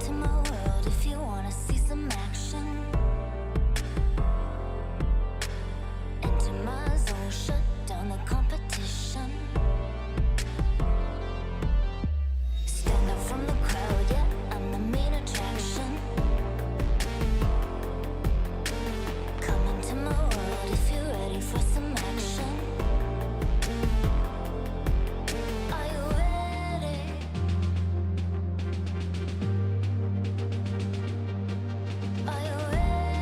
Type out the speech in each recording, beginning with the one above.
into my world if you wanna see some action. Enter my zone, shut down the competition. Stand out from the crowd, yeah, I'm the main attraction. Come into my world if you're ready for some action. Are you ready? Are you ready?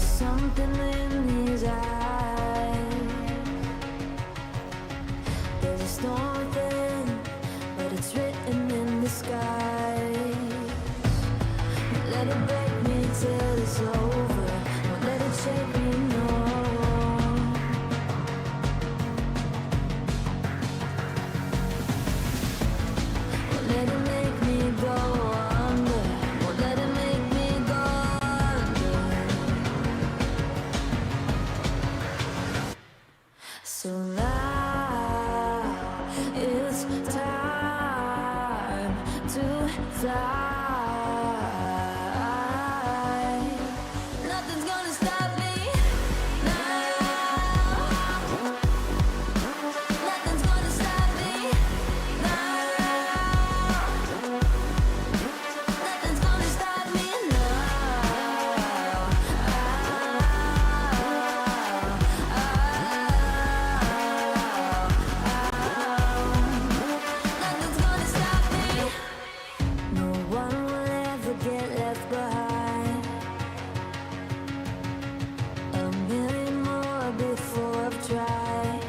There's something in these eyes. There's a storm within, but it's written in the skies. Let it break me till it's over. Won't let it shake me, no. Won't let it make me go under. Won't let it make me go under. So now it's time to fly. Nothing's gonna stop me now. Nothing's gonna stop me now. Nothing's gonna stop me now. Nothing's gonna stop me. No one will ever get left behind. A million more before I've tried.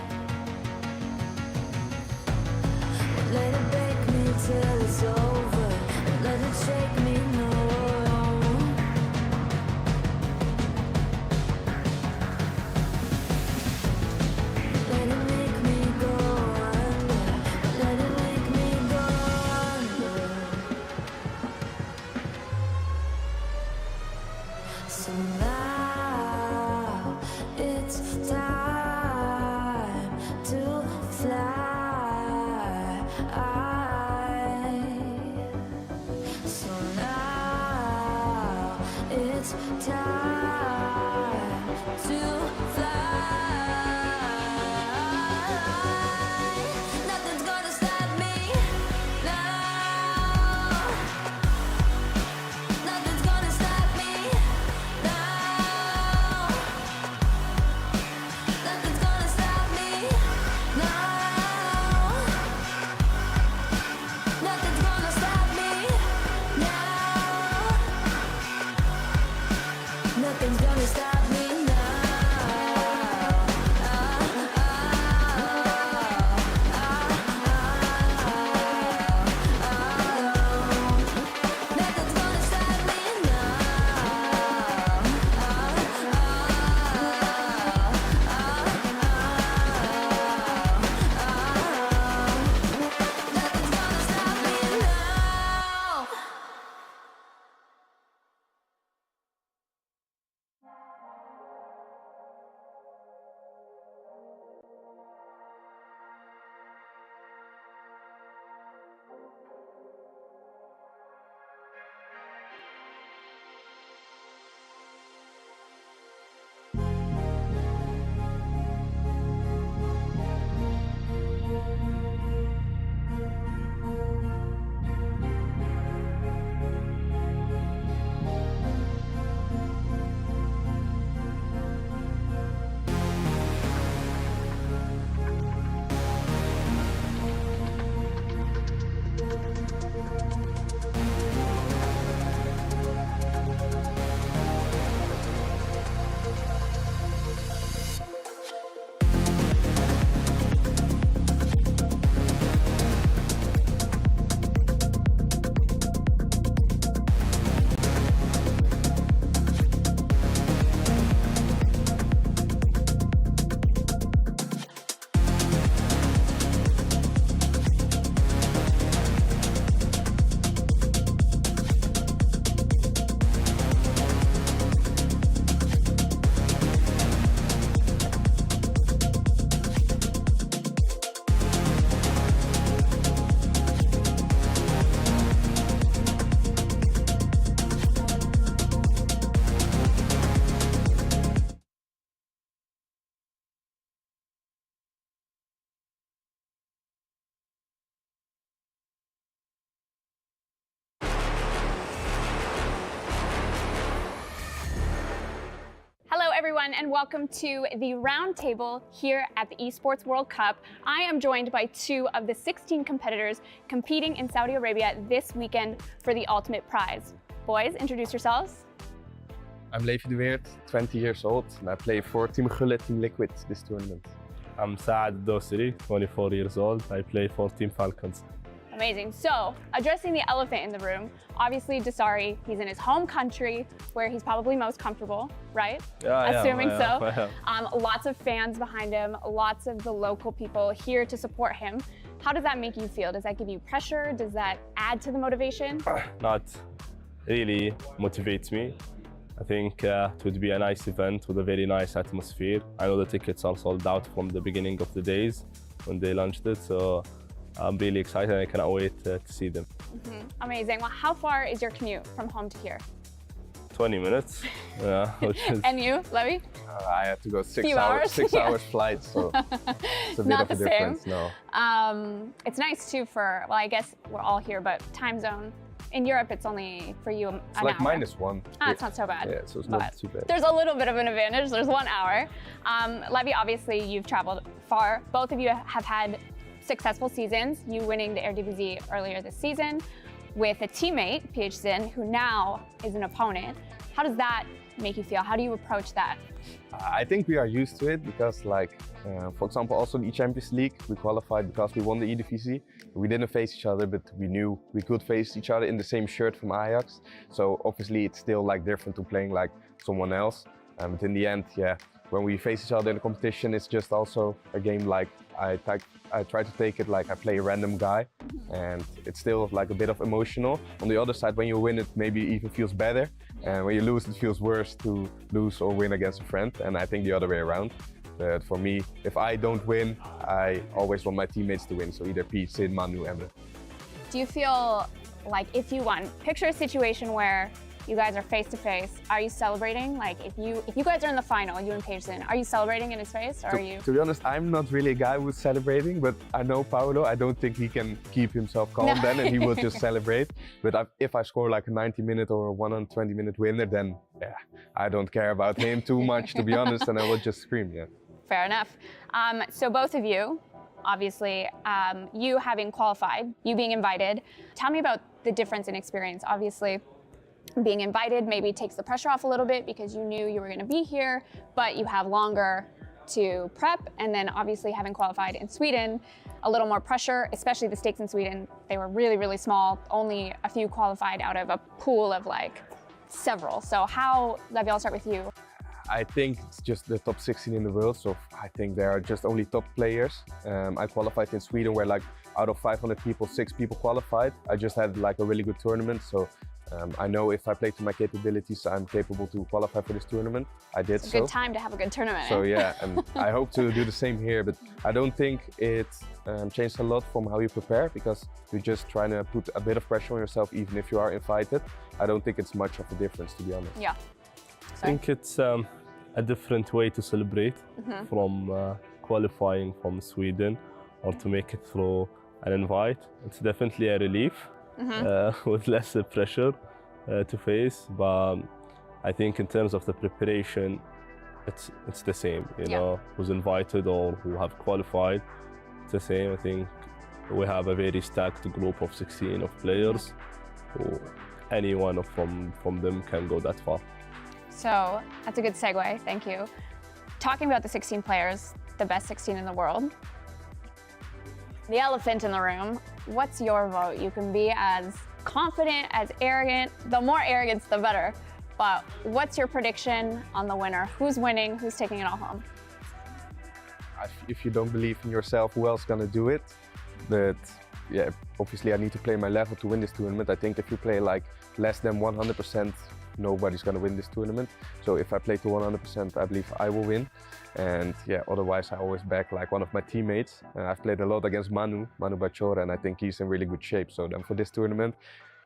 Won't let it break me till it's over. Won't let it shake me, no. Let it make me go under. Let it make me go under. So now it's time to fly. So now it's time to fly. Nothing's gonna stop me now. Nothing's gonna stop me now. Nothing's gonna stop me now. Nothing's gonna stop me now. Nothing's gonna stop me now. Nothing's gonna stop me Nothing's gonna stop me now. Hello everyone and welcome to the roundtable here at the Esports World Cup. I am joined by 2 of the 16 competitors competing in Saudi Arabia this weekend for the ultimate prize. Boys, introduce yourselves. I'm Levy, 20 years old, and I play for Team Gullit, Team Liquid this tournament. I'm Nasri, 24 years old. I play for Team Falcons. Amazing. So, addressing the elephant in the room, obviously Nasri, he's in his home country where he's probably most comfortable, right? Assuming so. Lots of fans behind him, lots of the local people here to support him. How does that make you feel? Does that give you pressure? Does that add to the motivation? Not really motivates me. I think it would be a nice event with a very nice atmosphere. I know the tickets are sold out from the beginning of the days when they launched it, so I'm really excited and I cannot wait to see them. Amazing. Well, how far is your commute from home to here? 20 minutes. Yeah, And you, Levy? I had to go 6 Few hours, hours? 6 hours flight, so it's a bit Not of a the same. difference now. It's nice too for, well, I guess we're all here, but time zone. In Europe, it's only for you It's an like hour. -1. It's not so bad. Yeah, so it's But not too bad. There's a little bit of an advantage. There's 1 hour. Levy, obviously, you've traveled far. Both of you have had successful seasons. You winning the EWC earlier this season with a teammate, Poacher, who now is an opponent. How does that make you feel? How do you approach that? I think we are used to it because, like, for example, also in the Champions League, we qualified because we won the EWC. We didn't face each other, but we knew we could face each other in the same shirt from Ajax. So obviously, it's still like different to playing like someone else. But in the end, yeah, when we face each other in a competition, it's just also a game. Like I try to take it like I play a random guy, and it's still like a bit of emotional. On the other side, when you win, it maybe even feels better, and when you lose, it feels worse to lose or win against a friend. And I think the other way around. But for me, if I don't win, I always want my teammates to win. So either Pete, Sid, Manu, Emre. Do you feel like if you won, picture a situation where you guys are face to face. Are you celebrating? Like if you guys are in the final, you and Poacher, are you celebrating in his face, or are you? To be honest, I'm not really a guy who's celebrating, but I know Paulo. I don't think he can keep himself calm then, and he will just celebrate. But if I score like a 90-minute or a 120-minute winner, then yeah, I don't care about him too much, to be honest, and I will just scream. Yeah. Fair enough. So both of you, obviously, you having qualified, you being invited. Tell me about the difference in experience. Obviously, being invited maybe takes the pressure off a little bit because you knew you were going to be here, but you have longer to prep. And then obviously having qualified in Sweden, a little more pressure, especially the stakes in Sweden. They were really, really small. Only a few qualified out of a pool of like several. So how, Levy, I'll start with you. I think it's just the top 16 in the world, so I think there are just only top players. I qualified in Sweden where like out of 500 people, 6 people qualified. I just had like a really good tournament, so I know if I play to my capabilities, I'm capable to qualify for this tournament. I did so. It's a good time to have a good tournament. So yeah, and I hope to do the same here, but I don't think it changed a lot from how you prepare, because you're just trying to put a bit of pressure on yourself even if you are invited. I don't think it's much of a difference, to be honest. Yeah. I think it's a different way to celebrate from qualifying from Sweden or to make it through an invite. It's definitely a relief with less pressure to face, but I think in terms of the preparation, it's the same, you know, who's invited or who have qualified, it's the same. I think we have a very stacked group of 16 of players, who anyone from them can go that far. So that's a good segue, thank you. Talking about the 16 players, the best 16 in the world, the elephant in the room, what's your vote? You can be as confident, as arrogant. The more arrogance, the better. But what's your prediction on the winner? Who's winning? Who's taking it all home? If you don't believe in yourself, who else is gonna do it? But yeah, obviously I need to play my level to win this tournament. I think if you play like less than 100%, nobody's gonna win this tournament. So if I play to 100%, I believe I will win. And yeah, otherwise I always back like one of my teammates. I've played a lot against Manu Poacher, and I think he's in really good shape. So then for this tournament,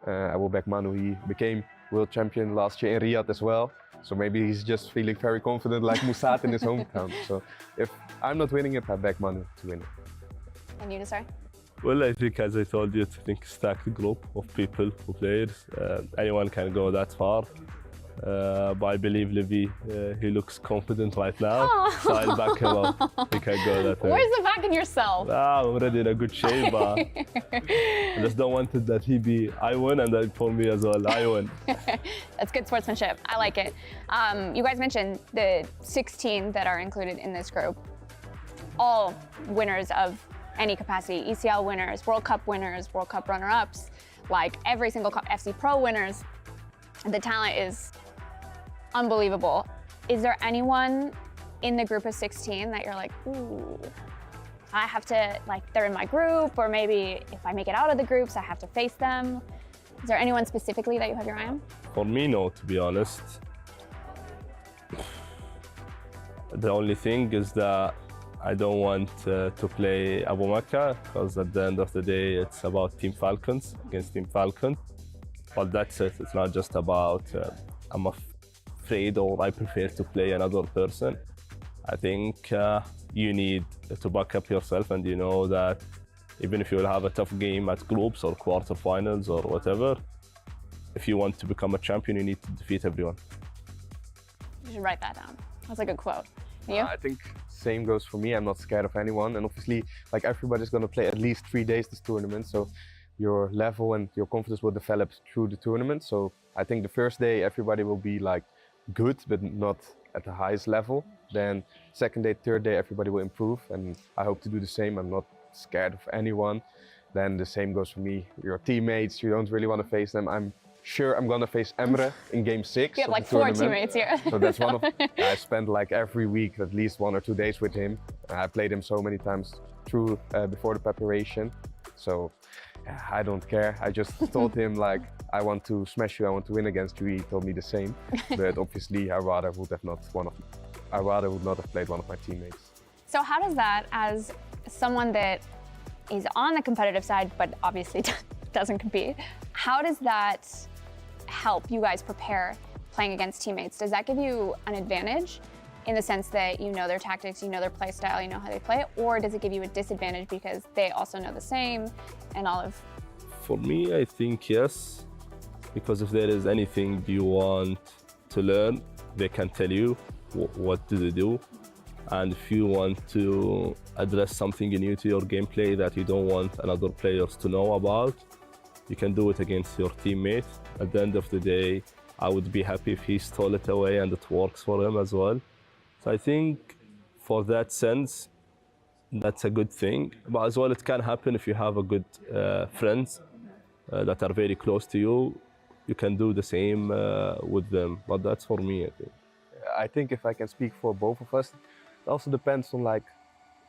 I will back Manu. He became world champion last year in Riyadh as well. So maybe he's just feeling very confident like Musat in his hometown. So if I'm not winning it, I back Manu to win it. And you, Nasri? Well, I think, as I told you, it's a stacked group of people, of players. Anyone can go that far. but I believe Levy, he looks confident right now, so I'll back him up. He can go that way. Where's the back in yourself? I'm already in a good shape, but I just don't want it that he be I win and then for me as well, I win. That's good sportsmanship. I like it. You guys mentioned the 16 that are included in this group. All winners of any capacity, ECL winners, World Cup winners, World Cup runner-ups, like every single FC Pro winners. The talent is unbelievable. Is there anyone in the group of 16 that you're like, ooh, I have to, like, they're in my group, or maybe if I make it out of the groups, I have to face them? Is there anyone specifically that you have your eye on? For me, no, to be honest. The only thing is that I don't want to play Abu Mecca, because at the end of the day, it's about Team Falcons against Team Falcons. But that's it. It's not just about I'm afraid or I prefer to play another person. I think you need to back up yourself, and you know that even if you will have a tough game at groups or quarterfinals or whatever, if you want to become a champion, you need to defeat everyone. You should write that down. That's a good quote. You? I think same goes for me. I'm not scared of anyone, and obviously, like, everybody's going to play at least 3 days this tournament, so your level and your confidence will develop through the tournament. So I think the first day everybody will be like good, but not at the highest level. Then second day, third day, everybody will improve, and I hope to do the same. I'm not scared of anyone. Then the same goes for me. Your teammates, you don't really want to face them. I'm sure I'm gonna face Emre in game 6. You have like 4 teammates here. So that's one of, I spend like every week at least 1 or 2 days with him. I played him so many times through before the preparation. So I don't care. I just told him, like, I want to smash you, I want to win against you. He told me the same. But obviously I rather would not have played one of my teammates. So how does that, as someone that is on the competitive side but obviously doesn't compete, how does that help you guys prepare playing against teammates? Does that give you an advantage in the sense that you know their tactics, you know their play style, you know how they play it, or does it give you a disadvantage because they also know the same and all of? For me, I think yes, because if there is anything you want to learn, they can tell you what do they do. And if you want to address something new to your gameplay that you don't want another players to know about, you can do it against your teammate. At the end of the day, I would be happy if he stole it away and it works for him as well. So I think for that sense, that's a good thing. But as well, it can happen if you have a good friends that are very close to you. You can do the same with them. But that's for me, I think. I think if I can speak for both of us, it also depends on like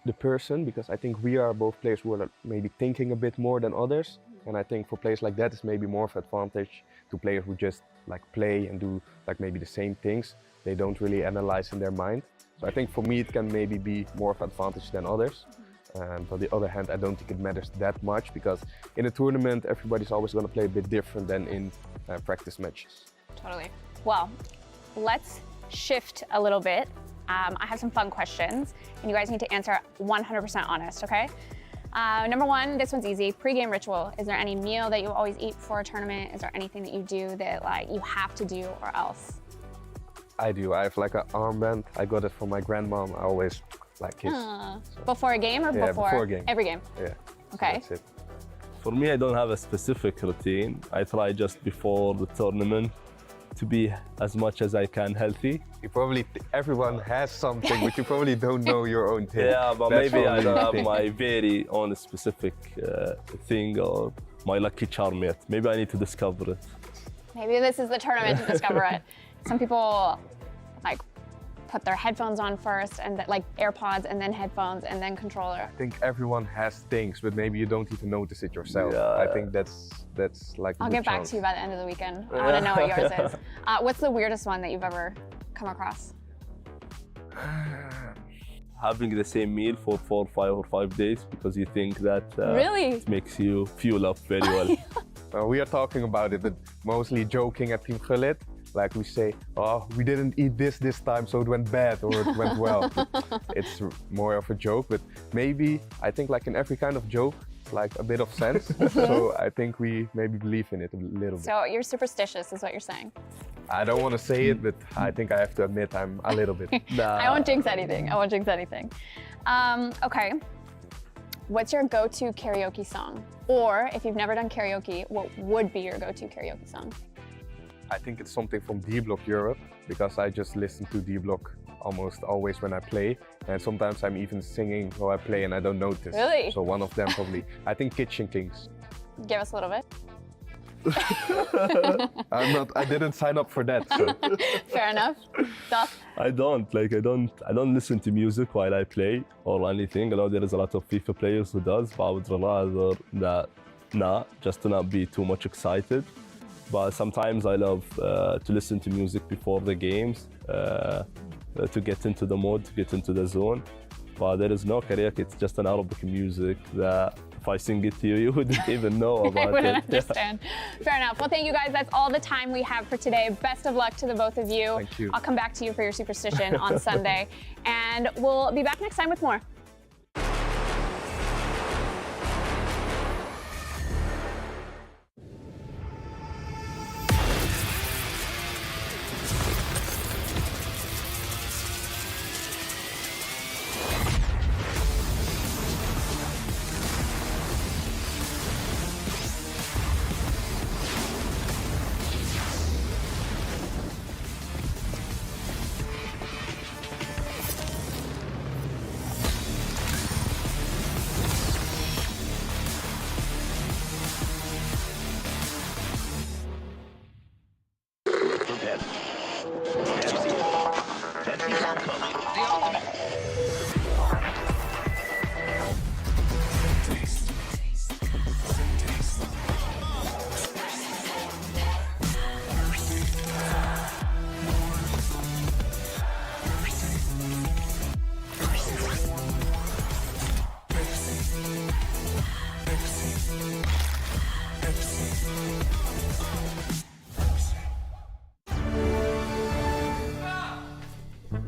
the person, because I think we are both players who are maybe thinking a bit more than others. And I think for players like that, it's maybe more of an advantage to players who just like play and do like maybe the same things. They don't really analyze in their mind. So I think for me, it can maybe be more of an advantage than others. But on the other hand, I don't think it matters that much, because in a tournament, everybody's always going to play a bit different than in practice matches. Totally. Well, let's shift a little bit. I have some fun questions, and you guys need to answer 100% honest, okay? Number 1, this one's easy. Pre-game ritual. Is there any meal that you always eat before a tournament? Is there anything that you do that like you have to do or else? I do. I have like an armband. I got it from my grandmom. I always like kiss. So. Before a game or Yeah, before? before a game. Every game? Yeah. Okay. So that's it. For me, I don't have a specific routine. I try just before the tournament to be as much as I can healthy. You probably, everyone has something, but you probably don't know your own thing. Yeah, but That's maybe I probably don't the have thing. my very own specific thing or my lucky charm yet. Maybe I need to discover it. Maybe this is the tournament to discover it. Some people like put their headphones on first, and like AirPods, and then headphones, and then controller. I think everyone has things, but maybe you don't even notice it yourself. Yeah. I think that's like. I'll get back to you by the end of the weekend. I want to know what yours is. What's the weirdest one that you've ever come across? Having the same meal for 4, 5 or 5 days because you think that Really? it makes you fuel up very well. We are talking about it, but mostly joking at Team Gullit. Like we say, oh, we didn't eat this time, so it went bad or it went well. It's more of a joke, but maybe I think like in every kind of joke, like a bit of sense. So I think we maybe believe in it a little bit. So you're superstitious is what you're saying. I don't want to say it, but I think I have to admit I'm a little bit. I won't jinx anything. I won't jinx anything. Okay. What's your go-to karaoke song? Or if you've never done karaoke, what would be your go-to karaoke song? I think it's something from D-Block Europe, because I just listen to D-Block almost always when I play, and sometimes I'm even singing while I play and I don't notice. Really? So one of them probably. I think Kitchen Kings. Give us a little bit. I didn't sign up for that. So. Fair enough. Duff? I don't listen to music while I play or anything. I know there is a lot of FIFA players who does, but I would rather that just to not be too much excited. But sometimes I love to listen to music before the games, to get into the mode, to get into the zone. But there is no karaoke, it's just an Arabic music that if I sing it to you, you wouldn't even know about it. I wouldn't understand. Fair enough. Well, thank you guys. That's all the time we have for today. Best of luck to the both of you. Thank you. I'll come back to you for your superstition on Sunday. And we'll be back next time with more.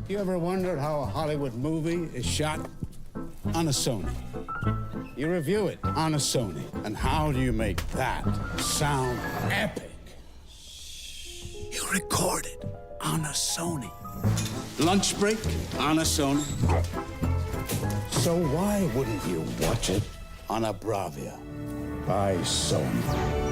You ever wondered how a Hollywood movie is shot? On a Sony. You review it on a Sony. And how do you make that sound epic? You record it on a Sony. Lunch break on a Sony. So why wouldn't you watch it on a Bravia by Sony?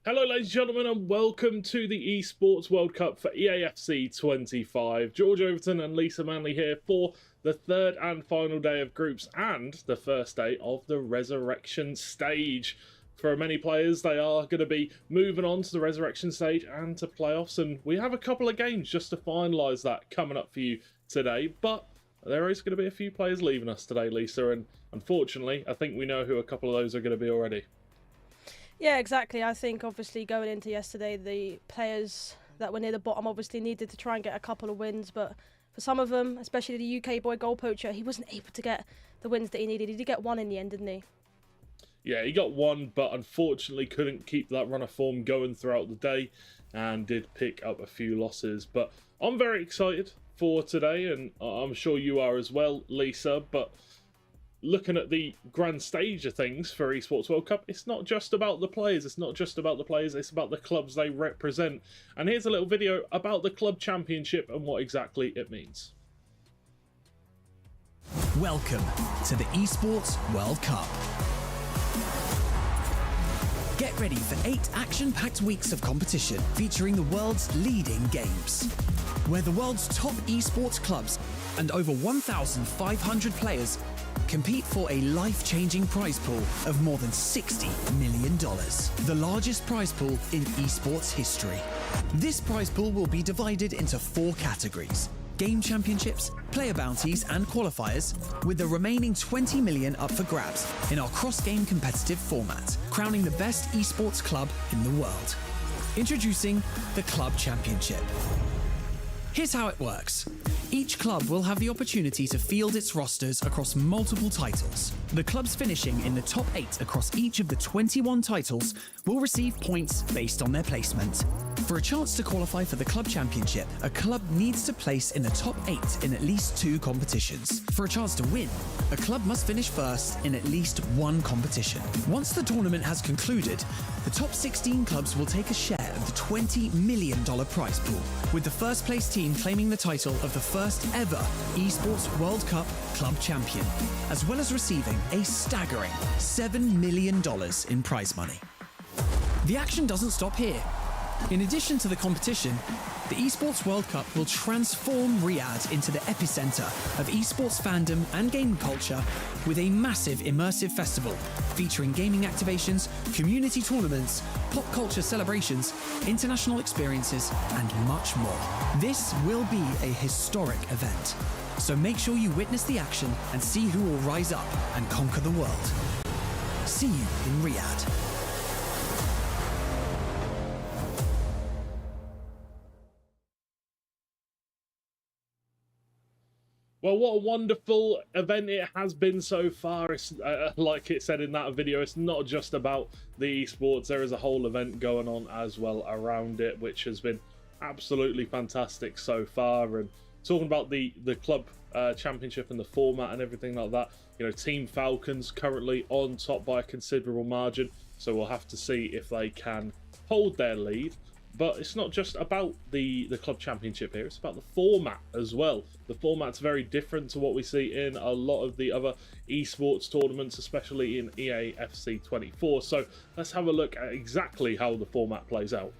Hello ladies and gentlemen, and welcome to the Esports World Cup for EA FC 25. George Overton and Lisa Manley here for the third and final day of groups and the first day of the resurrection stage. For many players, they are going to be moving on to the resurrection stage and to playoffs, and we have a couple of games just to finalise that coming up for you today. But there is going to be a few players leaving us today, Lisa, and unfortunately I think we know who a couple of those are going to be already. Yeah, exactly. I think obviously going into yesterday, the players that were near the bottom obviously needed to try and get a couple of wins, but for some of them, especially the UK boy goal Poacher, he wasn't able to get the wins that he needed. He did get one in the end, didn't he? Yeah, he got one, but unfortunately couldn't keep that run of form going throughout the day and did pick up a few losses. But I'm very excited for today, and I'm sure you are as well, Lisa, but looking at the grand stage of things for Esports World Cup, it's not just about the players, it's about the clubs they represent. And here's a little video about the club championship and what exactly it means. Welcome to the Esports World Cup. Get ready for 8 action-packed weeks of competition featuring the world's leading games, where the world's top esports clubs and over 1,500 players compete for a life-changing prize pool of more than $60 million, the largest prize pool in esports history. This prize pool will be divided into 4 categories: game championships, player bounties and qualifiers, with the remaining 20 million up for grabs in our cross-game competitive format, crowning the best esports club in the world. Introducing the Club Championship. Here's how it works. Each club will have the opportunity to field its rosters across multiple titles. The clubs finishing in the top 8 across each of the 21 titles will receive points based on their placement. For a chance to qualify for the Club Championship, a club needs to place in the top 8 in at least 2 competitions. For a chance to win, a club must finish first in at least 1 competition. Once the tournament has concluded, the top 16 clubs will take a share of the $20 million prize pool, with the first place team claiming the title of the first ever Esports World Cup Club Champion, as well as receiving a staggering $7 million in prize money. The action doesn't stop here. In addition to the competition, the Esports World Cup will transform Riyadh into the epicenter of esports fandom and gaming culture, with a massive immersive festival featuring gaming activations, community tournaments, pop culture celebrations, international experiences, and much more. This will be a historic event, so make sure you witness the action and see who will rise up and conquer the world. See you in Riyadh. Well, what a wonderful event it has been so far. It's like it said in that video, it's not just about the esports. There is a whole event going on as well around it, which has been absolutely fantastic so far. And talking about the club championship and the format and everything like that, you know, Team Falcons currently on top by a considerable margin, so we'll have to see if they can hold their lead. But it's not just about the club championship here, it's about the format as well. The format's very different to what we see in a lot of the other esports tournaments, especially in EA FC 24. So let's have a look at exactly how the format plays out.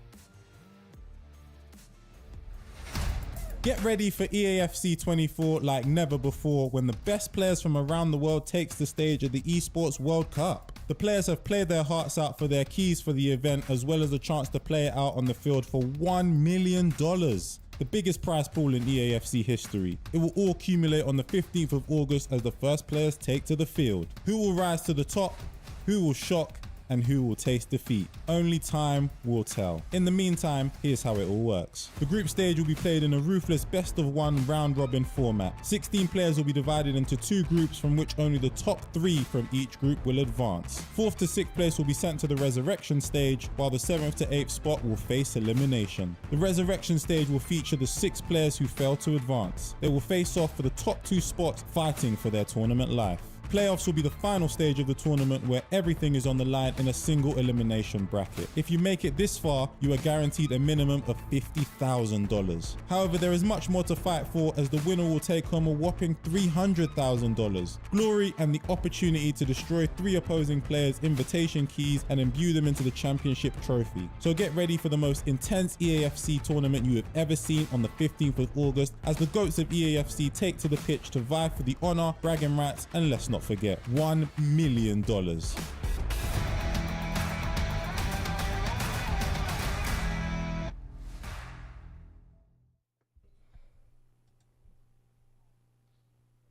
Get ready for EA FC 24 like never before, when the best players from around the world takes the stage at the Esports World Cup. The players have played their hearts out for their keys for the event, as well as a chance to play it out on the field for $1 million. The biggest prize pool in EA FC history. It will all accumulate on the 15th of August as the first players take to the field. Who will rise to the top? Who will shock? And who will taste defeat? Only time will tell. In the meantime, here's how it all works. The group stage will be played in a ruthless best-of-1 round-robin format. 16 players will be divided into 2 groups, from which only the top 3 from each group will advance. 4th to 6th place will be sent to the resurrection stage, while the 7th to 8th spot will face elimination. The resurrection stage will feature the 6 players who fail to advance. They will face off for the top 2 spots, fighting for their tournament life. Playoffs will be the final stage of the tournament where everything is on the line in a single elimination bracket. If you make it this far, you are guaranteed a minimum of $50,000. However, there is much more to fight for, as the winner will take home a whopping $300,000. Glory and the opportunity to destroy 3 opposing players' invitation keys and imbue them into the championship trophy. So get ready for the most intense EAFC tournament you have ever seen on the 15th of August, as the GOATs of EAFC take to the pitch to vie for the honour, bragging rights, and let's not forget, $1 million.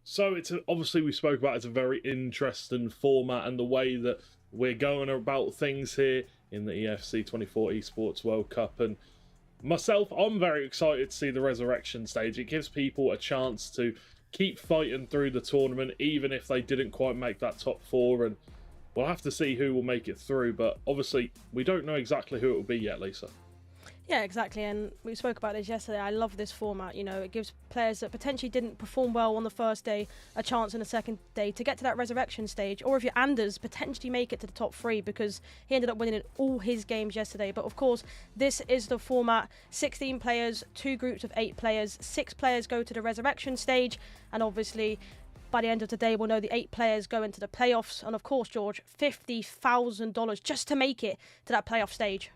So it's obviously, we spoke about, it's a very interesting format, and the way that we're going about things here in the EFC 24 Esports World Cup. And myself, I'm very excited to see the resurrection stage. It gives people a chance to keep fighting through the tournament, even if they didn't quite make that top 4. And we'll have to see who will make it through, but obviously we don't know exactly who it will be yet, Lisa. Yeah, exactly, and we spoke about this yesterday. I love this format. You know, it gives players that potentially didn't perform well on the first day a chance in the second day to get to that resurrection stage, or if you're Anders, potentially make it to the top 3, because he ended up winning in all his games yesterday. But of course, this is the format: 16 players, 2 groups of 8 players, 6 players go to the resurrection stage, and obviously by the end of the day we'll know the 8 players go into the playoffs. And of course, George, $50,000 just to make it to that playoff stage.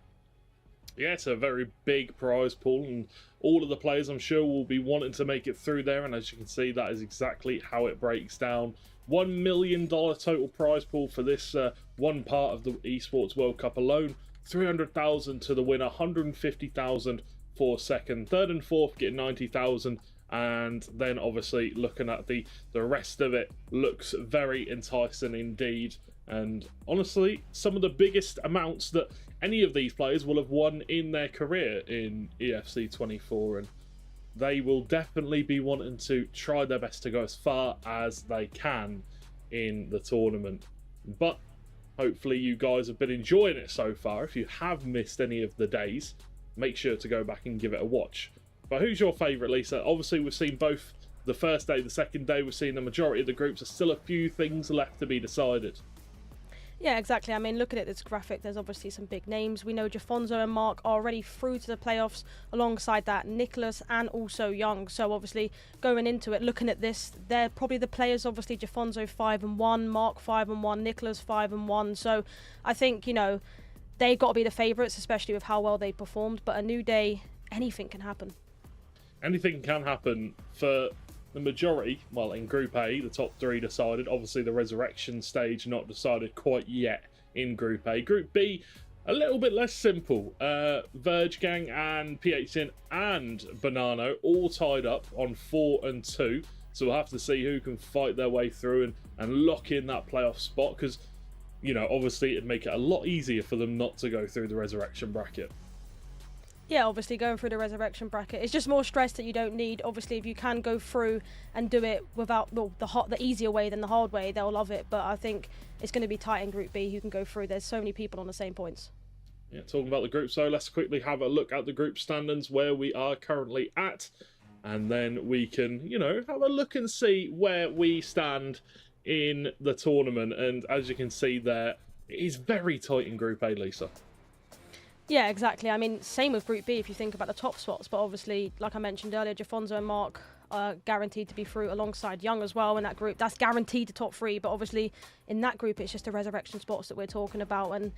Yeah, it's a very big prize pool, and all of the players, I'm sure, will be wanting to make it through there. And as you can see, that is exactly how it breaks down. $1 million total prize pool for this one part of the Esports World Cup alone. 300,000 to the winner, 150,000 for second, third and fourth getting 90,000. And then obviously looking at the rest of it, looks very enticing indeed. And honestly, some of the biggest amounts that any of these players will have won in their career in EFC 24, and they will definitely be wanting to try their best to go as far as they can in the tournament. But hopefully you guys have been enjoying it so far. If you have missed any of the days, make sure to go back and give it a watch. But who's your favourite, Lisa? Obviously we've seen both the first day, the second day. We've seen the majority of the groups. There's still a few things left to be decided. Yeah, exactly. I mean, looking at this graphic, there's obviously some big names. We know Jafonzo and Mark are already through to the playoffs. Alongside that, Nicolas and also Young. So obviously, going into it, looking at this, they're probably the players. Obviously, Jafonzo 5-1, Mark 5-1, Nicolas 5-1. So I think, you know, they got to be the favourites, especially with how well they performed. But a new day, anything can happen. Anything can happen for the majority. Well, in Group A, the top 3 decided. Obviously, the resurrection stage not decided quite yet in Group A. Group B, a little bit less simple. Verge Gang and PHN and Bonanno all tied up on 4 and 2. So we'll have to see who can fight their way through and lock in that playoff spot, because, you know, obviously it'd make it a lot easier for them not to go through the resurrection bracket. Yeah, obviously going through the resurrection bracket, it's just more stress that you don't need. Obviously, if you can go through and do it without the easier way than the hard way, they'll love it. But I think it's going to be tight in Group B. Who can go through? There's so many people on the same points. Yeah, talking about the group, so let's quickly have a look at the group standings where we are currently at, and then we can, you know, have a look and see where we stand in the tournament. And as you can see there, it is very tight in Group A, Lisa. Yeah, exactly. I mean, same with Group B if you think about the top spots. But obviously, like I mentioned earlier, Jafonzo and Mark are guaranteed to be through alongside Young as well in that group. That's guaranteed to top 3. But obviously, in that group, it's just the resurrection spots that we're talking about. And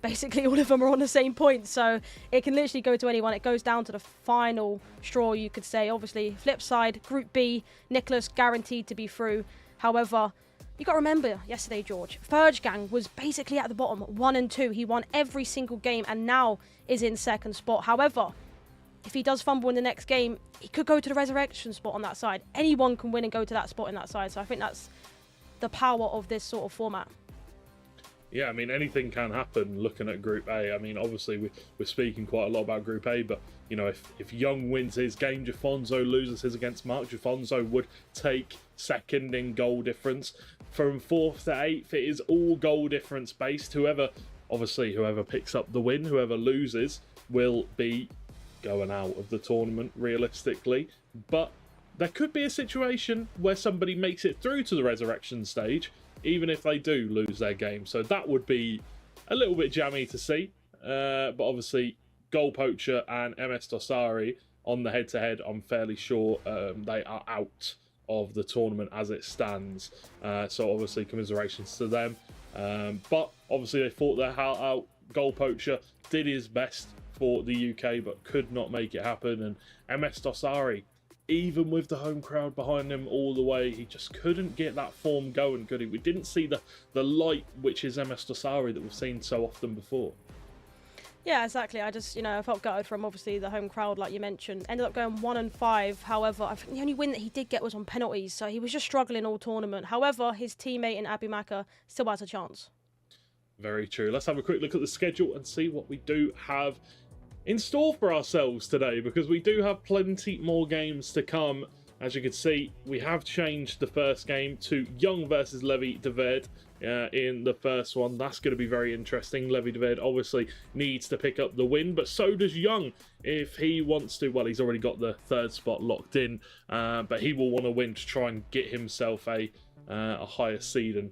basically, all of them are on the same point. So it can literally go to anyone. It goes down to the final straw, you could say. Obviously, flip side, Group B, Nicolas guaranteed to be through. However, you got to remember yesterday, George, Verge Gang was basically at the bottom, 1 and 2. He won every single game and now is in second spot. However, if he does fumble in the next game, he could go to the resurrection spot on that side. Anyone can win and go to that spot in that side. So I think that's the power of this sort of format. Yeah, I mean, anything can happen looking at Group A. I mean, obviously, we're speaking quite a lot about Group A, but, you know, if Young wins his game, Jafonzo loses his against Mark, Jafonzo would take second in goal difference. From 4th to 8th, it is all goal difference based. Whoever picks up the win, whoever loses, will be going out of the tournament, realistically. But there could be a situation where somebody makes it through to the resurrection stage, even if they do lose their game. So that would be a little bit jammy to see. But obviously, Poacher and MS Dosari on the head-to-head, I'm fairly sure they are out of the tournament as it stands. So obviously, commiserations to them. But obviously, they fought their heart out. Poacher did his best for the UK, but could not make it happen. And MS Dosari, even with the home crowd behind him all the way, he just couldn't get that form going, could he? We didn't see the light, which is MS Dosari, that we've seen so often before. Yeah, exactly. I just, I felt gutted from obviously the home crowd, like you mentioned. Ended up going 1-5. However, I think the only win that he did get was on penalties, so he was just struggling all tournament. However, his teammate in Abu Maka still has a chance. Very true. Let's have a quick look at the schedule and see what we do have in store for ourselves today, because we do have plenty more games to come. As you can see, we have changed the first game to Young versus Levy in the first one. That's going to be very interesting. Levy obviously needs to pick up the win, but so does Young if he wants to. Well, he's already got the third spot locked in, but he will want to win to try and get himself a higher seed. And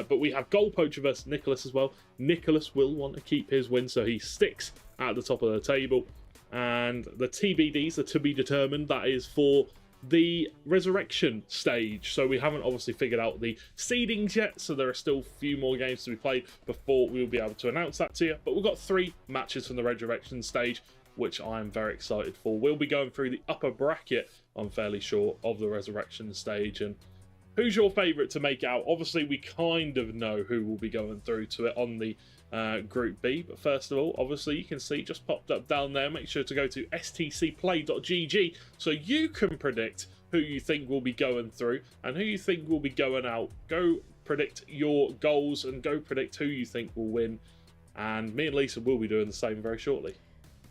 but we have Poacher versus Nicolas as well. Nicolas will want to keep his win, so he sticks at the top of the table. And the TBDs are to be determined. That is for the resurrection stage. So we haven't obviously figured out the seedings yet, so there are still a few more games to be played before we'll be able to announce that to you. But we've got 3 matches from the resurrection stage, which I'm very excited for. We'll be going through the upper bracket, I'm fairly sure, of the resurrection stage. And who's your favourite to make it out? Obviously, we kind of know who will be going through to it on the Group B. But first of all, obviously, you can see just popped up down there. Make sure to go to stcplay.gg so you can predict who you think will be going through and who you think will be going out. Go predict your goals and go predict who you think will win. And me and Lisa will be doing the same very shortly.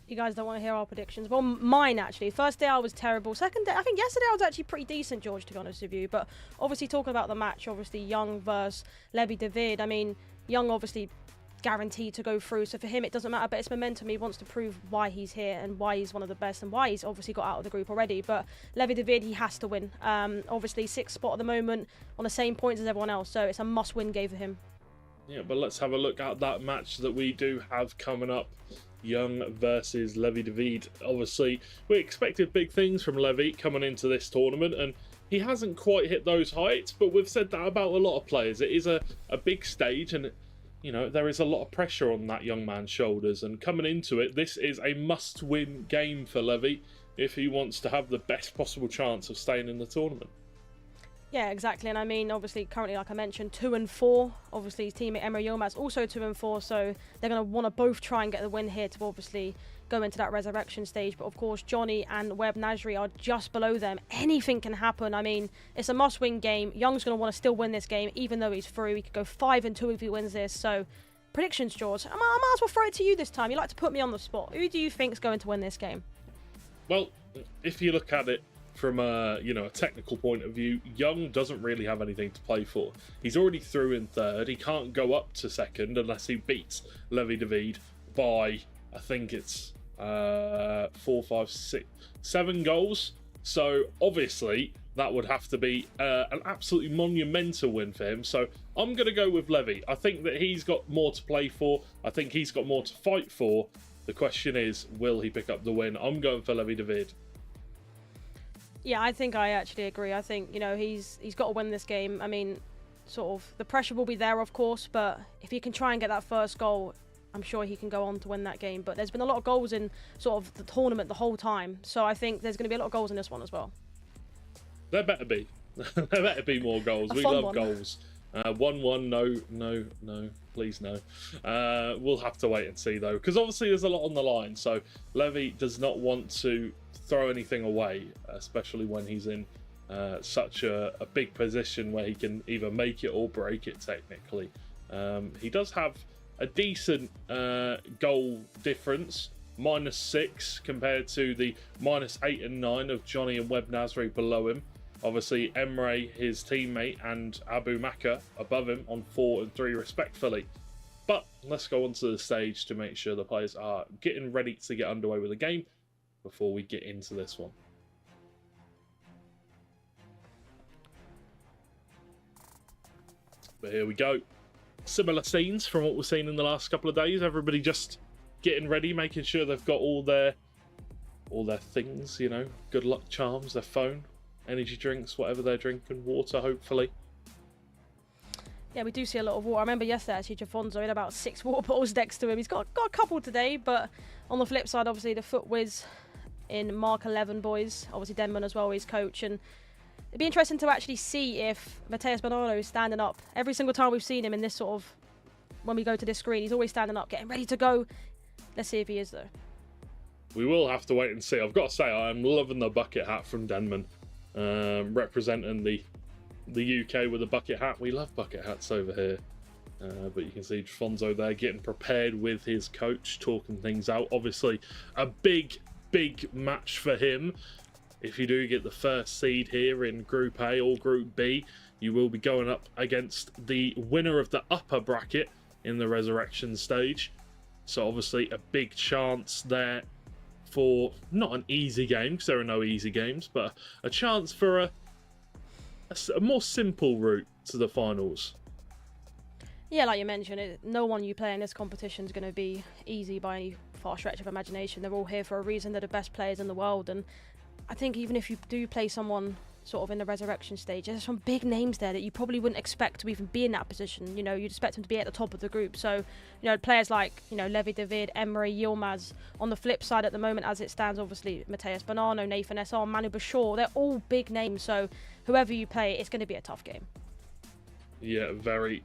You guys don't want to hear our predictions. Well, mine actually. First day I was terrible. Second day, I think yesterday I was actually pretty decent, George, to be honest with you. But obviously talking about the match, obviously Young versus Levy. I mean, Young obviously guaranteed to go through. So for him, it doesn't matter. But it's momentum. He wants to prove why he's here and why he's one of the best and why he's obviously got out of the group already. But Levy, he has to win. Obviously 6th spot at the moment on the same points as everyone else. So it's a must-win game for him. Yeah, but let's have a look at that match that we do have coming up. Young versus Levy. Obviously, we expected big things from Levy coming into this tournament, and he hasn't quite hit those heights, but we've said that about a lot of players. It is a big stage, and there is a lot of pressure on that young man's shoulders, and coming into it, this is a must-win game for Levy if he wants to have the best possible chance of staying in the tournament. Yeah, exactly. And I mean, obviously, currently, like I mentioned, 2-4. Obviously, his teammate Emre Yilmaz also 2-4. So they're going to want to both try and get the win here to obviously go into that resurrection stage. But of course, Johnny and Webb Nasri are just below them. Anything can happen. I mean, it's a must-win game. Young's going to want to still win this game, even though he's through. He could go 5-2 if he wins this. So predictions, George. I might as well throw it to you this time. You like to put me on the spot. Who do you think is going to win this game? Well, if you look at it from a technical point of view, Young doesn't really have anything to play for. He's already through in 3rd. He can't go up to 2nd unless he beats Levy by, I think it's 4, 5, 6, 7 goals. So obviously that would have to be an absolutely monumental win for him. So I'm going to go with Levy. I think that he's got more to play for. I think he's got more to fight for. The question is, will he pick up the win? I'm going for Levy. Yeah, I think I actually agree. I think, he's got to win this game. I mean, sort of, the pressure will be there, of course, but if he can try and get that first goal, I'm sure he can go on to win that game. But there's been a lot of goals in sort of the tournament the whole time, so I think there's going to be a lot of goals in this one as well. There better be. There better be more goals. We love goals. 1-1, no, please no. We'll have to wait and see, though, because obviously there's a lot on the line, so Levy does not want to throw anything away, especially when he's in such a big position where he can either make it or break it technically. He does have a decent goal difference, -6 compared to the -8 and 9 of Johnny and Webb Nasri below him. Obviously Emre, his teammate, and Abu Maka above him on 4 and 3 respectfully. But let's go onto the stage to make sure the players are getting ready to get underway with the game before we get into this one. But here we go. Similar scenes from what we've seen in the last couple of days. Everybody just getting ready, making sure they've got all their things, you know, good luck charms, their phone, energy drinks, whatever they're drinking, water, hopefully. Yeah, we do see a lot of water. I remember yesterday, actually, Jafonzo had about 6 water bottles next to him. He's got a couple today, but on the flip side, obviously, the foot whiz in Mark 11 boys. Obviously, Denman as well, his coach. And it'd be interesting to actually see if Matheus Bonanno is standing up. Every single time we've seen him in this sort of, when we go to this screen, he's always standing up, getting ready to go. Let's see if he is, though. We will have to wait and see. I've got to say, I'm loving the bucket hat from Denman, representing the UK with a bucket hat. We love bucket hats over here. But you can see Fonzo there getting prepared with his coach, talking things out. Obviously, a big match for him. If you do get the first seed here in Group A or Group B, you will be going up against the winner of the upper bracket in the resurrection stage. So obviously a big chance there for not an easy game, because there are no easy games, but a chance for a more simple route to the finals. Yeah, like you mentioned, no one you play in this competition is going to be easy by any far stretch of imagination. They're all here for a reason. They're the best players in the world, and I think even if you do play someone sort of in the resurrection stage, there's some big names there that you probably wouldn't expect to even be in that position. You know, you'd expect them to be at the top of the group. So, you know, players like, you know, Levy, David, Emery, Yilmaz. On the flip side at the moment, as it stands, obviously, Matheus Bonanno, Nathan Essar, Manu Bashir, they're all big names. So whoever you play, it's going to be a tough game. Yeah, very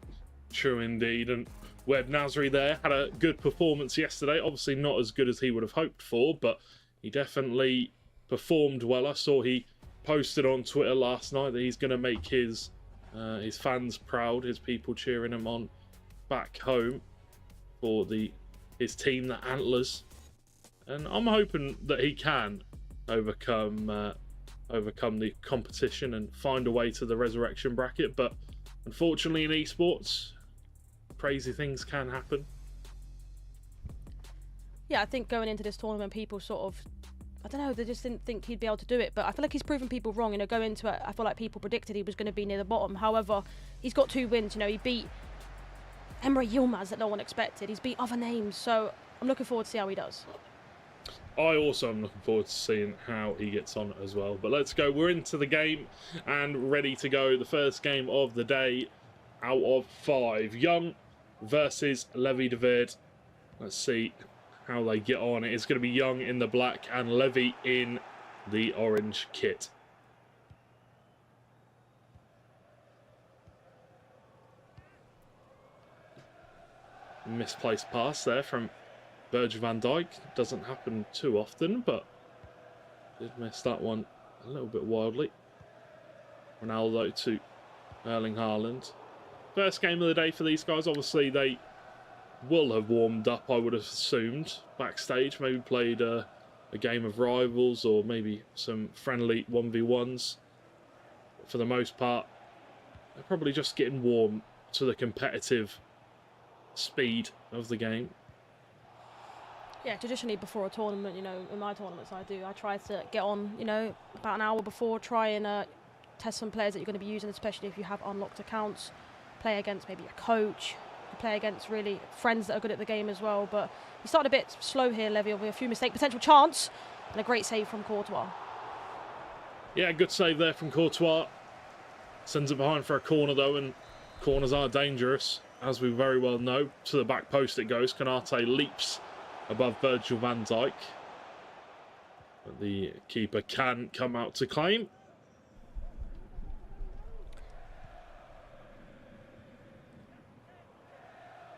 true indeed. And Webb Nasri there had a good performance yesterday. Obviously not as good as he would have hoped for, but he definitely performed well. I saw he posted on Twitter last night that he's going to make his fans proud, his people cheering him on back home for his team, the Antlers, and I'm hoping that he can overcome the competition and find a way to the resurrection bracket. But unfortunately in esports, crazy things can happen. Yeah, I think going into this tournament, people sort of, I don't know, they just didn't think he'd be able to do it. But I feel like he's proven people wrong. You know, going into it, I feel like people predicted he was going to be near the bottom. However, he's got 2 wins. You know, he beat Emery Yilmaz that no one expected. He's beat other names. So I'm looking forward to see how he does. I also am looking forward to seeing how he gets on as well. But let's go. We're into the game and ready to go. The first game of the day out of 5. Young versus Levy David. Let's see how they get on. It's going to be Young in the black and Levy in the orange kit. Misplaced pass there from Virgil van Dijk. Doesn't happen too often, but did miss that one a little bit wildly. Ronaldo to Erling Haaland. First game of the day for these guys. Obviously they will have warmed up, I would have assumed, backstage. Maybe played a game of rivals or maybe some friendly 1v1s. But for the most part, they're probably just getting warm to the competitive speed of the game. Yeah, traditionally before a tournament, you know, in my tournaments I try to get on, you know, about an hour before, try and test some players that you're going to be using, especially if you have unlocked accounts, play against maybe a coach, play against really friends that are good at the game as well. But he started a bit slow here, Levy, with a few mistakes, potential chance, and a great save from Courtois. Yeah, good save there from Courtois. Sends it behind for a corner though, and corners are dangerous, as we very well know. To the back post it goes. Konate leaps above Virgil van Dijk, but the keeper can come out to claim.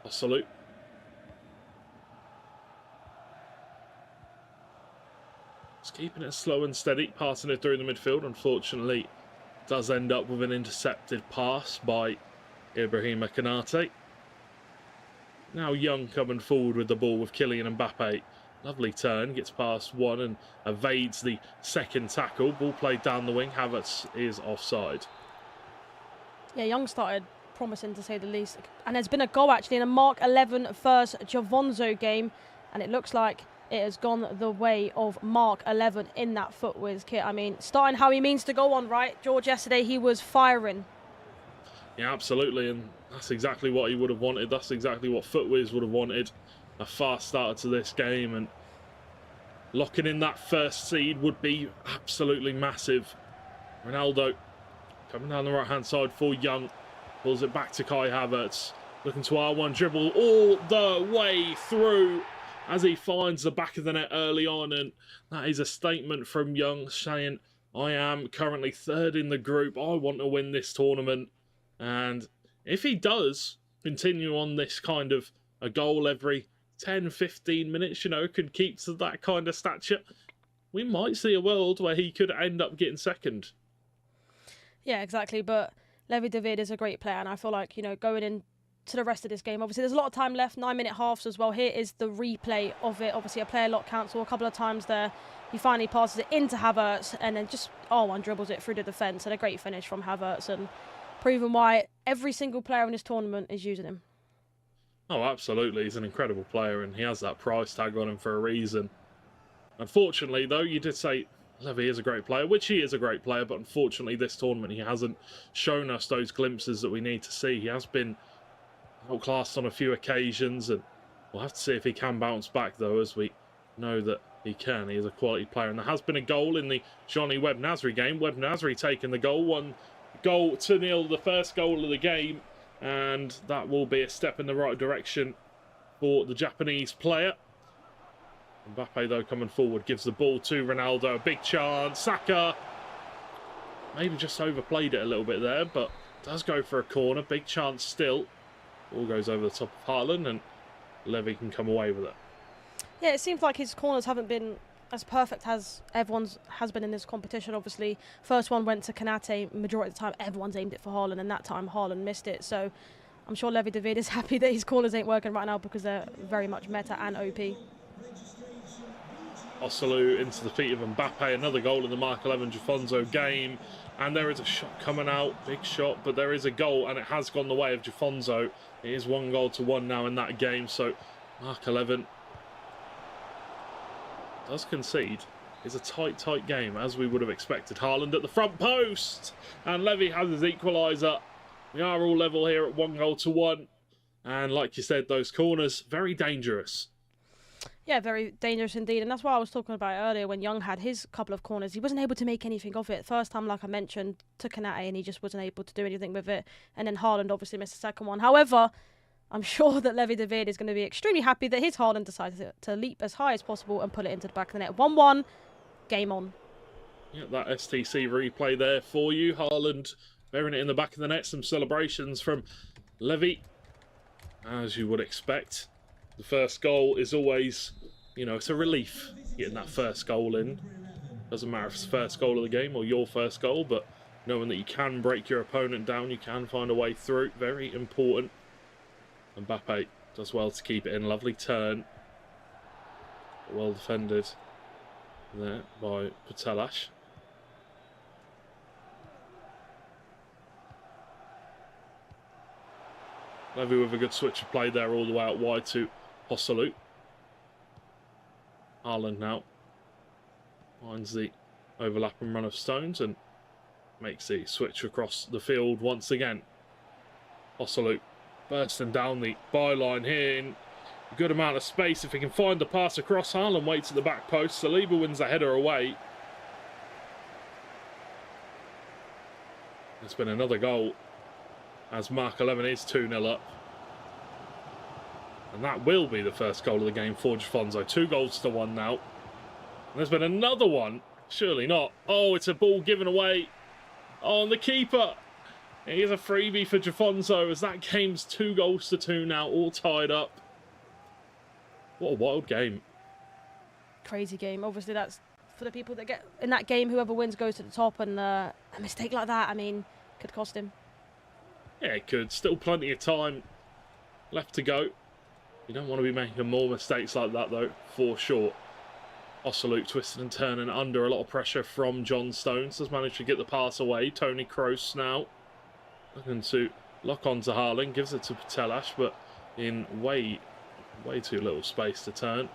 A salute. It's keeping it slow and steady, passing it through the midfield. Unfortunately, does end up with an intercepted pass by Ibrahima Konate. Now Young coming forward with the ball with Kylian Mbappe. Lovely turn, gets past one and evades the second tackle. Ball played down the wing. Havertz is offside. Yeah, Young started promising to say the least. And there's been a goal actually in a Mark 11 first Javonzo game. And it looks like it has gone the way of Mark 11 in that footwiz kit. I mean, starting how he means to go on, right? George, yesterday he was firing. Yeah, absolutely, and that's exactly what he would have wanted. That's exactly what Footwiz would have wanted. A fast starter to this game, and locking in that first seed would be absolutely massive. Ronaldo coming down the right-hand side for Young. Pulls it back to Kai Havertz. Looking to R1 dribble all the way through as he finds the back of the net early on. And that is a statement from Young saying, I am currently third in the group. I want to win this tournament. And if he does continue on this kind of a goal every 10, 15 minutes, you know, could keep to that kind of stature, we might see a world where he could end up getting second. Yeah, exactly. But Levy David is a great player, and I feel like, you know, going into the rest of this game, obviously there's a lot of time left, 9-minute halves as well. Here is the replay of it. Obviously a player lock cancel a couple of times there. He finally passes it into Havertz and then just R1 dribbles it through the defence, and a great finish from Havertz, and proving why every single player in this tournament is using him. Oh, absolutely. He's an incredible player, and he has that price tag on him for a reason. Unfortunately, though, you did say Levy is a great player, which he is a great player, but unfortunately this tournament he hasn't shown us those glimpses that we need to see. He has been outclassed on a few occasions, and we'll have to see if he can bounce back, though, as we know that he can. He is a quality player, and there has been a goal in the Johnny Webb Nasri game. Webb Nasri taking the goal, 1-0, the first goal of the game, and that will be a step in the right direction for the Japanese player. Mbappe, though, coming forward, gives the ball to Ronaldo. A big chance. Saka maybe just overplayed it a little bit there, but does go for a corner. Big chance still. Ball goes over the top of Haaland, and Levy can come away with it. Yeah, it seems like his corners haven't been as perfect as everyone's has been in this competition. Obviously, first one went to Kanate. Majority of the time, everyone's aimed it for Haaland, and that time Haaland missed it. So I'm sure Levy David is happy that his corners ain't working right now, because they're very much meta and OP. Oselu into the feet of Mbappe. Another goal in the Mark 11 Jafonzo game. And there is a shot coming out. Big shot, but there is a goal, and it has gone the way of Jafonzo. It is 1-1 now in that game. So Mark 11 does concede. It's a tight game, as we would have expected. Haaland at the front post. And Levy has his equaliser. We are all level here at 1-1. And like you said, those corners, very dangerous. Yeah, very dangerous indeed. And that's what I was talking about earlier when Young had his couple of corners. He wasn't able to make anything of it. First time, like I mentioned, to Kanate, and he just wasn't able to do anything with it. And then Haaland obviously missed the second one. However, I'm sure that Levy David is going to be extremely happy that his Haaland decided to leap as high as possible and put it into the back of the net. 1-1, game on. Yeah, that STC replay there for you. Haaland burying it in the back of the net. Some celebrations from Levy, as you would expect. The first goal is always, you know, it's a relief getting that first goal in. Doesn't matter if it's the first goal of the game or your first goal, but knowing that you can break your opponent down, you can find a way through, very important. Mbappe does well to keep it in. Lovely turn. Well defended there by Putelash. Levy with a good switch of play there all the way out wide to Oselu. Haaland now finds the overlapping run of Stones and makes the switch across the field once again. Oselu bursting down the byline here in a good amount of space. If he can find the pass across, Haaland waits at the back post. Saliba wins the header away. There's been another goal as Mark 11 is 2-0 up. And that will be the first goal of the game for Jafonzo. 2-1 now. And there's been another one. Surely not. Oh, it's a ball given away. Oh, and the keeper. Here's a freebie for Jafonzo as that game's 2-2 now, all tied up. What a wild game. Crazy game. Obviously, that's for the people that get in that game. Whoever wins goes to the top, and a mistake like that, I mean, could cost him. Yeah, it could. Still plenty of time left to go. You don't want to be making more mistakes like that, though, for sure. Oselu twisted and turning under a lot of pressure from John Stones. Has managed to get the pass away. Tony Kroos now looking to lock on to Haaland. Gives it to Putelash, but in way too little space to turn.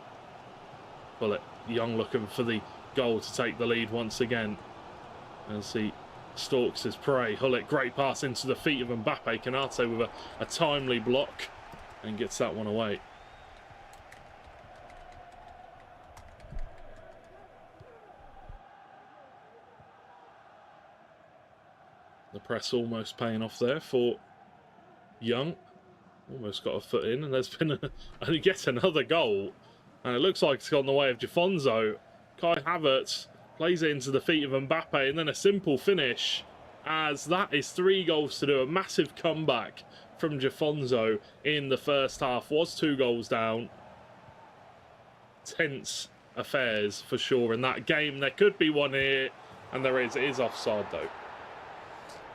Bullet Young looking for the goal to take the lead once again. As he stalks his prey. Hullet, great pass into the feet of Mbappe. Konate with a timely block and gets that one away. The press almost paying off there for Young. Almost got a foot in, and there's been and he gets another goal. And it looks like it's gone the way of Jafonzo. Kai Havertz plays it into the feet of Mbappe, and then a simple finish, as that is 3 goals to do. A massive comeback from Jafonzo in the first half. Was 2 goals down. Tense affairs for sure in that game. There could be one here, and there is. It is offside though.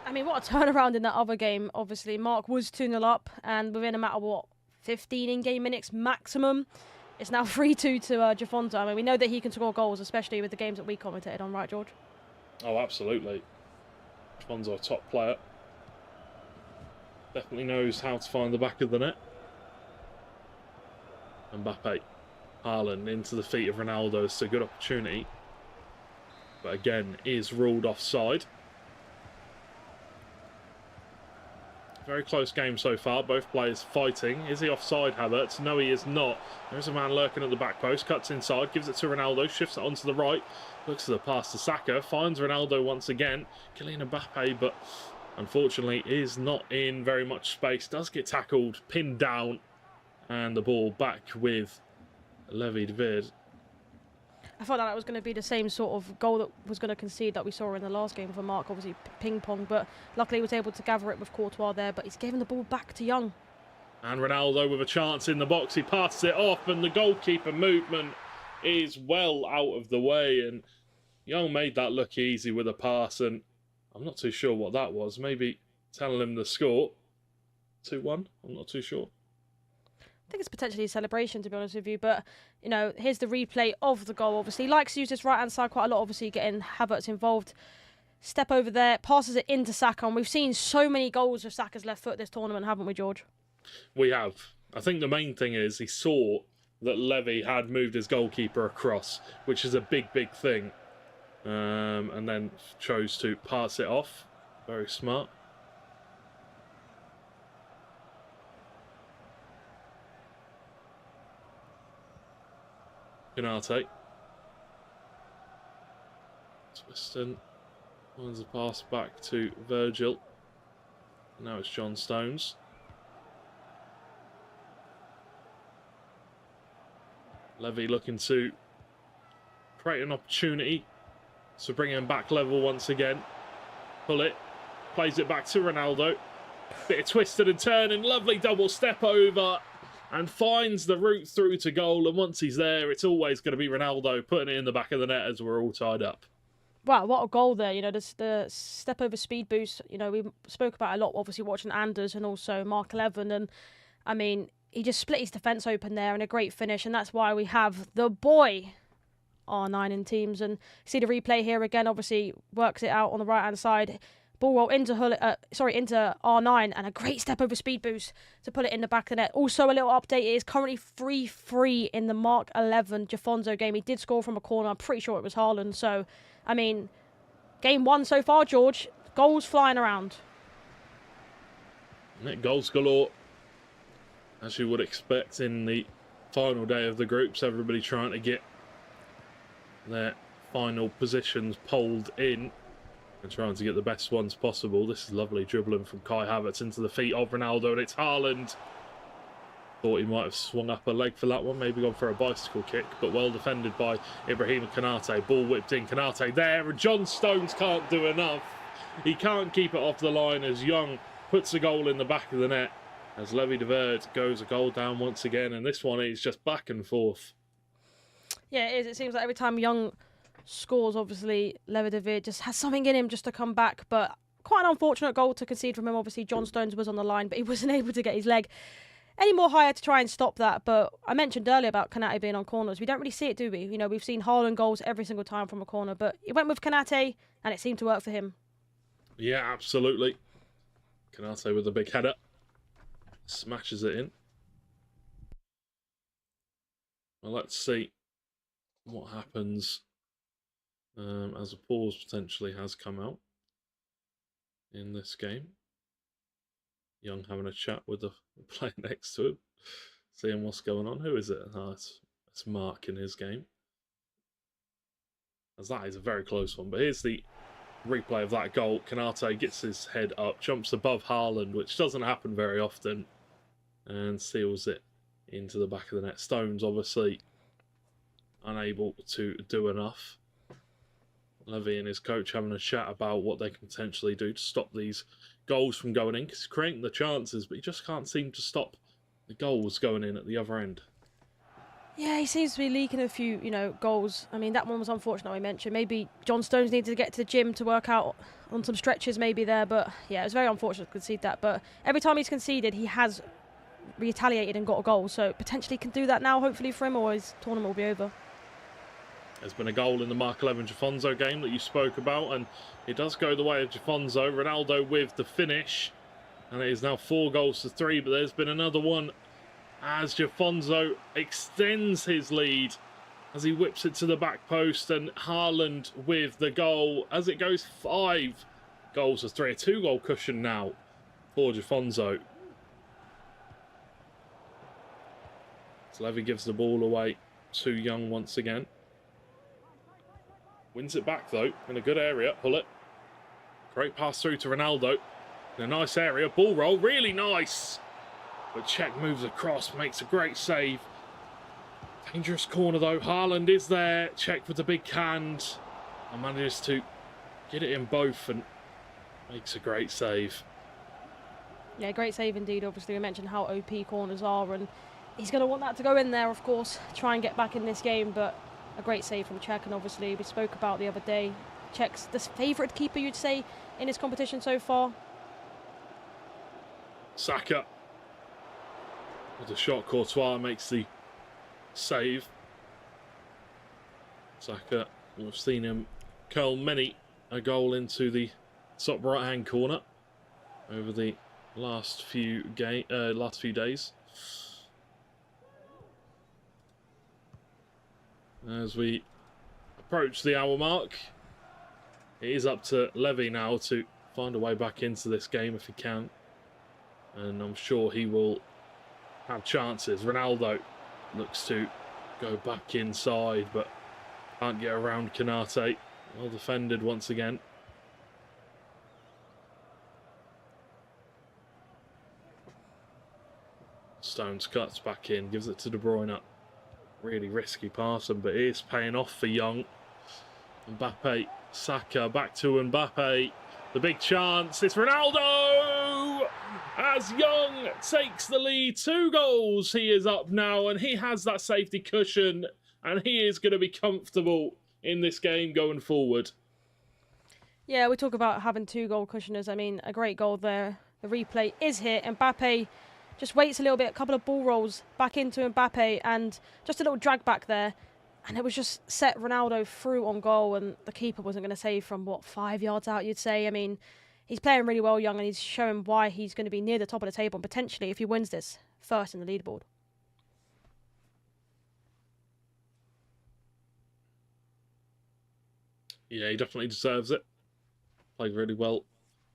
I mean, what a turnaround in that other game. Obviously, Mark was 2-0 up, and within a matter of, what, 15 in-game minutes maximum, it's now 3-2 to Jafonzo. I mean, we know that he can score goals, especially with the games that we commentated on, right, George? Oh, absolutely. Jafonzo, a top player. Definitely knows how to find the back of the net. Mbappe, Haaland into the feet of Ronaldo. It's a good opportunity. But again, is ruled offside. Very close game so far. Both players fighting. Is he offside, Havertz? No, he is not. There's a man lurking at the back post. Cuts inside. Gives it to Ronaldo. Shifts it onto the right. Looks at the pass to Saka. Finds Ronaldo once again. Kylian Mbappe, but unfortunately is not in very much space. Does get tackled. Pinned down. And the ball back with Levy. I thought that was going to be the same sort of goal that was going to concede that we saw in the last game for Mark, obviously ping pong, but luckily he was able to gather it with Courtois there, but he's giving the ball back to Young. And Ronaldo with a chance in the box. He passes it off, and the goalkeeper movement is well out of the way, and Young made that look easy with a pass, and I'm not too sure what that was. Maybe telling him the score. 2-1? I'm not too sure. I think it's potentially a celebration, to be honest with you. But, you know, here's the replay of the goal, obviously. He likes to use this right-hand side quite a lot, obviously, getting Havertz involved. Step over there, passes it into Saka. And we've seen so many goals with Saka's left foot this tournament, haven't we, George? We have. I think the main thing is he saw that Levy had moved his goalkeeper across, which is a big, big thing. And then chose to pass it off. Very smart. Konate. Twiston finds the pass back to Virgil. Now it's John Stones. Levy looking to create an opportunity to bring him back level once again. Pull it. Plays it back to Ronaldo. Bit of twisted and turning. Lovely double step over. And finds the route through to goal. And once he's there, it's always going to be Ronaldo putting it in the back of the net as we're all tied up. Wow, what a goal there. You know, the step over speed boost, you know, we spoke about a lot, obviously, watching Anders and also Mark 11. And, I mean, he just split his defence open there and a great finish. And that's why we have the boy R9 in teams. And see the replay here again, obviously, works it out on the right-hand side. Ball roll into into R9 and a great step over speed boost to put it in the back of the net. Also, a little update, it is currently 3-3 in the Mark 11 Jafonzo game. He did score from a corner. I'm pretty sure it was Haaland. So, I mean, game 1 so far, George. Goals flying around. Goals galore, as you would expect in the final day of the groups. Everybody trying to get their final positions polled in. And trying to get the best ones possible. This is lovely dribbling from Kai Havertz into the feet of Ronaldo, and it's Haaland. Thought he might have swung up a leg for that one, maybe gone for a bicycle kick, but well defended by Ibrahim Konate. Ball whipped in, Konate there, and John Stones can't do enough. He can't keep it off the line as Young puts a goal in the back of the net. As Levy goes a goal down once again, and this one is just back and forth. Yeah, it is. It seems like every time Young scores, obviously, Levy just has something in him just to come back, but quite an unfortunate goal to concede from him. Obviously, John Stones was on the line, but he wasn't able to get his leg any more higher to try and stop that. But I mentioned earlier about Konate being on corners. We don't really see it, do we? You know, we've seen Haaland goals every single time from a corner, but it went with Konate, and it seemed to work for him. Yeah, absolutely. Konate with a big header. Smashes it in. Well, let's see what happens as a pause potentially has come out. in this game. Young having a chat with the player next to him, seeing what's going on. Who is it? Oh, it's Mark in his game. As that is a very close one. But here's the replay of that goal. Canate gets his head up, jumps above Haaland, which doesn't happen very often, and seals it into the back of the net. Stones obviously unable to do enough. Levy and his coach having a chat about what they can potentially do to stop these goals from going in, because he's creating the chances, but he just can't seem to stop the goals going in at the other end. Yeah, he seems to be leaking a few, goals. I mean, that one was unfortunate, I mentioned. Maybe John Stones needed to get to the gym to work out on some stretches maybe there, but yeah, it was very unfortunate to concede that. But every time he's conceded, he has retaliated and got a goal, so potentially can do that now, hopefully, for him, or his tournament will be over. There's been a goal in the Mark 11 Jafonzo game that you spoke about, and it does go the way of Jafonzo. Ronaldo with the finish, and it is now 4-3, but there's been another one as Jafonzo extends his lead as he whips it to the back post, and Haaland with the goal as it goes 5-3. A 2-goal cushion now for Jafonzo. So Levy gives the ball away to Young once again. Wins it back though, in a good area, pull it. Great pass through to Ronaldo. In a nice area, ball roll, really nice. But Czech moves across, makes a great save. Dangerous corner though, Haaland is there. Czech with the big hand. And manages to get it in both and makes a great save. Yeah, great save indeed. Obviously, we mentioned how OP corners are, and he's going to want that to go in there, of course, try and get back in this game, but a great save from Czech, and obviously we spoke about the other day, Czech's the favourite keeper, you'd say, in his competition so far. Saka with a shot, Courtois makes the save. Saka, we've seen him curl many a goal into the top right-hand corner over the last few days. As we approach the hour mark, it is up to Levy now to find a way back into this game if he can. And I'm sure he will have chances. Ronaldo looks to go back inside, but can't get around Canate. Well defended once again. Stones cuts back in, gives it to De Bruyne. Really risky passing, but it is paying off for Young. Mbappe, Saka, back to Mbappe. The big chance, it's Ronaldo! As Young takes the lead, 2 goals, he is up now, and he has that safety cushion, and he is going to be comfortable in this game going forward. Yeah, we talk about having 2-goal cushioners. I mean, a great goal there. The replay is here. Mbappe just waits a little bit, a couple of ball rolls back into Mbappe, and just a little drag back there. And it was just set Ronaldo through on goal, and the keeper wasn't going to save from, 5 yards out, you'd say. I mean, he's playing really well, Young, and he's showing why he's going to be near the top of the table, and potentially, if he wins this, first in the leaderboard. Yeah, he definitely deserves it. Played really well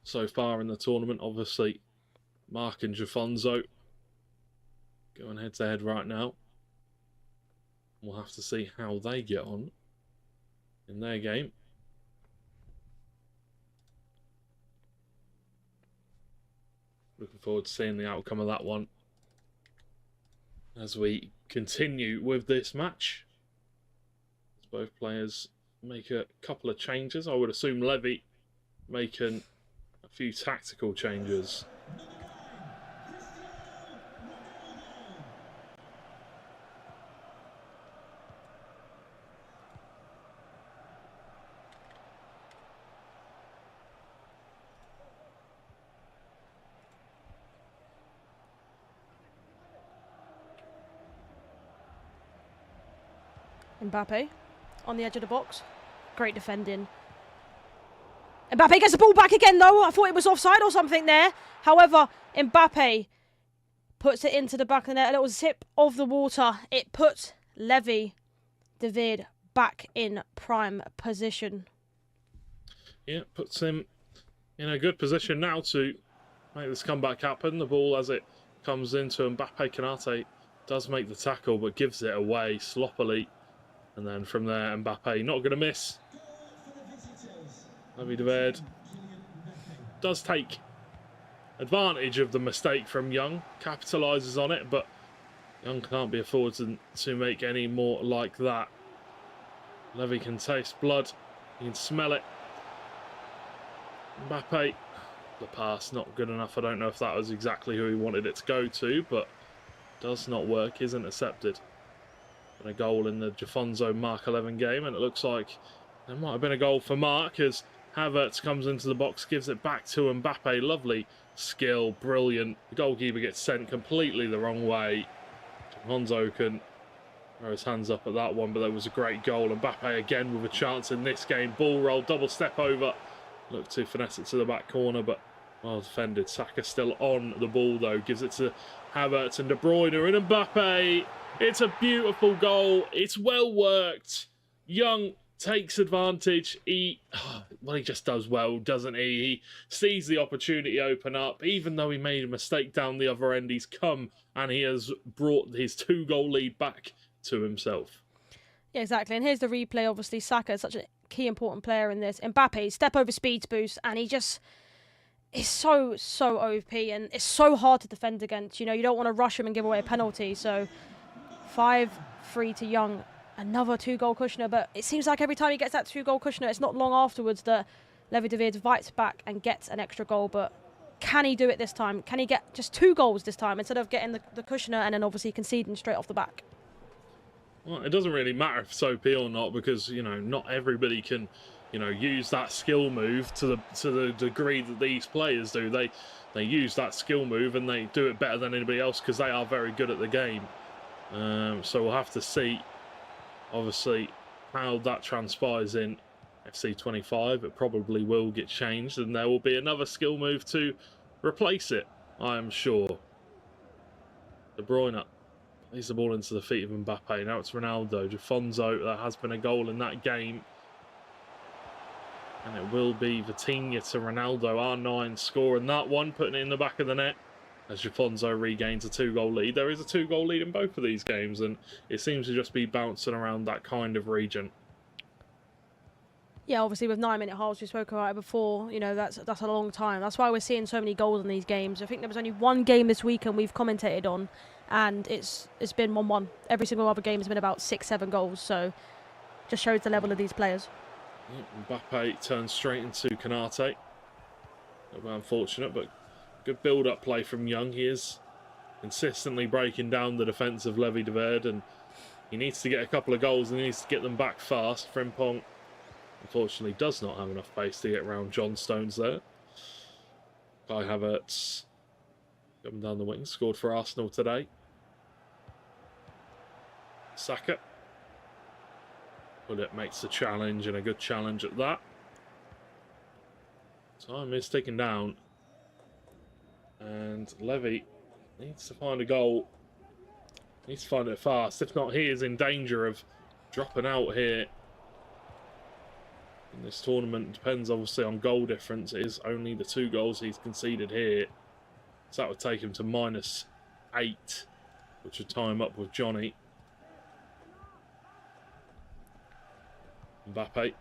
so far in the tournament, obviously. Mark and Jafonzo going head to head right now. We'll have to see how they get on in their game. Looking forward to seeing the outcome of that one as we continue with this match. As both players make a couple of changes. I would assume Levy making a few tactical changes. Mbappe on the edge of the box. Great defending. Mbappe gets the ball back again though. I thought it was offside or something there. However, Mbappe puts it into the back of the net. A little sip of the water. It puts Levy David back in prime position. Yeah, puts him in a good position now to make this comeback happen. The ball, as it comes into Mbappe, Konate does make the tackle, but gives it away sloppily. And then from there, Mbappe not going to miss. Levy does take advantage of the mistake from Young, capitalises on it, but Young can't be afforded to make any more like that. Levy can taste blood, he can smell it. Mbappe, the pass not good enough. I don't know if that was exactly who he wanted it to go to, but does not work, is intercepted. And a goal in the Jafonzo Mark 11 game, and it looks like there might have been a goal for Mark as Havertz comes into the box, gives it back to Mbappe. Lovely skill, brilliant. The goalkeeper gets sent completely the wrong way. Jafonzo can throw his hands up at that one, but that was a great goal. Mbappe again with a chance in this game. Ball roll, double step over. Look to finesse it to the back corner, but well defended. Saka still on the ball though. Gives it to Havertz and De Bruyne and Mbappe. It's a beautiful goal. It's well worked. Young takes advantage. He just does well, doesn't he? He sees the opportunity open up. Even though he made a mistake down the other end, he's come and he has brought his 2-goal lead back to himself. Yeah, exactly. And here's the replay. Obviously, Saka is such a key important player in this. Mbappe, step over speed boost, and he just is so OP, and it's so hard to defend against. You know, you don't want to rush him and give away a penalty. So 5-3 to Young. Another 2-goal cushioner, but it seems like every time he gets that 2-goal cushioner, it's not long afterwards that Levy fights back and gets an extra goal. But can he do it this time? Can he get just 2 goals this time instead of getting the cushioner and then obviously conceding straight off the back? Well, it doesn't really matter if it's OP or not, because, you know, not everybody can, you know, use that skill move to the degree that these players do. They use that skill move and they do it better than anybody else because they are very good at the game. So we'll have to see, obviously, how that transpires in FC 25. It probably will get changed and there will be another skill move to replace it, I am sure. De Bruyne leads the ball into the feet of Mbappe. Now it's Ronaldo. Jafonzo, there has been a goal in that game. And it will be Vitinha to Ronaldo. R9 scoring that one, putting it in the back of the net. As Jafonzo regains a 2-goal lead. There is a 2-goal lead in both of these games, and it seems to just be bouncing around that kind of region. Yeah, obviously with 9-minute halves, we spoke about it before. You know, that's a long time. That's why we're seeing so many goals in these games. I think there was only one game this weekend we've commentated on, and it's been 1-1. Every single other game has been about 6-7 goals. So, just shows the level of these players. Mbappe turns straight into Konate. A little bit unfortunate, but good build-up play from Young. He is consistently breaking down the defence of Levy and he needs to get a couple of goals and he needs to get them back fast. Frimpong, unfortunately, does not have enough pace to get around John Stones there. Kai Havertz coming down the wing, scored for Arsenal today. Saka. But it makes the challenge, and a good challenge at that. Time is ticking down. And Levy needs to find a goal. Needs to find it fast. If not, he is in danger of dropping out here in this tournament. Depends obviously on goal difference. It is only the 2 goals he's conceded here. So that would take him to -8, which would tie him up with Johnny. Mbappe.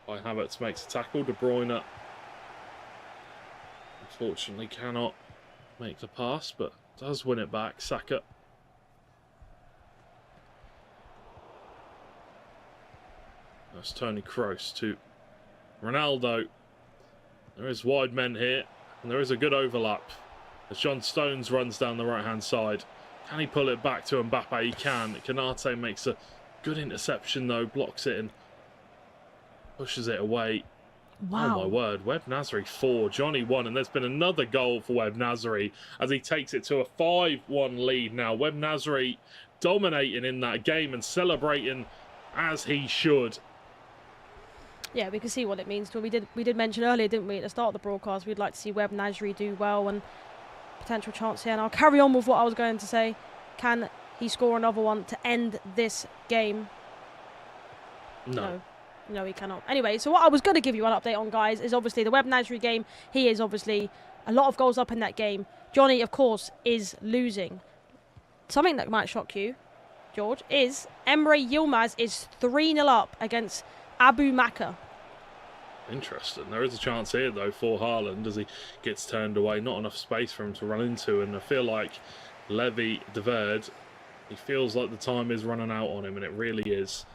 By Havertz makes a tackle. De Bruyne unfortunately cannot make the pass, but does win it back. Saka. That's Toni Kroos to Ronaldo. There is wide men here, and there is a good overlap as John Stones runs down the right-hand side. Can he pull it back to Mbappe? He can. Konate makes a good interception, though. Blocks it and pushes it away. Wow. Oh, my word. Webb Nasri 4, Johnny 1, and there's been another goal for Webb Nasri as he takes it to a 5-1 lead now. Webb Nasri dominating in that game and celebrating as he should. Yeah, we can see what it means. We did mention earlier, didn't we, at the start of the broadcast, we'd like to see Webb Nasri do well, and potential chance here. And I'll carry on with what I was going to say. Can he score another one to end this game? No. No, he cannot. Anyway, so what I was going to give you an update on, guys, is obviously the Webb Nasri game. He is obviously a lot of goals up in that game. Johnny, of course, is losing. Something that might shock you, George, is Emre Yilmaz is 3-0 up against Abu Makar. Interesting. There is a chance here, though, for Haaland as he gets turned away. Not enough space for him to run into, and I feel like Levy de Verde, he feels like the time is running out on him, and it really is.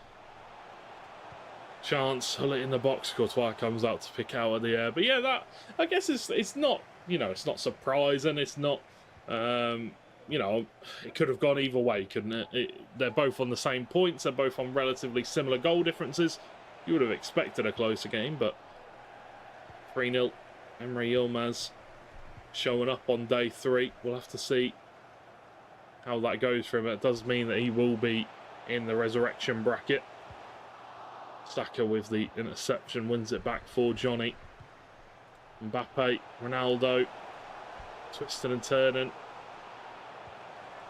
Chance, Hullet in the box, Courtois comes out to pick out of the air. But yeah, that, I guess it's not, you know, it's not surprising. It's not, you know, it could have gone either way, couldn't it? They're both on the same points. They're both on relatively similar goal differences. You would have expected a closer game, but 3-0. Emre Yilmaz showing up on day 3. We'll have to see how that goes for him. It does mean that he will be in the resurrection bracket. Saka with the interception wins it back for Johnny. Mbappe, Ronaldo, twisting and turning.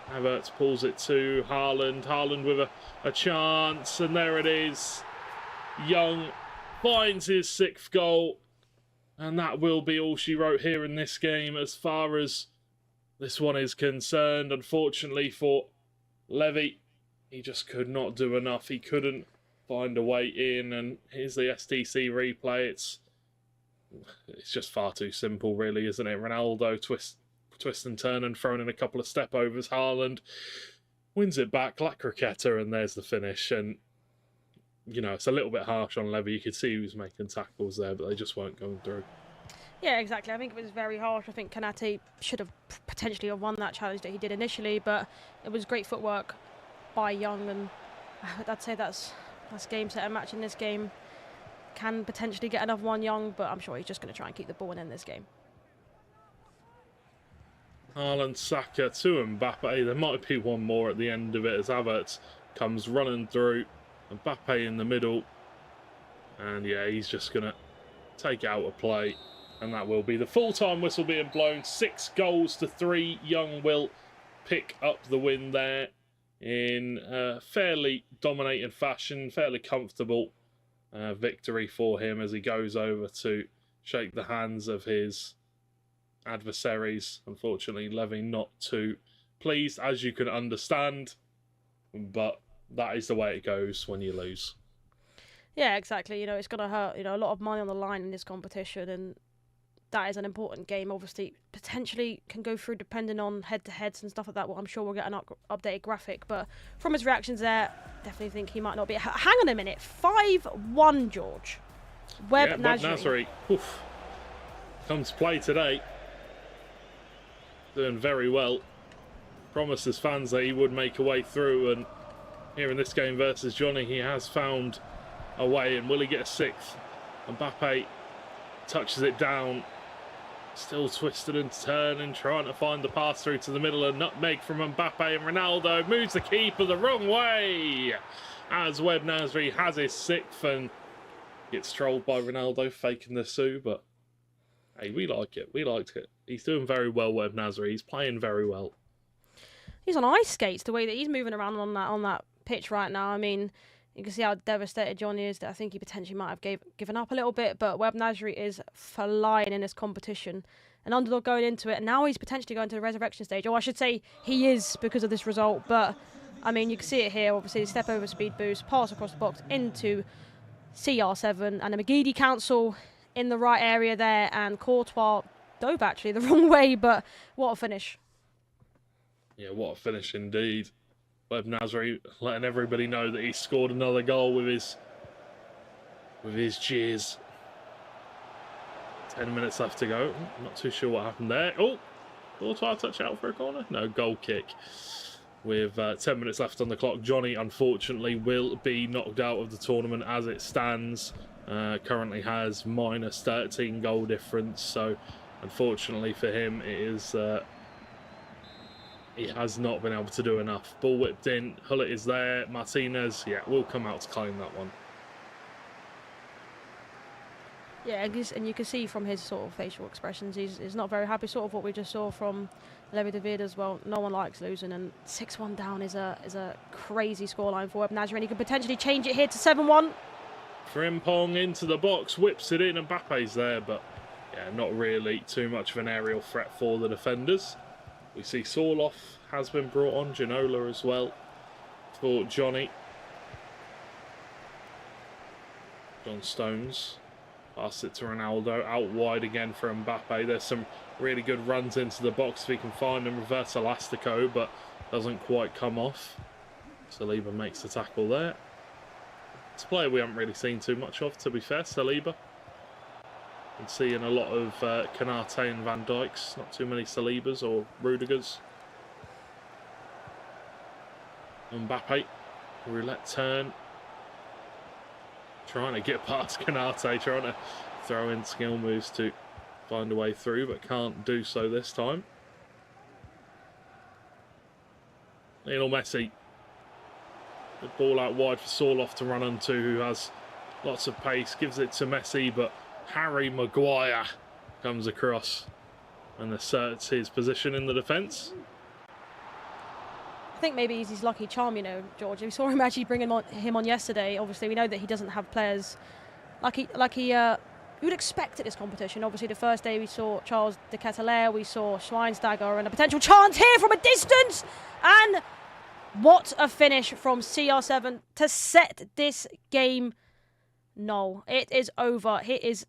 Havertz pulls it to Haaland. Haaland with a chance, and there it is. Young finds his 6th goal, and that will be all she wrote here in this game as far as this one is concerned. Unfortunately for Levy, he just could not do enough. He couldn't find a way in, and here's the STC replay. It's just far too simple, really, isn't it? Ronaldo twist and turn and thrown in a couple of step overs. Haaland wins it back like cricketer, and there's the finish. And you know, it's a little bit harsh on Levy. You could see he was making tackles there, but they just weren't going through. Yeah, exactly. I think it was very harsh. I think Kanate should have potentially won that challenge that he did initially, but it was great footwork by Young, and I'd say that's game, set, and match in this game. Can potentially get another one, Young, but I'm sure he's just going to try and keep the ball in this game. Haaland, Saka to Mbappe. There might be one more at the end of it as Havertz comes running through. Mbappe in the middle. And yeah, he's just going to take out a play. And that will be the full-time whistle being blown. 6-3. Young will pick up the win there in a fairly dominating fashion. Fairly comfortable victory for him as he goes over to shake the hands of his adversaries. Unfortunately, Levy not too pleased, as you can understand. But that is the way it goes when you lose. Yeah, exactly. You know, it's going to hurt. You know, a lot of money on the line in this competition, and that is an important game. Obviously, potentially can go through depending on head-to-heads and stuff like that. Well, I'm sure we'll get an updated graphic. But from his reactions there, definitely think he might not be. Hang on a minute. 5-1, George. Webb Nasri. Oof. Come to play today. Doing very well. Promised his fans that he would make a way through, and here in this game versus Johnny, he has found a way. And will he get a 6th? Mbappe touches it down. Still twisted and turning, trying to find the pass through to the middle. A nutmeg from Mbappe, and Ronaldo moves the keeper the wrong way as Webb Nasri has his 6th and gets trolled by Ronaldo faking the Sue. But hey, we like it. We liked it. He's doing very well, Webb Nasri. He's playing very well. He's on ice skates, the way that he's moving around on that pitch right now. I mean, you can see how devastated Johnny is. That I think he potentially might have given up a little bit, but Webb Nasri is flying in this competition. An underdog going into it, and now he's potentially going to the resurrection stage. Or I should say he is because of this result. But, I mean, you can see it here. Obviously, step over speed boost, pass across the box into CR7, and a McGeady Council in the right area there, and Courtois dove actually the wrong way, but what a finish. Yeah, what a finish indeed. Webb Nasri letting everybody know that he scored another goal with his cheers. 10 minutes left to go. Not too sure what happened there. Oh, Courtois touch out for a corner? No, goal kick. With 10 minutes left on the clock, Johnny, unfortunately, will be knocked out of the tournament as it stands. Currently has -13 goal difference. So, unfortunately for him, it is... he has not been able to do enough. Ball whipped in. Hullet is there. Martinez, yeah, will come out to claim that one. Yeah, and you can see from his sort of facial expressions, he's not very happy. Sort of what we just saw from Levy de Verde as well. No one likes losing, and 6-1 down is a crazy scoreline for Webb Nasri, and he could potentially change it here to 7-1. Frimpong into the box, whips it in, and Mbappe's there, but yeah, not really too much of an aerial threat for the defenders. We see Sorloth has been brought on, Ginola as well for Johnny. John Stones pass it to Ronaldo, out wide again for Mbappe. There's some really good runs into the box if he can find them. Reverse Elastico, but doesn't quite come off. Saliba makes the tackle there. It's a player we haven't really seen too much of, to be fair, Saliba. Been seeing a lot of Kanate and Van Dijks, not too many Salibas or Rudigers. Mbappe, roulette turn. Trying to get past Kanate, trying to throw in skill moves to find a way through, but can't do so this time. Lionel Messi. Good ball out wide for Sorloth to run onto, who has lots of pace. Gives it to Messi, but Harry Maguire comes across and asserts his position in the defence. I think maybe he's his lucky charm, you know, George. We saw him actually bring him on yesterday. Obviously, we know that he doesn't have players like he you would expect at this competition. Obviously, the first day we saw Charles de Ketelaere, we saw Schweinsteiger, and a potential chance here from a distance. And what a finish from CR7 to set this game. No, it is over. It is.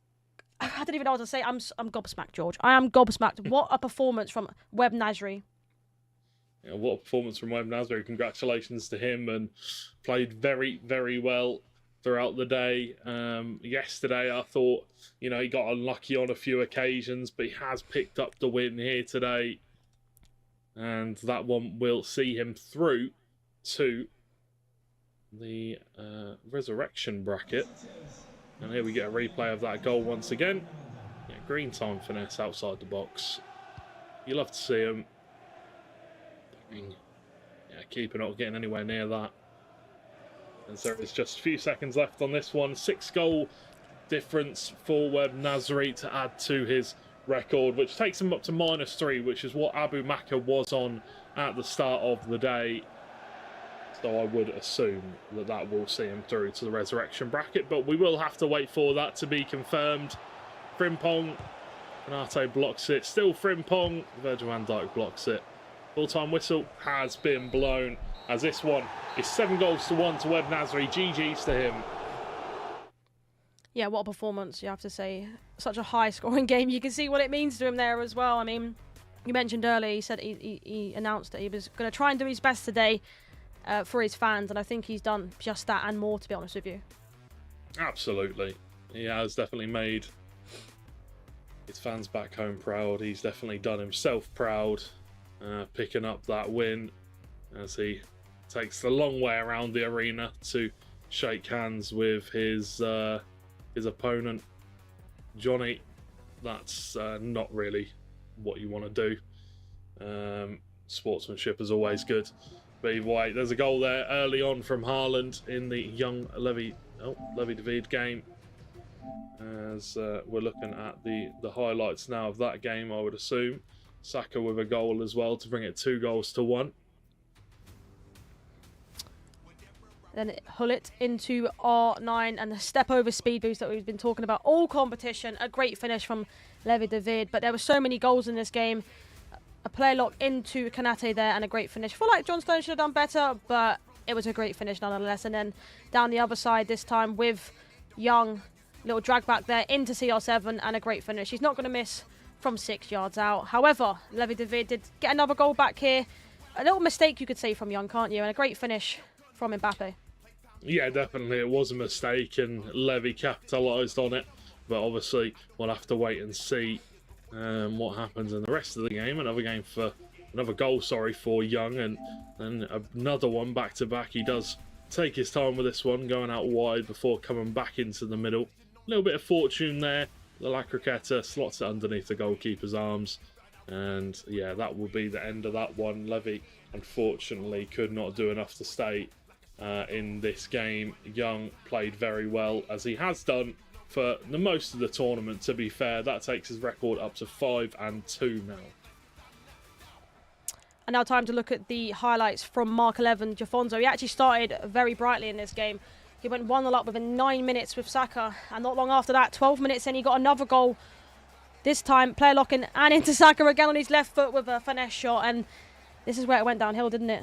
I don't even know what to say. I'm gobsmacked, George. I am gobsmacked. What a performance from Webb Nasri. Yeah, what a performance from Webb Nasri. Congratulations to him, and played very, very well throughout the day. Yesterday, I thought, you know, he got unlucky on a few occasions, but he has picked up the win here today. And that one will see him through to the resurrection bracket. And here we get a replay of that goal once again. Yeah, green time finesse outside the box. You love to see him. Yeah, keeper not getting anywhere near that. And so it's just a few seconds left on this one. 6-goal difference for Webb Nasri to add to his record, which takes him up to -3, which is what Abu Maka was on at the start of the day. So I would assume that that will see him through to the resurrection bracket, but we will have to wait for that to be confirmed. Frimpong, Kanate blocks it, still Frimpong, Virgil van Dijk blocks it. Full-time whistle has been blown, as this one is 7-1 to Webb Nasri. GG's to him. Yeah, what a performance, you have to say. Such a high-scoring game. You can see what it means to him there as well. I mean, you mentioned earlier, he said he announced that he was going to try and do his best today for his fans, and I think he's done just that and more, to be honest with you. Absolutely. He has definitely made his fans back home proud. He's definitely done himself proud, picking up that win as he takes the long way around the arena to shake hands with his opponent, Johnny. That's not really what you want to do. Sportsmanship is always good. But either way, there's a goal there early on from Haaland in the young Levy David game. As we're looking at the highlights now of that game, I would assume. Saka with a goal as well to bring it 2-1. Then Hullet into R9 and the step over speed boost that we've been talking about all competition. A great finish from Levy David, but there were so many goals in this game. A player lock into Kanate there and a great finish. I feel like John Stone should have done better, but it was a great finish nonetheless. And then down the other side this time with Young, little drag back there into CR7 and a great finish. He's not going to miss from 6 yards out. However, Levy David did get another goal back here. A little mistake you could say from Young, can't you? And a great finish from Mbappe. Yeah, definitely. It was a mistake and Levy capitalised on it. But obviously, we'll have to wait and see what happens in the rest of the game. Another goal for Young, and then another one back to back. He does take his time with this one, going out wide before coming back into the middle. A little bit of fortune there. The La Croqueta slots it underneath the goalkeeper's arms, and yeah, that will be the end of that one. Levy unfortunately could not do enough to stay in this game. Young played very well, as he has done for the most of the tournament, to be fair. That takes his record up to 5-2 now. And now time to look at the highlights from Mark 11, Jafonzo. He actually started very brightly in this game. He went 1-0 up within 9 minutes with Saka, and not long after that, 12 minutes in, he got another goal. This time, player locking and into Saka again on his left foot with a finesse shot, and this is where it went downhill, didn't it?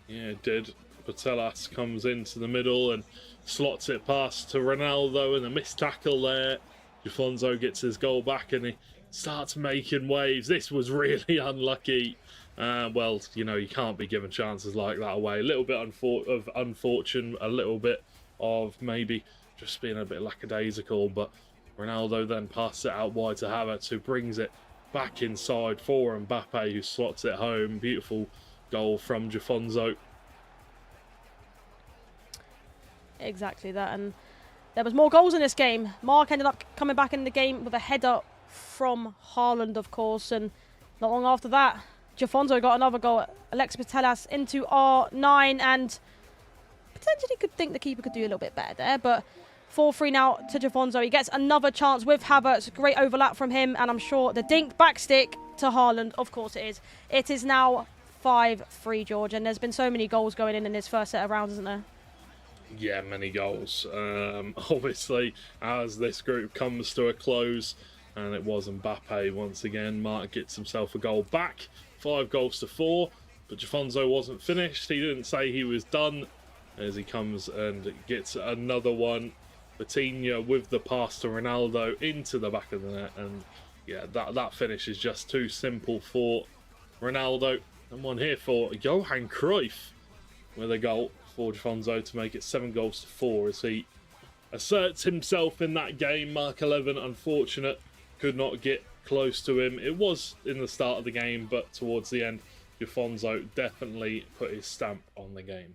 Yeah, it did. Patelas comes into the middle and slots it past to Ronaldo, and a missed tackle there. Jafonso gets his goal back and he starts making waves. This was really unlucky. Well, you know, you can't be giving chances like that away. A little bit of unfortunate, a little bit of maybe just being a bit lackadaisical, but Ronaldo then passes it out wide to Havertz, who brings it back inside for Mbappe, who slots it home. Beautiful goal from Jafonso. Exactly that, and there was more goals in this game. Mark ended up coming back in the game with a header from Haaland, of course, and not long after that, Jafonso got another goal. Alexis Patelas into R9, and potentially could think the keeper could do a little bit better there, but 4-3 now to Jafonso. He gets another chance with Havertz. Great overlap from him, and I'm sure the dink back stick to Haaland. Of course it is. It is now 5-3, George, and there's been so many goals going in this first set of rounds, isn't there? Yeah, many goals. Obviously, as this group comes to a close, and it was Mbappe once again, Mark gets himself a goal back. 5-4, but Jafonso wasn't finished. He didn't say he was done, as he comes and gets another one. Vitinha with the pass to Ronaldo into the back of the net, and yeah, that finish is just too simple for Ronaldo. And one here for Johan Cruyff with a goal for Jafonso to make it 7-4 as he asserts himself in that game. Mark 11, unfortunate, could not get close to him. It was in the start of the game, but towards the end, Jafonso definitely put his stamp on the game.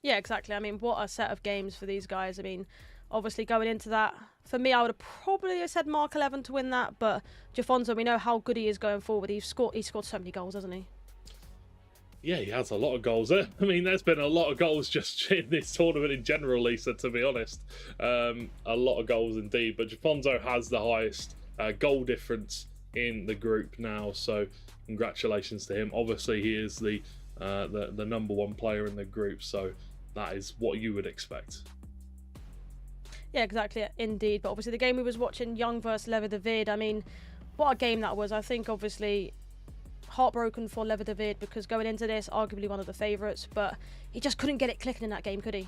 Yeah, exactly. I mean, what a set of games for these guys. I mean, obviously going into that, for me, I would have probably said Mark 11 to win that, but Jafonso, we know how good he is going forward. He's scored so many goals, hasn't he? Yeah, he has a lot of goals. I mean, there's been a lot of goals just in this tournament in general, Lisa, to be honest. A lot of goals indeed, but Jafonso has the highest goal difference in the group now, so congratulations to him. Obviously, he is the number one player in the group, so that is what you would expect. Yeah, exactly, indeed. But obviously the game we was watching, Young versus Levy David, I mean, what a game that was. I think obviously heartbroken for Levy David, because going into this, arguably one of the favourites, but he just couldn't get it clicking in that game, could he?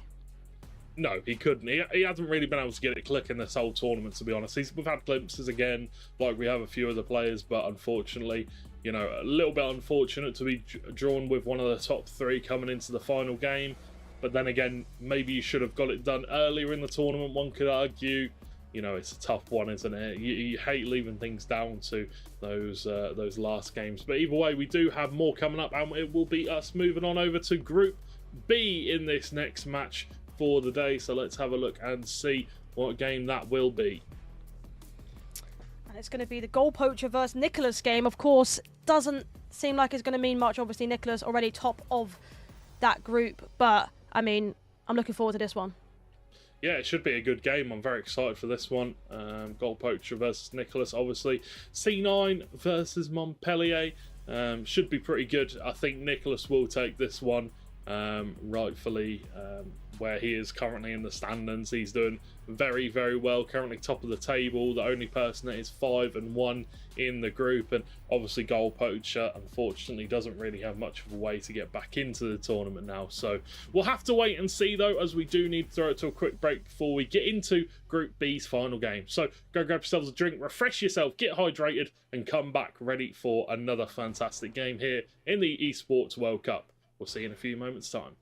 No, he couldn't. He hasn't really been able to get it clicking this whole tournament, to be honest. We've had glimpses again, like we have a few other players, but unfortunately, you know, a little bit unfortunate to be drawn with one of the top three coming into the final game. But then again, maybe you should have got it done earlier in the tournament, one could argue. You know, it's a tough one, isn't it? You hate leaving things down to those last games. But either way, we do have more coming up, and it will be us moving on over to Group B in this next match for the day. So let's have a look and see what game that will be. And it's going to be the Goal Poacher versus Nicolas game. Of course, doesn't seem like it's going to mean much. Obviously, Nicolas already top of that group, but I mean, I'm looking forward to this one. Yeah, it should be a good game. I'm very excited for this one. Goal Poacher versus Nicolas, obviously. C9 versus Montpellier. Should be pretty good. I think Nicolas will take this one, rightfully, where he is currently in the standings. He's doing very, very well. Currently top of the table. The only person that is 5-1 in the group. And obviously Goal Poacher, unfortunately, doesn't really have much of a way to get back into the tournament now. So we'll have to wait and see, though, as we do need to throw it to a quick break before we get into Group B's final game. So go grab yourselves a drink, refresh yourself, get hydrated, and come back ready for another fantastic game here in the Esports World Cup. We'll see you in a few moments' time.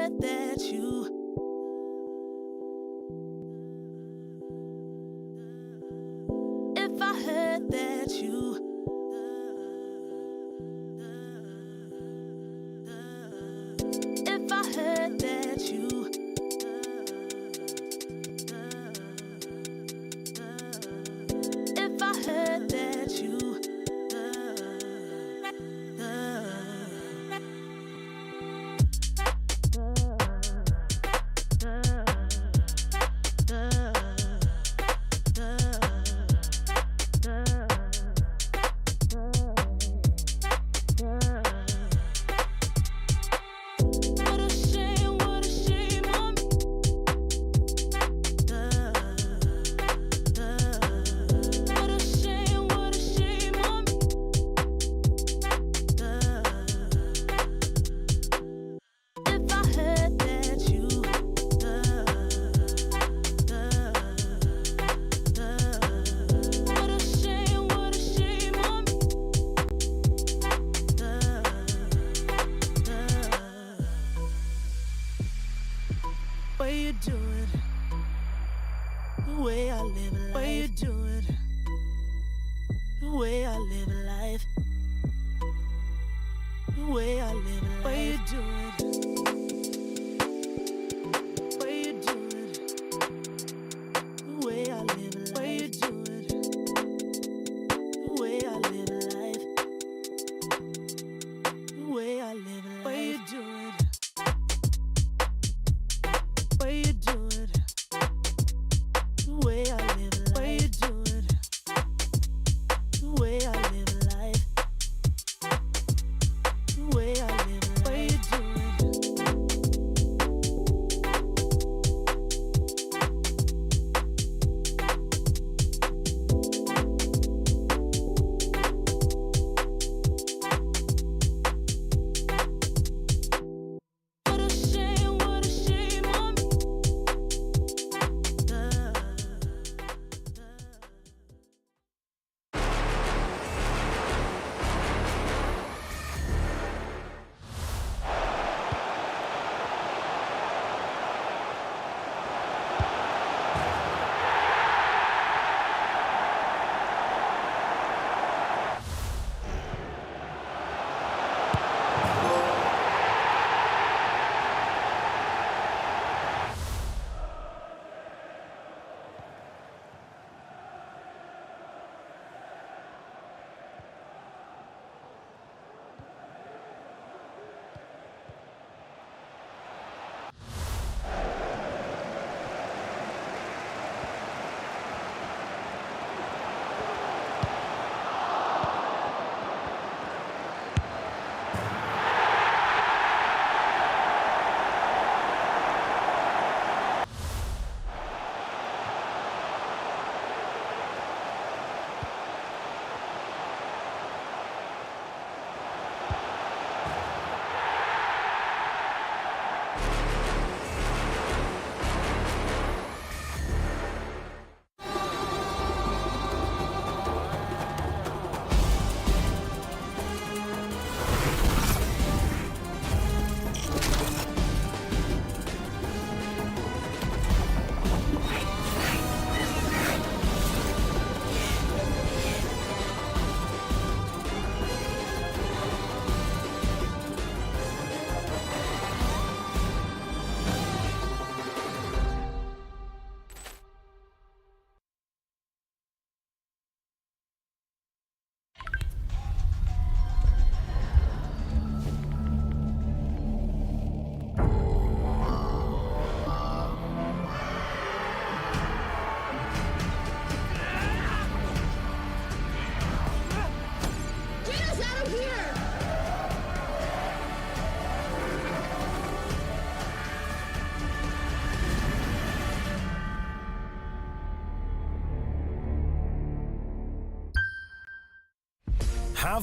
heard that you If I heard that you If I heard that you If I heard that you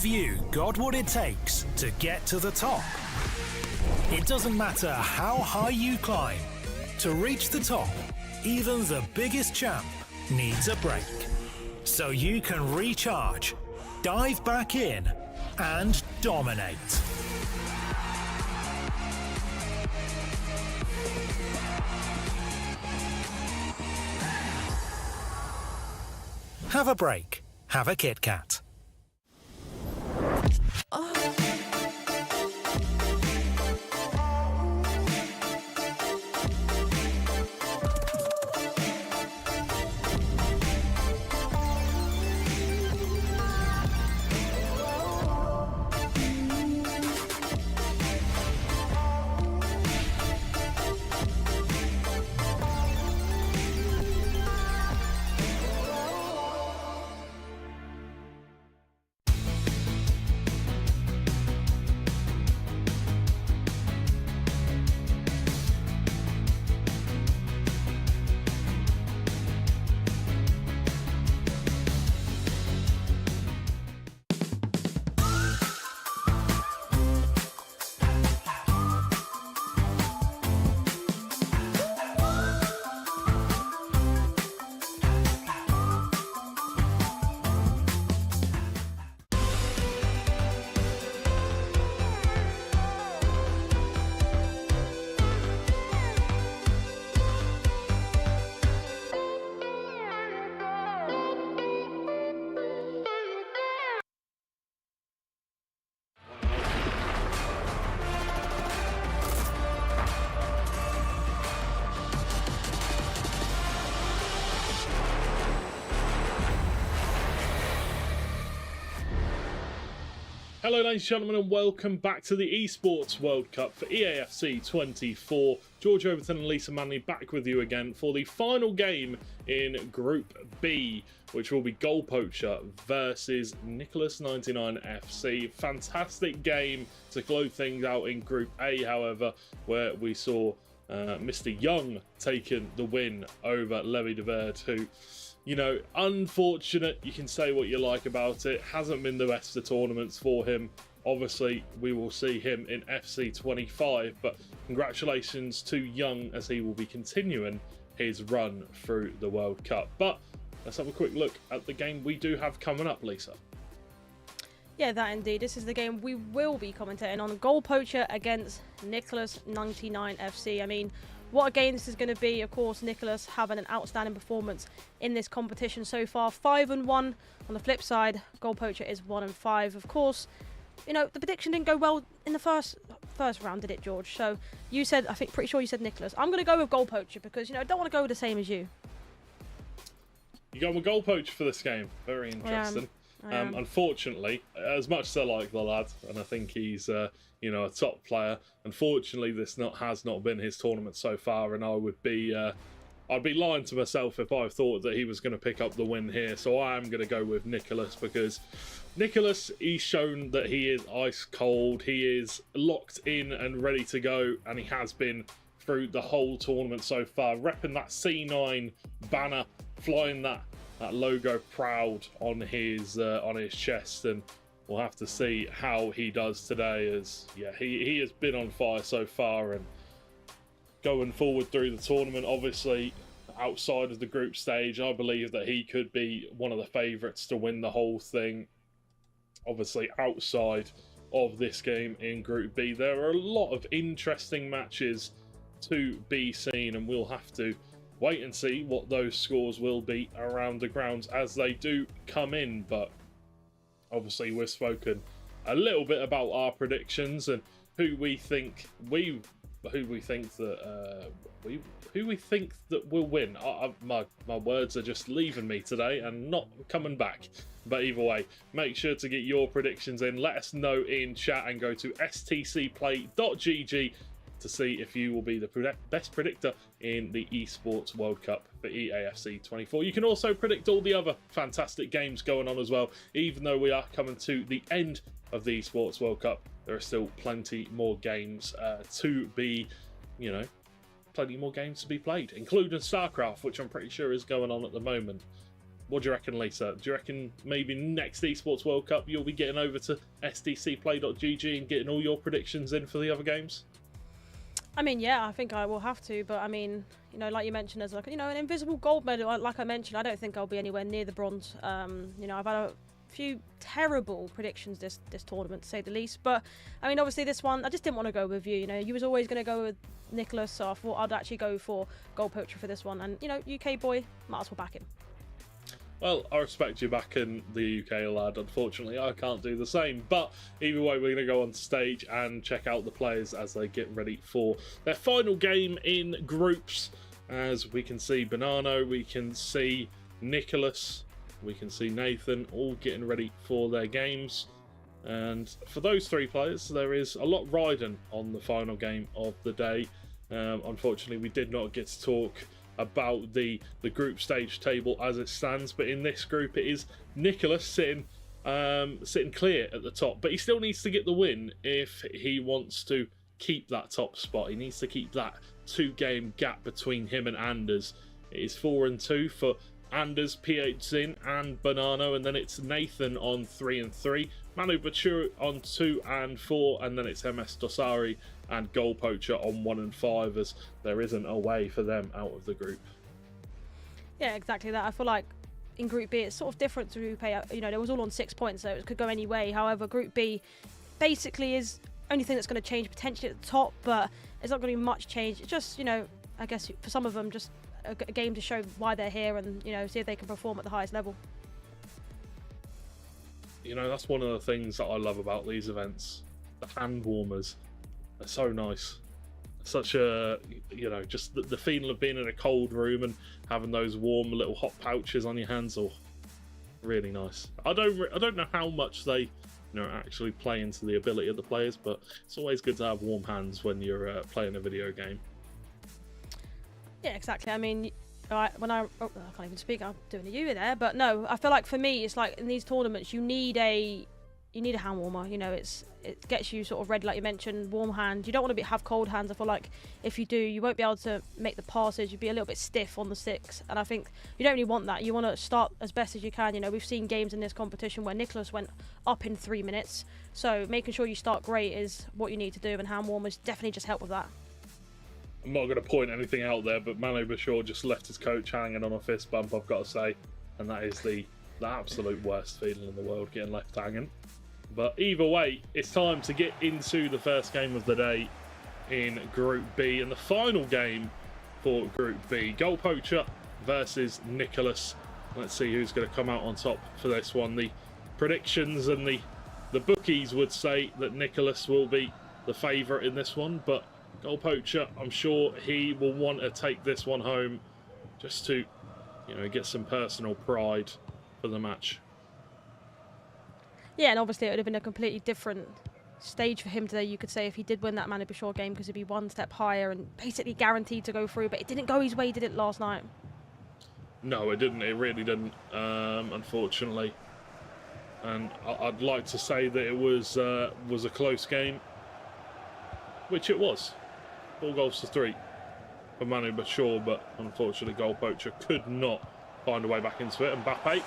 Have you got what it takes to get to the top? It doesn't matter how high you climb. To reach the top, even the biggest champ needs a break. So you can recharge, dive back in, and dominate. have a break, have a Kit Kat. Hello ladies and gentlemen, and welcome back to the Esports World Cup for EA FC 24. George Overton and Lisa Manley back with you again for the final game in Group B, which will be Poacher versus Nicolas 99 FC. Fantastic game to close things out in Group A, however, where we saw Mr. Young taking the win over Levy, who, you know, unfortunate, you can say what you like about it, hasn't been the best of tournaments for him. Obviously, we will see him in FC 25, but congratulations to Young as he will be continuing his run through the World Cup. But let's have a quick look at the game we do have coming up, Lisa. Yeah, that indeed. This is the game we will be commentating on. Poacher against Nicolas 99 FC. I mean, what a game this is going to be. Of course, Nicolas having an outstanding performance in this competition so far. 5-1. On the flip side, Poacher is 1-5. Of course, you know, the prediction didn't go well in the first round, did it, George? So you said, I think, pretty sure you said Nicolas. I'm going to go with Poacher because, you know, I don't want to go the same as you. You going with Poacher for this game? Very interesting. Unfortunately, as much as I like the lad, and I think he's you know, a top player, unfortunately this has not been his tournament so far, and I would be I'd be lying to myself if I thought that he was going to pick up the win here. So I am going to go with Nicolas, because Nicolas, he's shown that he is ice cold, he is locked in and ready to go, and he has been through the whole tournament so far, repping that C9 banner, flying that logo proud on his chest, and we'll have to see how he does today, as yeah, he has been on fire so far, and going forward through the tournament, obviously outside of the group stage, I believe that he could be one of the favourites to win the whole thing. Obviously outside of this game in Group B, there are a lot of interesting matches to be seen, and we'll have to wait and see what those scores will be around the grounds as they do come in. But obviously we've spoken a little bit about our predictions and who we think that will win. My words are just leaving me today and not coming back. But either way, make sure to get your predictions in. Let us know in chat and go to stcplay.gg to see if you will be the best predictor in the Esports World Cup for EA FC 24. You can also predict all the other fantastic games going on as well. Even though we are coming to the end of the Esports World Cup, there are still plenty more games to be, you know, plenty more games to be played, including StarCraft, which I'm pretty sure is going on at the moment. What do you reckon, Lisa? Do you reckon maybe next Esports World Cup you'll be getting over to stcplay.gg and getting all your predictions in for the other games? I mean, yeah, I think I will have to, but I mean, you know, like you mentioned, as like, you know, an invisible gold medal, like I mentioned, I don't think I'll be anywhere near the bronze. You know, I've had a few terrible predictions this tournament, to say the least, but I mean, obviously this one, I just didn't want to go with you. You know, you was always going to go with Nicolas, so I thought I'd actually go for Poacher for this one, and, you know, UK boy, might as well back him. Well, I respect you back in the UK, lad. Unfortunately, I can't do the same. But either way, we're going to go on stage and check out the players as they get ready for their final game in groups. As we can see Bonanno, we can see Nicolas, we can see Nathan, all getting ready for their games. And for those three players, there is a lot riding on the final game of the day. Unfortunately, we did not get to talk about the group stage table as it stands, but in this group it is Nicolas sitting clear at the top, but he still needs to get the win if he wants to keep that top spot. He needs to keep that 2-game gap between him and Anders. It is 4-2 for Anders, PH Zin and Bonanno, and then it's Nathan on 3 and 3, Manu Bachur on 2 and 4, and then it's MS Dosari and Goal Poacher on 1 and 5, as there isn't a way for them out of the group. Yeah, exactly that. I feel like in Group B it's sort of different to Group A. You know, it was all on 6 points, so it could go any way. However, Group B basically is only thing that's going to change potentially at the top, but it's not going to be much change. It's just, you know, I guess for some of them, just a game to show why they're here and, you know, see if they can perform at the highest level. You know, that's one of the things that I love about these events. The hand warmers are so nice. Such a, you know, just the feeling of being in a cold room and having those warm little hot pouches on your hands. Oh, really nice. I don't know how much they, you know, actually play into the ability of the players, but it's always good to have warm hands when you're playing a video game. Yeah, exactly. I mean, when I can't even speak. I'm doing a U there, but no, I feel like for me, it's like in these tournaments, you need a hand warmer. You know, it gets you sort of ready, like you mentioned, warm hands. You don't want to have cold hands. I feel like if you do, you won't be able to make the passes. You'd be a little bit stiff on the sticks, and I think you don't really want that. You want to start as best as you can. You know, we've seen games in this competition where Nicolas went up in 3 minutes, so making sure you start great is what you need to do, and hand warmers definitely just help with that. I'm not going to point anything out there, but Manu Bachur just left his coach hanging on a fist bump, I've got to say, and that is the absolute worst feeling in the world, getting left hanging. But either way, it's time to get into the first game of the day in Group B, and the final game for Group B. Goal Poacher versus Nicolas. Let's see who's going to come out on top for this one. The predictions and the bookies would say that Nicolas will be the favourite in this one, but Goal Poacher, I'm sure he will want to take this one home just to, you know, get some personal pride for the match. Yeah, and obviously it would have been a completely different stage for him today, you could say, if he did win that Manu Bachur game, because he'd be one step higher and basically guaranteed to go through, but it didn't go his way, did it, last night? No, it didn't. It really didn't, unfortunately. And I'd like to say that it was a close game, which it was. 4 goals to 3 for Manu Bachur, but unfortunately Goal Poacher could not find a way back into it. And Mbappe,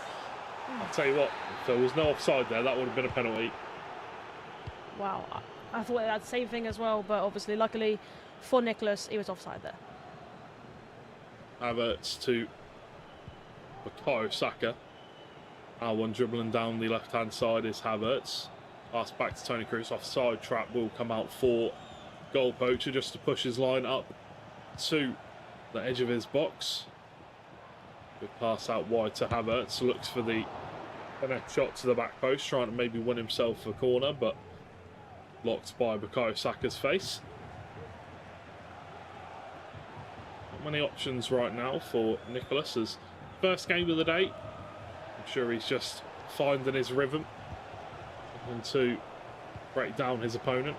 I'll tell you what, if there was no offside there, that would have been a penalty. Wow, I thought it had the same thing as well, but obviously, luckily for Nicolas, he was offside there. Havertz to Bukayo Saka. One dribbling down the left-hand side is Havertz. Pass back to Toni Kroos. Offside trap will come out for Goal Poacher just to push his line up to the edge of his box. Good pass out wide to Havertz. Looks for the next shot to the back post, trying to maybe win himself a corner, but blocked by Bukayo Saka's face. Not many options right now for Nicolas as first game of the day. I'm sure he's just finding his rhythm and to break down his opponent.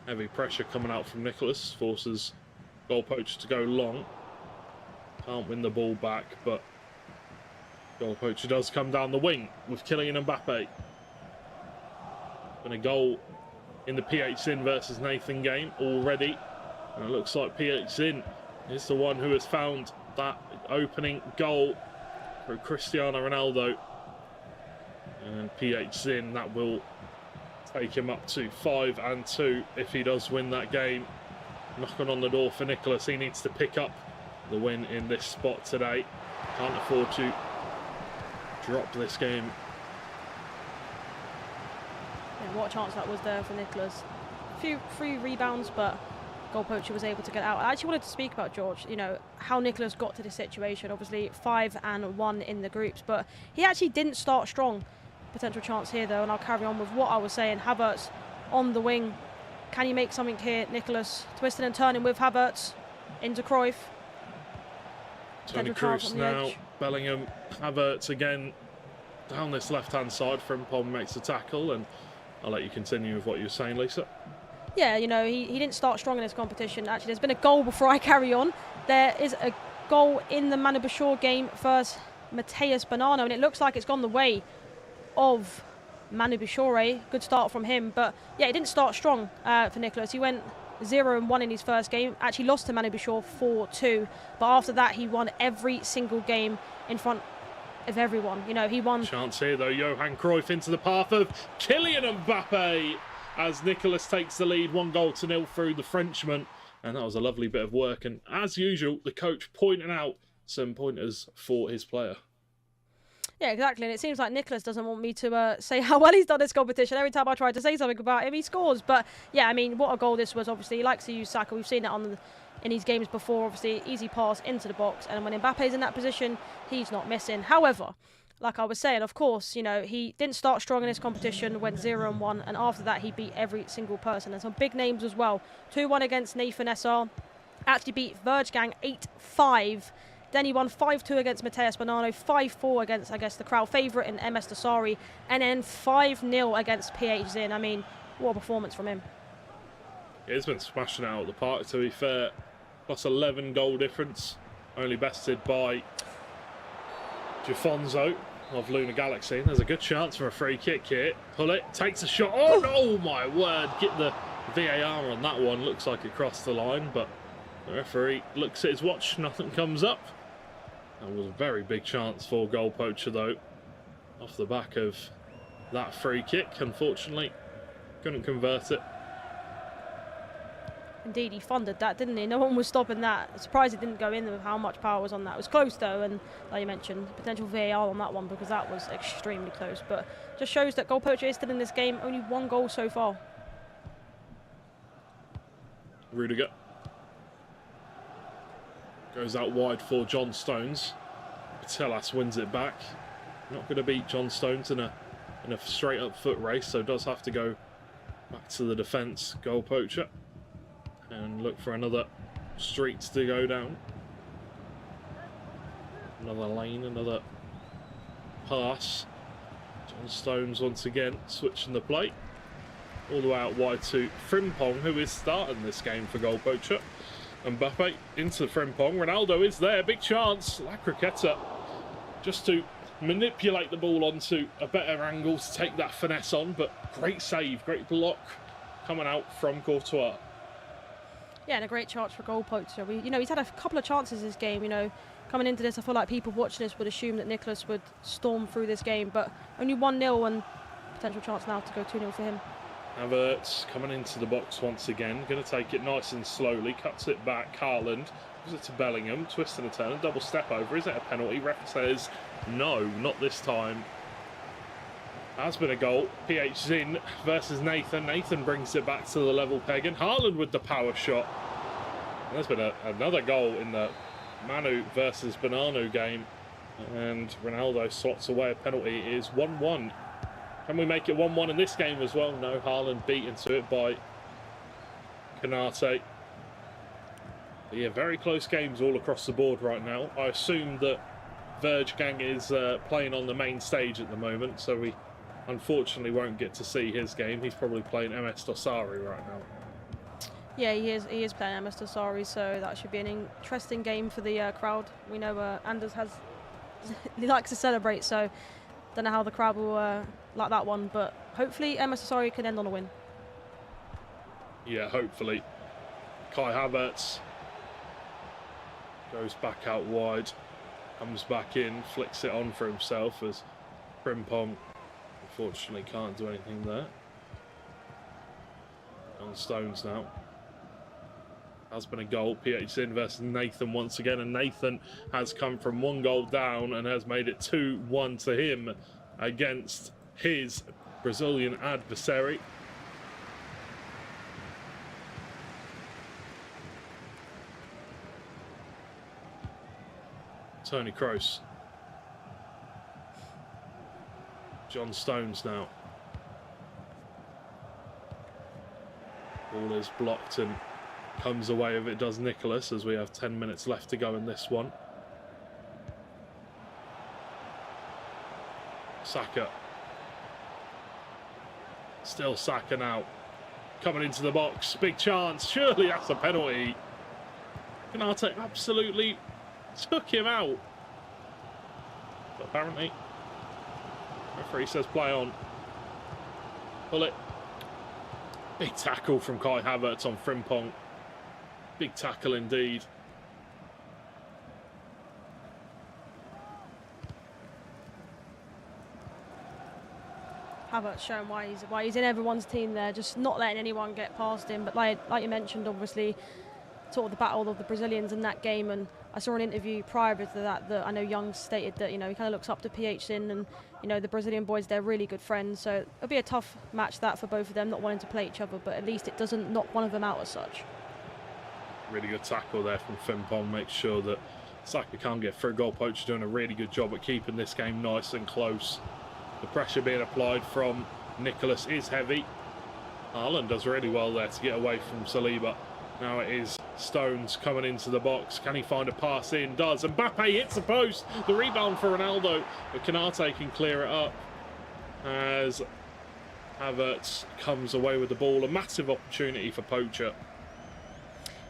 Heavy pressure coming out from Nicolas, forces Goal Poacher to go long. Can't win the ball back, but Goal Poacher does come down the wing with Kylian Mbappe. Been a goal in the PH Zin versus Nathan game already. And it looks like PH Zin is the one who has found that opening goal for Cristiano Ronaldo. And PH Zin, that will take him up to 5-2 if he does win that game. Knocking on the door for Nicolas. He needs to pick up the win in this spot today. Can't afford to drop this game. Yeah, what a chance that was there for Nicolas. A few free rebounds, but goal poacher was able to get out. I actually wanted to speak about, George, you know, how Nicolas got to this situation. Obviously 5-1 in the groups, but he actually didn't start strong. Potential chance here though, and I'll carry on with what I was saying. Havertz on the wing. Can he make something here? Nicolas twisting and turning with Havertz into Cruyff. Tony Kroos now, edge. Bellingham, Havertz again down this left-hand side. Frimpong makes the tackle, and I'll let you continue with what you were saying, Lisa. Yeah, you know, he didn't start strong in this competition. Actually, there's been a goal before I carry on. There is a goal in the Manu Bashir game versus Mateus Bonanno, and it looks like it's gone the way of Manu Bashir. Good start from him, but yeah, he didn't start strong for Nicolas. He went 0-1 in his first game, actually lost to Manu Bashir 4-2, but after that he won every single game in front of everyone. You know, he won. Chance here though, Johan Cruyff into the path of Kylian Mbappe as Nicolas takes the lead 1-0 through the Frenchman, and that was a lovely bit of work, and as usual the coach pointing out some pointers for his player. Yeah, exactly, and it seems like Nicolas doesn't want me to say how well he's done this competition. Every time I try to say something about him, he scores. But yeah, I mean, what a goal this was. Obviously, he likes to use Saka. We've seen it in these games before. Obviously, easy pass into the box, and when Mbappe's in that position, he's not missing. However, like I was saying, of course, you know, he didn't start strong in this competition, went 0-1, and after that he beat every single person, and some big names as well. 2-1 against Nathan SR, actually beat Verge-Gang 8-5. Then he won 5-2 against Mateus Bonanno, 5-4 against, I guess, the crowd favourite in MS Dasari, and then 5-0 against PH Zin. I mean, what a performance from him. He's been smashing out of the park, to be fair. Plus 11 goal difference, only bested by Giafonso of Luna Galaxy. There's a good chance for a free kick here. Pull it, takes a shot. Oh, no, my word. Get the VAR on that one. Looks like it crossed the line, but the referee looks at his watch. Nothing comes up. That was a very big chance for goal poacher, though, off the back of that free kick. Unfortunately, couldn't convert it. Indeed, he funded that, didn't he? No one was stopping that. Surprised it didn't go in with how much power was on that. It was close, though, and like you mentioned, potential VAR on that one because that was extremely close. But just shows that goal poacher is still in this game. Only 1 goal so far. Rudiger goes out wide for John Stones. Patelas wins it back. Not going to beat John Stones in a straight up foot race, so does have to go back to the defence. Goal poacher and look for another street to go down. Another lane, another pass. John Stones once again switching the play all the way out wide to Frimpong, who is starting this game for goal poacher. Mbappe into Frimpong. Ronaldo is there. Big chance. La Croqueta just to manipulate the ball onto a better angle to take that finesse on. But great save, great block coming out from Courtois. Yeah, and a great chance for goal poacher. He's had a couple of chances this game. You know, coming into this, I feel like people watching this would assume that Nicolas would storm through this game, but only 1-0 and potential chance now to go 2-0 for him. Havertz coming into the box once again, going to take it nice and slowly, cuts it back. Haaland gives it to Bellingham, twisting a turn, double step over. Is it a penalty? Ref says no, not this time. Has been a goal. PH Zin versus Nathan. Nathan brings it back to the level peg, and Haaland with the power shot. And there's been another goal in the Manu versus Bonanno game, and Ronaldo slots away a penalty. It is 1-1. Can we make it 1-1 in this game as well? No, Haaland beaten to it by Kanate. But yeah, very close games all across the board right now. I assume that Verge Gang is playing on the main stage at the moment, so we unfortunately won't get to see his game. He's probably playing MS Dasari right now. Yeah, he is playing MS Dasari, so that should be an interesting game for the crowd. We know Anders he likes to celebrate, so don't know how the crowd will like that one, but hopefully MS Dasari can end on a win. Yeah, hopefully. Kai Havertz goes back out wide, comes back in, flicks it on for himself as Frimpong unfortunately can't do anything there. On Stones now. Has been a goal. PH Zin versus Nathan once again, and Nathan has come from 1 goal down and has made it 2-1 to him against his Brazilian adversary. Tony Kroos. John Stones now. Ball is blocked and comes away with it, does Nicolas, as we have 10 minutes left to go in this one. Saka. Still Saka now. Coming into the box. Big chance. Surely that's a penalty. Canate absolutely took him out. But apparently, referee says play on. Pull it. Big tackle from Kai Havertz on Frimpong. Big tackle indeed. Havertz showing why he's in everyone's team there, just not letting anyone get past him. But like you mentioned, obviously, sort of the battle of the Brazilians in that game. And I saw an interview prior to that I know Young stated that, you know, he kind of looks up to PH and, you know, the Brazilian boys, they're really good friends. So it'll be a tough match that for both of them, not wanting to play each other, but at least it doesn't knock one of them out as such. Really good tackle there from Frimpong, makes sure that Saka can't get through. Goal Poacher doing a really good job at keeping this game nice and close. The pressure being applied from Nicolas is heavy. Haaland does really well there to get away from Saliba. Now it is Stones coming into the box. Can he find a pass in? Does. Mbappe hits the post. The rebound for Ronaldo. But Canate can clear it up as Havertz comes away with the ball. A massive opportunity for Poacher.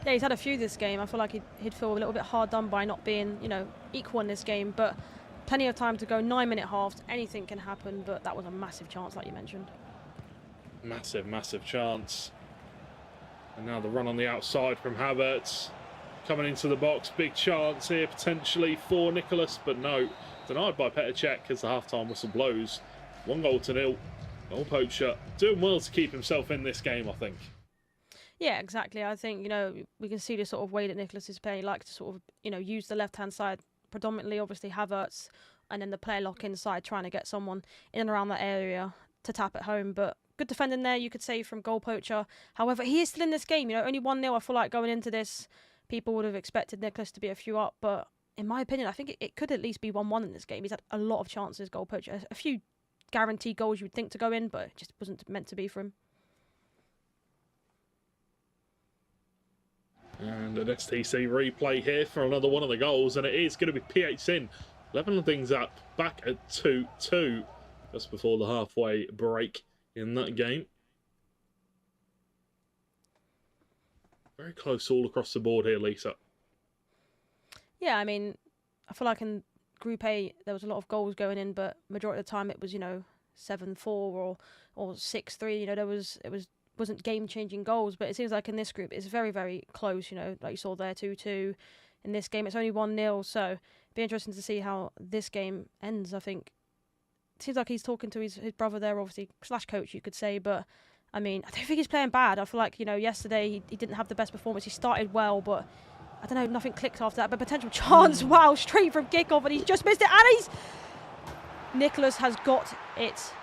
Yeah, he's had a few this game. I feel like he'd feel a little bit hard done by not being, you know, equal in this game. But plenty of time to go, 9-minute halves. Anything can happen, but that was a massive chance, like you mentioned. Massive, massive chance. And now the run on the outside from Havertz. Coming into the box. Big chance here, potentially, for Nicolas. But no, denied by Petr Cech as the half-time whistle blows. 1-0. Goal Poacher doing well to keep himself in this game, I think. Yeah, exactly. I think, you know, we can see the sort of way that Nicolas is playing. He likes to sort of, you know, use the left-hand side predominantly, obviously Havertz, and then the player lock inside, trying to get someone in and around that area to tap it home. But good defending there, you could say, from Goal Poacher. However, he is still in this game. You know, only 1-0. I feel like going into this, people would have expected Nicolas to be a few up. But in my opinion, I think it could at least be 1-1 in this game. He's had a lot of chances, Goal Poacher. A few guaranteed goals you would think to go in, but it just wasn't meant to be for him. And an STC replay here for another one of the goals, and it is going to be PH in, leveling things up back at 2-2 just before the halfway break in that game. Very close all across the board here, Lisa. Yeah, I mean, I feel like in Group A there was a lot of goals going in, but majority of the time it was, you know, 7-4 or 6-3. You know, wasn't game-changing goals, but it seems like in this group it's very, very close, you know, like you saw there, 2-2. In this game it's only 1-0, so it'd be interesting to see how this game ends. I think it seems like he's talking to his brother there, obviously, / coach, you could say, but I mean, I don't think he's playing bad. I feel like, you know, yesterday he didn't have the best performance. He started well, but I don't know, nothing clicked after that. But potential chance, wow, straight from kickoff, and he's just missed it, and Nicolas has got it.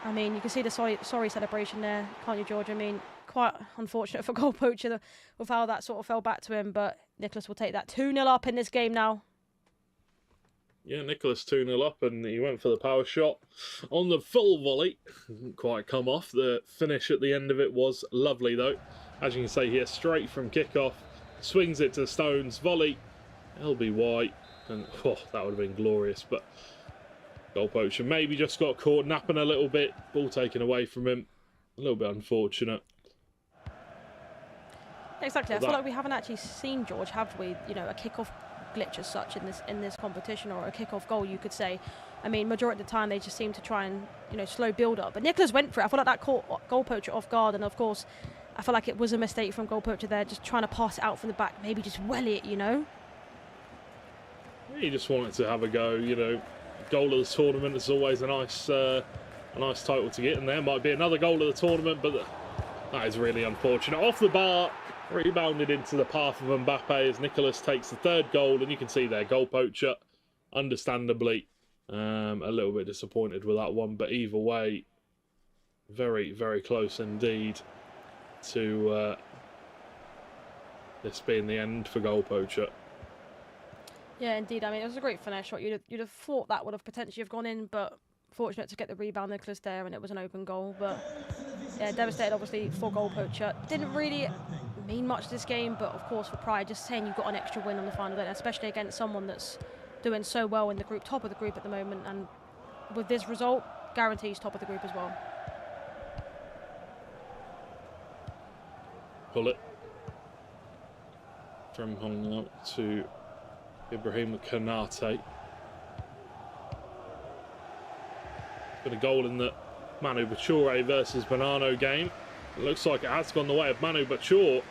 I mean, you can see the sorry celebration there, can't you, George? I mean, quite unfortunate for Goal Poacher with how that sort of fell back to him, but Nicolas will take that 2-0 up in this game now. Yeah, Nicolas 2-0 up, and he went for the power shot on the full volley. Didn't quite come off. The finish at the end of it was lovely, though. As you can see here, straight from kickoff, swings it to Stones, volley, LBY, and oh, that would have been glorious, but Goal Poacher maybe just got caught napping a little bit. Ball taken away from him. A little bit unfortunate. Exactly. I feel like we haven't actually seen, George, have we? You know, a kickoff glitch as such in this competition, or a kickoff goal, you could say. I mean, majority of the time they just seem to try and, you know, slow build up. But Nicolas went for it. I feel like that caught Goal Poacher off guard, and of course, I feel like it was a mistake from Goal Poacher there, just trying to pass it out from the back, maybe just well it, you know. He just wanted to have a go, you know. Goal of the tournament is always a nice title to get, and there might be another goal of the tournament, but that is really unfortunate. Off the bar, rebounded into the path of Mbappe as Nicolas takes the third goal, and you can see there, Goal Poacher, understandably, a little bit disappointed with that one, but either way, very, very close indeed to this being the end for goal poacher. Yeah, indeed. I mean, it was a great finish shot. You'd have thought that would have potentially have gone in, but fortunate to get the rebound, Nicolas, there, and it was an open goal. But yeah, devastated, obviously, for goal poacher. Didn't really mean much this game, but of course, for pride, just saying you've got an extra win on the final day, especially against someone that's doing so well in the group, top of the group at the moment, and with this result, guarantees top of the group as well. Pull it from Bonanno to Ibrahim Kanate. Got a goal in the Manu Bature versus Bonanno game. It looks like it has gone the way of Manu Bature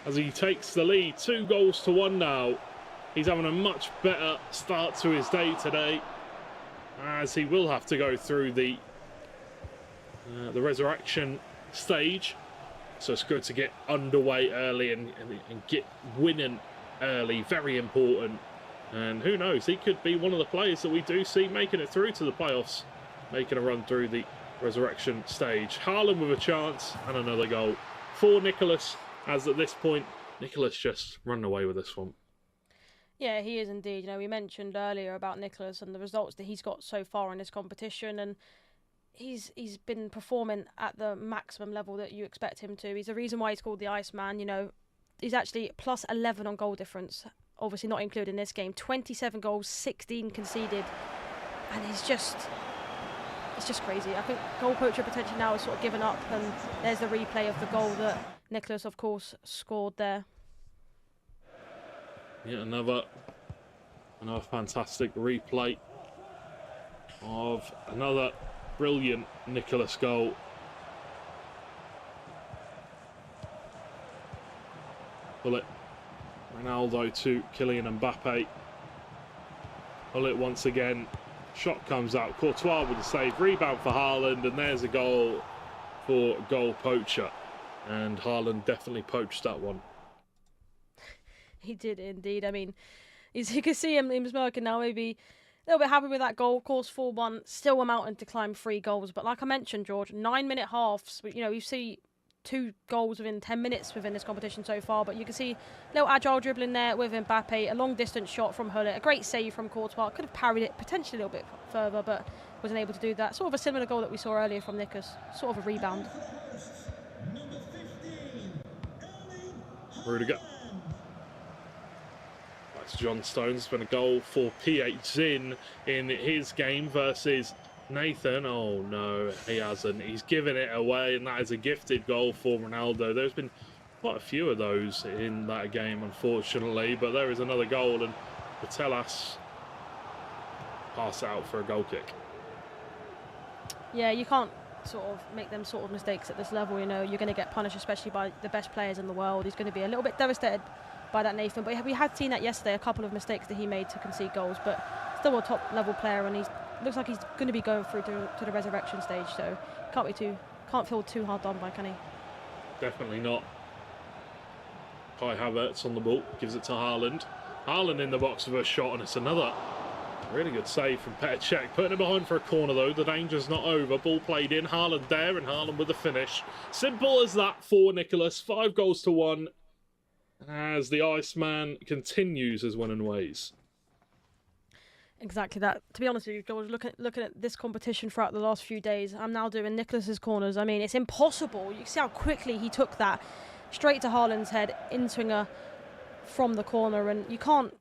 as he takes the lead. 2 goals to 1 now. He's having a much better start to his day today, as he will have to go through the resurrection stage. So it's good to get underway early and get winning early. Very important. And who knows, he could be one of the players that we do see making it through to the playoffs, making a run through the resurrection stage. Haaland with a chance and another goal for Nicolas, as at this point, Nicolas just running away with this one. Yeah, he is indeed. You know, we mentioned earlier about Nicolas and the results that he's got so far in this competition, and he's been performing at the maximum level that you expect him to. He's the reason why he's called the Iceman. You know, he's actually plus 11 on goal difference, obviously not included in this game. 27 goals, 16 conceded, and it's just crazy. I think goal poacher potentially now has sort of given up, and there's the replay of the goal that Nicolas, of course, scored there. Yeah, another fantastic replay of another brilliant Nicolas goal. Pull it. Ronaldo to Kylian Mbappe. Pull it once again. Shot comes out. Courtois with the save. Rebound for Haaland, and there's a goal for goal poacher. And Haaland definitely poached that one. He did indeed. I mean, you can see him smirking now, maybe a little bit happy with that goal. Of course, 4-1, still a mountain to climb, 3 goals. But like I mentioned, George, 9-minute halves. You know, you see 2 goals within 10 minutes within this competition so far. But you can see a little agile dribbling there with Mbappe, a long distance shot from Hullet, a great save from Courtois. Could have parried it potentially a little bit further, but wasn't able to do that. Sort of a similar goal that we saw earlier from Nicolas, sort of a rebound. Rudiger. That's John Stones. It's been a goal for PH Zin in his game versus Nathan. Oh no, he hasn't. He's given it away, and that is a gifted goal for Ronaldo. There's been quite a few of those in that game, unfortunately, but there is another goal, and Patelas pass out for a goal kick. Yeah, you can't sort of make them sort of mistakes at this level. You know, you're going to get punished, especially by the best players in the world. He's going to be a little bit devastated by that, Nathan, but we had seen that yesterday, a couple of mistakes that he made to concede goals, but still a top level player, and he looks like he's going to be going through to the resurrection stage, so can't feel too hard done by, can he? Definitely not. Kai Havertz on the ball, gives it to Haaland. Haaland in the box with a shot, and it's another really good save from Petr Cech. Putting it behind for a corner though, the danger's not over. Ball played in, Haaland there, and Haaland with the finish. Simple as that for Nicolas. 5 goals to 1. As the Iceman continues his winning ways. Exactly that. To be honest with you, George, looking at this competition throughout the last few days, I'm now doing Nicolas's corners. I mean, it's impossible. You can see how quickly he took that straight to Haaland's head, in-swinger from the corner, and you can't.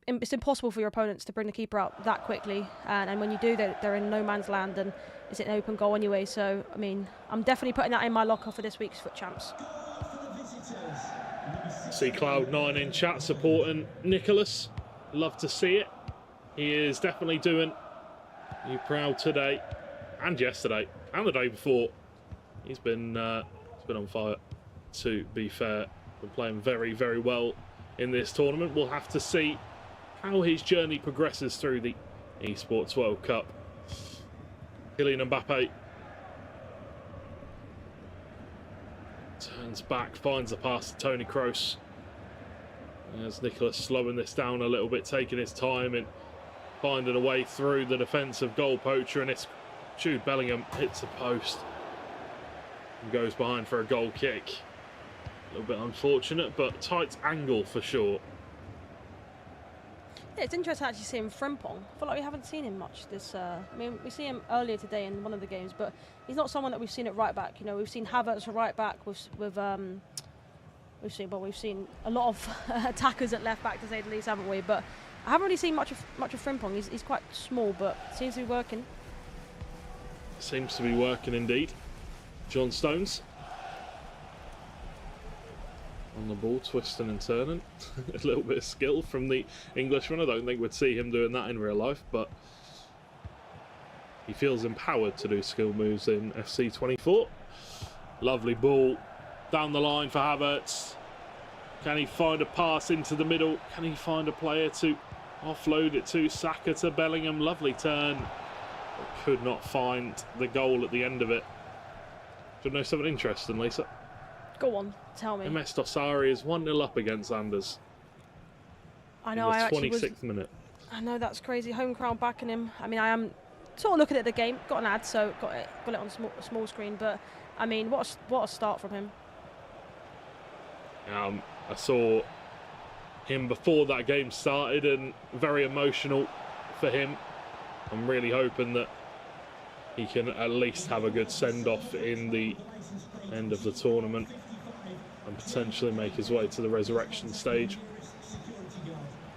It's impossible for your opponents to bring the keeper out that quickly, and when you do, they're in no man's land, and it's an open goal anyway. So, I mean, I'm definitely putting that in my locker for this week's Foot Champs. See Cloud9 in chat supporting Nicolas. Love to see it. He is definitely doing you proud today, and yesterday, and the day before. He's been on fire, to be fair. Been playing very, very well in this tournament. We'll have to see how his journey progresses through the Esports World Cup. Kylian Mbappe turns back, finds the pass to Toni Kroos. As Nicolas slowing this down a little bit, taking his time and finding a way through the defence of goal poacher, and it's Jude Bellingham hits the post. and goes behind for a goal kick. A little bit unfortunate, but tight angle for sure. Yeah, it's interesting actually seeing Frimpong. I feel like we haven't seen him much this. I mean, we see him earlier today in one of the games, but he's not someone that we've seen at right back. You know, we've seen Havertz at right back. We've seen a lot of attackers at left back, to say the least, haven't we? But I haven't really seen much of Frimpong. He's quite small, but seems to be working. Seems to be working indeed. John Stones on the ball, twisting and turning. A little bit of skill from the Englishman. I don't think we'd see him doing that in real life, but he feels empowered to do skill moves in FC 24. Lovely ball down the line for Havertz. Can he find a pass into the middle? Can he find a player to offload it to? Saka to Bellingham. Lovely turn. But could not find the goal at the end of it. Do you know something interesting, Lisa? Go on, tell me. MS Dosari is 1-0 up against Anders. I know, in the 26th minute. I know, that's crazy. Home crowd backing him. I mean, I am sort of looking at the game. Got an ad, so got it on small screen. But I mean, what a start from him. I saw him before that game started, and very emotional for him. I'm really hoping that he can at least have a good send-off in the end of the tournament and potentially make his way to the resurrection stage.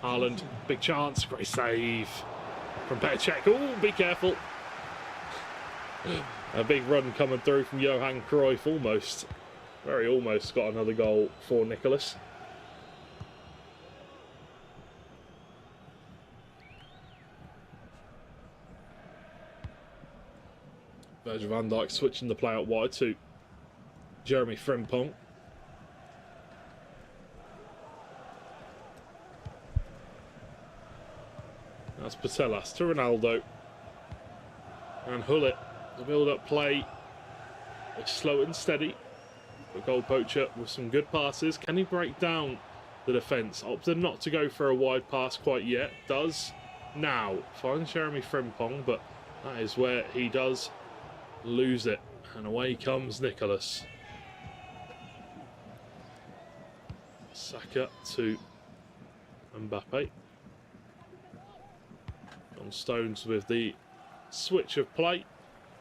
Haaland, big chance, great save from Poacher. Oh, be careful. A big run coming through from Johan Cruyff, almost. Very almost got another goal for Nicolas. Virgil van Dijk switching the play out wide to Jeremy Frimpong. That's Patelas to Ronaldo. And Hullet. The build-up play is slow and steady. But goal Poacher with some good passes. Can he break down the defence? Opted not to go for a wide pass quite yet. Does now. Finds Jeremy Frimpong, but that is where he does lose it. And away comes Nicolas. Saka to Mbappe. On Stones with the switch of play.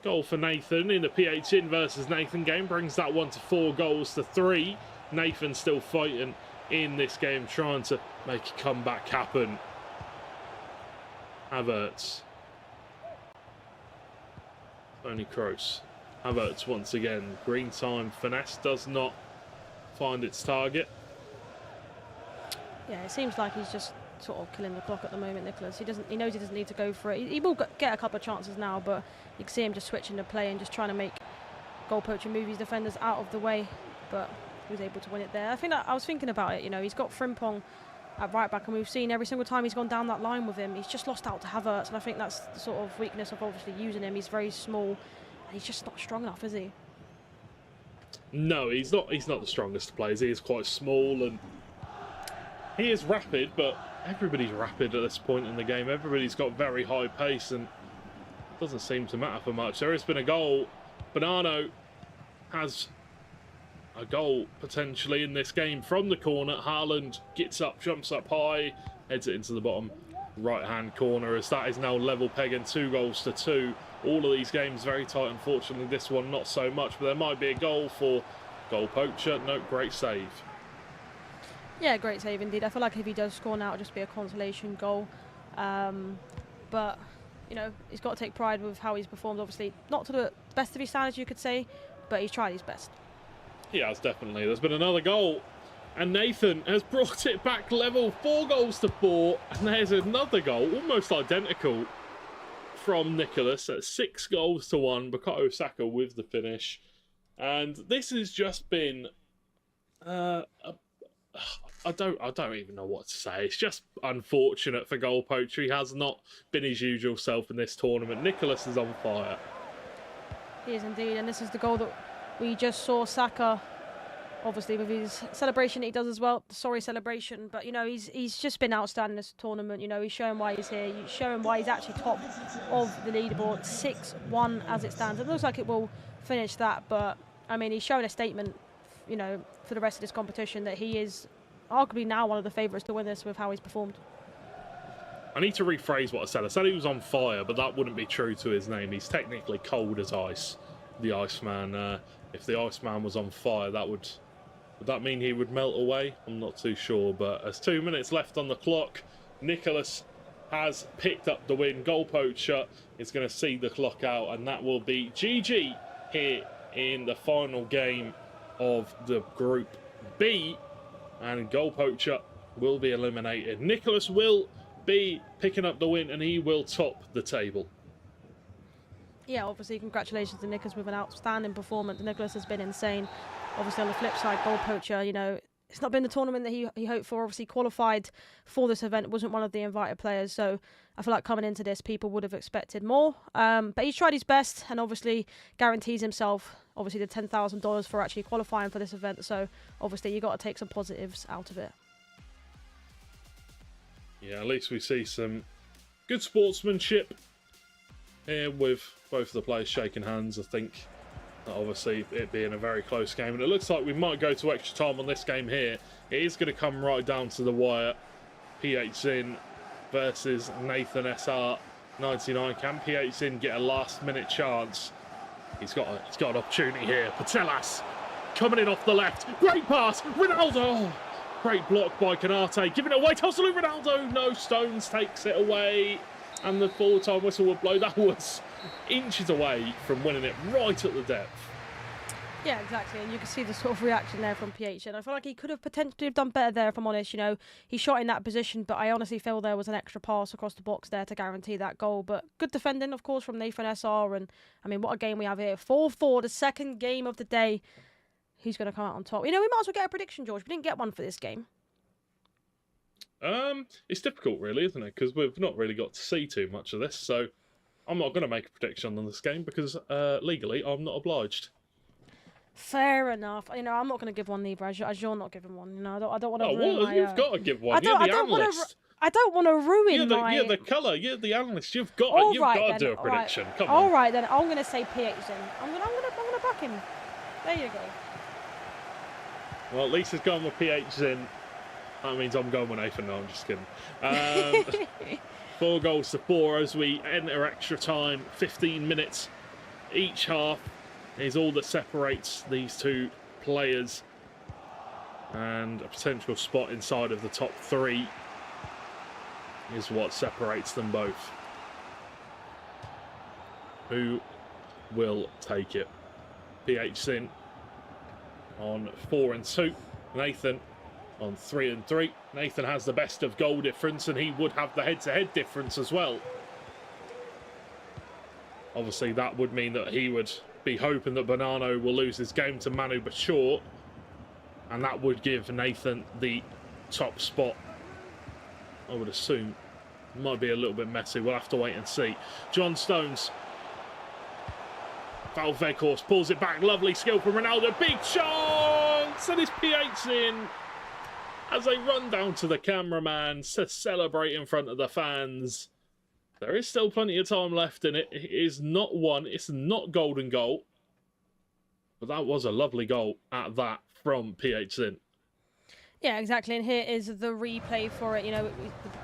Goal for Nathan in the PHN versus Nathan game. Brings that one to 4 goals to 3. Nathan still fighting in this game, trying to make a comeback happen. Havertz. Tony Kroos. Havertz once again. Green time finesse does not find its target. Yeah, it seems like he's just sort of killing the clock at the moment, Nicolas. He knows he doesn't need to go for it. He will get a couple of chances now, but you can see him just switching the play and just trying to make goal Poacher move his defenders out of the way. But he was able to win it there. I think that I was thinking about it. You know, he's got Frimpong at right back, and we've seen every single time he's gone down that line with him, he's just lost out to Havertz, and I think that's the sort of weakness of obviously using him. He's very small, and he's just not strong enough, is he? No, he's not. He's not the strongest of players. He is quite small, and he is rapid, but everybody's rapid at this point in the game. Everybody's got very high pace, and it doesn't seem to matter for much. There has been a goal. Bonanno has a goal potentially in this game from the corner. Haaland gets up, jumps up high, heads it into the bottom right-hand corner, as that is now level pegging 2 goals to 2. All of these games very tight. Unfortunately, this one not so much, but there might be a goal for goal Poacher. No, great save. Yeah, great save indeed. I feel like if he does score now, it'll just be a consolation goal. But, you know, he's got to take pride with how he's performed. Obviously, not to the best of his standards, you could say, but he's tried his best. He has, definitely. There's been another goal, and Nathan has brought it back level, 4 goals to 4. And there's another goal, almost identical, from Nicolas at 6 goals to 1. Bukayo Saka with the finish. And this has just been... I don't even know what to say. It's just unfortunate for goal Poacher. He has not been his usual self in this tournament. Nicolas is on fire. He is indeed, and this is the goal that we just saw Saka, obviously with his celebration that he does as well. Sorry celebration, but you know he's just been outstanding this tournament. You know, he's showing why he's here. He's showing why he's actually top of the leaderboard. 6-1 as it stands. It looks like it will finish that, but I mean, he's shown a statement, you know, for the rest of this competition that he is arguably now one of the favourites to win this with how he's performed. I need to rephrase what I said. I said he was on fire, but that wouldn't be true to his name. He's technically cold as ice, the Iceman. If the Iceman was on fire, would that mean he would melt away? I'm not too sure, but there's 2 minutes left on the clock. Nicolas has picked up the win. Goal Poacher is going to see the clock out, and that will be GG here in the final game of the Group B. And Goal Poacher will be eliminated. Nicolas will be picking up the win, and he will top the table. Yeah, obviously, congratulations to Nicolas with an outstanding performance. Nicolas has been insane. Obviously, on the flip side, Goal Poacher, you know, it's not been the tournament that he hoped for. Obviously, qualified for this event, wasn't one of the invited players. So I feel like coming into this, people would have expected more. But he's tried his best and obviously guarantees himself, obviously, the $10,000 for actually qualifying for this event. So obviously, you got to take some positives out of it. Yeah, at least we see some good sportsmanship here with both of the players shaking hands. I think obviously it being a very close game, and it looks like we might go to extra time on this game here. It is going to come right down to the wire. PH Zin versus Nathan SR 99. Can PH Zin get a last minute chance? He's got an opportunity here. Patelas coming in off the left. Great pass. Ronaldo. Great block by Canate. Giving it away. Tosselu Ronaldo. No, Stones takes it away. And the full-time whistle will blow. That was inches away from winning it right at the depth. Yeah, exactly. And you can see the sort of reaction there from PH. And I feel like he could have potentially have done better there, if I'm honest. You know, he shot in that position, but I honestly feel there was an extra pass across the box there to guarantee that goal. But good defending, of course, from Nathan SR. And, I mean, what a game we have here. 4-4, the second game of the day. Who's going to come out on top? You know, we might as well get a prediction, George. We didn't get one for this game. It's difficult, really, isn't it? Because we've not really got to see too much of this. So I'm not going to make a prediction on this game because legally I'm not obliged. Fair enough. You know, I'm not going to give one either, as you're not giving one. You know, I don't want to ruin well, my... you've got to give one. You're the analyst. I don't want to ruin my... You're the colour. You're the analyst. You've got to do a prediction. Come on. All right, then. I'm going to say PH then. I'm going to back him. There you go. Well, Lisa's gone with PH Zin. That means I'm going with Nathan. No, I'm just kidding. 4 goals to 4 as we enter extra time. 15 minutes each half is all that separates these two players. And a potential spot inside of the top 3 is what separates them both. Who will take it? PH Zin on 4-2. Nathan on 3-3. Nathan has the best of goal difference, and he would have the head-to-head difference as well. Obviously, that would mean that he would be hoping that Bonanno will lose his game to Manu Bashor, and that would give Nathan the top spot. I would assume. Might be a little bit messy. We'll have to wait and see. John Stones. Val Veghorst pulls it back. Lovely skill from Ronaldo. Big chance! And it's PH in as they run down to the cameraman to celebrate in front of the fans. There is still plenty of time left in it. It is not one. It's not golden goal. But that was a lovely goal at that from PH Zin. Yeah, exactly. And here is the replay for it. You know,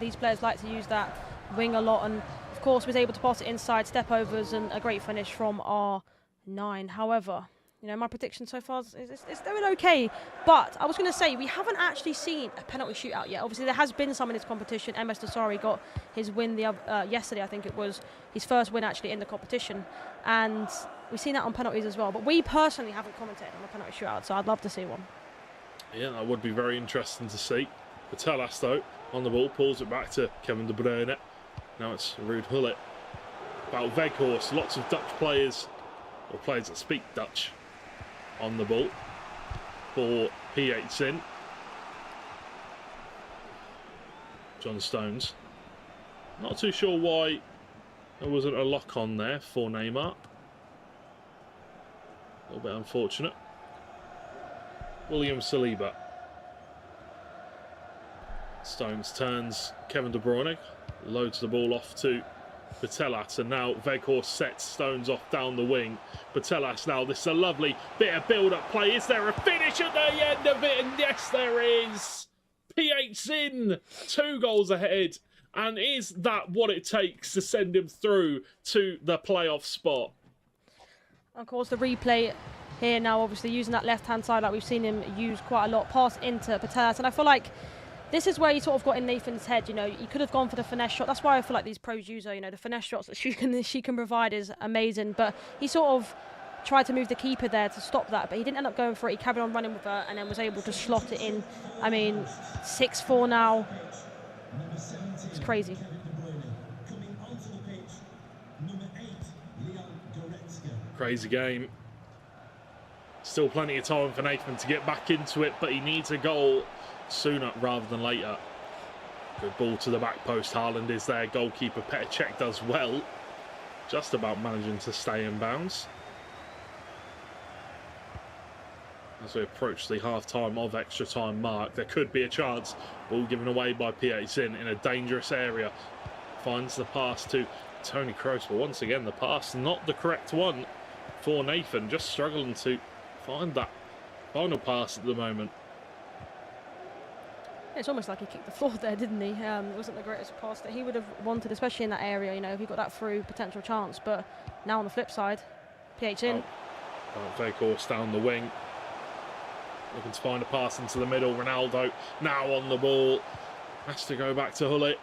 these players like to use that wing a lot. And, of course, was able to pass it inside, step overs, and a great finish from R9. However, you know, my prediction so far is doing okay. But I was going to say, we haven't actually seen a penalty shootout yet. Obviously, there has been some in this competition. MS Nasri got his win yesterday, I think it was. His first win, actually, in the competition. And we've seen that on penalties as well. But we personally haven't commentated on a penalty shootout, so I'd love to see one. Yeah, that would be very interesting to see. Patelas, though, on the ball, pulls it back to Kevin De Bruyne. Now it's Ruud Gullit. About Veghorst, lots of Dutch players, or players that speak Dutch, on the ball for PH Zin. John Stones. Not too sure why there wasn't a lock on there for Neymar. A little bit unfortunate. William Saliba. Stones turns Kevin De Bruyne. Loads the ball off to Patelas, and now Veghorst sets stones off down the wing. Patelas now, this is a lovely bit of build-up play. Is there a finish at the end of it? And yes, there is. PH in 2 goals ahead. And is that what it takes to send him through to the playoff spot? Of course, the replay here now, obviously using that left-hand side like we've seen him use quite a lot, pass into Patelas. And I feel like this is where he sort of got in Nathan's head. You know, he could have gone for the finesse shot. That's why I feel like these pros use her. You know, the finesse shots that she can provide is amazing. But he sort of tried to move the keeper there to stop that, but he didn't end up going for it. He carried on running with her and then was able to slot it in. I mean, 6-4 now. It's crazy. Crazy game. Still plenty of time for Nathan to get back into it, but he needs a goal sooner rather than later. Good ball to the back post. Haaland is there. Goalkeeper Petr does well. Just about managing to stay in bounds. As we approach the half-time of extra time mark, there could be a chance. Ball given away by PH in a dangerous area. Finds the pass to Tony Kroos, but once again the pass not the correct one for Nathan. Just struggling to find that final pass at the moment. It's almost like he kicked the floor there, didn't he? It wasn't the greatest pass that he would have wanted, especially in that area. You know, if he got that through, potential chance. But now on the flip side, PH in. Veghorst down the wing. Looking to find a pass into the middle. Ronaldo now on the ball. Has to go back to Hullet.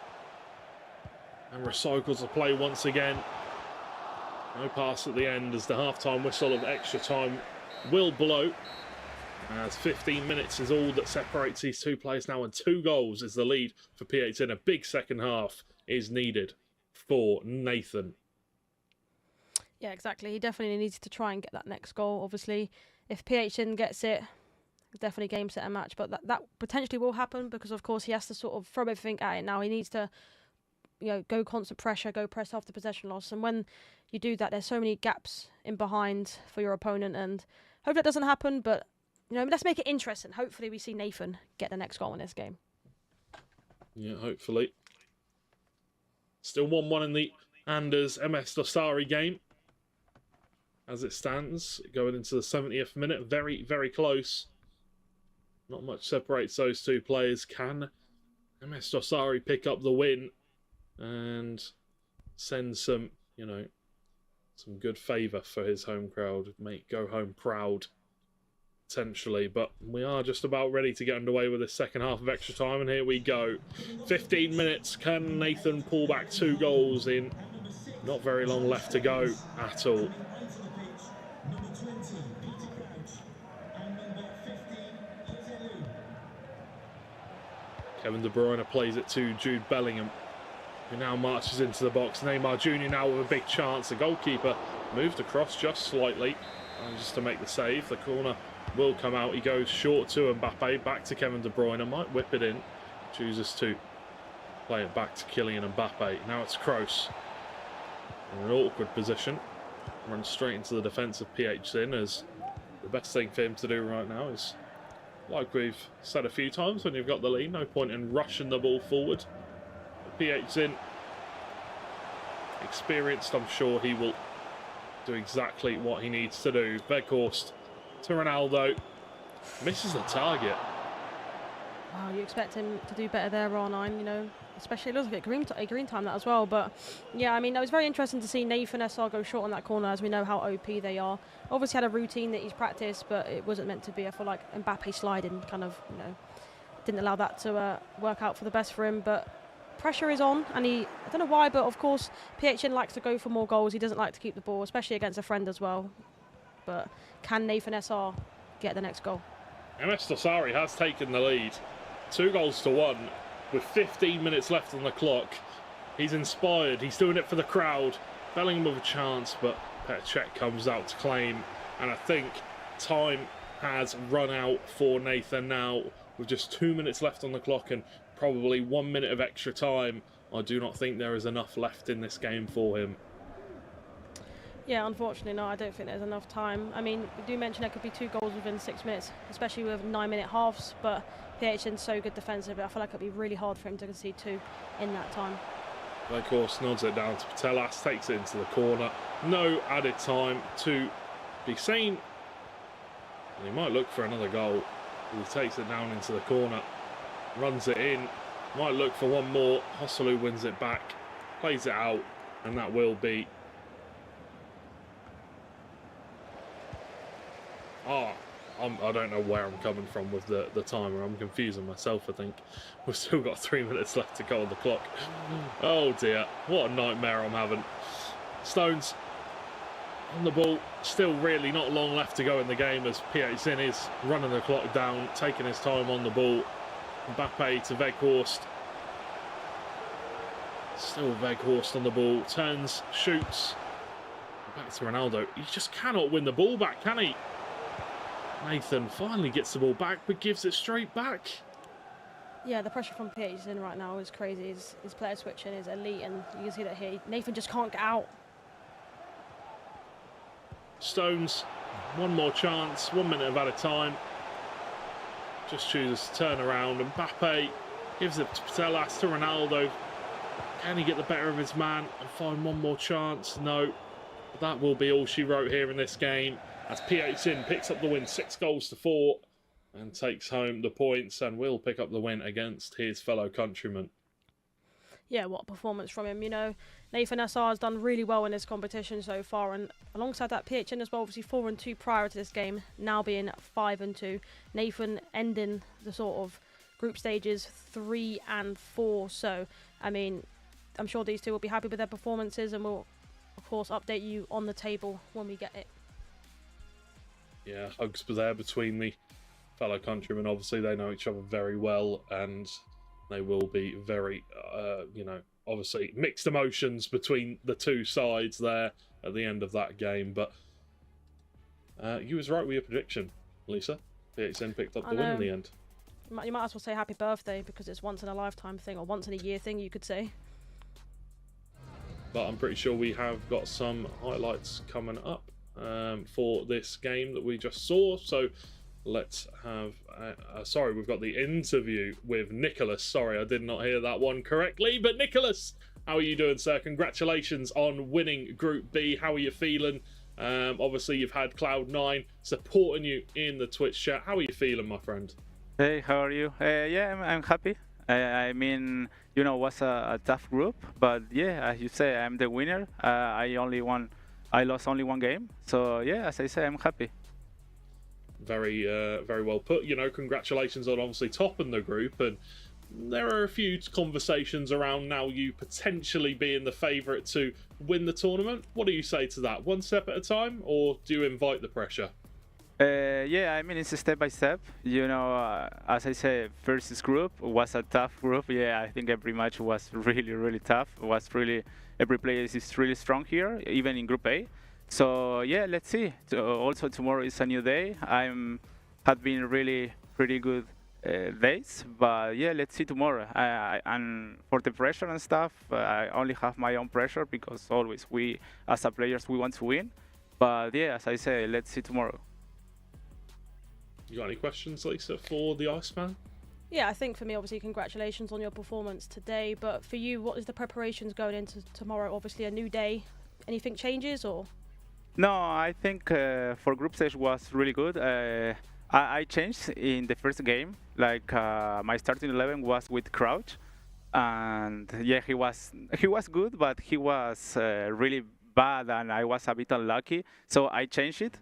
And recycles the play once again. No pass at the end as the half-time whistle of extra time will blow. As 15 minutes is all that separates these two players now, and 2 goals is the lead for PH. A big second half is needed for Nathan. Yeah, exactly. He definitely needs to try and get that next goal. Obviously, if PH gets it, definitely game, set and match. But that potentially will happen because, of course, he has to sort of throw everything at it now. He needs to, you know, go constant pressure, go press after possession loss. And when you do that, there's so many gaps in behind for your opponent. And hope that doesn't happen, but you know, let's make it interesting. Hopefully we see Nathan get the next goal in this game. Yeah, hopefully. Still 1-1 in the Anders MS Dosari game. As it stands, going into the 70th minute. Very, very close. Not much separates those two players. Can MS Dosari pick up the win and send some, you know, some good favour for his home crowd? Make go home proud. Potentially, but we are just about ready to get underway with the second half of extra time, and here we go. 15 minutes. Can Nathan pull back 2 goals in not very long left to go at all? Kevin De Bruyne plays it to Jude Bellingham, who now marches into the box. Neymar Jr. now with a big chance. The goalkeeper moved across just slightly, just to make the save. The corner will come out. He goes short to Mbappe, back to Kevin De Bruyne, might whip it in, chooses to play it back to Kylian Mbappe. Now it's Kroos in an awkward position, runs straight into the defence of PH in, as the best thing for him to do right now is, like we've said a few times, when you've got the lead, no point in rushing the ball forward. PH in, experienced, I'm sure he will do exactly what he needs to do. Veghorst to Ronaldo, misses the target. Wow, you expect him to do better there, R9, you know, especially it looks like a green time that as well. But yeah, I mean, it was very interesting to see Nathan SR go short on that corner, as we know how OP they are. Obviously had a routine that he's practiced, but it wasn't meant to be. I feel like Mbappe sliding kind of, you know, didn't allow that to work out for the best for him. But pressure is on, and I don't know why, but of course PHN likes to go for more goals. He doesn't like to keep the ball, especially against a friend as well. But can Nathan SR get the next goal? MS Dosari has taken the lead, 2-1 with 15 minutes left on the clock. He's inspired, he's doing it for the crowd. Bellingham with a chance, but Petr comes out to claim, and I think time has run out for Nathan now with just 2 minutes left on the clock and probably 1 minute of extra time. I do not think there is enough left in this game for him. Yeah, unfortunately, no, I don't think there's enough time. I mean, we do mention there could be 2 goals within 6 minutes, especially with 9-minute halves, but PHN's so good defensively. I feel like it'd be really hard for him to concede 2 in that time. Of course, nods it down to Patelas, takes it into the corner. No added time to be seen. And he might look for another goal. He takes it down into the corner, runs it in, might look for one more. Hosselu wins it back, plays it out, and that will be... I don't know where I'm coming from with the timer. I'm confusing myself, I think. We've still got 3 minutes left to go on the clock. Oh dear, what a nightmare I'm having. Stones on the ball. Still really not long left to go in the game as Piatzin is running the clock down, taking his time on the ball. Mbappe to Weghorst. Still Weghorst on the ball. Turns, shoots. Back to Ronaldo. He just cannot win the ball back, can he? Nathan finally gets the ball back, but gives it straight back. Yeah, the pressure from Piatzin right now is crazy. His player switching is elite, and you can see that here. Nathan just can't get out. Stones, one more chance, 1 minute of added time. Just chooses to turn around. And Mbappe gives it to Patelas, to Ronaldo. Can he get the better of his man and find one more chance? No. But that will be all she wrote here in this game, as Piatzin picks up the win 6-4 and takes home the points and will pick up the win against his fellow countrymen. Yeah, what a performance from him. You know, Nathan Nassar has done really well in this competition so far, and alongside that, Piatzin as well, obviously 4-2 prior to this game, now being 5-2. Nathan ending the sort of group stages 3-4. So, I mean, I'm sure these two will be happy with their performances, and we'll, of course, update you on the table when we get it. Yeah, hugs there between the fellow countrymen. Obviously, they know each other very well, and they will be very, obviously mixed emotions between the two sides there at the end of that game. But you was right with your prediction, Lisa. Piatzin picked up the win in the end. You might as well say happy birthday, because it's once in a lifetime thing, or once in a year thing, you could say. But I'm pretty sure we have got some highlights coming up for this game that we just saw. So let's have we've got the interview with Nicolas. Sorry, I did not hear that one correctly. But Nicolas, how are you doing, sir? Congratulations on winning Group B. How are you feeling? Obviously, you've had Cloud9 supporting you in the Twitch chat. How are you feeling, my friend? Hey, how are you? Yeah, I'm happy. I mean, you know, it was a tough group, but yeah, as you say, I'm the winner. I lost only one game, so yeah, as I say, I'm happy. Very well put. You know, congratulations on obviously topping the group, and there are a few conversations around now you potentially being the favourite to win the tournament. What do you say to that? One step at a time, or do you invite the pressure? Yeah, I mean, it's a step by step. You know, as I said, first group was a tough group. Yeah, I think every match was really tough. It was really, every player is really strong here, even in Group A. So yeah, let's see. Also tomorrow is a new day. Have been really pretty good days, but yeah, let's see tomorrow. And for the pressure and stuff, I only have my own pressure, because always we, as a players, we want to win. But yeah, as I say, let's see tomorrow. You got any questions, Lisa, for the Iceman? Yeah, I think for me, obviously, congratulations on your performance today. But for you, what is the preparations going into tomorrow? Obviously, a new day. Anything changes, or? No, I think for group stage was really good. I changed in the first game. Like my starting 11 was with Crouch, and yeah, he was good, but he was really bad, and I was a bit unlucky. So I changed it.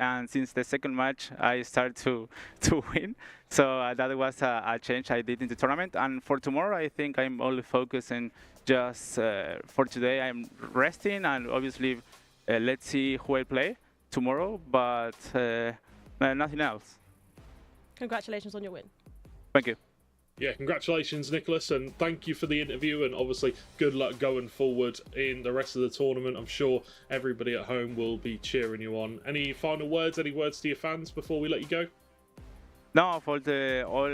And since the second match, I started to win. So that was a change I did in the tournament. And for tomorrow, I think I'm only focusing just for today. I'm resting, and obviously, let's see who I play tomorrow. But nothing else. Congratulations on your win. Thank you. Yeah, congratulations, Nicolas, and thank you for the interview, and obviously good luck going forward in the rest of the tournament. I'm sure everybody at home will be cheering you on. Any final words, any words to your fans before we let you go? No, for the all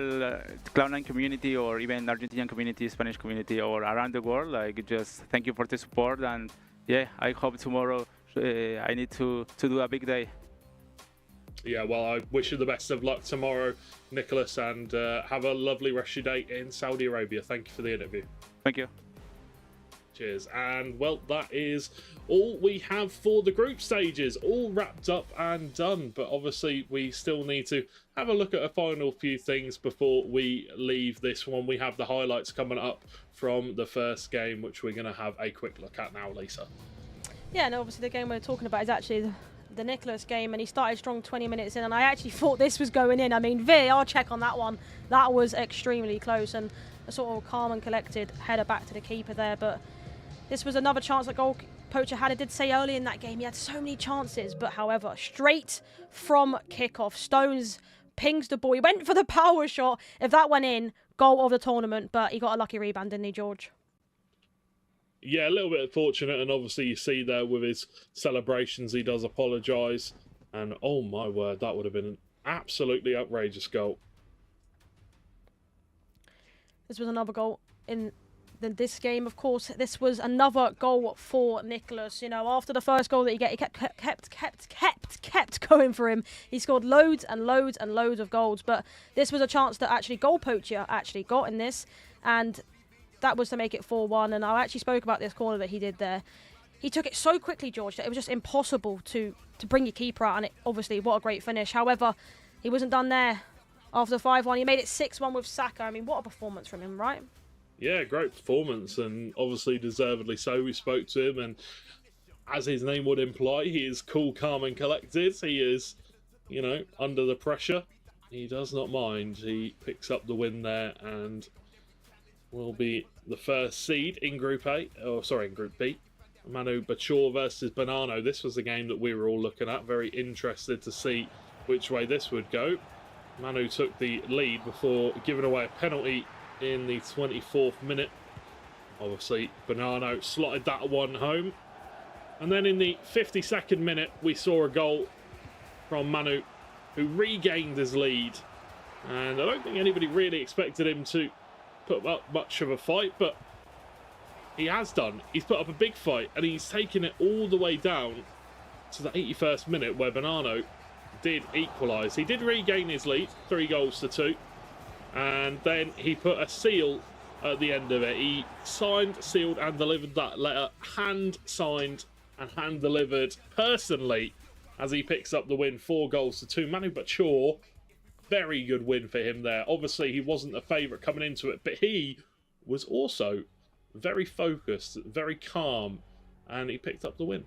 Cloud9 community, or even Argentinian community, Spanish community, or around the world, like, just thank you for the support, and yeah, I hope tomorrow I need to do a big day. Yeah, well, I wish you the best of luck tomorrow, Nicolas, and have a lovely rest of your day in Saudi Arabia. Thank you for the interview. Thank you. Cheers. And, well, that is all we have for the group stages. All wrapped up and done. But obviously, we still need to have a look at a final few things before we leave this one. We have the highlights coming up from the first game, which we're going to have a quick look at now, Lisa. Yeah, and obviously the game we're talking about is actually the Nicolas game, and he started strong 20 minutes in, and I actually thought this was going in. I mean, VAR check on that one. That was extremely close, and a sort of calm and collected header back to the keeper there, but this was another chance that Poacher had. I did say early in that game he had so many chances, but however, straight from kickoff, Stones pings the ball. He went for the power shot. If that went in, goal of the tournament, but he got a lucky rebound, didn't he, George? Yeah, a little bit fortunate, and obviously you see there with his celebrations, he does apologise, and oh my word, that would have been an absolutely outrageous goal. This was another goal in this game, of course. This was another goal for Nicolas. You know, after the first goal that he kept going for him. He scored loads and loads and loads of goals, but this was a chance that actually Poacher actually got in this, and that was to make it 4-1. And I actually spoke about this corner that he did there. He took it so quickly, George, that it was just impossible to bring your keeper out, and obviously what a great finish. However, he wasn't done there. After 5-1, he made it 6-1 with Saka. I mean, what a performance from him, right? Yeah, great performance, and obviously deservedly so. We spoke to him, and as his name would imply, he is cool, calm and collected. He is, you know, under the pressure. He does not mind. He picks up the win there and will be the first seed in Group A, or sorry, in Group B. Manu Poacher versus Bonanno. This was the game that we were all looking at. Very interested to see which way this would go. Manu took the lead before giving away a penalty in the 24th minute. Obviously, Bonanno slotted that one home. And then in the 52nd minute, we saw a goal from Manu, who regained his lead. And I don't think anybody really expected him to put up much of a fight, but he has done. He's put up a big fight, and he's taken it all the way down to the 81st minute, where Bonanno did equalise. He did regain his lead, 3-2, and then he put a seal at the end of it. He signed, sealed and delivered that letter, hand signed and hand delivered personally, as he picks up the win, 4-2. Manu Poacher, very good win for him there. Obviously he wasn't the favourite coming into it, but he was also very focused, very calm, and he picked up the win.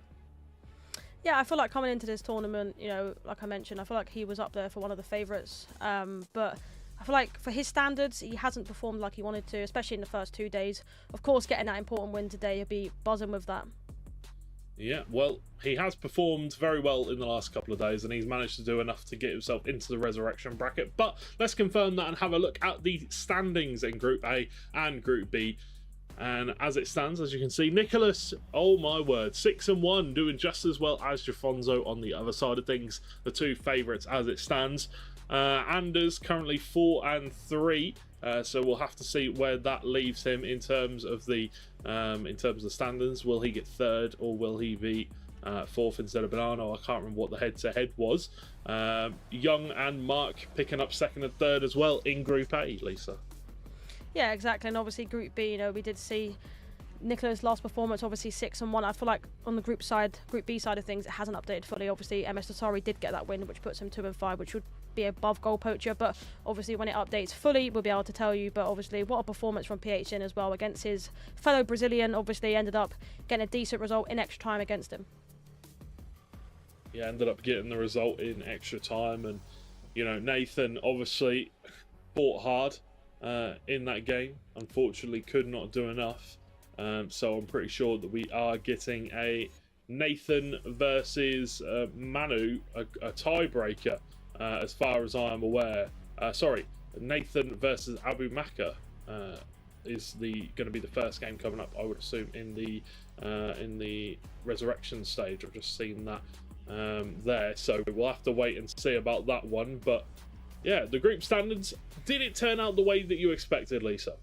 Yeah, I feel like coming into this tournament, you know, like I mentioned, I feel like he was up there for one of the favourites. But I feel like for his standards, he hasn't performed like he wanted to, especially in the first 2 days. Of course, getting that important win today, he'll be buzzing with that. Yeah, well, he has performed very well in the last couple of days, and he's managed to do enough to get himself into the resurrection bracket. But let's confirm that and have a look at the standings in Group A and Group B. And as it stands, as you can see, Nicolas, oh my word, 6-1, doing just as well as Jafonso on the other side of things, the two favourites as it stands. Anders currently 4-3, so we'll have to see where that leaves him in terms of the standings. Will he get third, or will he be fourth instead of Bonanno? I can't remember what the head-to-head was. Young and Mark picking up second and third as well in Group A, Lisa. Yeah, exactly. And obviously Group B, you know, we did see Nicolas' last performance, obviously 6-1. I feel like on the Group B side of things, it hasn't updated fully. Obviously, MS Nasri did get that win, which puts him 2-5, which would be above Poacher. But obviously, when it updates fully, we'll be able to tell you. But obviously, what a performance from PHN as well against his fellow Brazilian. Obviously, ended up getting a decent result in extra time against him. Yeah, ended up getting the result in extra time. And, you know, Nathan obviously fought hard in that game. Unfortunately, could not do enough. So I'm pretty sure that we are getting a Nathan versus Manu, a tiebreaker, as far as I am aware. Sorry, Nathan versus Abu Maka is going to be the first game coming up, I would assume, in the resurrection stage. I've just seen that there, so we'll have to wait and see about that one. But yeah, the group standards, did it turn out the way that you expected, Lisa?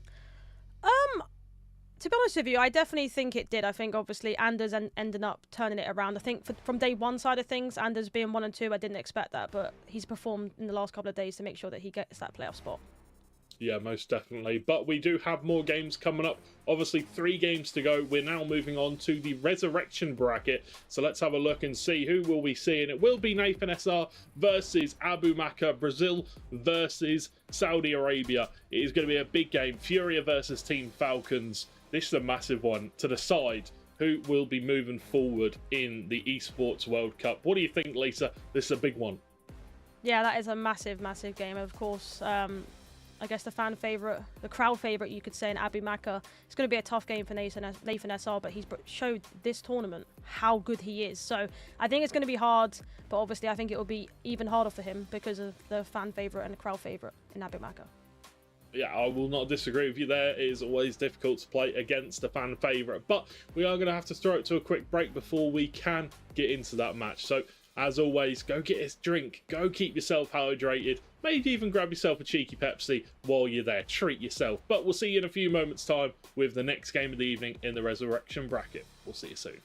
To be honest with you, I definitely think it did. I think obviously Anders ended up turning it around. I think from day one side of things, Anders being 1 and 2, I didn't expect that, but he's performed in the last couple of days to make sure that he gets that playoff spot. Yeah, most definitely. But we do have more games coming up. Obviously, 3 games to go. We're now moving on to the resurrection bracket. So let's have a look and see who will we see. And it will be Nathan SR versus Abu Maka, Brazil versus Saudi Arabia. It is going to be a big game. Furia versus Team Falcons. This is a massive one to decide who will be moving forward in the Esports World Cup. What do you think, Lisa? This is a big one. Yeah, that is a massive, massive game. Of course, I guess the fan favourite, the crowd favourite, you could say, in Abu Maka. It's going to be a tough game for Nathan SR, but he's showed this tournament how good he is. So I think it's going to be hard, but obviously I think it will be even harder for him because of the fan favourite and the crowd favourite in Abu Maka. Yeah, I will not disagree with you there. It is always difficult to play against a fan favourite, but we are going to have to throw it to a quick break before we can get into that match. So as always, go get a drink, go keep yourself hydrated, maybe even grab yourself a cheeky Pepsi while you're there. Treat yourself. But we'll see you in a few moments' time with the next game of the evening in the resurrection bracket. We'll see you soon.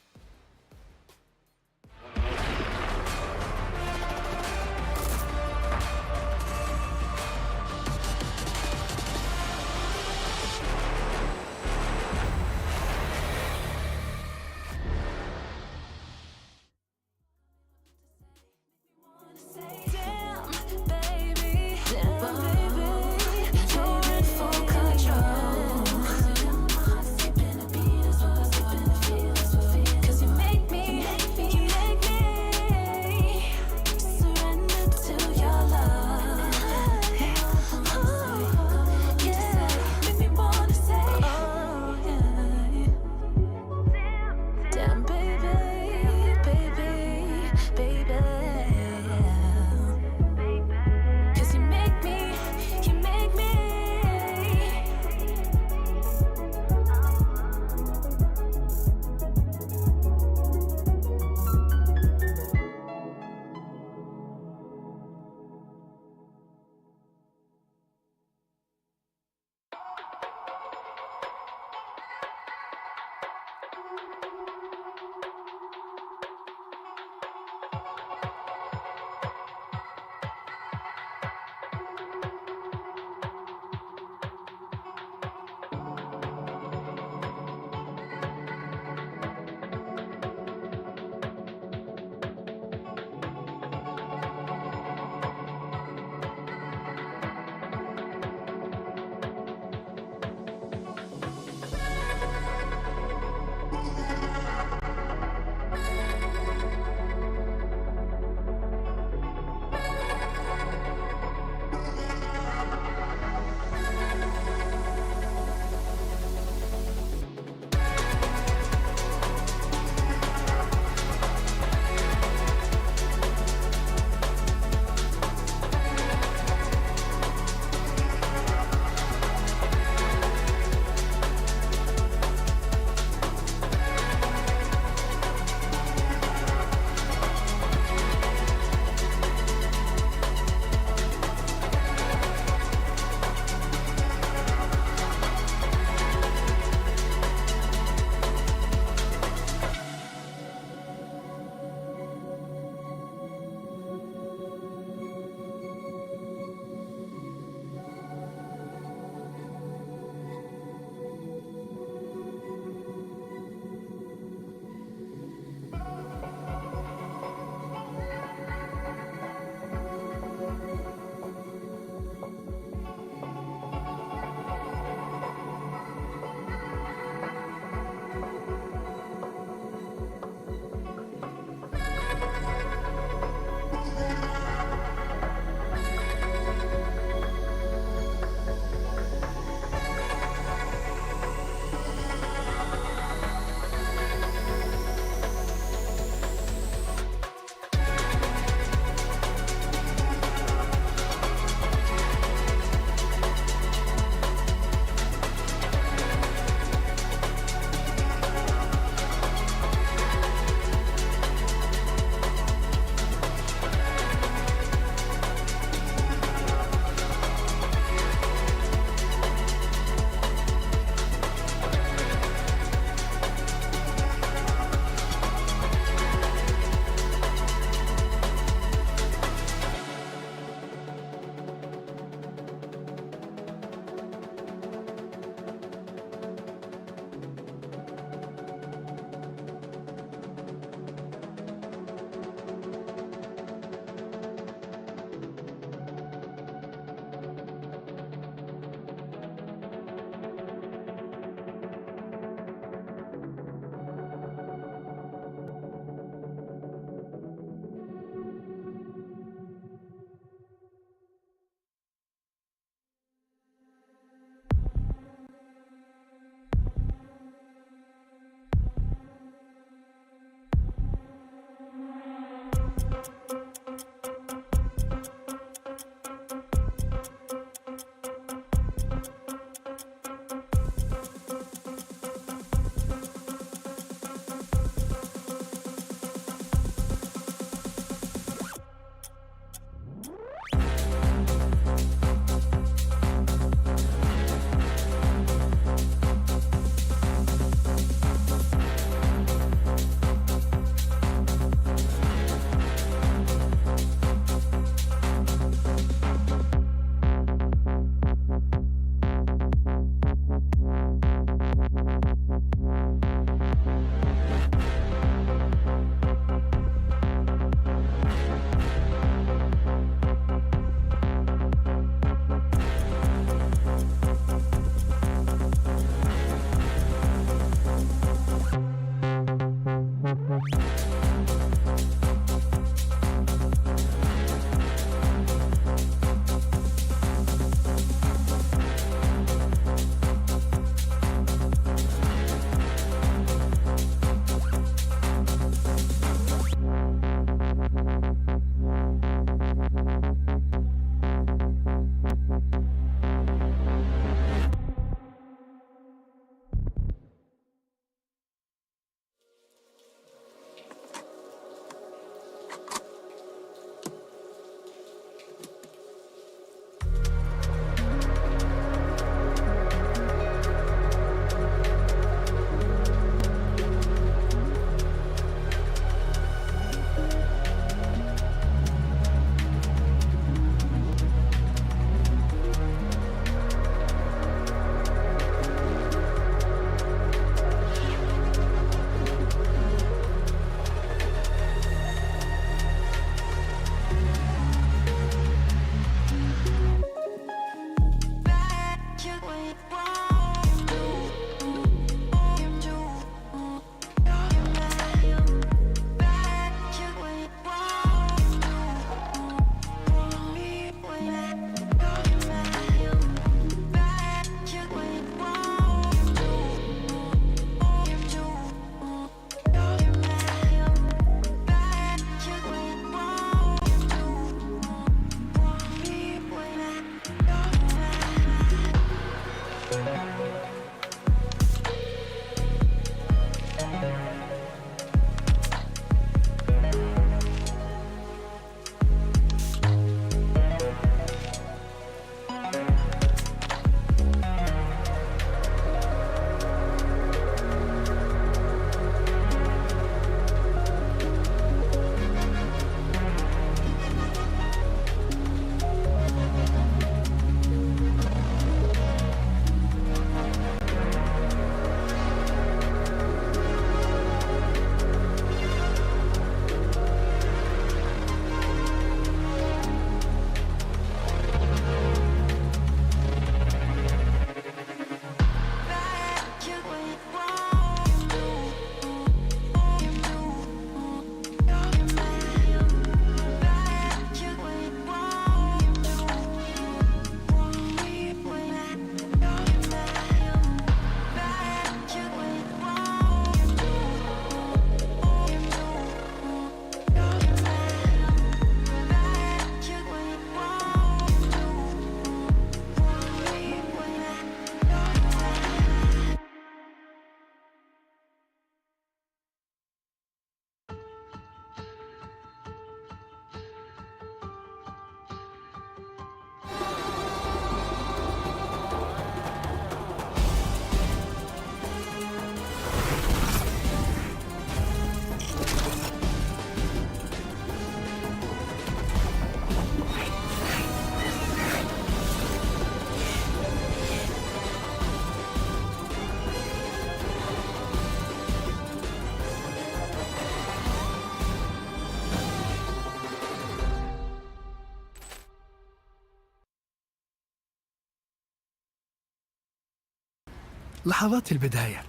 لحظات البداية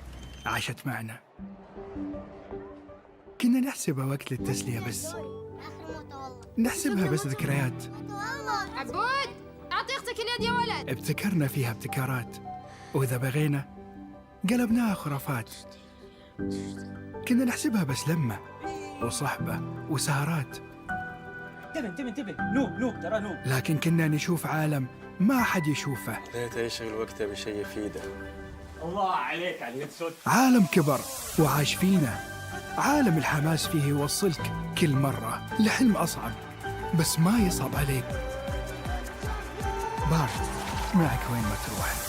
عاشت معنا، كنا نحسبها وقت للتسلية بس، نحسبها بس ذكريات. عبود أعطي أختك اليد يا ولد. ابتكرنا فيها ابتكارات، وإذا بغينا قلبناها خرافات. كنا نحسبها بس لمة وصحبة وسهرات، انتبه نوب ترى نوب. لكن كنا نشوف عالم ما حد يشوفه. ليت يشغل وقته بشيء يفيده. الله عليك على اليد سود. عالم كبر وعاش فينا، عالم الحماس فيه يوصلك كل مرة لحلم أصعب، بس ما يصعب عليك. بارد معك وين ما تروح.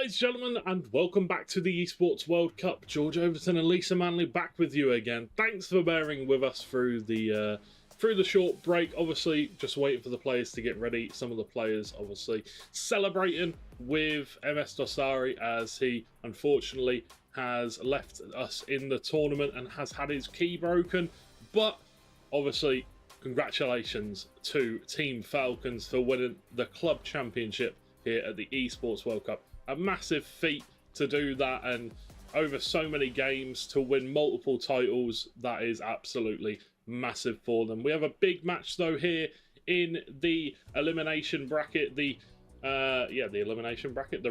ladies and gentlemen, and welcome back to the Esports World Cup. George Overton and Lisa Manley back with you again. Thanks for bearing with us through the short break. Obviously, just waiting for the players to get ready. Some of the players, obviously, celebrating with MS Nasri as he, unfortunately, has left us in the tournament and has had his key broken. But, obviously, congratulations to Team Falcons for winning the club championship here at the Esports World Cup. A massive feat to do that, and over so many games to win multiple titles. That is absolutely massive for them. We have a big match though here in the elimination bracket, the elimination bracket, the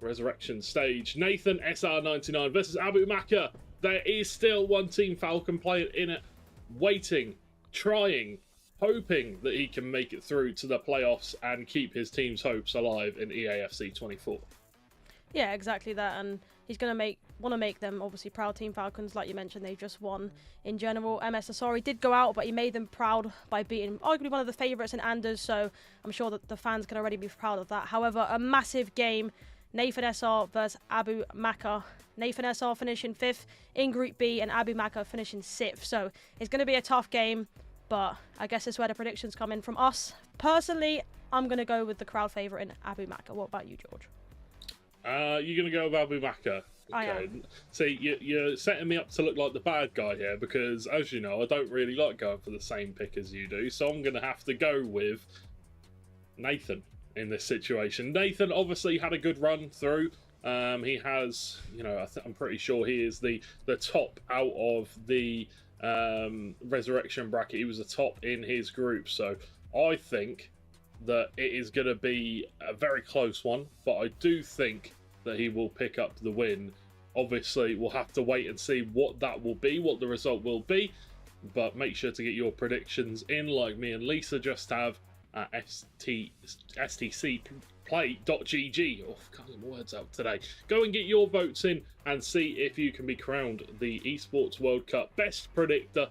resurrection stage. Nathan SR99 versus Abu Maka. There is still one Team Falcon player in it, waiting, trying, hoping that he can make it through to the playoffs and keep his team's hopes alive in EAFC 24. Yeah, exactly that, and he's going to want to make them obviously proud. Team Falcons, like you mentioned, they've just won in general. MS Nasri did go out, but he made them proud by beating arguably one of the favourites in Anders, so I'm sure that the fans can already be proud of that. However, a massive game, Nathan SR versus Abu Maka. Nathan SR finishing 5th in Group B and Abu Maka finishing 6th, so it's going to be a tough game. But I guess that's where the predictions come in from us. Personally, I'm going to go with the crowd favourite in Abu Maka. What about you, George? You're going to go with Abu Maka? Okay. I am. See, you're setting me up to look like the bad guy here because, as you know, I don't really like going for the same pick as you do. So I'm going to have to go with Nathan in this situation. Nathan obviously had a good run through. He has, I'm pretty sure he is the top out of the resurrection bracket. He was the top in his group, so I think that it is going to be a very close one, but I do think that he will pick up the win. Obviously, we'll have to wait and see what that will be, what the result will be, but make sure to get your predictions in like me and Lisa just have at stcplay.gg. Oh, can't get my words out today. Go and get your votes in and see if you can be crowned the Esports World Cup best predictor,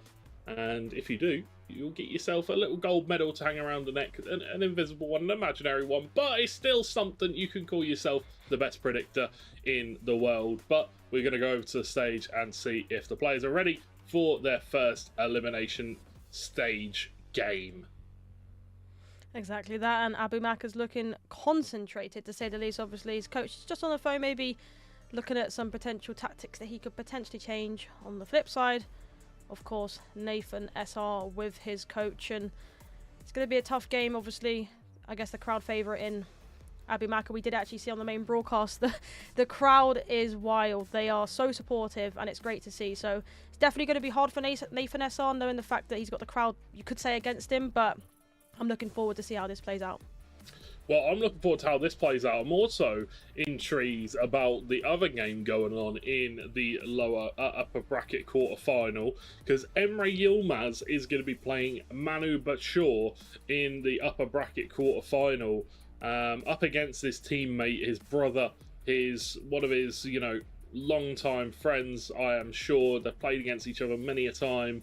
and if you do, you'll get yourself a little gold medal to hang around the neck, an invisible one, an imaginary one, but it's still something. You can call yourself the best predictor in the world. But we're going to go over to the stage and see if the players are ready for their first elimination stage game. Exactly that, and Abu Maka's looking concentrated, to say the least. Obviously, his coach is just on the phone, maybe looking at some potential tactics that he could potentially change. On the flip side, of course, Nathan SR with his coach, and it's going to be a tough game. Obviously, I guess the crowd favourite in Abu Maka, we did actually see on the main broadcast, the crowd is wild. They are so supportive, and it's great to see. So it's definitely going to be hard for Nathan SR, knowing the fact that he's got the crowd, you could say, against him, but I'm looking forward to see how this plays out. Well, I'm looking forward to how this plays out. I'm also intrigued about the other game going on in the upper bracket quarterfinal, because Emre Yilmaz is going to be playing Manu Bachor in the upper bracket quarterfinal, up against his teammate, his brother, one of his long-time friends. I am sure they've played against each other many a time.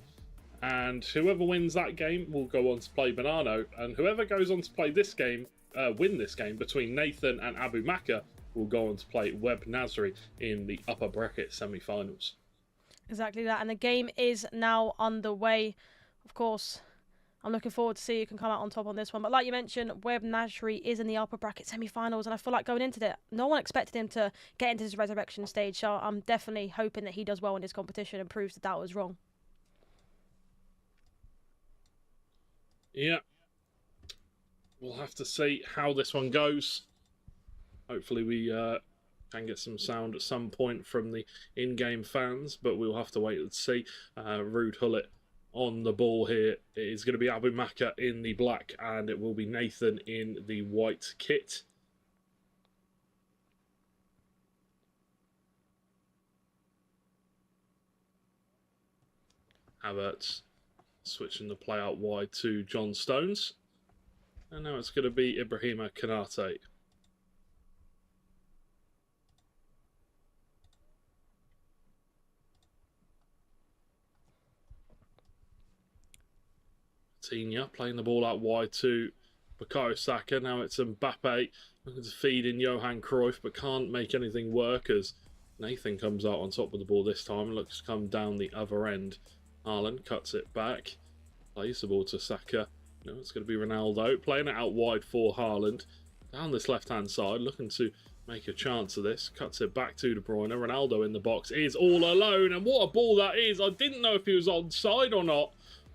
And whoever wins that game will go on to play Bonanno, and whoever goes on to play this game, win this game between Nathan and Abu Maka, will go on to play Web Nasri in the upper bracket semi-finals. Exactly that, and the game is now underway. Of course, I'm looking forward to see who can come out on top on this one. But like you mentioned, Web Nasri is in the upper bracket semi-finals, and I feel like going into that, no one expected him to get into this resurrection stage, so I'm definitely hoping that he does well in this competition and proves that was wrong. Yeah, we'll have to see how this one goes. Hopefully we can get some sound at some point from the in-game fans, but we'll have to wait and see. Rude Hullet on the ball here. It is going to be Abu Maka in the black, and it will be Nathan in the white kit. Havertz switching the play out wide to John Stones. And now it's going to be Ibrahima Kanate. Tina playing the ball out wide to Bukayo Saka. Now it's Mbappe looking to feed in Johan Cruyff, but can't make anything work as Nathan comes out on top of the ball this time. Looks to come down the other end. Haaland cuts it back. Plays the ball to Saka. No, it's going to be Ronaldo. Playing it out wide for Haaland. Down this left-hand side, looking to make a chance of this. Cuts it back to De Bruyne. Ronaldo in the box is all alone. And what a ball that is. I didn't know if he was onside or not.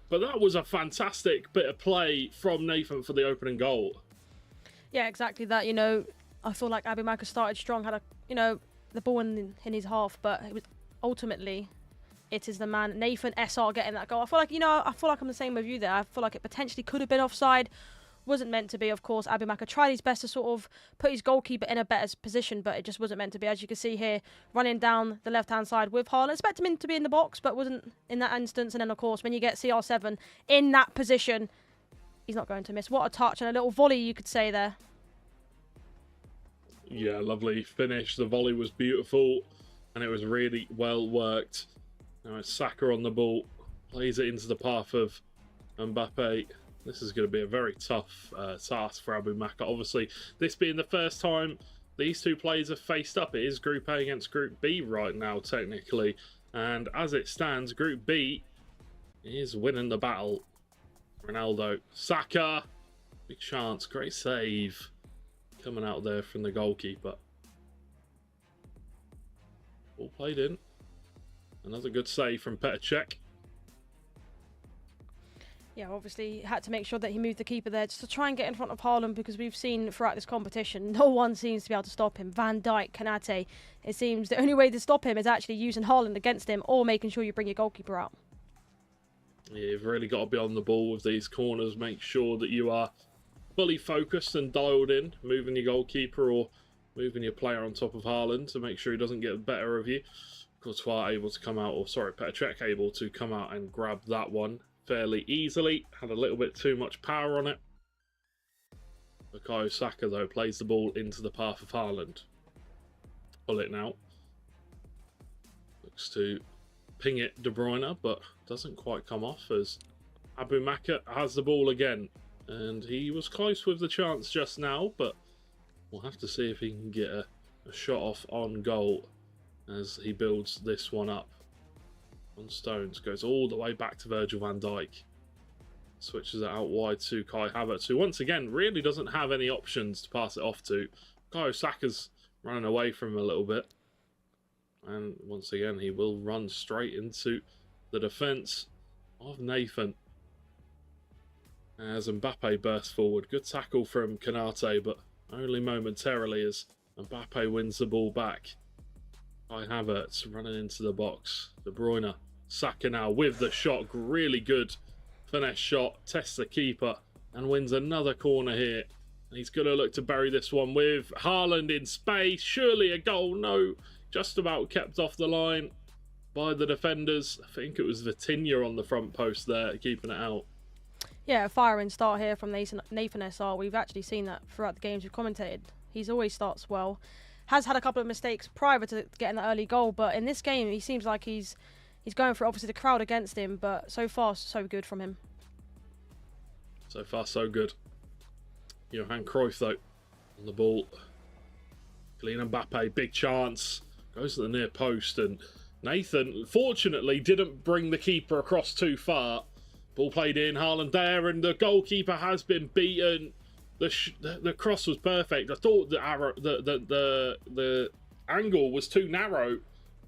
But that was a fantastic bit of play from Nathan for the opening goal. Yeah, exactly that. You know, I feel like Abimaka started strong, had a, you know, the ball in his half, but it was ultimately, it is the man, Nathan SR, getting that goal. I feel like, you know, I feel like I'm the same with you there. I feel like it potentially could have been offside. Wasn't meant to be, of course. Abimaka tried his best to sort of put his goalkeeper in a better position, but it just wasn't meant to be. As you can see here, running down the left-hand side with Haaland. Expect him to be in the box, but wasn't in that instance. And then, of course, when you get CR7 in that position, he's not going to miss. What a touch and a little volley, you could say there. Yeah, lovely finish. The volley was beautiful, and it was really well worked. Now it's Saka on the ball. Plays it into the path of Mbappe. This is going to be a very tough task for Abimaka. Obviously, this being the first time these two players have faced up. It is Group A against Group B right now, technically. And as it stands, Group B is winning the battle. Ronaldo. Saka. Big chance. Great save. Coming out there from the goalkeeper. Ball played in. Another good save from Poacher. Yeah, obviously had to make sure that he moved the keeper there just to try and get in front of Haaland, because we've seen throughout this competition, no one seems to be able to stop him. Van Dijk, Kanate. It seems the only way to stop him is actually using Haaland against him or making sure you bring your goalkeeper out. Yeah, you've really got to be on the ball with these corners. Make sure that you are fully focused and dialed in, moving your goalkeeper or moving your player on top of Haaland to make sure he doesn't get the better of you. Courtois able to come out, or sorry, Poacher able to come out and grab that one fairly easily. Had a little bit too much power on it. Bukayo Saka, though, plays the ball into the path of Haaland. Pull it now. Looks to ping it De Bruyne, but doesn't quite come off as Abimaka has the ball again. And he was close with the chance just now, but we'll have to see if he can get a shot off on goal as he builds this one up. On stones, goes all the way back to Virgil van Dijk. Switches it out wide to Kai Havertz, who once again really doesn't have any options to pass it off to. Bukayo Saka's running away from him a little bit. And once again, he will run straight into the defence of Nathan. As Mbappe bursts forward. Good tackle from Kanate, but only momentarily as Mbappe wins the ball back. Kai Havertz running into the box. De Bruyne. Saka now with the shot. Really good finesse shot. Tests the keeper and wins another corner here. He's going to look to bury this one with Haaland in space. Surely a goal. No. Just about kept off the line by the defenders. I think it was Vitinha on the front post there, keeping it out. Yeah, a firing start here from Nathan SR. We've actually seen that throughout the games we've commentated. He's always starts well. Has had a couple of mistakes prior to getting the early goal, but in this game he seems like he's going for obviously the crowd against him, but so far so good from him. So far so good. Johan Cruyff though on the ball. Kylian Mbappe, big chance. Goes to the near post, and Nathan fortunately didn't bring the keeper across too far. Ball played in, Haaland there, and the goalkeeper has been beaten. The cross was perfect. I thought the angle was too narrow,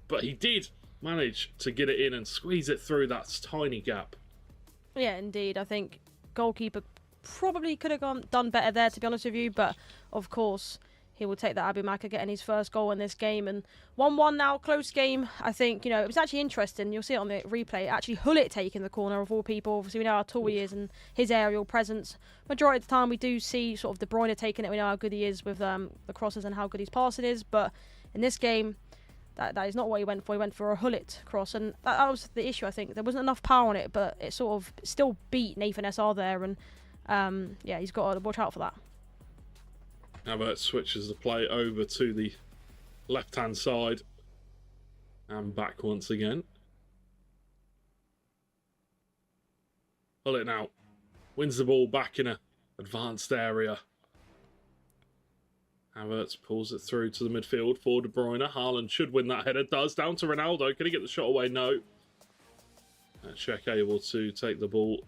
but he did manage to get it in and squeeze it through that tiny gap. Yeah, indeed. I think goalkeeper probably could have done better there, to be honest with you, but of course he will take that. Abimaka getting his first goal in this game, and 1-1 now, close game. I think, you know, it was actually interesting. You'll see it on the replay. Actually, Hullet taking the corner of all people. Obviously, we know how tall he is and his aerial presence. Majority of the time, we do see sort of De Bruyne taking it. We know how good he is with the crosses and how good his passing is. But in this game, that is not what he went for. He went for a Hullet cross, and that was the issue. I think there wasn't enough power on it, but it sort of still beat Nathan SR there, and yeah, he's got to watch out for that. Havertz switches the play over to the left-hand side and back once again. Pull it now. Wins the ball back in a advanced area. Havertz pulls it through to the midfield for De Bruyne. Haaland should win that header. Does. Down to Ronaldo. Can he get the shot away? No. Czech able to take the ball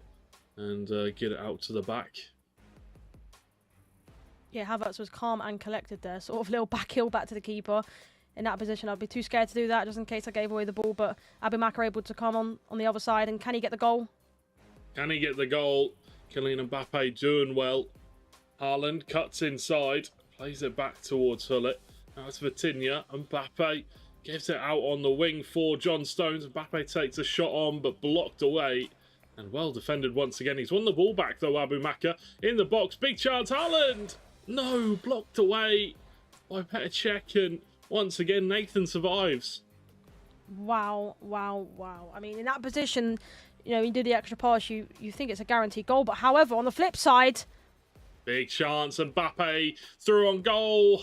and get it out to the back. Yeah, Havertz was calm and collected there. Sort of little back heel back to the keeper. In that position, I'd be too scared to do that just in case I gave away the ball. But Abumakar able to come on the other side. And can he get the goal? Can he get the goal? Kylian Mbappe doing well. Haaland cuts inside. Plays it back towards Hullet. Now it's Vitinha. Mbappe gives it out on the wing for John Stones. Mbappe takes a shot on, but blocked away. And well defended once again. He's won the ball back, though, Abumakar. In the box. Big chance. Haaland! No, blocked away by Petr Cech. And once again, Nathan survives. Wow, wow, wow. I mean, in that position, you know, you do the extra pass, you think it's a guaranteed goal. But however, on the flip side... Big chance, Mbappe through on goal.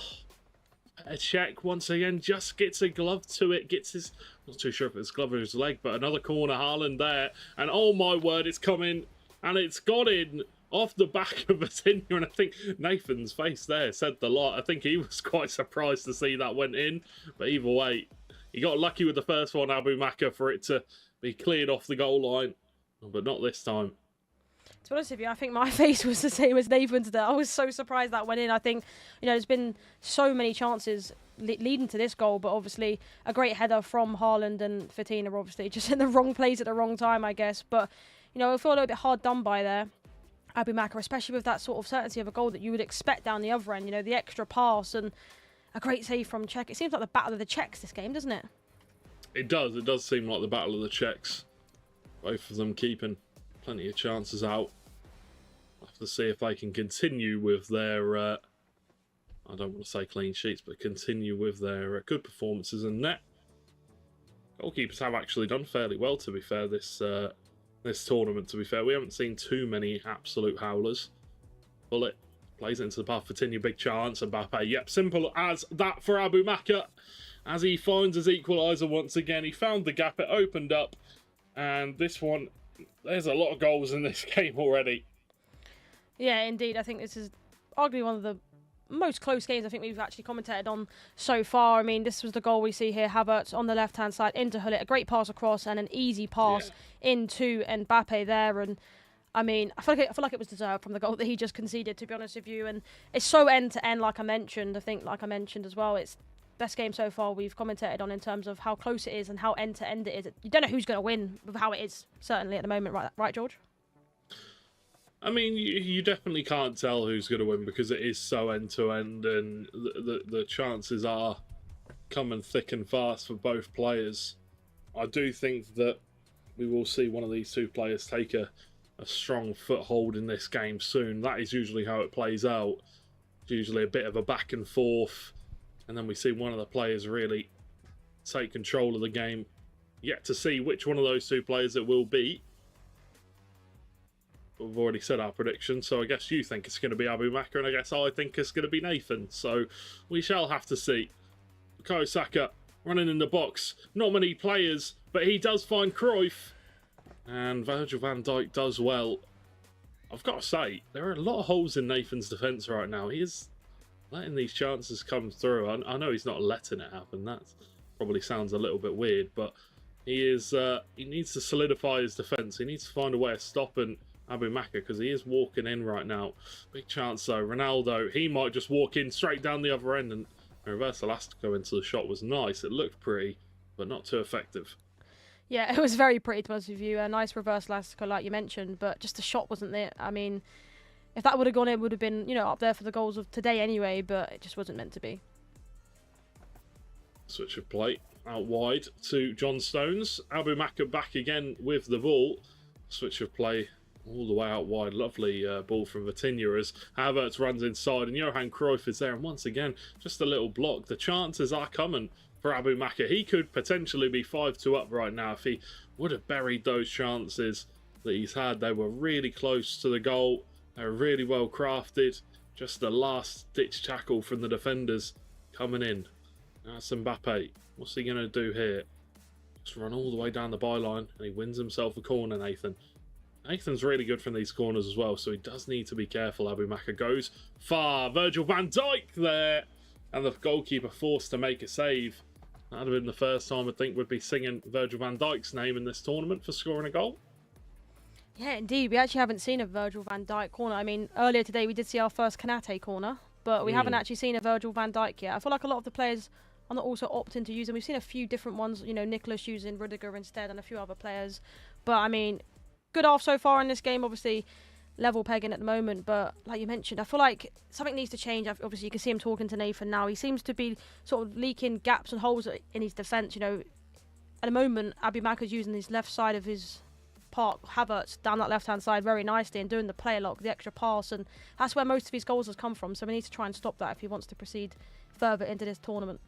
A check once again, just gets a glove to it. Gets his, not too sure if it's glove or his leg, but another corner, Haaland there. And oh my word, it's coming. And it's got in off the back of Vitinha. And I think Nathan's face there said the lot. I think he was quite surprised to see that went in. But either way, he got lucky with the first one, Abumakar, for it to be cleared off the goal line. But not this time. To be honest with you, I think my face was the same as Nathan's there. I was so surprised that went in. I think, you know, there's been so many chances leading to this goal, but obviously a great header from Haaland and Vitinha, obviously just in the wrong place at the wrong time, I guess. But, you know, I feel a little bit hard done by there, Abumakar, especially with that sort of certainty of a goal that you would expect down the other end. You know, the extra pass and a great save from Czech. It seems like the battle of the Czechs this game, doesn't it? It does. It does seem like the battle of the Czechs. Both of them keeping plenty of chances out. We'll have to see if they can continue with their, I don't want to say clean sheets, but continue with their good performances in net. Goalkeepers have actually done fairly well, to be fair, this tournament, to be fair. We haven't seen too many absolute howlers. Bullet plays it into the path for Vitinha, big chance. Mbappe, yep, simple as that for Abumakar. As he finds his equaliser once again, he found the gap, it opened up. And this one, there's a lot of goals in this game already. Yeah, indeed. I think this is arguably one of the most close games I think we've actually commentated on so far. I mean, this was the goal we see here. Havertz on the left-hand side into Hullet. A great pass across and an easy pass into Mbappe there. And, I mean, I feel like it was deserved from the goal that he just conceded, to be honest with you. And it's so end-to-end, like I mentioned. I think, like I mentioned as well, it's best game so far we've commentated on in terms of how close it is and how end-to-end it is. You don't know who's going to win with how it is, certainly at the moment, right, George? I mean, you definitely can't tell who's going to win because it is so end-to-end, and the chances are coming thick and fast for both players. I do think that we will see one of these two players take a strong foothold in this game soon. That is usually how it plays out. It's usually a bit of a back and forth, and then we see one of the players really take control of the game. Yet to see which one of those two players it will be. We've already said our prediction, so I guess you think it's going to be Abumakar, and I guess I think it's going to be Nathan. So we shall have to see. Bukayo Saka running in the box. Not many players, but he does find Cruyff. And Virgil van Dijk does well. I've got to say, there are a lot of holes in Nathan's defence right now. He is letting these chances come through. I know he's not letting it happen. That probably sounds a little bit weird, but he needs to solidify his defence. He needs to find a way of stopping Abumakar, because he is walking in right now. Big chance though. Ronaldo, he might just walk in straight down the other end, and the reverse elastico into the shot was nice. It looked pretty, but not too effective. Yeah, it was very pretty, to be honest with you. A nice reverse elastico, like you mentioned, but just the shot wasn't there. I mean, if that would have gone, it would have been, you know, up there for the goals of today anyway, but it just wasn't meant to be. Switch of play out wide to John Stones. Abumakar back again with the ball. Switch of play all the way out wide. Lovely ball from Vitinha as Havertz runs inside, and Johan Cruyff is there. And once again, just a little block. The chances are coming for Abumakar. He could potentially be 5-2 up right now if he would have buried those chances that he's had. They were really close to the goal. They were really well crafted. Just the last ditch tackle from the defenders coming in. That's Mbappe. What's he going to do here? Just run all the way down the byline, and he wins himself a corner, Nathan. Nathan's really good from these corners as well, so he does need to be careful. Abu Maka goes far. Virgil van Dijk there. And the goalkeeper forced to make a save. That would have been the first time I think we'd be singing Virgil van Dijk's name in this tournament for scoring a goal. Yeah, indeed. We actually haven't seen a Virgil van Dijk corner. I mean, earlier today we did see our first Kanate corner, but we haven't actually seen a Virgil van Dijk yet. I feel like a lot of the players are not also opting to use them. We've seen a few different ones, you know, Nicolas using Rudiger instead and a few other players. But, I mean, good half so far in this game. Obviously, level pegging at the moment, but like you mentioned, I feel like something needs to change. Obviously, you can see him talking to Nathan now. He seems to be sort of leaking gaps and holes in his defence. You know, at the moment, Abu Maka's using his left side of his park, Havertz down that left-hand side very nicely and doing the player lock, the extra pass, and that's where most of his goals has come from. So we need to try and stop that if he wants to proceed further into this tournament.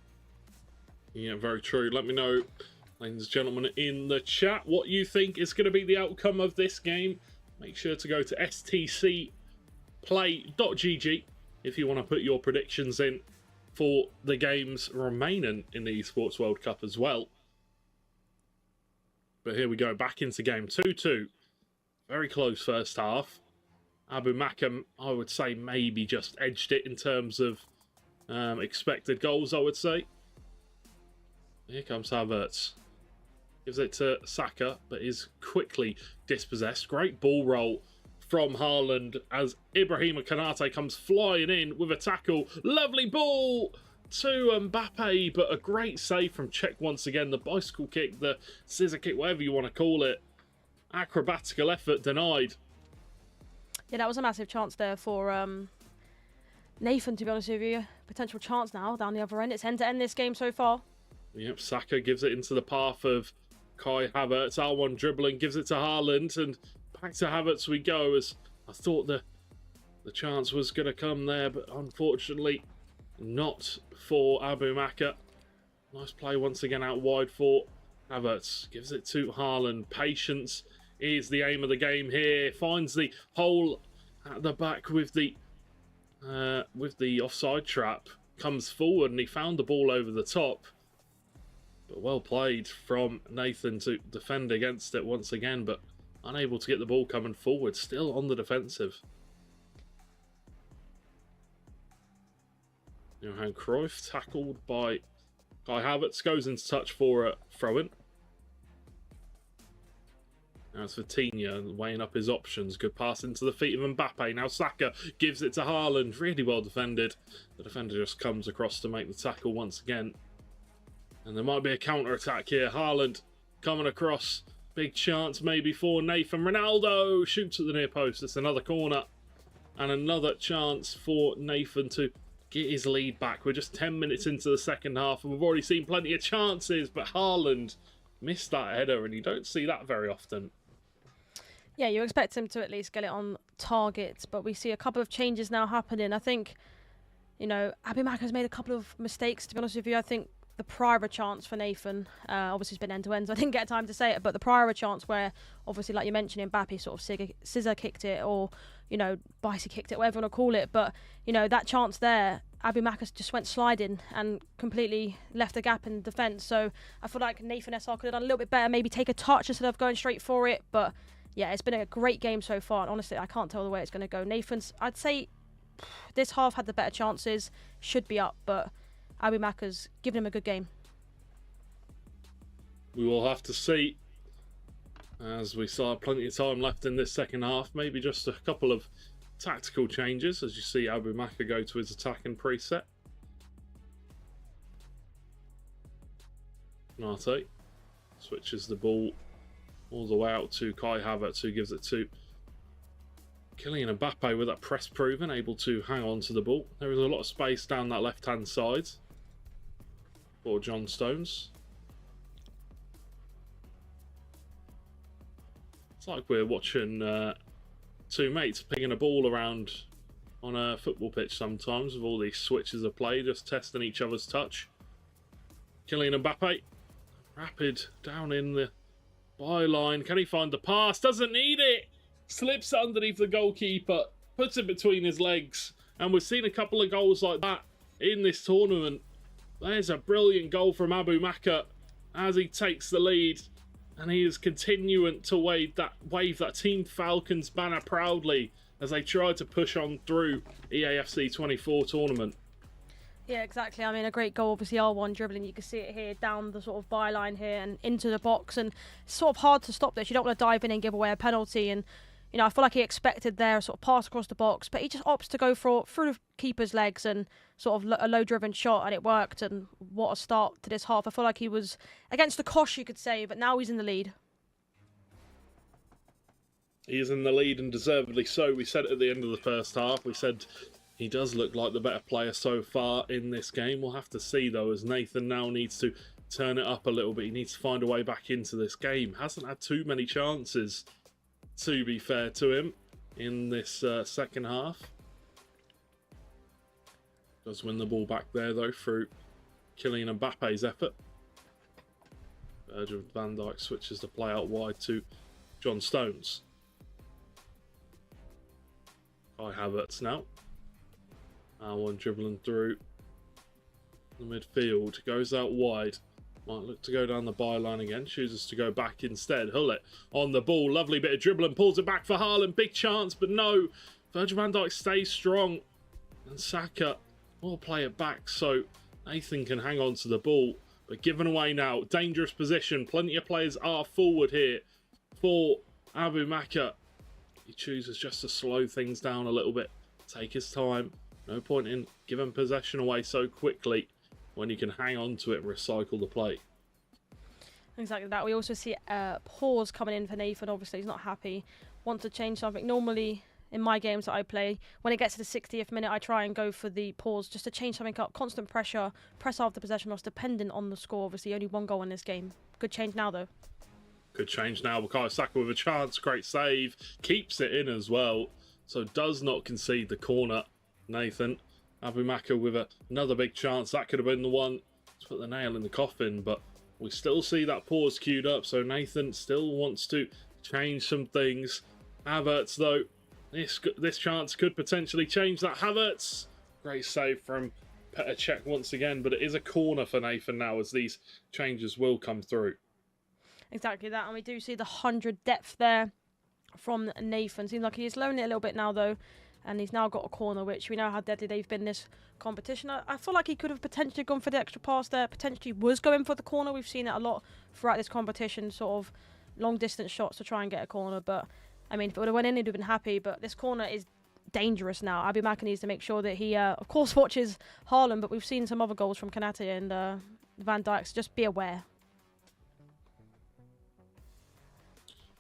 Yeah, very true. Let me know, ladies and gentlemen, in the chat what you think is going to be the outcome of this game. Make sure to go to stcplay.gg if you want to put your predictions in for the games remaining in the Esports World Cup as well. But here we go, back into game 2-2. Very close first half. Abu Maka, I would say, maybe just edged it in terms of expected goals, I would say. Here comes Havertz. Gives it to Saka, but is quickly dispossessed. Great ball roll from Haaland as Ibrahima Konate comes flying in with a tackle. Lovely ball to Mbappe, but a great save from Czech once again. The bicycle kick, the scissor kick, whatever you want to call it. Acrobatical effort denied. Yeah, that was a massive chance there for Nathan, to be honest with you. Potential chance now down the other end. It's end-to-end this game so far. Yep, Saka gives it into the path of Kai Havertz. R1 dribbling, gives it to Haaland, and back to Havertz we go. As I thought the chance was going to come there, but unfortunately not for Abu Maka. Nice play once again out wide for Havertz. Gives it to Haaland. Patience is the aim of the game here. Finds the hole at the back with the offside trap. Comes forward and he found the ball over the top. But well played from Nathan to defend against it once again, but unable to get the ball coming forward. Still on the defensive. Johan Cruyff tackled by Kai Havertz. Goes into touch for a throw-in. Now it's Vitinha weighing up his options. Good pass into the feet of Mbappe. Now Saka gives it to Haaland. Really well defended. The defender just comes across to make the tackle once again. And there might be a counter-attack here. Haaland coming across. Big chance maybe for Nathan. Ronaldo shoots at the near post. It's another corner. And another chance for Nathan to get his lead back. We're just 10 minutes into the second half and we've already seen plenty of chances. But Haaland missed that header and you don't see that very often. Yeah, you expect him to at least get it on target. But we see a couple of changes now happening. I think, you know, Abu Maka has made a couple of mistakes, to be honest with you. I think the prior chance for Nathan, obviously it's been end-to-end, so I didn't get time to say it, but the prior chance where, obviously, like you mentioned, Mbappe sort of scissor kicked it or, you know, bicycle kicked it, whatever you want to call it, but, you know, that chance there, Abu Maka just went sliding and completely left a gap in defence, so I feel like Nathan SR could have done a little bit better, maybe take a touch instead of going straight for it, but, yeah, it's been a great game so far, and honestly, I can't tell the way it's going to go. Nathan's, I'd say, this half had the better chances, should be up, but Abu Maka's given him a good game. We will have to see, as we still have plenty of time left in this second half. Maybe just a couple of tactical changes as you see Abu Maka go to his attacking preset. Nate switches the ball all the way out to Kai Havertz, who gives it to Kylian Mbappe with that press proven, able to hang on to the ball. There is a lot of space down that left-hand side for John Stones. It's like we're watching two mates picking a ball around on a football pitch sometimes with all these switches of play, just testing each other's touch. Kylian Mbappe, rapid down in the byline. Can he find the pass? Doesn't need it. Slips underneath the goalkeeper, puts it between his legs, and we've seen a couple of goals like that in this tournament. There's a brilliant goal from Abu Maka as he takes the lead And he is continuing to wave that Team Falcons banner proudly as they try to push on through EAFC 24 tournament. Yeah, exactly. I mean, a great goal, obviously, R1 dribbling. You can see it here down the sort of byline here and into the box. And it's sort of hard to stop this. You don't want to dive in and give away a penalty. And, you know, I feel like he expected there, sort of pass across the box. But he just opts to go through the keeper's legs and sort of a low-driven shot. And it worked. And what a start to this half. I feel like he was against the cosh, you could say. But now he's in the lead. He is in the lead, and deservedly so. We said it at the end of the first half. We said he does look like the better player so far in this game. We'll have to see, though, as Nathan now needs to turn it up a little bit. He needs to find a way back into this game. Hasn't had too many chances, to be fair to him, in this second half. Does win the ball back there, though, through Kylian Mbappe's effort. Virgil van Dijk switches the play out wide to John Stones. Kai Havertz now. One dribbling through the midfield. Goes out wide. Might look to go down the byline again. Chooses to go back instead. Hullet on the ball. Lovely bit of dribbling. Pulls it back for Haaland. Big chance, but no. Virgil van Dijk stays strong. And Saka will play it back so Nathan can hang on to the ball. But given away now. Dangerous position. Plenty of players are forward here for Abu Maka. He chooses just to slow things down a little bit. Take his time. No point in giving possession away so quickly when you can hang on to it and recycle the play. Exactly that. We also see a pause coming in for Nathan. Obviously, he's not happy. Wants to change something. Normally, in my games that I play, when it gets to the 60th minute, I try and go for the pause just to change something up. Constant pressure, press after possession loss, dependent on the score. Obviously, only one goal in this game. Good change now, though. Good change now. Bukayo Saka with a chance. Great save. Keeps it in as well. So does not concede the corner. Nathan. Abu Maka with another big chance. That could have been the one to put the nail in the coffin, but we still see that pause queued up, so Nathan still wants to change some things. Havertz, though, this chance could potentially change that. Havertz, great save from Poacher once again, but it is a corner for Nathan now as these changes will come through. Exactly that, and we do see the 100 depth there from Nathan. Seems like he is loaning it a little bit now, though. And he's now got a corner, which we know how deadly they've been this competition. I feel like he could have potentially gone for the extra pass there. Potentially was going for the corner. We've seen it a lot throughout this competition, sort of long-distance shots to try and get a corner. But, I mean, if it would have went in, he'd have been happy. But this corner is dangerous now. Abu Maka needs to make sure that he, of course, watches Haaland. But we've seen some other goals from Kanate and Van Dijk, so just be aware.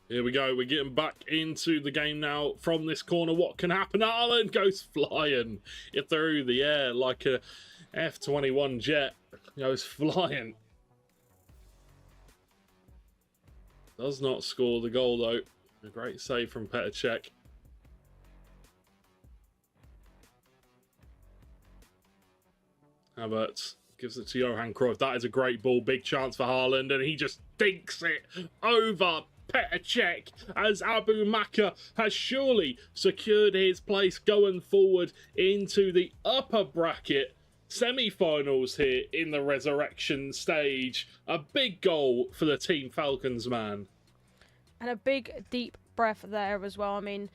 Here we go. We're getting back into the game now from this corner. What can happen? Haaland goes flying through the air like a F-21 jet. Goes flying. Does not score the goal, though. A great save from Poacher. Havertz gives it to Johan Cruyff. That is a great ball. Big chance for Haaland, and he just dinks it over Poacher as Abu Maka has surely secured his place going forward into the upper bracket semi-finals here in the resurrection stage. A big goal for the Team Falcons, man. And a big deep breath there as well. I mean,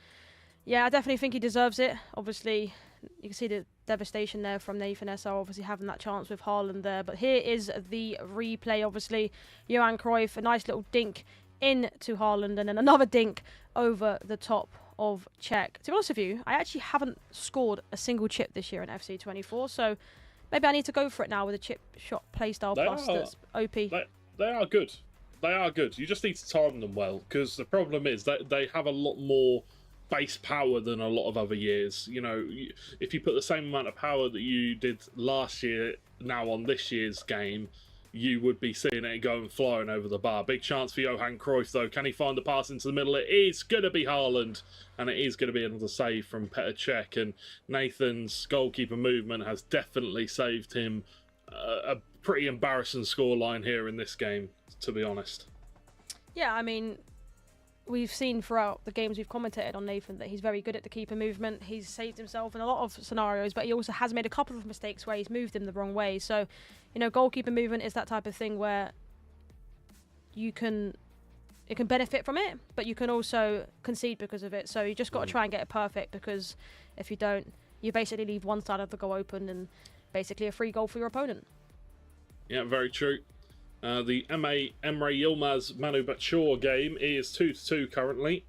yeah, I definitely think he deserves it. Obviously, you can see the devastation there from Nathan SR, obviously having that chance with Haaland there. But here is the replay, obviously. Johan Cruyff, a nice little dink into Haaland, and then another dink over the top of Czech. To be honest with you, I actually haven't scored a single chip this year in FC 24, so maybe I need to go for it now with a chip shot playstyle plus that's OP. They are good. They are good. You just need to time them well, because the problem is that they have a lot more base power than a lot of other years. You know, if you put the same amount of power that you did last year now on this year's game, you would be seeing it going flying over the bar. Big chance for Johan Cruyff, though. Can he find the pass into the middle? It is going to be Haaland, and it is going to be another save from Poacher. And Nathan's goalkeeper movement has definitely saved him a pretty embarrassing scoreline here in this game, to be honest. Yeah, I mean, we've seen throughout the games we've commentated on Nathan that he's very good at the keeper movement. He's saved himself in a lot of scenarios, but he also has made a couple of mistakes where he's moved him the wrong way. So, you know, goalkeeper movement is that type of thing where you can benefit from it, but you can also concede because of it. So you just got to try and get it perfect, because if you don't, you basically leave one side of the goal open and basically a free goal for your opponent. Yeah, very true. The Emre Yilmaz Manu Bachor game is 2-2 currently,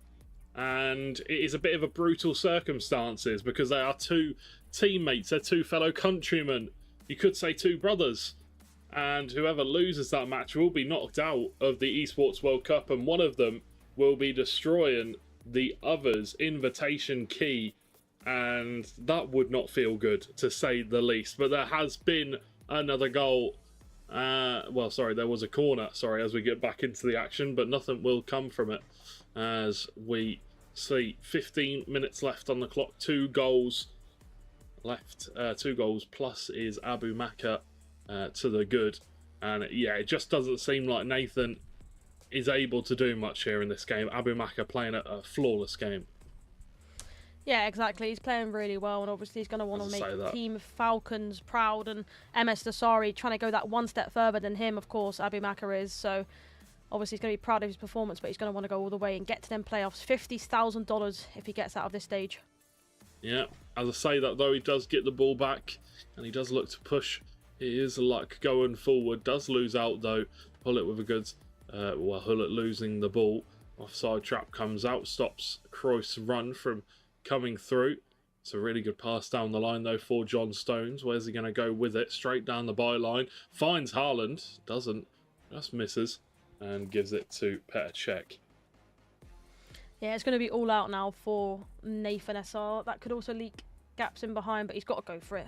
and it is a bit of a brutal circumstances because they are two teammates, they're two fellow countrymen. You could say two brothers. And whoever loses that match will be knocked out of the Esports World Cup, and one of them will be destroying the other's invitation key, and that would not feel good, to say the least. But there has been another goal. Well, sorry, there was a corner, sorry, as we get back into the action, but nothing will come from it, as we see 15 minutes left on the clock, 2 goals left, 2 goals plus is Abu Makr to the good. And yeah, it just doesn't seem like Nathan is able to do much here in this game. Abu Makr playing a flawless game. Yeah, exactly. He's playing really well, and obviously he's going to want to make Team Falcons proud. And MS Nasri trying to go that one step further than him, of course, Abu Makr is. So obviously he's going to be proud of his performance, but he's going to want to go all the way and get to them playoffs. $50,000 if he gets out of this stage. Yeah, as I say that though, he does get the ball back, and he does look to push. He is luck going forward. Does lose out though. Hullet with a good, Hullet losing the ball. Offside trap comes out, stops Kroos' run from coming through. It's a really good pass down the line though for John Stones. Where's he going to go with it? Straight down the byline. Finds Haaland. Doesn't. Just misses. And gives it to Poacher. Yeah, it's going to be all out now for Nathan SR. That could also leak gaps in behind, but he's got to go for it.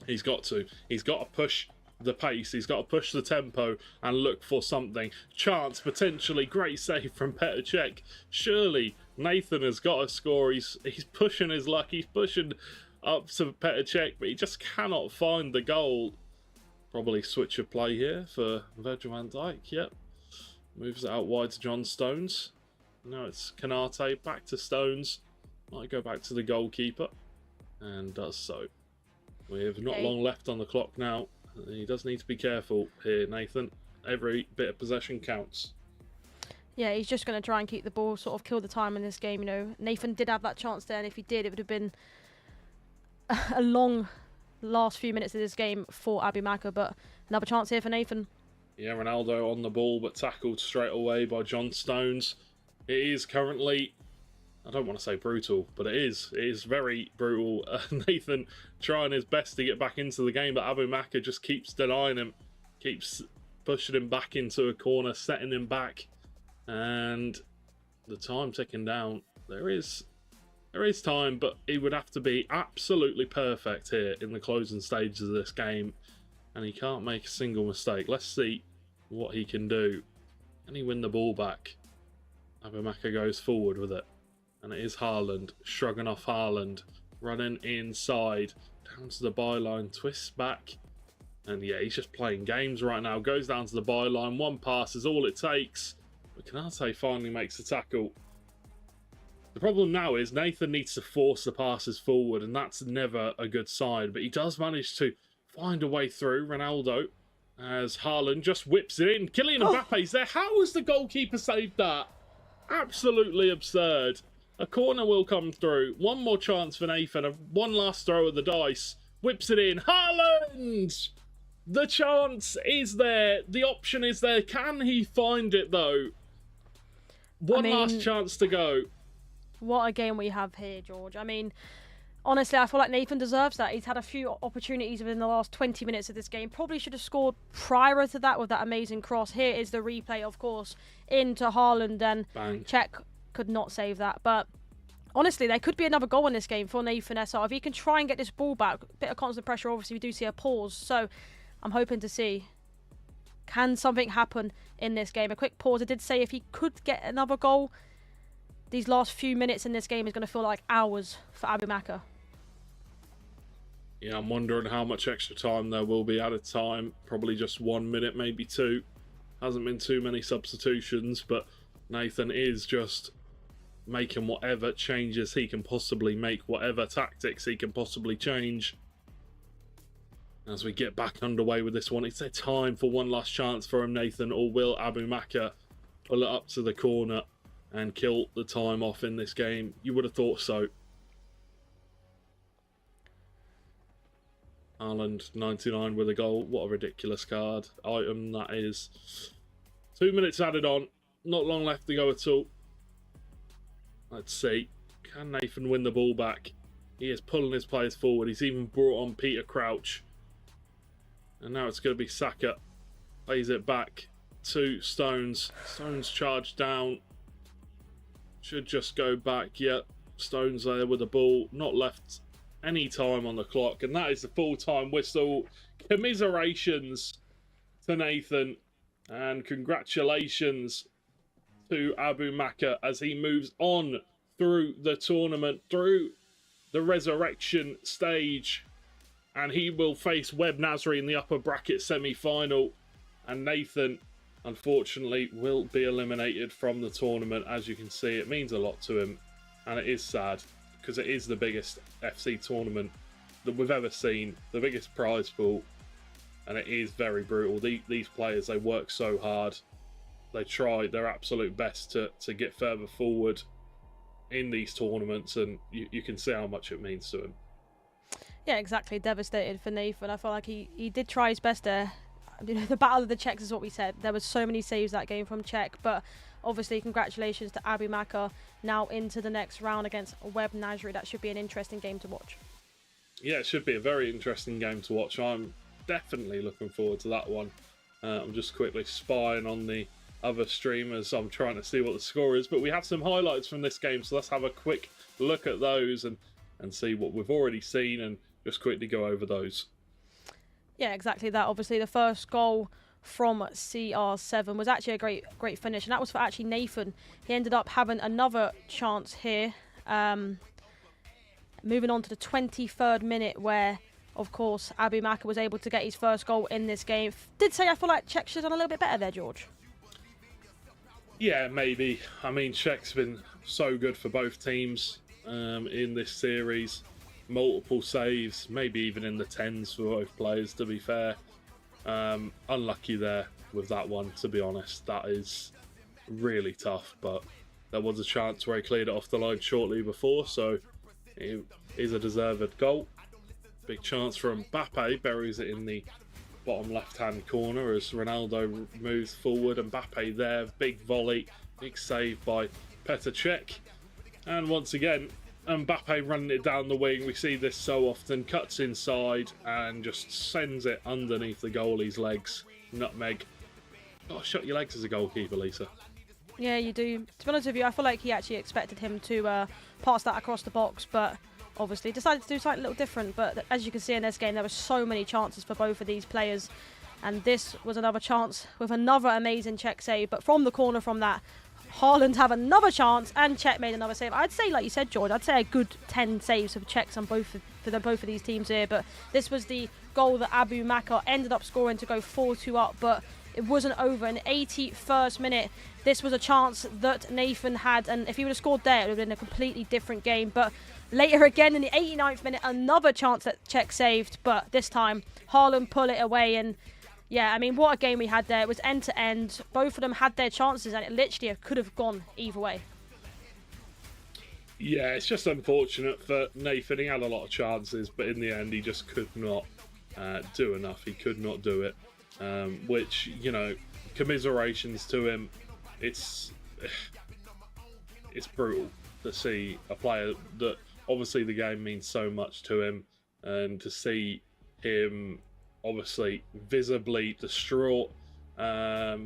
He's got to. He's got to push the pace. He's got to push the tempo and look for something. Chance, potentially. Great save from Poacher. Surely Nathan has got to score. He's pushing his luck. He's pushing up to Poacher, but he just cannot find the goal. Probably switch of play here for Virgil van Dijk. Yep. Moves it out wide to John Stones. Now it's Kanate. Back to Stones. Might go back to the goalkeeper. And does so. We have not long left on the clock now. He does need to be careful here, Nathan. Every bit of possession counts. Yeah, he's just going to try and keep the ball, sort of kill the time in this game. You know, Nathan did have that chance there, and if he did, it would have been a long last few minutes of this game for Abu Makr. But another chance here for Nathan. Yeah, Ronaldo on the ball, but tackled straight away by John Stones. It is currently, I don't want to say brutal, but it is very brutal. Nathan trying his best to get back into the game, but Abu Makr just keeps denying him, keeps pushing him back into a corner, setting him back, and the time ticking down. There is time, but he would have to be absolutely perfect here in the closing stages of this game, and he can't make a single mistake. Let's see what he can do. Can he win the ball back? Abu Makr goes forward with it. And it is Haaland, shrugging off Haaland, running inside, down to the byline, twists back. And yeah, he's just playing games right now. Goes down to the byline, one pass is all it takes. But Kanate finally makes the tackle. The problem now is Nathan needs to force the passes forward, and that's never a good sign. But he does manage to find a way through. Ronaldo, as Haaland just whips it in. Kylian Mbappe's there. How has the goalkeeper saved that? Absolutely absurd. A corner will come through. One more chance for Nathan. One last throw of the dice. Whips it in. Haaland! The chance is there. The option is there. Can he find it, though? One last chance to go. What a game we have here, George. I mean, honestly, I feel like Nathan deserves that. He's had a few opportunities within the last 20 minutes of this game. Probably should have scored prior to that with that amazing cross. Here is the replay, of course, into Haaland, and Czech could not save that. But honestly, there could be another goal in this game for Nathan SR. If he can try and get this ball back, a bit of constant pressure, obviously we do see a pause. So I'm hoping to see, can something happen in this game? A quick pause. I did say if he could get another goal, these last few minutes in this game is going to feel like hours for Abu Makr. Yeah, I'm wondering how much extra time there will be added time. Probably just 1 minute, maybe 2. Hasn't been too many substitutions, but Nathan is just making whatever changes he can possibly make, whatever tactics he can possibly change. As we get back underway with this one, is there time for one last chance for him, Nathan, or will Abu Makr pull it up to the corner and kill the time off in this game. You would have thought so. Haaland 99 with a goal. What a ridiculous card item that is. 2 minutes added on. Not long left to go at all. Let's see. Can Nathan win the ball back? He is pulling his players forward. He's even brought on Peter Crouch. And now it's going to be Saka. Plays it back to Stones. Stones charged down. Should just go back. Yep. Stones there with the ball. Not left any time on the clock. And that is the full-time whistle. Commiserations to Nathan. And congratulations to Abu Maka as he moves on through the tournament, through the resurrection stage. And he will face Webb Nasri in the upper bracket semi-final. And Nathan, unfortunately, will be eliminated from the tournament. As you can see, it means a lot to him. And it is sad, because it is the biggest FC tournament that we've ever seen. The biggest prize pool. And it is very brutal. These players, they work so hard. They try their absolute best to get further forward in these tournaments. And you can see how much it means to him. Yeah, exactly. Devastated for Nathan. I felt like he did try his best there. You know, the battle of the Czechs is what we said. There was so many saves that game from Czech, but obviously congratulations to Abu Maka, now into the next round against Webb Nasri. That should be an interesting game to watch. Yeah, it should be a very interesting game to watch. I'm definitely looking forward to that one. I'm just quickly spying on the other streamers. I'm trying to see what the score is, but we have some highlights from this game, so let's have a quick look at those and see what we've already seen and just quickly go over those. Yeah, exactly that. Obviously, the first goal from CR7 was actually a great finish, and that was for actually Nathan. He ended up having another chance here. Moving on to the 23rd minute, where, of course, Abu Maka was able to get his first goal in this game. Did say I feel like Czech should have done a little bit better there, George. Yeah, maybe. I mean, Czech's been so good for both teams in this series. Multiple saves, maybe even in the 10s for both players, to be fair. Unlucky there with that one, to be honest. That is really tough, but there was a chance where he cleared it off the line shortly before, so it is a deserved goal. Big chance from Mbappe, buries it in the bottom left-hand corner as Ronaldo moves forward. Mbappe there, big volley, big save by Petr Cech. And once again, Mbappe running it down the wing. We see this so often. Cuts inside and just sends it underneath the goalie's legs. Nutmeg. Oh, shut your legs as a goalkeeper, Lisa. Yeah, you do. To be honest with you, I feel like he actually expected him to pass that across the box, but obviously decided to do something a little different. But as you can see in this game, there were so many chances for both of these players. And this was another chance with another amazing Czech save. But from the corner from that, Haaland have another chance, and Czech made another save. I'd say, like you said, George, I'd say a good 10 saves for Czechs on both of these teams here. But this was the goal that Abu Maka ended up scoring to go 4-2 up. But it wasn't over. In the 81st minute, this was a chance that Nathan had, and if he would have scored there, it would have been a completely different game. But later again, in the 89th minute, another chance that Czech saved, but this time Haaland pulled it away. And yeah, I mean, what a game we had there. It was end to end. Both of them had their chances, and it literally could have gone either way. Yeah, it's just unfortunate for Nathan. He had a lot of chances, but in the end, he just could not do enough. He could not do it, which, you know, commiserations to him. It's brutal to see a player that obviously the game means so much to him, and to see him obviously visibly distraught. Yeah,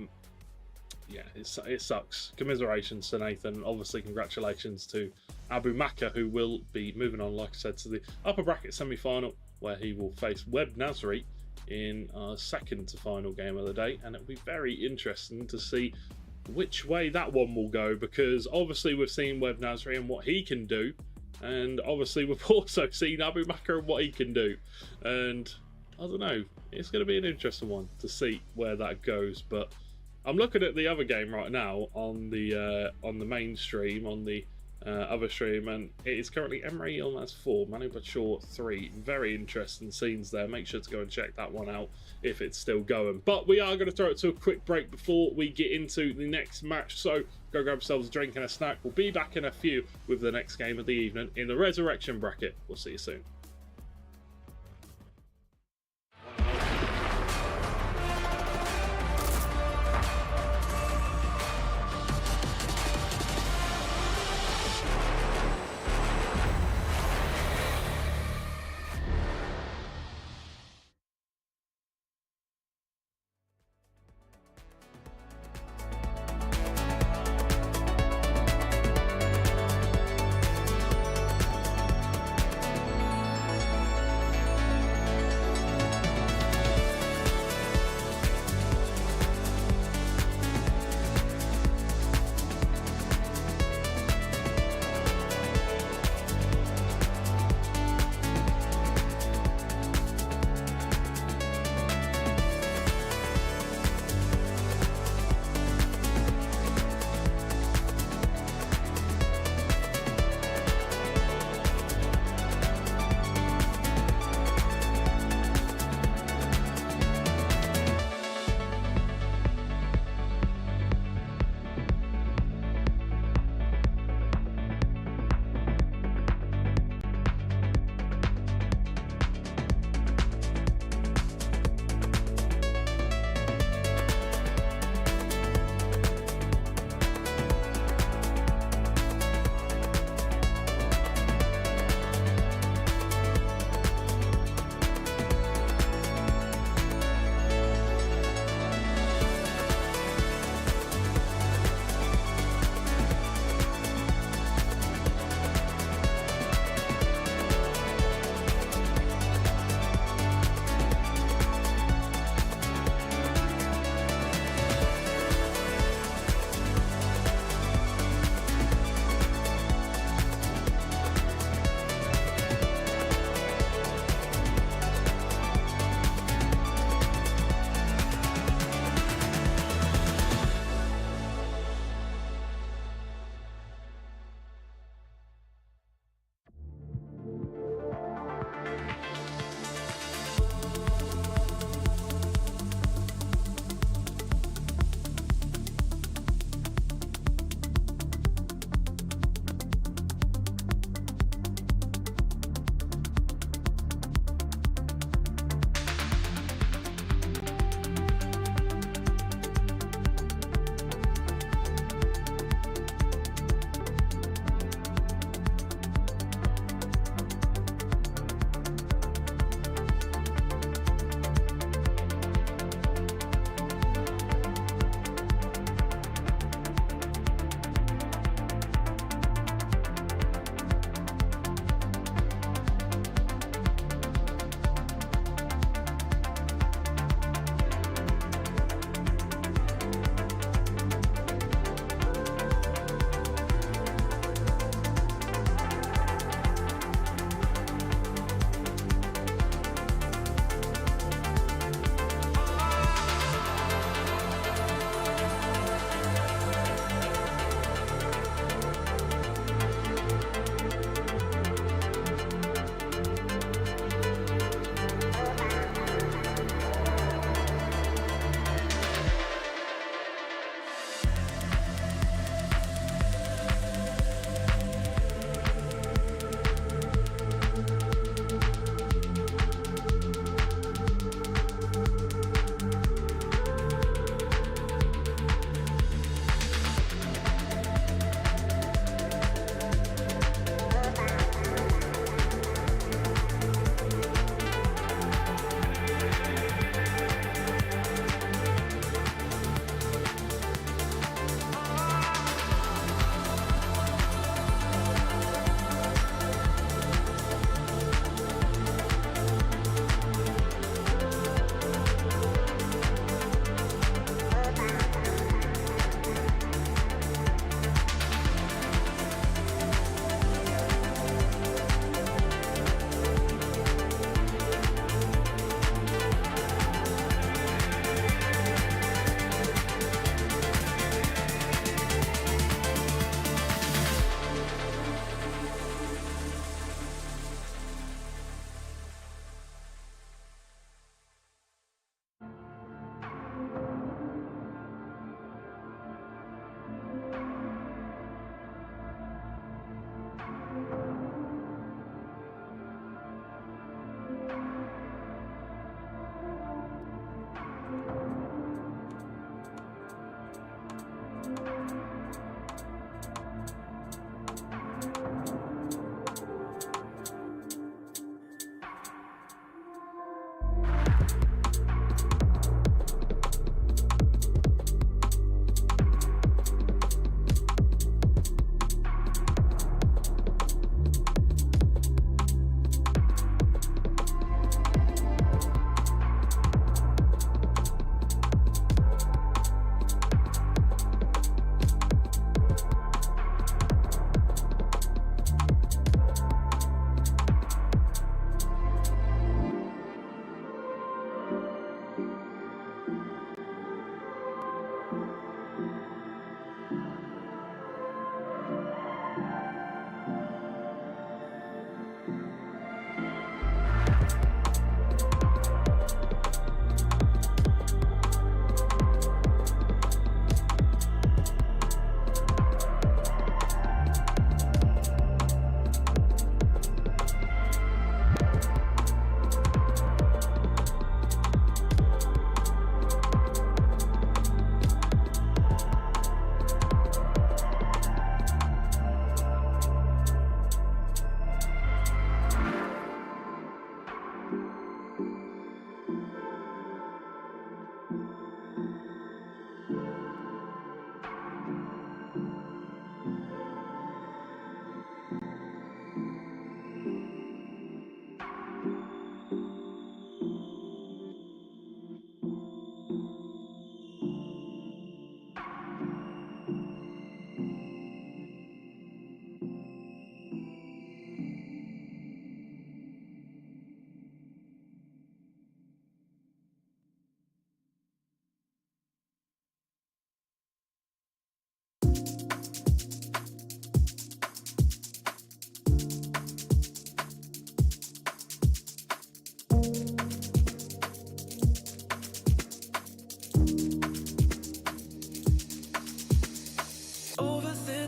it sucks. Commiserations to Nathan. Obviously, congratulations to Abu Maka, who will be moving on, like I said, to the upper bracket semi-final, where he will face Webb Nasri in our second to final game of the day. And it'll be very interesting to see which way that one will go, because obviously we've seen Webb Nasri and what he can do, and obviously we've also seen Abu Maka and what he can do. And I don't know, it's going to be an interesting one to see where that goes. But I'm looking at the other game right now on the main stream, on the other stream, and it is currently Emre Yilmaz 4, Manu Bachor 3. Very interesting scenes there. Make sure to go and check that one out if it's still going. But we are going to throw it to a quick break before we get into the next match, so go grab yourselves a drink and a snack. We'll be back in a few with the next game of the evening in the Resurrection bracket. We'll see you soon.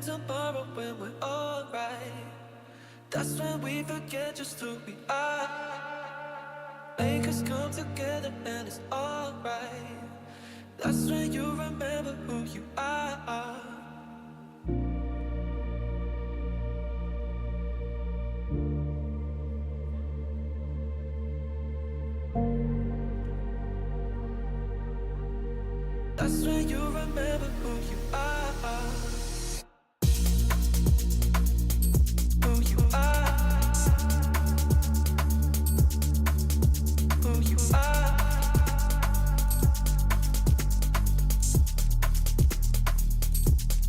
tomorrow when we're alright. That's when we forget just who we are. Make us come together and it's alright. That's when you remember who you are. That's when you remember who you are. Who you are. Who you are.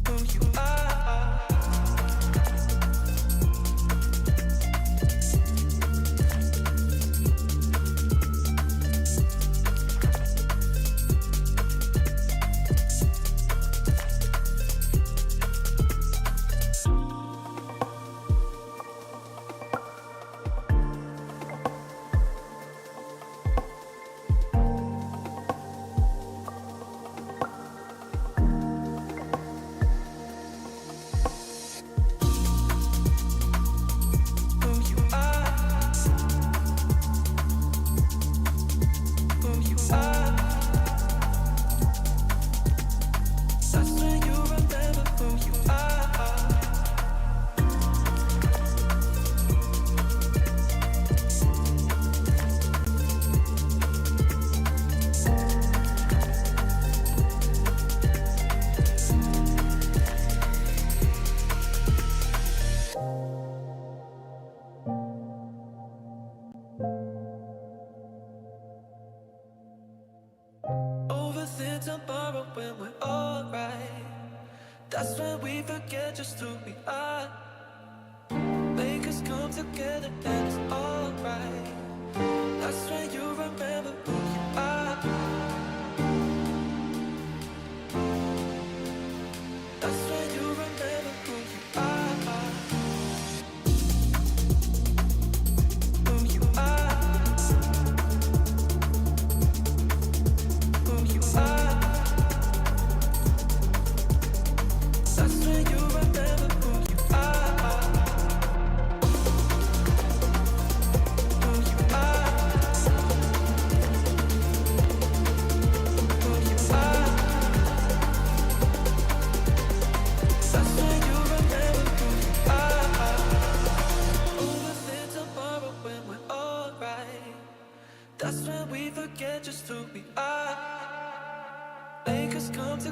Who you are.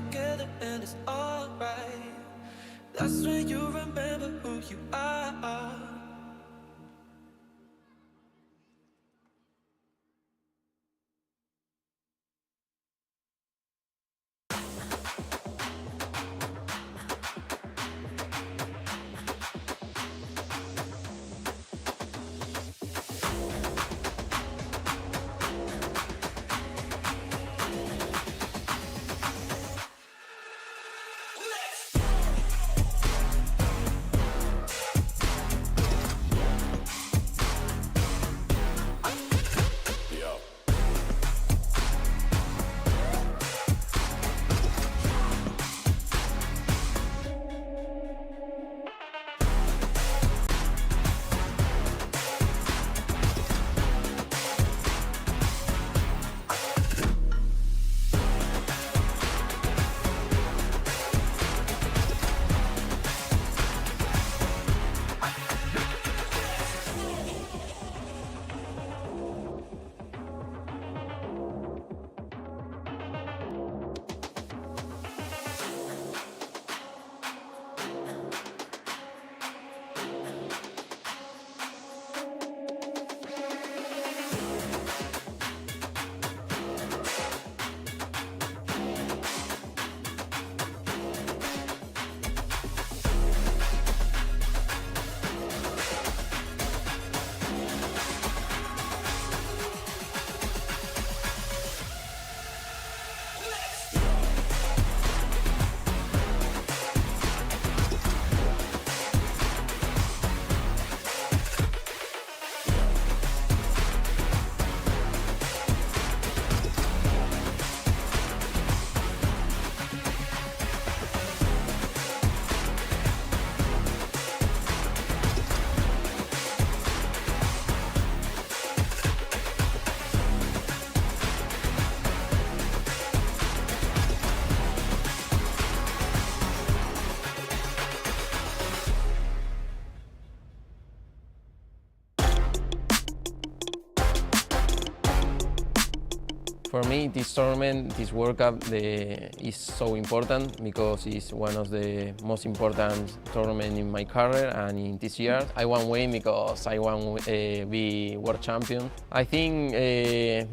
together and it's alright. That's when you remember who you are. For me, this tournament, this World Cup is so important because it's one of the most important tournaments in my career, and in this year I want to win because I want to be world champion. I think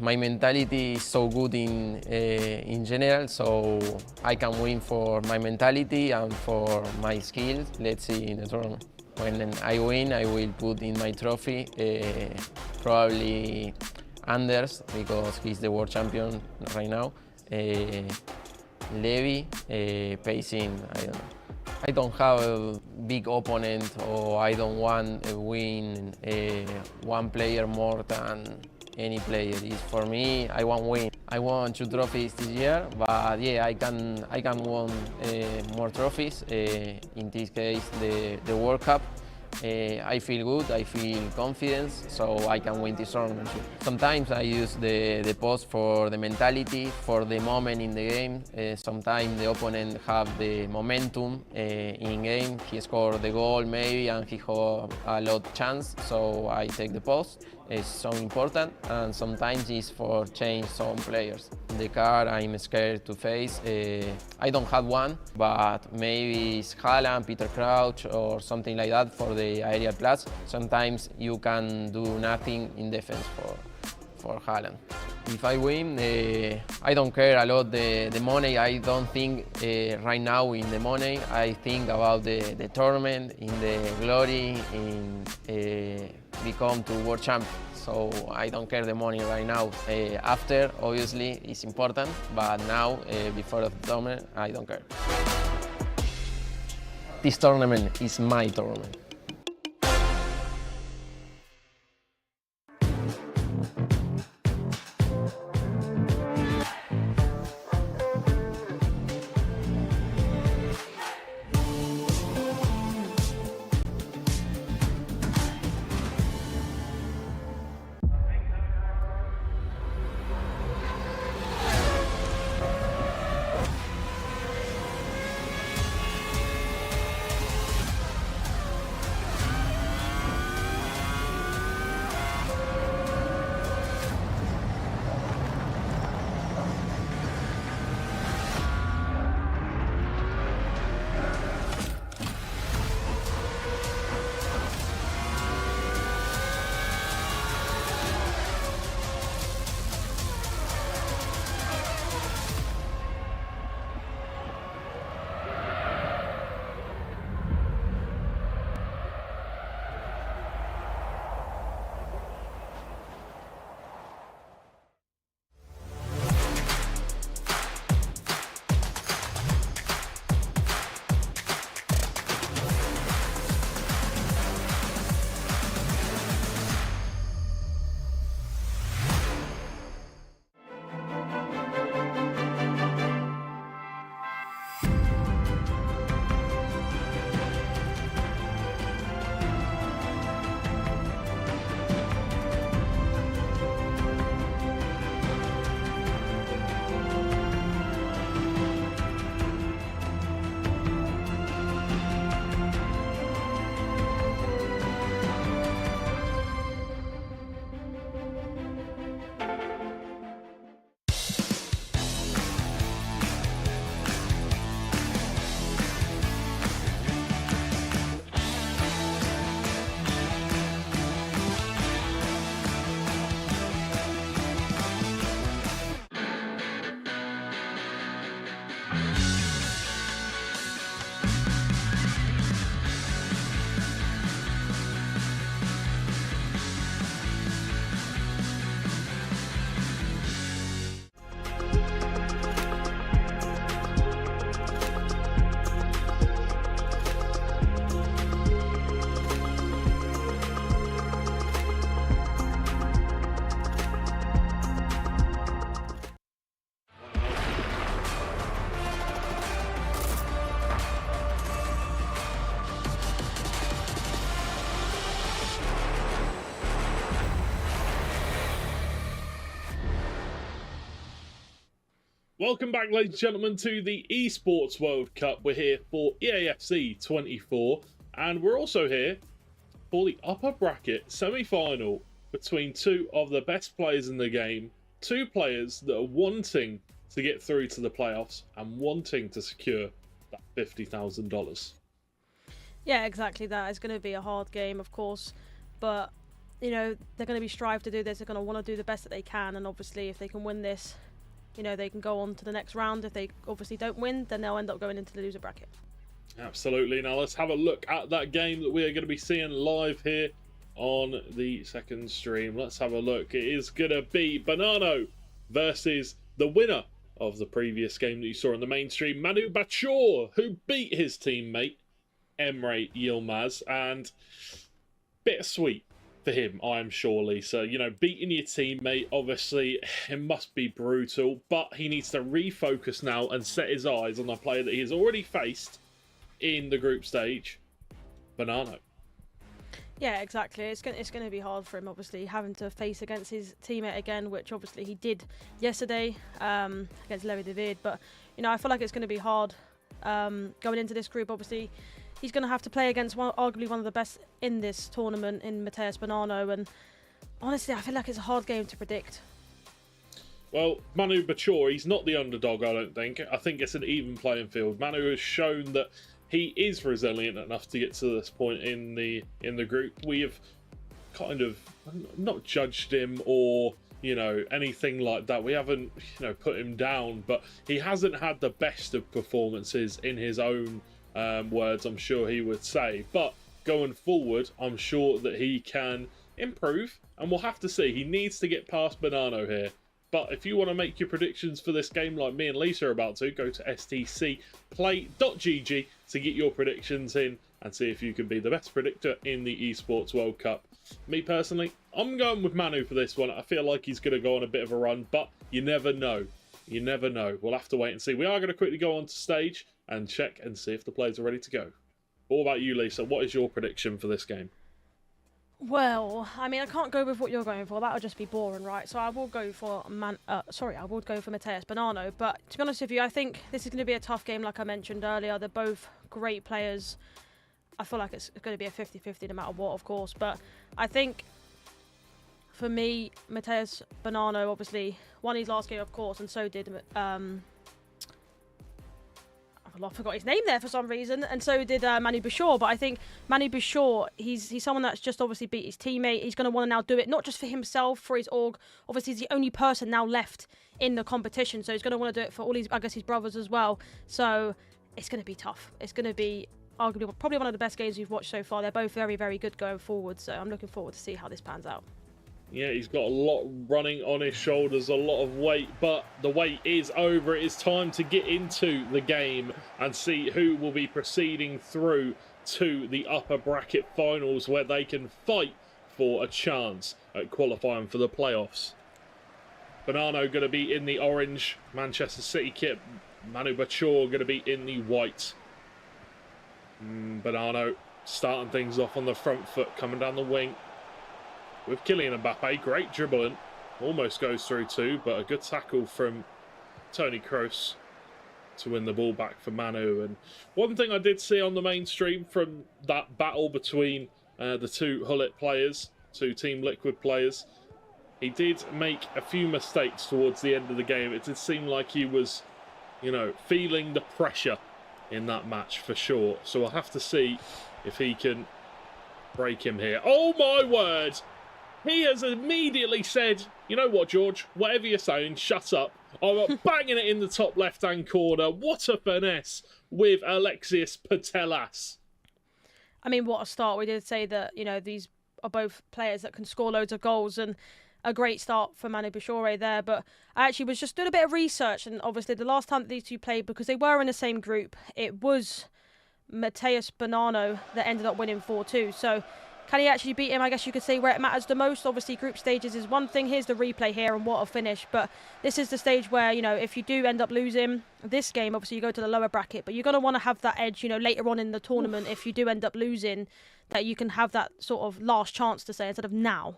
my mentality is so good in general, so I can win for my mentality and for my skills. Let's see in the tournament. When I win, I will put in my trophy probably Anders, because he's the world champion right now. Levy, pacing, I don't know. I don't have a big opponent, or I don't want to win one player more than any player. It's for me, I want to win. I won 2 trophies this year, but yeah, I can win more trophies. In this case, the World Cup. I feel good, I feel confidence, so I can win this tournament. Sometimes I use the post for the mentality, for the moment in the game. Sometimes the opponent have the momentum in game. He scored the goal maybe and he have a lot of chance, so I take the post. It's so important, and sometimes it's for change some players. The card I'm scared to face, I don't have one, but maybe it's Haaland, Peter Crouch, or something like that for the aerial plus. Sometimes you can do nothing in defense for Haaland. If I win, I don't care a lot the money. I don't think right now in the money. I think about the tournament, in the glory, in become to world champion. So I don't care the money right now. After, obviously, it's important, but now, before the tournament, I don't care. This tournament is my tournament. Welcome back, ladies and gentlemen, to the Esports World Cup. We're here for EA FC 24, and we're also here for the upper bracket semi-final between two of the best players in the game, two players that are wanting to get through to the playoffs and wanting to secure that $50,000. Yeah, exactly that. It's going to be a hard game, of course, but you know, they're going to be strive to do this. They're going to want to do the best that they can, and obviously if they can win this, you know, they can go on to the next round. If they obviously don't win, then they'll end up going into the loser bracket. Absolutely. Now let's have a look at that game that we are going to be seeing live here on the second stream. Let's have a look. It is going to be Bonanno versus the winner of the previous game that you saw on the main stream, Manu Bachor, who beat his teammate Emre Yilmaz, and bittersweet for him, I'm sure, Lisa. You know, beating your teammate, obviously, it must be brutal, but he needs to refocus now and set his eyes on the player that he has already faced in the group stage, Bonanno. Yeah, exactly. It's going to be hard for him, obviously, having to face against his teammate again, which obviously he did yesterday against Levy. But, you know, I feel like it's going to be hard going into this group. Obviously, he's going to have to play against arguably one of the best in this tournament in Mathias Bonanno, and honestly, I feel like it's a hard game to predict. Well, Manu Bachor, he's not the underdog, I don't think. I think it's an even playing field. Manu has shown that he is resilient enough to get to this point in the group. We have kind of not judged him or, you know, anything like that. We haven't, you know, put him down, but he hasn't had the best of performances in his own words, I'm sure he would say. But going forward, I'm sure that he can improve, and we'll have to see. He needs to get past Bonanno here. But if you want to make your predictions for this game like me and Lisa are about to, go to stcplay.gg to get your predictions in and see if you can be the best predictor in the Esports World Cup. Me personally, I'm going with Manu for this one. I feel like he's going to go on a bit of a run, but you never know. You never know. We'll have to wait and see. We are going to quickly go onto stage and check and see if the players are ready to go. What about you, Lisa? What is your prediction for this game? Well, I mean, I can't go with what you're going for. That would just be boring, right? So I will go for I will go for Mathias Bonanno. But to be honest with you, I think this is going to be a tough game, like I mentioned earlier. They're both great players. I feel like it's going to be a 50-50 no matter what, of course. But I think for me, Mathias Bonanno obviously won his last game, of course, and so did I forgot his name there for some reason, and so did Manu Bachor. But I think Manu Bachor, he's someone that's just obviously beat his teammate. He's going to want to now do it, not just for himself, for his org. Obviously, he's the only person now left in the competition, so he's going to want to do it for all his brothers as well. So it's going to be tough. It's going to be arguably probably one of the best games we've watched so far. They're both very, very good going forward, so I'm looking forward to see how this pans out. Yeah, he's got a lot running on his shoulders, a lot of weight, but the wait is over. It is time to get into the game and see who will be proceeding through to the upper bracket finals, where they can fight for a chance at qualifying for the playoffs. Bonanno going to be in the orange Manchester City kit. Manu Bachor going to be in the white. Bonanno starting things off on the front foot, coming down the wing with Kylian Mbappe. Great dribbling, almost goes through too, but a good tackle from Toni Kroos to win the ball back for Manu. And one thing I did see on the main stream from that battle between the two Hullet players, two Team Liquid players, he did make a few mistakes towards the end of the game. It did seem like he was, you know, feeling the pressure in that match for sure. So we'll have to see if he can break him here. Oh my word! He has immediately said, you know what, George, whatever you're saying, shut up. I'm banging it in the top left-hand corner. What a finesse with Alexius Putellas. I mean, what a start. We did say that, you know, these are both players that can score loads of goals, and a great start for Manu Bachor there. But I actually was just doing a bit of research, and obviously the last time that these two played, because they were in the same group, it was Mathias Bonanno that ended up winning 4-2. So can he actually beat him? I guess you could say where it matters the most. Obviously, group stages is one thing. Here's the replay here, and what a finish. But this is the stage where, you know, if you do end up losing this game, obviously you go to the lower bracket, but you're going to want to have that edge, you know, later on in the tournament. If you do end up losing, that you can have that sort of last chance to say instead of now.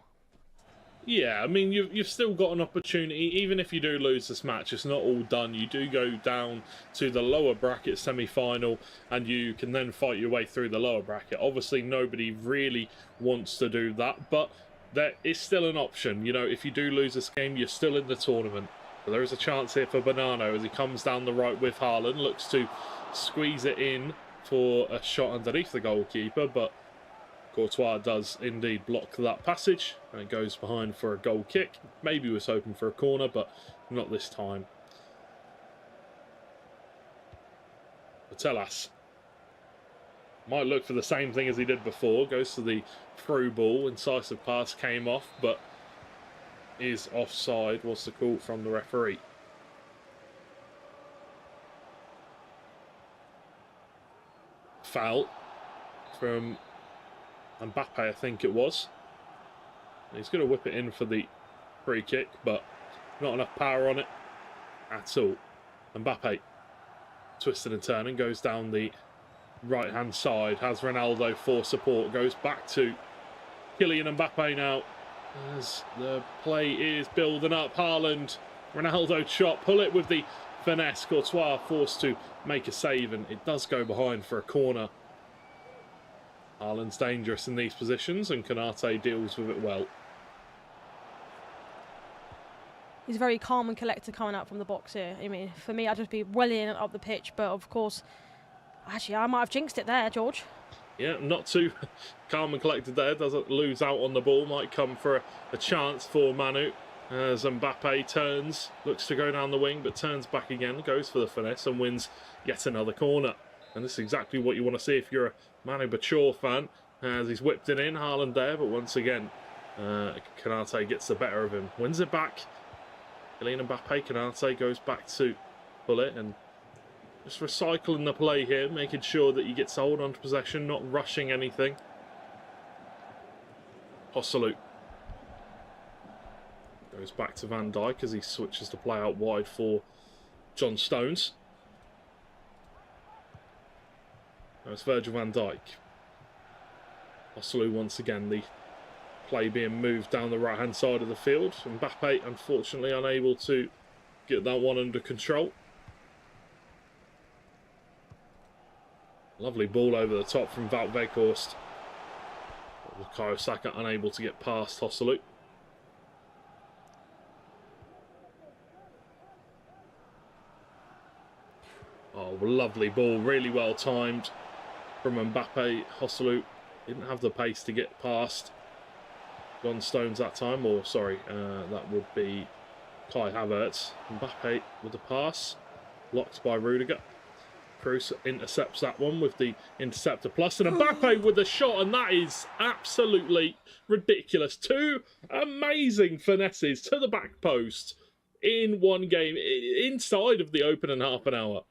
Yeah, I mean, you've still got an opportunity. Even if you do lose this match, it's not all done. You do go down to the lower bracket semi-final, and you can then fight your way through the lower bracket. Obviously, nobody really wants to do that, but there is still an option. You know, if you do lose this game, you're still in the tournament. But there is a chance here for Bonanno as he comes down the right with Haaland, looks to squeeze it in for a shot underneath the goalkeeper, but Courtois does indeed block that passage, and it goes behind for a goal kick. Maybe he was hoping for a corner, but not this time. Nicolas might look for the same thing as he did before. Goes to the through ball. Incisive pass came off, but is offside. What's the call from the referee? Foul from Mbappe, I think it was. He's going to whip it in for the free kick, but not enough power on it at all. Mbappe, twisting and turning, goes down the right-hand side, has Ronaldo for support, goes back to Kylian Mbappe now, as the play is building up. Haaland, Ronaldo chop, pull it with the finesse. Courtois forced to make a save, and it does go behind for a corner. Haaland's dangerous in these positions, and Konate deals with it well. He's very calm and collected coming out from the box here. I mean, for me, I'd just be welling up the pitch, but of course, actually, I might have jinxed it there, George. Yeah, not too calm and collected there. Doesn't lose out on the ball. Might come for a chance for Manu. As Mbappe turns, looks to go down the wing, but turns back again, goes for the finesse and wins yet another corner. And this is exactly what you want to see if you're a Manu Poacher fan, as he's whipped it in. Haaland there, but once again, Konate gets the better of him. Wins it back. Kylian Mbappe, Konate goes back to pull it, and just recycling the play here, making sure that he gets hold onto possession, not rushing anything. Hosselu goes back to Van Dijk as he switches to play out wide for John Stones. Now it's Virgil van Dijk. Hosselu once again, the play being moved down the right hand side of the field. Mbappe unfortunately unable to get that one under control. Lovely ball over the top from Wout Weghorst. Bukayo Saka unable to get past Hosselu. Oh, lovely ball, really well timed from Mbappe. Hosselu didn't have the pace to get past John Stones that time, or sorry, that would be Kai Havertz. Mbappe with the pass, blocked by Rudiger. Kroos intercepts that one with the interceptor plus, and Mbappe with the shot, and that is absolutely ridiculous. Two amazing finesses to the back post in one game, inside of the opening half an hour.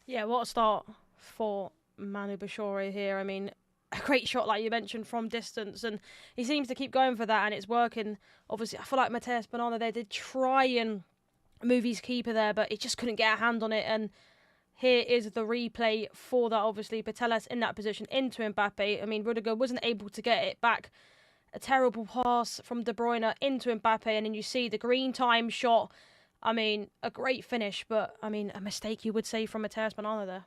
Yeah, what a start for Manu Poacher here. I mean, a great shot, like you mentioned, from distance, and he seems to keep going for that, and it's working. Obviously, I feel like Matheus Bonanno, they did try and move his keeper there, but he just couldn't get a hand on it, and here is the replay for that, obviously. Putellas in that position into Mbappe. I mean, Rudiger wasn't able to get it back. A terrible pass from De Bruyne into Mbappe, and then you see the green time shot. I mean, a great finish, but, I mean, a mistake you would say from Matheus Bonanno there.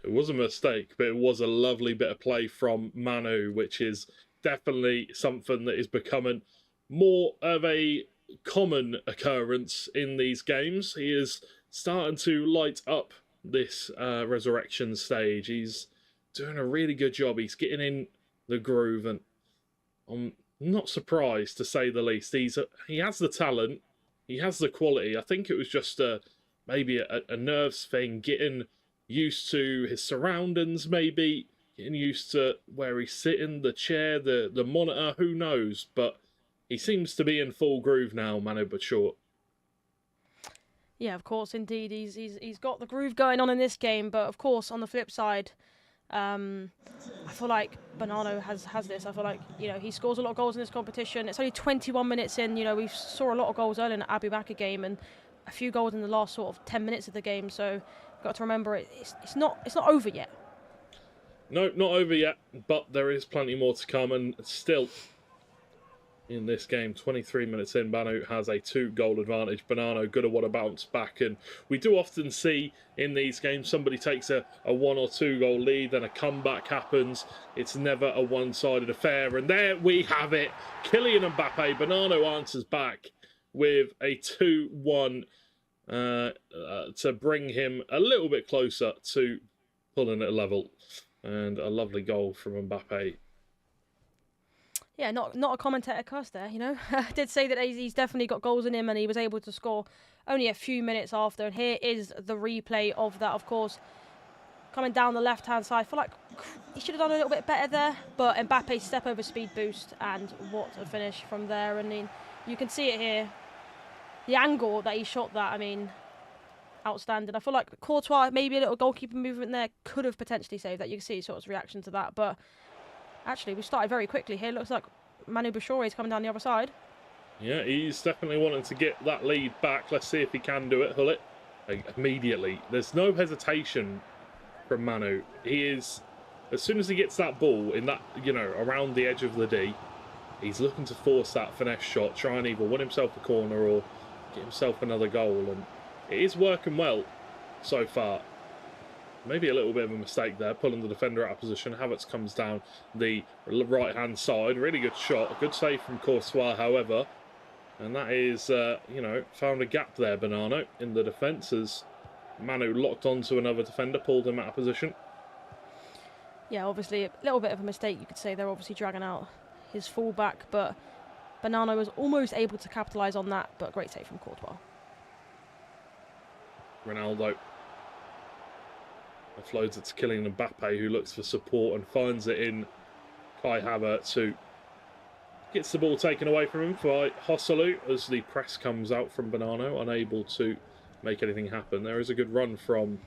It was a mistake, but it was a lovely bit of play from Manu, which is definitely something that is becoming more of a common occurrence in these games. He is starting to light up this resurrection stage. He's doing a really good job. He's getting in the groove, and I'm not surprised, to say the least. He has the talent. He has the quality. I think it was just maybe a nerves thing, getting used to his surroundings, maybe getting used to where he's sitting, the chair, the monitor, who knows. But he seems to be in full groove now, Manu Poacher. Yeah, of course, indeed. He's got the groove going on in this game, but of course, on the flip side, I feel like Bonanno has this. I feel like, he scores a lot of goals in this competition. It's only 21 minutes in. We saw a lot of goals early in the Abu Bakr game, and a few goals in the last sort of 10 minutes of the game. So, got to remember it's not over yet. No, not over yet, but there is plenty more to come, and still in this game. 23 minutes in, Manu has a 2-goal advantage. Bonanno gonna want to bounce back, and we do often see in these games somebody takes a 1 or 2 goal lead, then a comeback happens. It's never a one-sided affair, and there we have it. Kylian Mbappe, Bonanno answers back with a 2-1 to bring him a little bit closer to pulling it level, and a lovely goal from Mbappe. Yeah, not a commentator cuss there, you know. I did say that he's definitely got goals in him, and he was able to score only a few minutes after. And here is the replay of that, of course. Coming down the left-hand side, I feel like he should have done a little bit better there. But Mbappe's step over speed boost, and what a finish from there. I mean, you can see it here. The angle that he shot that, I mean, outstanding. I feel like Courtois, maybe a little goalkeeper movement there, could have potentially saved that. You can see sort of reaction to that, but actually, we started very quickly here. Looks like Manu Bouchard is coming down the other side. Yeah, he's definitely wanting to get that lead back. Let's see if he can do it. Hull it immediately. There's no hesitation from Manu. He is, as soon as he gets that ball in that, you know, around the edge of the D, he's looking to force that finesse shot, try and either win himself a corner or get himself another goal. And it is working well so far. Maybe a little bit of a mistake there, pulling the defender out of position. Havertz comes down the right-hand side. Really good shot. A good save from Courtois, however. And that is, you know, found a gap there, Bonanno, in the defence as Manu locked onto another defender, pulled him out of position. Yeah, obviously a little bit of a mistake, you could say. They're obviously dragging out his full-back, but Bonanno was almost able to capitalise on that, but great save from Courtois. Ronaldo offloads it to Kylian Mbappe, who looks for support and finds it in Kai Havertz, who gets the ball taken away from him by Hosselu as the press comes out from Bonanno, unable to make anything happen. There is a good run from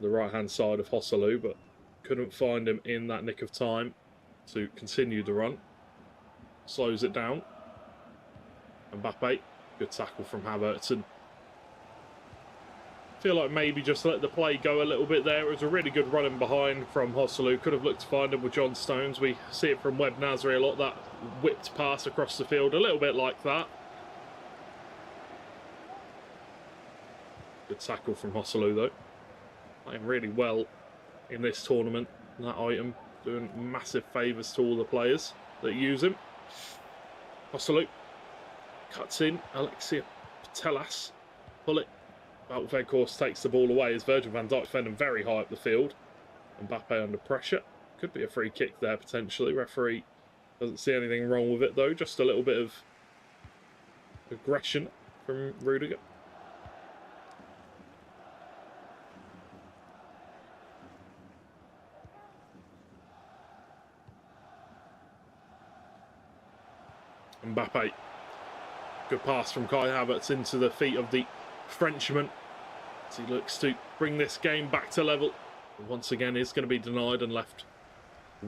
the right-hand side of Hosselu, but couldn't find him in that nick of time to continue the run. Slows it down. Mbappe, good tackle from Havertz, and feel like maybe just let the play go a little bit there. It was a really good running behind from Hosselu. Could have looked to find him with John Stones. We see it from Webb Nasri a lot, that whipped pass across the field, a little bit like that. Good tackle from Hosselu though. Playing really well in this tournament. That item doing massive favours to all the players that use him. Hosselu cuts in. Alexia Patelas. Pull it. Wout Weghorst takes the ball away as Virgil van Dijk defending very high up the field. Mbappe under pressure. Could be a free kick there potentially. Referee doesn't see anything wrong with it though. Just a little bit of aggression from Rudiger. Mbappe. Good pass from Kai Havertz into the feet of the Frenchman as he looks to bring this game back to level. Once again is going to be denied and left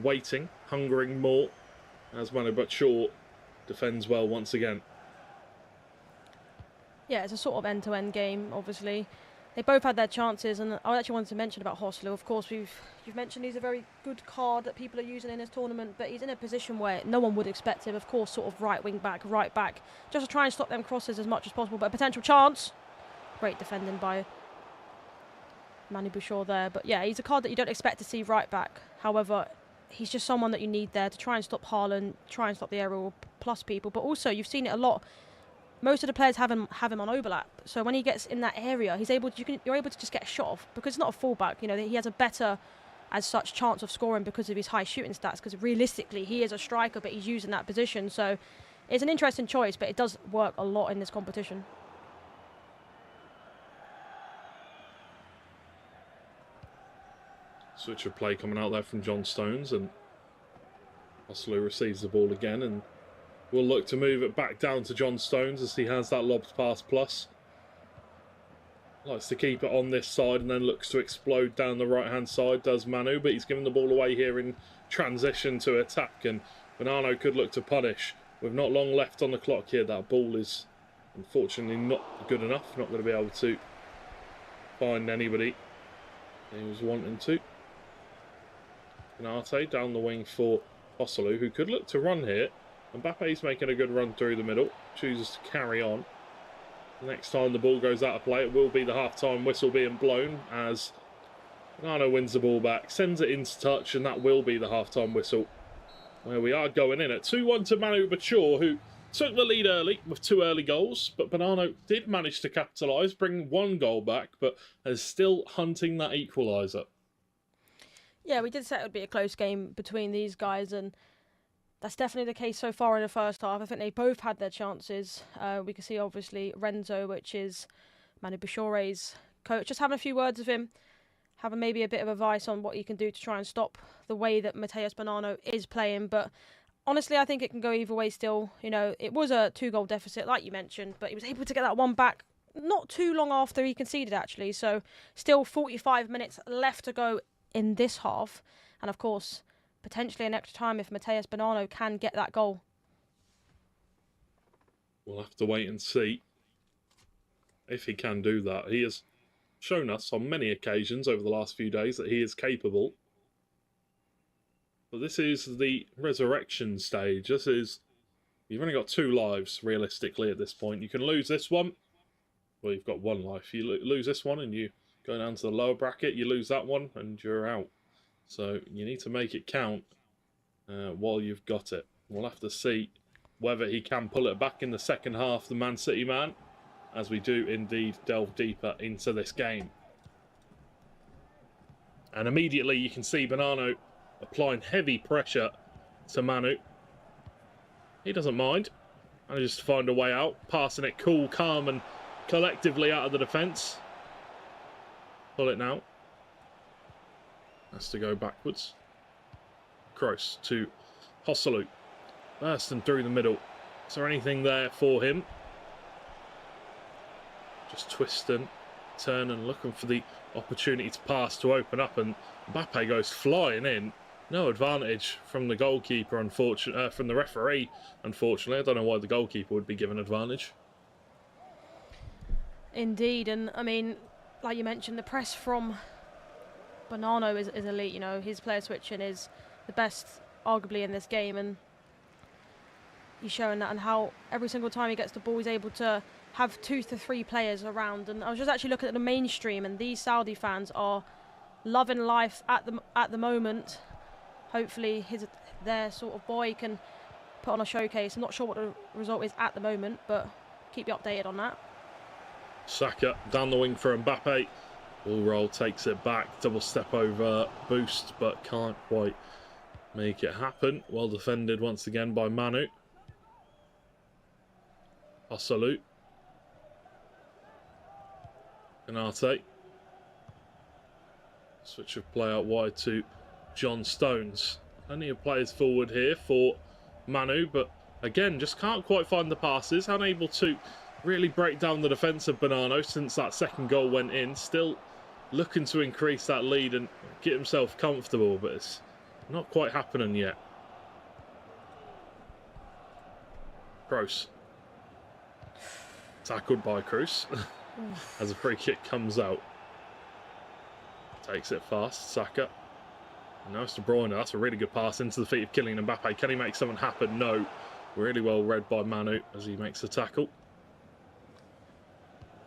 waiting, hungering more, as Manu Bouchard defends well once again. Yeah, it's a sort of end-to-end game, obviously. They both had their chances, and I actually wanted to mention about Hosselu. Of course, you've mentioned he's a very good card that people are using in this tournament, but he's in a position where no one would expect him. Of course, sort of right back, just to try and stop them crosses as much as possible. But a potential chance. Great defending by Manu Bouchard there. But yeah, he's a card that you don't expect to see right back. However, he's just someone that you need there to try and stop Haaland, try and stop the aerial plus people. But also, you've seen it a lot. Most of the players have him on overlap. So when he gets in that area, you're able to just get a shot off, because it's not a fullback. You know, he has a better, as such, chance of scoring because of his high shooting stats. Because realistically, he is a striker, but he's using that position. So it's an interesting choice, but it does work a lot in this competition. Switch of play coming out there from John Stones, and Hosselu receives the ball again and will look to move it back down to John Stones as he has that lobbed pass plus. Likes to keep it on this side and then looks to explode down the right hand side, does Manu, but he's given the ball away here in transition to attack, and Bonanno could look to punish. With not long left on the clock here, that ball is unfortunately not good enough, not going to be able to find anybody he was wanting to. Canate down the wing for Hosselu, who could look to run here. Mbappe's making a good run through the middle. Chooses to carry on. Next time the ball goes out of play, it will be the half-time whistle being blown as Bonanno wins the ball back, sends it into touch, and that will be the half-time whistle. Where we are going in at 2-1 to Manu Bachor, who took the lead early with 2 early goals, but Bonanno did manage to capitalise, bring 1 goal back, but is still hunting that equaliser. Yeah, we did say it would be a close game between these guys, and that's definitely the case so far in the first half. I think they both had their chances. We can see, obviously, Renzo, which is Manu Bachor's coach, just having a few words with him, having maybe a bit of advice on what he can do to try and stop the way that Matheus Bonanno is playing. But honestly, I think it can go either way still. You know, it was a 2-goal deficit, like you mentioned, but he was able to get that one back not too long after he conceded, actually. So still 45 minutes left to go in this half. And, of course, potentially an extra time if Matheus Bonanno can get that goal. We'll have to wait and see if he can do that. He has shown us on many occasions over the last few days that he is capable. But this is the resurrection stage. You've only got 2 lives, realistically, at this point. You can lose this one. Well, you've got 1 life. You lose this one and you go down to the lower bracket. You lose that one and you're out. So you need to make it count while you've got it. We'll have to see whether he can pull it back in the second half, the Man City man, as we do indeed delve deeper into this game. And immediately you can see Bonanno applying heavy pressure to Manu. He doesn't mind. Manages to find a way out, passing it cool, calm and collectively out of the defence. Pull it now. Has to go backwards. Kroos to Hosselu. Bursting through the middle. Is there anything there for him? Just twisting, turning, looking for the opportunity to pass to open up, and Mbappe goes flying in. No advantage from the goalkeeper, from the referee, unfortunately. I don't know why the goalkeeper would be given advantage. Indeed, and I mean, like you mentioned, the press from Bonanno is elite. You know, his player switching is the best, arguably, in this game, and he's showing that, and how every single time he gets the ball, he's able to have 2 to 3 players around. And I was just actually looking at the mainstream, and these Saudi fans are loving life at the moment. Hopefully, their sort of boy can put on a showcase. I'm not sure what the result is at the moment, but keep you updated on that. Saka down the wing for Mbappe. Ball roll, takes it back, double step over boost, but can't quite make it happen. Well defended once again by Manu. Hosselu. Canate. Switch of play out wide to John Stones. Plenty of players forward here for Manu, but again, just can't quite find the passes. Unable to really break down the defence of Bonanno since that second goal went in. Still looking to increase that lead and get himself comfortable, but it's not quite happening yet. Kroos. Tackled by Kroos as a free kick comes out. Takes it fast, Saka. Now it's De Bruyne. That's a really good pass into the feet of Kylian Mbappe. Can he make something happen? No. Really well read by Manu as he makes the tackle.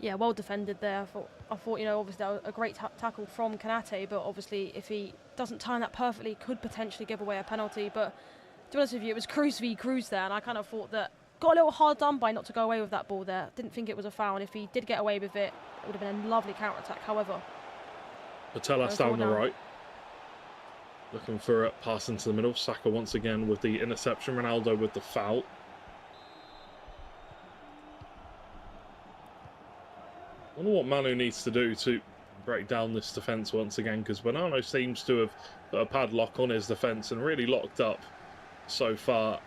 Yeah, well defended there. I thought, you know, obviously that was a great tackle from Canate, but obviously if he doesn't time that perfectly, could potentially give away a penalty. But to be honest with you, it was Kroos v Kroos there, and I kind of thought that got a little hard done by not to go away with that ball there. Didn't think it was a foul, and if he did get away with it, it would have been a lovely counter-attack. However, Patelas down the right. Looking for a pass into the middle. Saka once again with the interception. Ronaldo with the foul. I wonder what Manu needs to do to break down this defence once again, because Bonanno seems to have put a padlock on his defence and really locked up so far.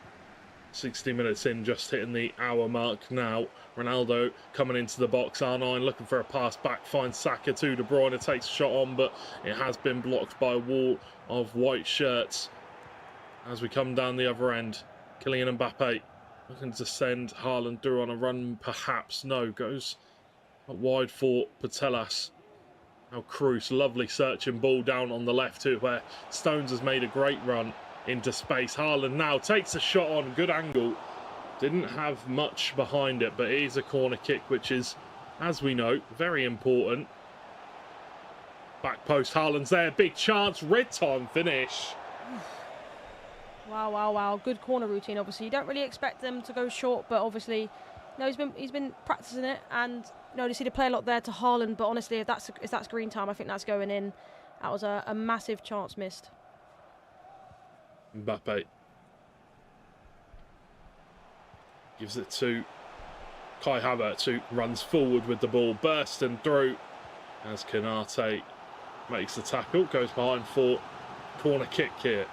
60 minutes in, just hitting the hour mark now. Ronaldo coming into the box. R9 looking for a pass back, finds Saka to De Bruyne, takes a shot on, but it has been blocked by a wall of white shirts. As we come down the other end, Kylian Mbappe looking to send Haaland through on a run, perhaps. No, goes wide for Patelas. Now Kroos, lovely searching ball down on the left too, where Stones has made a great run. into space. Haaland now takes a shot on, good angle. Didn't have much behind it, but it is a corner kick, which is, as we know, very important. Back post, Haaland's there, big chance, red time finish. Wow, wow, wow. Good corner routine, obviously. You don't really expect them to go short, but obviously, he's been practicing it, and they see to play a lot there to Haaland, but honestly, if that's green time, I think that's going in. That was a massive chance missed. Mbappe gives it to Kai Havertz, who runs forward with the ball, bursting through as Konate makes the tackle, goes behind for corner kick here.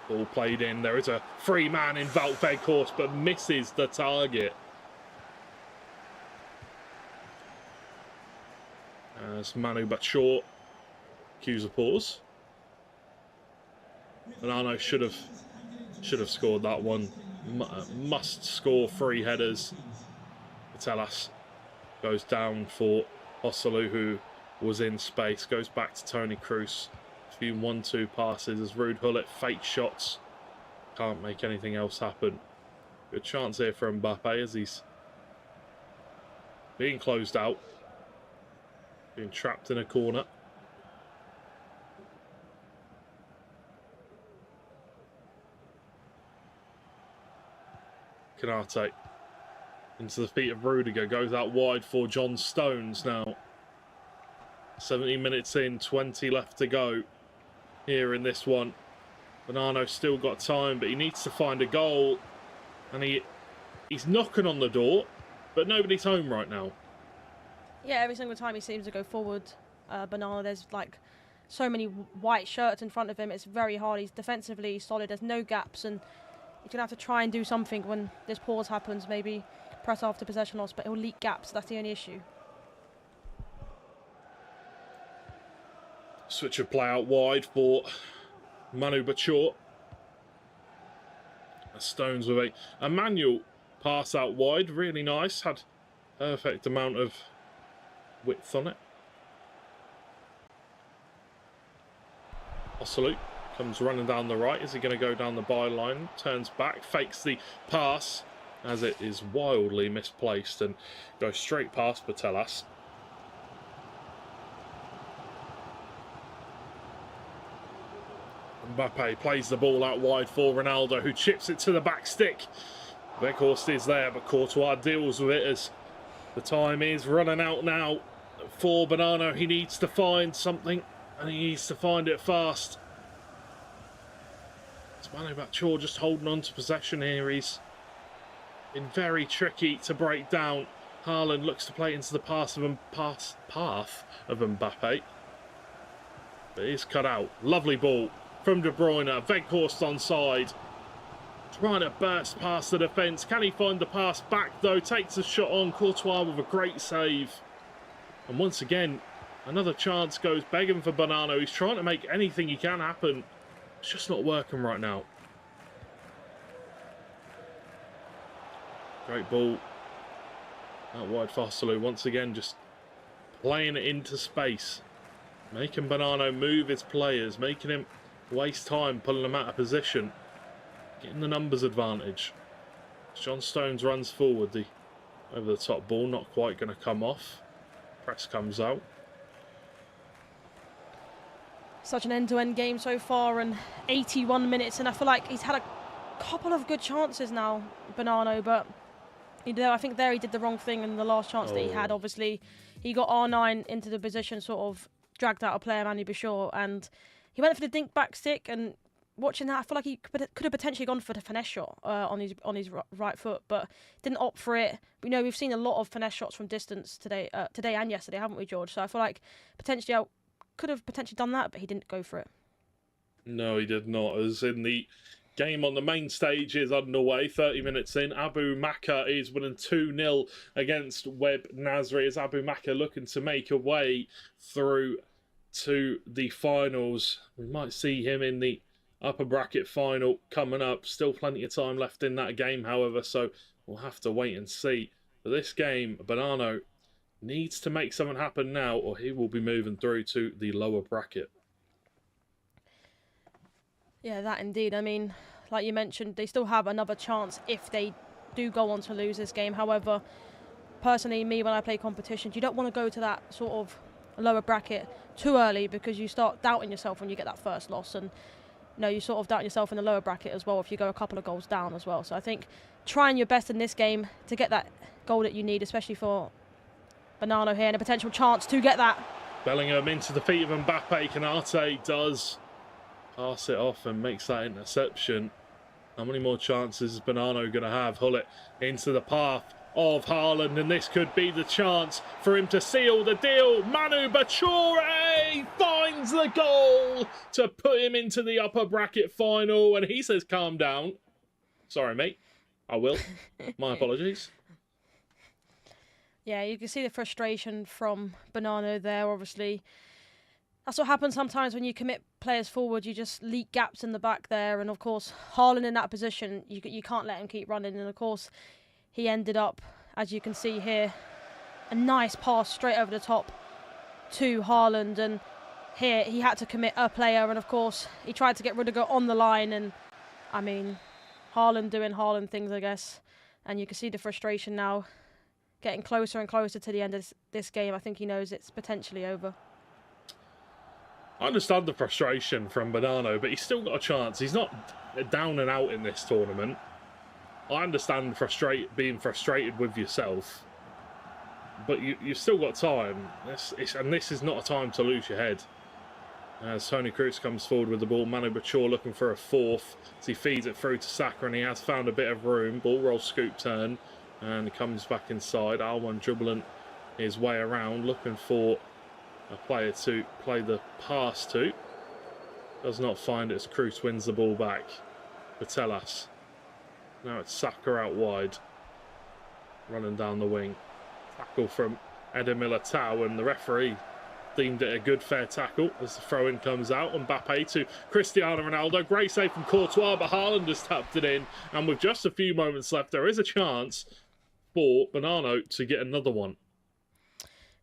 Ball played in, there is a free man in Wout Weghorst, but misses the target. As Manu Bachor cues a pause. Bonanno should have scored that one. Must score 3 headers. Nicolas goes down for Ossolu, who was in space. Goes back to Toni Kroos. A few 1-2 passes as Ruud Gullit fake shots. Can't make anything else happen. Good chance here for Mbappe as he's being closed out. Being trapped in a corner. Konate into the feet of Rudiger, goes out wide for John Stones now. 17 minutes in, 20 left to go here in this one. Bonanno's still got time, but he needs to find a goal, and he's knocking on the door, but nobody's home right now. Yeah, every single time he seems to go forward, Bonanno, there's like so many white shirts in front of him. It's very hard. He's defensively solid. There's no gaps, and he's going to have to try and do something when this pause happens, maybe press after possession loss, but he'll leak gaps. That's the only issue. Switch of play out wide for Manu Bachor. Stones with a manual pass out wide. Really nice. Had perfect amount of width on it. Ossolu comes running down the right. Is he going to go down the byline? Turns back, fakes the pass as it is wildly misplaced and goes straight past Patelas. Mbappe plays the ball out wide for Ronaldo, who chips it to the back stick. Weghorst is there, but Courtois deals with it as the time is running out now for Bonanno. He needs to find something, and he needs to find it fast. It's Manu Bachor just holding on to possession here. He's been very tricky to break down. Haaland looks to play into the path of Mbappe. But it is cut out. Lovely ball from De Bruyne. Weghorst onside. Trying to burst past the defence. Can he find the pass back though? Takes a shot on. Courtois with a great save. And once again, another chance goes begging for Bonanno. He's trying to make anything he can happen. It's just not working right now. Great ball. Out wide for Ossolu. Once again, just playing it into space. Making Bonanno move his players. Making him waste time, pulling them out of position. Getting the numbers advantage. John Stones runs forward. The over the top ball, not quite going to come off. Press comes out. Such an end-to-end game so far, and 81 minutes, and I feel like he's had a couple of good chances now, Bonanno, but I think there he did the wrong thing in the last chance that he had. Obviously, he got R9 into the position, sort of dragged out a player, Manu Bachor, and he went for the dink back stick, and watching that, I feel like he could have potentially gone for the finesse shot on his right foot, but didn't opt for it. We know we've seen a lot of finesse shots from distance today and yesterday, haven't we, George? So I feel like potentially I could have potentially done that, but he didn't go for it. No, he did not. As in the game on the main stage is underway, 30 minutes in. Abu Maka is winning 2-0 against Web Nasri, as Abu Maka looking to make a way through to the finals. We might see him in the upper bracket final coming up. Still plenty of time left in that game, however, so we'll have to wait and see. For this game, Bonanno needs to make something happen now, or he will be moving through to the lower bracket. Yeah, that indeed. I mean, like you mentioned, they still have another chance if they do go on to lose this game. However, personally, me, when I play competitions, you don't want to go to that sort of lower bracket too early, because you start doubting yourself when you get that first loss, and you sort of doubt yourself in the lower bracket as well if you go a couple of goals down as well. So I think trying your best in this game to get that goal that you need, especially for Bonanno here, and a potential chance to get that. Bellingham into the feet of Mbappe. Canate does pass it off and makes that interception. How many more chances is Bonanno going to have? Hullet into the path of Haaland, and this could be the chance for him to seal the deal. Manu Bature finds the goal to put him into the upper bracket final, and he says, calm down. Sorry, mate. I will. My apologies. Yeah, you can see the frustration from Bonanno there, obviously. That's what happens sometimes when you commit players forward. You just leak gaps in the back there, and of course, Haaland in that position, you can't let him keep running, and of course, he ended up, as you can see here, a nice pass straight over the top to Haaland, and here he had to commit a player, and of course he tried to get Rudiger on the line, and I mean, Haaland doing Haaland things, I guess, and you can see the frustration now getting closer and closer to the end of this game. I think he knows it's potentially over. I understand the frustration from Bonanno, but he's still got a chance. He's not down and out in this tournament. I understand being frustrated with yourself, but you've still got time. And this is not a time to lose your head. As Toni Kroos comes forward with the ball, Manu Bature looking for a fourth as he feeds it through to Saka, and he has found a bit of room. Ball roll, scoop, turn, and comes back inside. Alwan dribbling his way around, looking for a player to play the pass to. Does not find it as Kroos wins the ball back. Patelas. Now it's Saka out wide, running down the wing. Tackle from Eder Militao, and the referee deemed it a good, fair tackle as the throw-in comes out. Mbappe to Cristiano Ronaldo. Great save from Courtois, but Haaland has tapped it in. And with just a few moments left, there is a chance for Bonanno to get another one.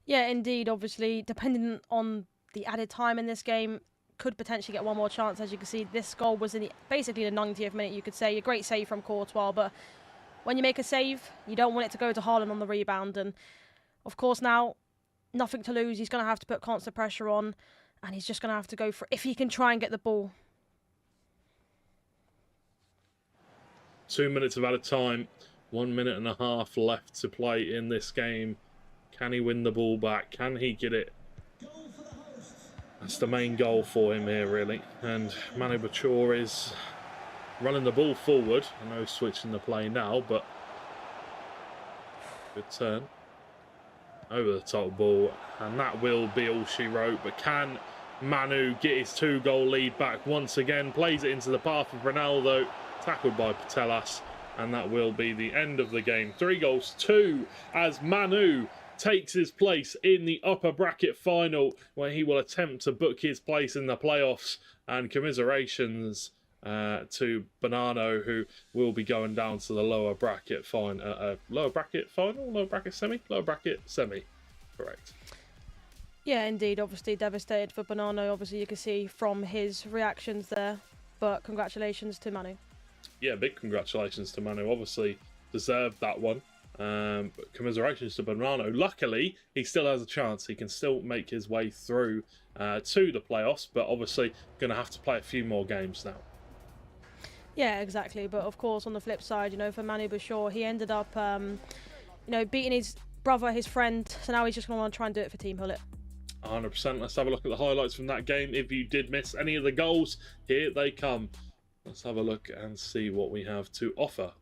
Yeah, indeed. Obviously, depending on the added time in this game, could potentially get one more chance. As you can see, this goal was in basically the 90th minute, you could say. A great save from Courtois, but when you make a save, you don't want it to go to Haaland on the rebound. And of course now, nothing to lose. He's going to have to put constant pressure on, and he's just going to have to go for it if he can try and get the ball. 2 minutes of added time, 1 minute and a half left to play in this game. Can he win the ball back? Can he get it? That's the main goal for him here, really. And Manu Bature is running the ball forward. I know he's switching the play now, but good turn. Over the top ball, and that will be all she wrote. But can Manu get his 2-goal lead back once again? Plays it into the path of Ronaldo, tackled by Patelas, and that will be the end of the game. 3-2 as Manu takes his place in the upper bracket final, where he will attempt to book his place in the playoffs. And commiserations to Bonanno, who will be going down to the lower bracket final. Lower bracket semi. Correct. Yeah, indeed. Obviously devastated for Bonanno. Obviously, you can see from his reactions there. But congratulations to Manu. Yeah, big congratulations to Manu. Obviously deserved that one. But commiserations to Bonanno. Luckily, he still has a chance. He can still make his way through to the playoffs, but obviously going to have to play a few more games now. Yeah, exactly. But of course, on the flip side, for Manu Bature, he ended up, beating his brother, his friend. So now he's just going to want to try and do it for Team Hullet. 100%. Let's have a look at the highlights from that game. If you did miss any of the goals, here they come. Let's have a look and see what we have to offer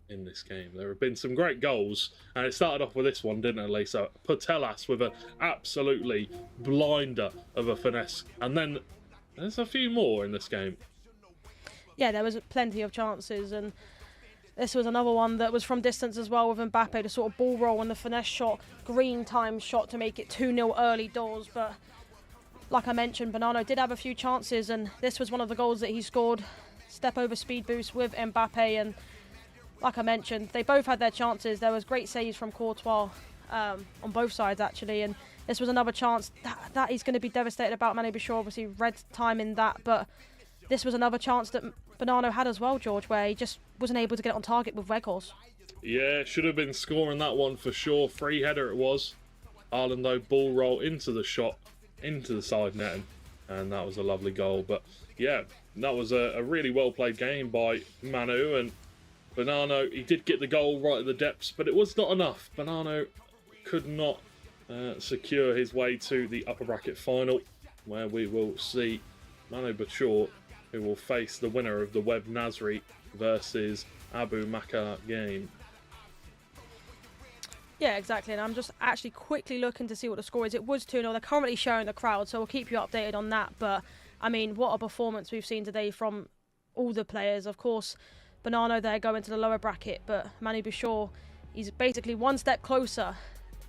in this game. There have been some great goals, and it started off with this one, didn't it, Lisa? Patelas with an absolutely blinder of a finesse, and then there's a few more in this game. Yeah, there was plenty of chances, and this was another one that was from distance as well, with Mbappe, the sort of ball roll and the finesse shot, green time shot to make it 2-0 early doors. But like I mentioned, Bonanno did have a few chances, and this was one of the goals that he scored. Step over speed boost with Mbappe, and like I mentioned, they both had their chances. There was great saves from Courtois on both sides, actually, and this was another chance that he's going to be devastated about. Manu Bature obviously read time in that, but this was another chance that Bonanno had as well, George, where he just wasn't able to get it on target with Weghorst. Yeah, should have been scoring that one for sure. Free header it was. Ireland, though, ball roll into the shot, into the side netting, and that was a lovely goal. But yeah, that was a really well played game by Manu, and Bonanno, he did get the goal right at the depths, but it was not enough. Bonanno could not secure his way to the upper bracket final, where we will see Manu Bachor, who will face the winner of the Webb Nasri versus Abu Maka game. Yeah, exactly, and I'm just actually quickly looking to see what the score is. It was 2-0. They're currently showing the crowd, so we'll keep you updated on that. But, I mean, what a performance we've seen today from all the players. Of course, Bonanno there going to the lower bracket, but Manu Bachor, he's basically one step closer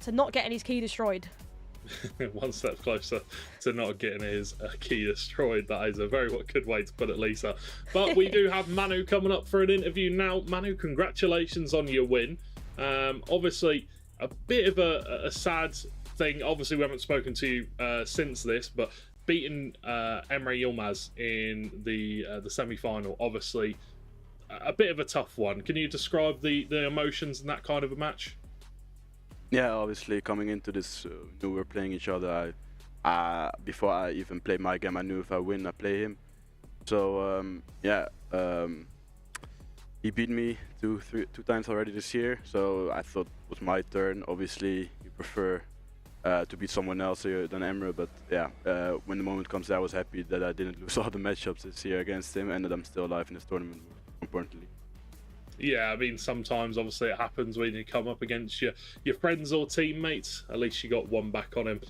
to not getting his key destroyed. One step closer to not getting his key destroyed. That is a very good way to put it, Lisa. But we do have Manu coming up for an interview now. Manu, congratulations on your win. Obviously, a bit of a sad thing. Obviously, we haven't spoken to you since this, but beating Emre Yilmaz in the semi-final, obviously, a bit of a tough one. Can you describe the emotions in that kind of a match? Yeah, obviously coming into this, we were playing each other. Before I even played my game, I knew if I win, I play him. So he beat me two times already this year. So I thought it was my turn. Obviously, you prefer to beat someone else than Emre, but yeah, when the moment comes, I was happy that I didn't lose all the matchups this year against him, and that I'm still alive in this tournament. Importantly. Yeah, I mean, sometimes obviously it happens when you come up against your friends or teammates. At least you got one back on him.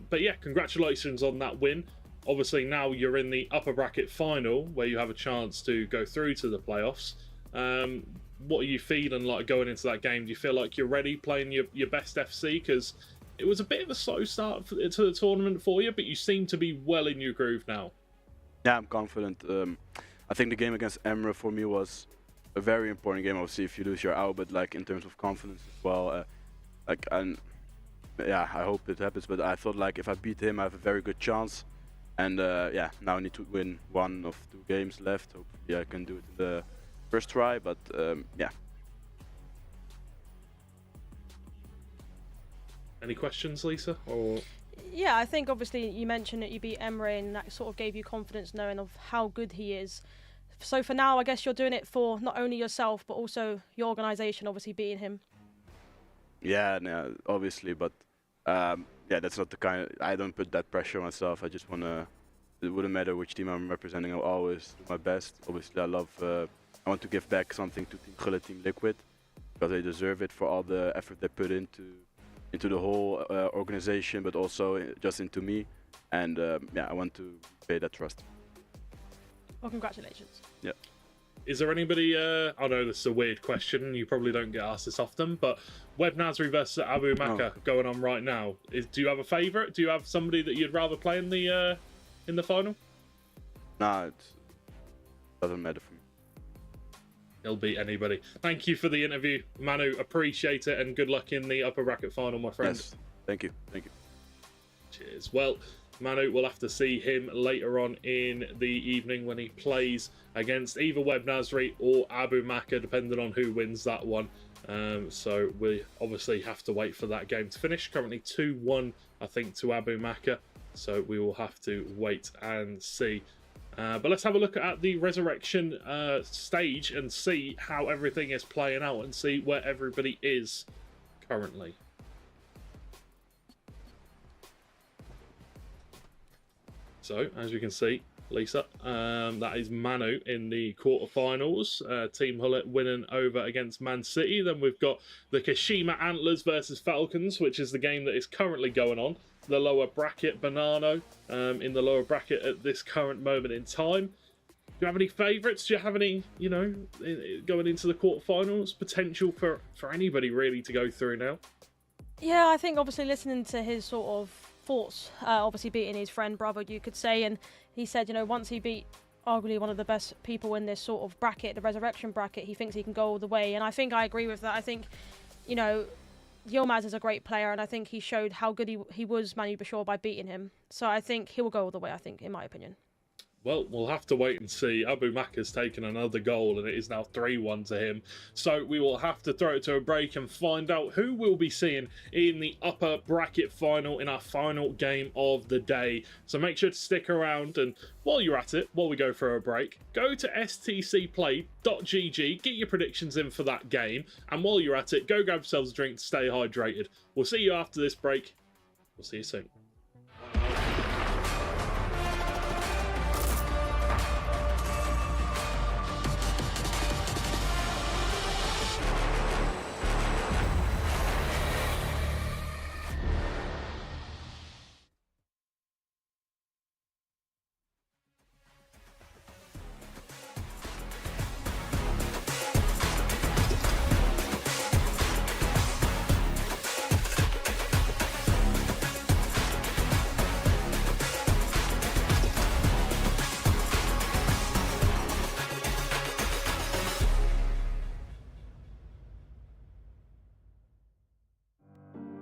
But yeah, congratulations on that win. Obviously now you're in the upper bracket final where you have a chance to go through to the playoffs. What are you feeling like going into that game? Do you feel like you're ready playing your best FC? Because it was a bit of a slow start to the tournament for you, but you seem to be well in your groove now. Yeah, I'm confident. I think the game against Emre for me was a very important game. Obviously, if you lose, you're out, but like in terms of confidence as well, I hope it happens. But I thought like if I beat him, I have a very good chance. And now I need to win one of 2 games left. Hopefully, I can do it in the first try. But yeah. Any questions, Lisa? Or yeah, I think obviously you mentioned that you beat Emre, and that sort of gave you confidence knowing of how good he is. So for now, I guess you're doing it for not only yourself, but also your organisation, obviously beating him. Yeah, no, obviously, but yeah, that's not the kind I don't put that pressure on myself. I just want to, it wouldn't matter which team I'm representing, I'll always do my best. Obviously, I want to give back something to Team Gulle, Team Liquid, because they deserve it for all the effort they put into the whole organization, but also just into me. And yeah, I want to pay that trust. Well, congratulations. Yeah. Is there anybody, I know this is a weird question, you probably don't get asked this often, but Webb Nasri versus Abu Maka going on right now. Do you have a favourite? Do you have somebody that you'd rather play in the final? Nah, it doesn't matter for me. He'll beat anybody. Thank you for the interview, Manu. Appreciate it, and good luck in the upper bracket final, my friend. Yes, thank you. Thank you. Cheers. Well, Manu, we'll have to see him later on in the evening when he plays against either Webb Nasri or Abu Maka, depending on who wins that one. So we obviously have to wait for that game to finish. Currently 2-1, I think, to Abu Maka. So we will have to wait and see. But let's have a look at the Resurrection stage and see how everything is playing out and see where everybody is currently. So, as you can see, Lisa, that is Manu in the quarterfinals. Team Hullet winning over against Man City. Then we've got the Kashima Antlers versus Falcons, which is the game that is currently going on. The lower bracket, Bonanno in the lower bracket at this current moment in time. Do you have any favourites? Do you have any, going into the quarterfinals? Potential for anybody really to go through now? Yeah, I think obviously listening to his sort of thoughts, obviously beating his brother, you could say, and he said, once he beat arguably one of the best people in this sort of bracket, the Resurrection bracket, he thinks he can go all the way, and I think I agree with that. I think, Yilmaz is a great player, and I think he showed how good he was, Manu Bachor, by beating him. So I think he will go all the way, in my opinion. Well, we'll have to wait and see. Abu Maka's taken another goal and it is now 3-1 to him. So we will have to throw it to a break and find out who we'll be seeing in the upper bracket final in our final game of the day. So make sure to stick around, and while you're at it, while we go for a break, go to stcplay.gg, get your predictions in for that game, and while you're at it, go grab yourselves a drink to stay hydrated. We'll see you after this break. We'll see you soon.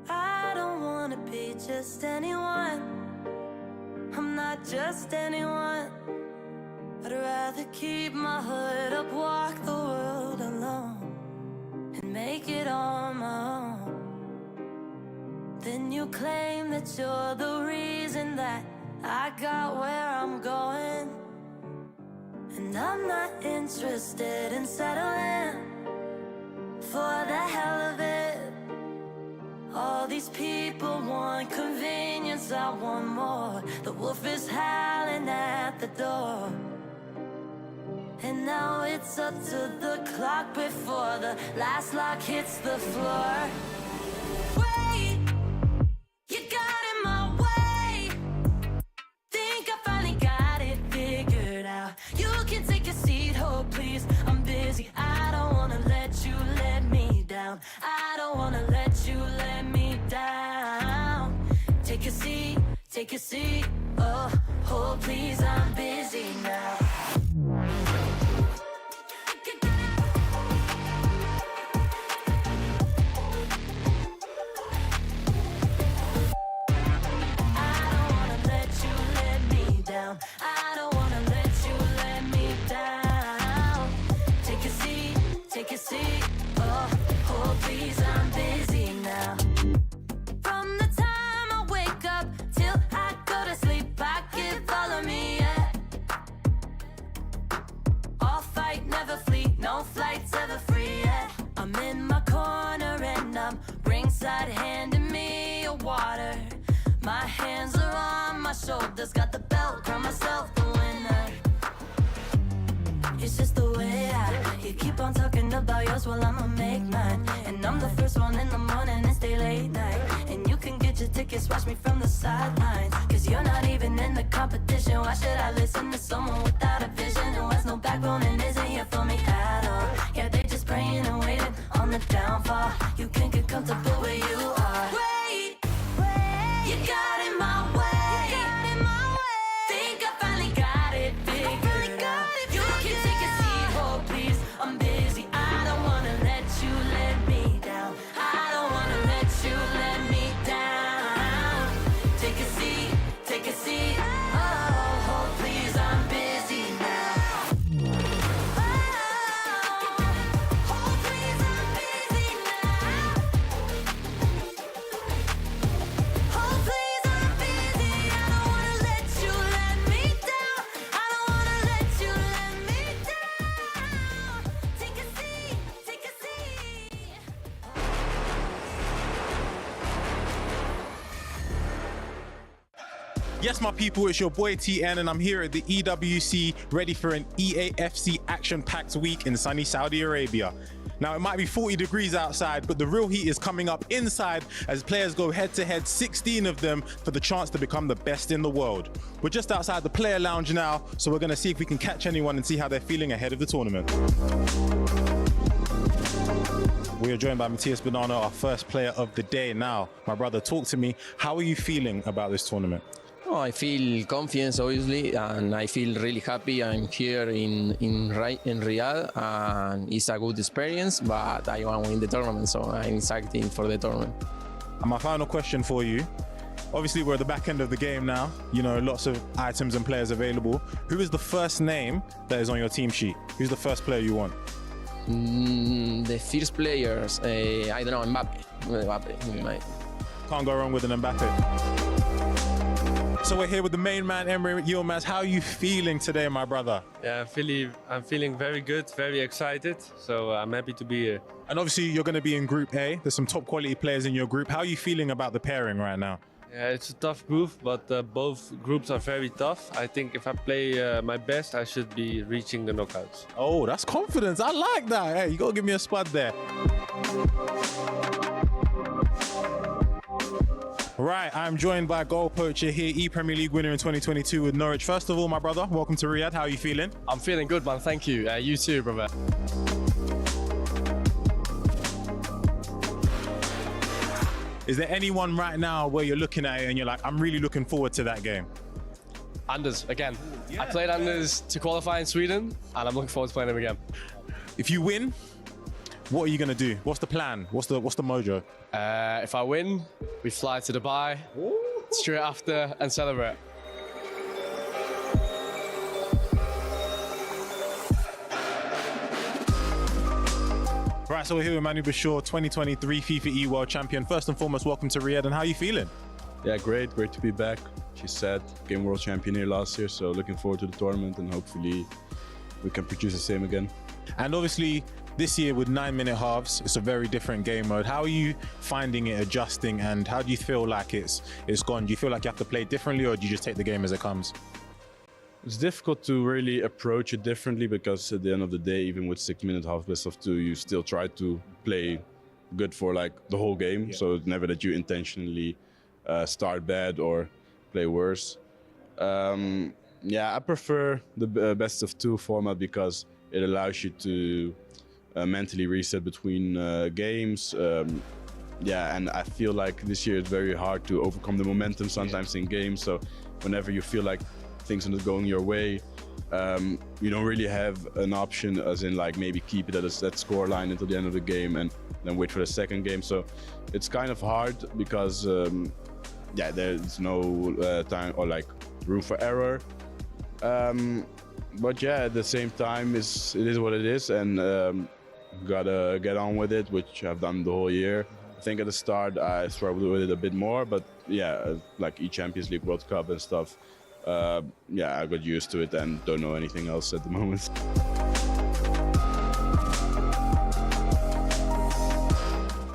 I don't wanna be just anyone. I'm not just anyone. I'd rather keep my hood up, walk the world alone, and make it on my own. Then you claim that you're the reason that I got where I'm going. And I'm not interested in settling for the hell of it. All these people want convenience, I want more. The wolf is howling at the door. And now it's up to the clock before the last lock hits the floor. Wait, you got in my way. Think I finally got it figured out. You can take a seat, oh please, I'm busy. I don't wanna let you let me down. I don't wanna let you let me down. Take a seat, oh please, I'm busy now. I don't wanna let you let me down. Take a seat, oh please, I'm busy now. From the time I wake up till I go to sleep, I can follow me, yeah. All fight, never flee, no flights ever free, yeah. I'm in my corner and I'm ringside handing me a water. My hands are on my shoulders, got the belt, crown myself the winner. It's just the way you keep on talking about yours, well I'ma make mine. And I'm the first one in the morning and stay late night. And you can get your tickets, watch me from the sidelines. Cause you're not even in the competition. Why should I listen to someone without a vision, who has no backbone and isn't here for me at all? Yeah, they just praying and waiting on the downfall. You can't get comfortable where you are. Wait, you got in my way. Think I finally got it figured out. You can take a seat, oh please, I'm busy. I don't wanna let you let me down. I don't wanna let you let me down. Take a seat, oh please, I'm busy now. Oh please, I'm busy now. Oh please, I'm busy. I don't wanna let you let me down. I don't wanna let you let me down. Take a seat. Yes, my people, it's your boy TN, and I'm here at the EWC, ready for an EA FC action-packed week in sunny Saudi Arabia. Now, it might be 40 degrees outside, but the real heat is coming up inside as players go head-to-head, 16 of them, for the chance to become the best in the world. We're just outside the player lounge now, so we're going to see if we can catch anyone and see how they're feeling ahead of the tournament. We are joined by Matthias Bonanno, our first player of the day. Now, my brother, talk to me. How are you feeling about this tournament? Oh, I feel confidence, obviously, and I feel really happy. I'm here in Riyadh, and it's a good experience, but I want to win the tournament, so I'm excited for the tournament. And my final question for you, Obviously, we're at the back end of the game now. You know, lots of items and players available. Who is the first name that is on your team sheet? Who's the first player you want? The first players, I don't know, Mbappe. Can't go wrong with an Mbappe. So we're here with the main man, Emre Yilmaz. How are you feeling today, my brother? Yeah, I'm feeling very good, very excited. So I'm happy to be here. And obviously, you're going to be in Group A. There's some top quality players in your group. How are you feeling about the pairing right now? Yeah, it's a tough group, but both groups are very tough. I think if I play my best, I should be reaching the knockouts. Oh, that's confidence. I like that. Hey, you got to give me a spud there. Right, I'm joined by goal poacher here, Premier League winner in 2022 with Norwich. First of all, my brother, welcome to Riyadh. How are you feeling? I'm feeling good, man. Thank you. You too, brother. Is there anyone right now where you're looking at it and you're like, I'm really looking forward to that game? Anders, again. I played Anders to qualify in Sweden, and I'm looking forward to playing him again. If you win, what are you going to do? What's the plan? What's the mojo? If I win, we fly to Dubai straight after and celebrate. Right, so we're here with Manu Bashir, 2023 FIFA E World Champion. First and foremost, welcome to Riyadh, and how are you feeling? Yeah, great to be back. She said, game world champion here last year, so looking forward to the tournament and hopefully we can produce the same again. And obviously, this year with 9-minute halves, it's a very different game mode. How are you finding it, adjusting, and how do you feel like it's gone? Do you feel like you have to play differently, or do you just take the game as it comes? It's difficult to really approach it differently because at the end of the day, even with 6-minute half best of 2, you still try to play good for like the whole game. Yeah. So it's never that you intentionally start bad or play worse. Yeah, I prefer the best of 2 format because it allows you to mentally reset between games. Yeah, and I feel like this year it's very hard to overcome the momentum sometimes in games. So whenever you feel like things are not going your way, you don't really have an option, as in like maybe keep it at that score line until the end of the game and then wait for the second game. So it's kind of hard because yeah, there's no time or like room for error. But yeah, at the same time, it is what it is, and gotta get on with it, which I've done the whole year. I think at the start I struggled with it a bit more, but yeah, like Champions League, World Cup and stuff. Yeah, I got used to it and don't know anything else at the moment.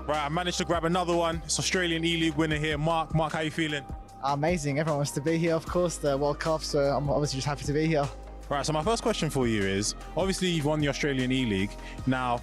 Right, I managed to grab another one. It's Australian E-League winner here, Mark. Mark, how you feeling? Amazing. Everyone wants to be here, of course, the World Cup, so I'm obviously just happy to be here. Right, so my first question for you is, obviously you've won the Australian E-League. Now,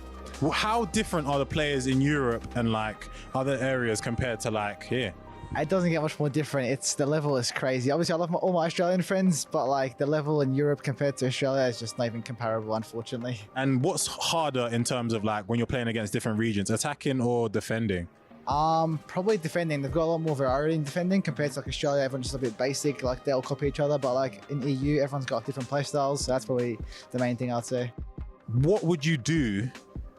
how different are the players in Europe and like other areas compared to like here? It doesn't get much more different. The level is crazy. Obviously, I love all my Australian friends, but like the level in Europe compared to Australia is just not even comparable, unfortunately. And what's harder in terms of like when you're playing against different regions, attacking or defending? Probably defending. They've got a lot more variety in defending compared to like Australia. Everyone's just a bit basic, like they all copy each other. But like in EU, everyone's got different play styles. So that's probably the main thing I'd say. What would you do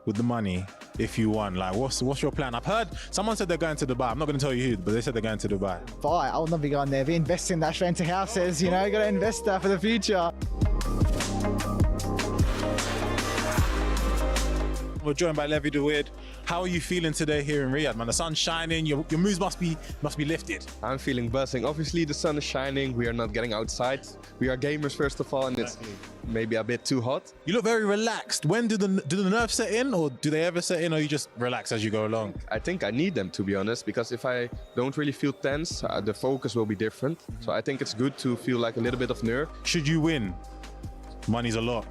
with the money if you won? Like, what's your plan? I've heard someone said they're going to Dubai. I'm not going to tell you who, but they said they're going to Dubai. I will not be going there. Be investing that straight into houses. You know, you got to invest that for the future. We're joined by Levy the Weird. How are you feeling today here in Riyadh, man? The sun's shining, your mood must be lifted. I'm feeling buzzing. Obviously the sun is shining, we are not getting outside. We are gamers first of all, and it's maybe a bit too hot. You look very relaxed. When do the nerves set in, or do they ever set in, or you just relax as you go along? I think I need them, to be honest, because if I don't really feel tense, the focus will be different. So I think it's good to feel like a little bit of nerve. Should you win? Money's a lot.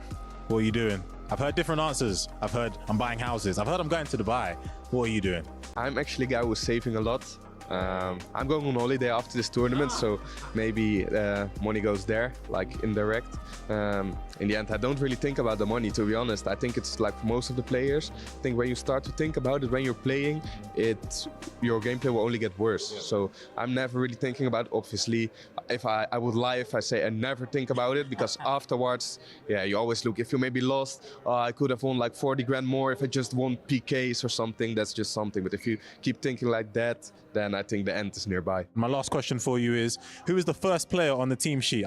What are you doing? I've heard different answers. I've heard I'm buying houses. I've heard I'm going to Dubai. What are you doing? I'm actually a guy who's saving a lot. I'm going on holiday after this tournament, so maybe money goes there, like indirect. in the end, I don't really think about the money, to be honest. I think it's like for most of the players, I think when you start to think about it when you're playing, your gameplay will only get worse. So I'm never really thinking about it. Obviously, if I would lie if I say I never think about it, because afterwards, yeah, you always look, if you maybe lost, I could have won like 40 grand more if I just won PKs or something. That's just something. But if you keep thinking like that, then I think the end is nearby. My last question for you is, who is the first player on the team sheet?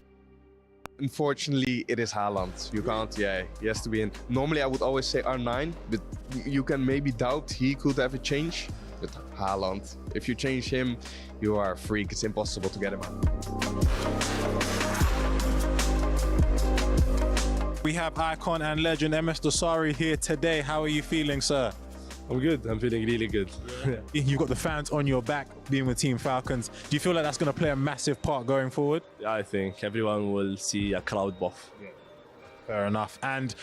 Unfortunately, it is Haaland. You can't, yeah, he has to be in. Normally, I would always say R9, but you can maybe doubt he could have a change. But Haaland, if you change him, you are a freak. It's impossible to get him out. We have icon and legend MS Dosari here today. How are you feeling, sir? I'm good. I'm feeling really good. You've got the fans on your back being with Team Falcons. Do you feel like that's going to play a massive part going forward? Yeah, I think everyone will see a crowd buff. Yeah. Fair enough. And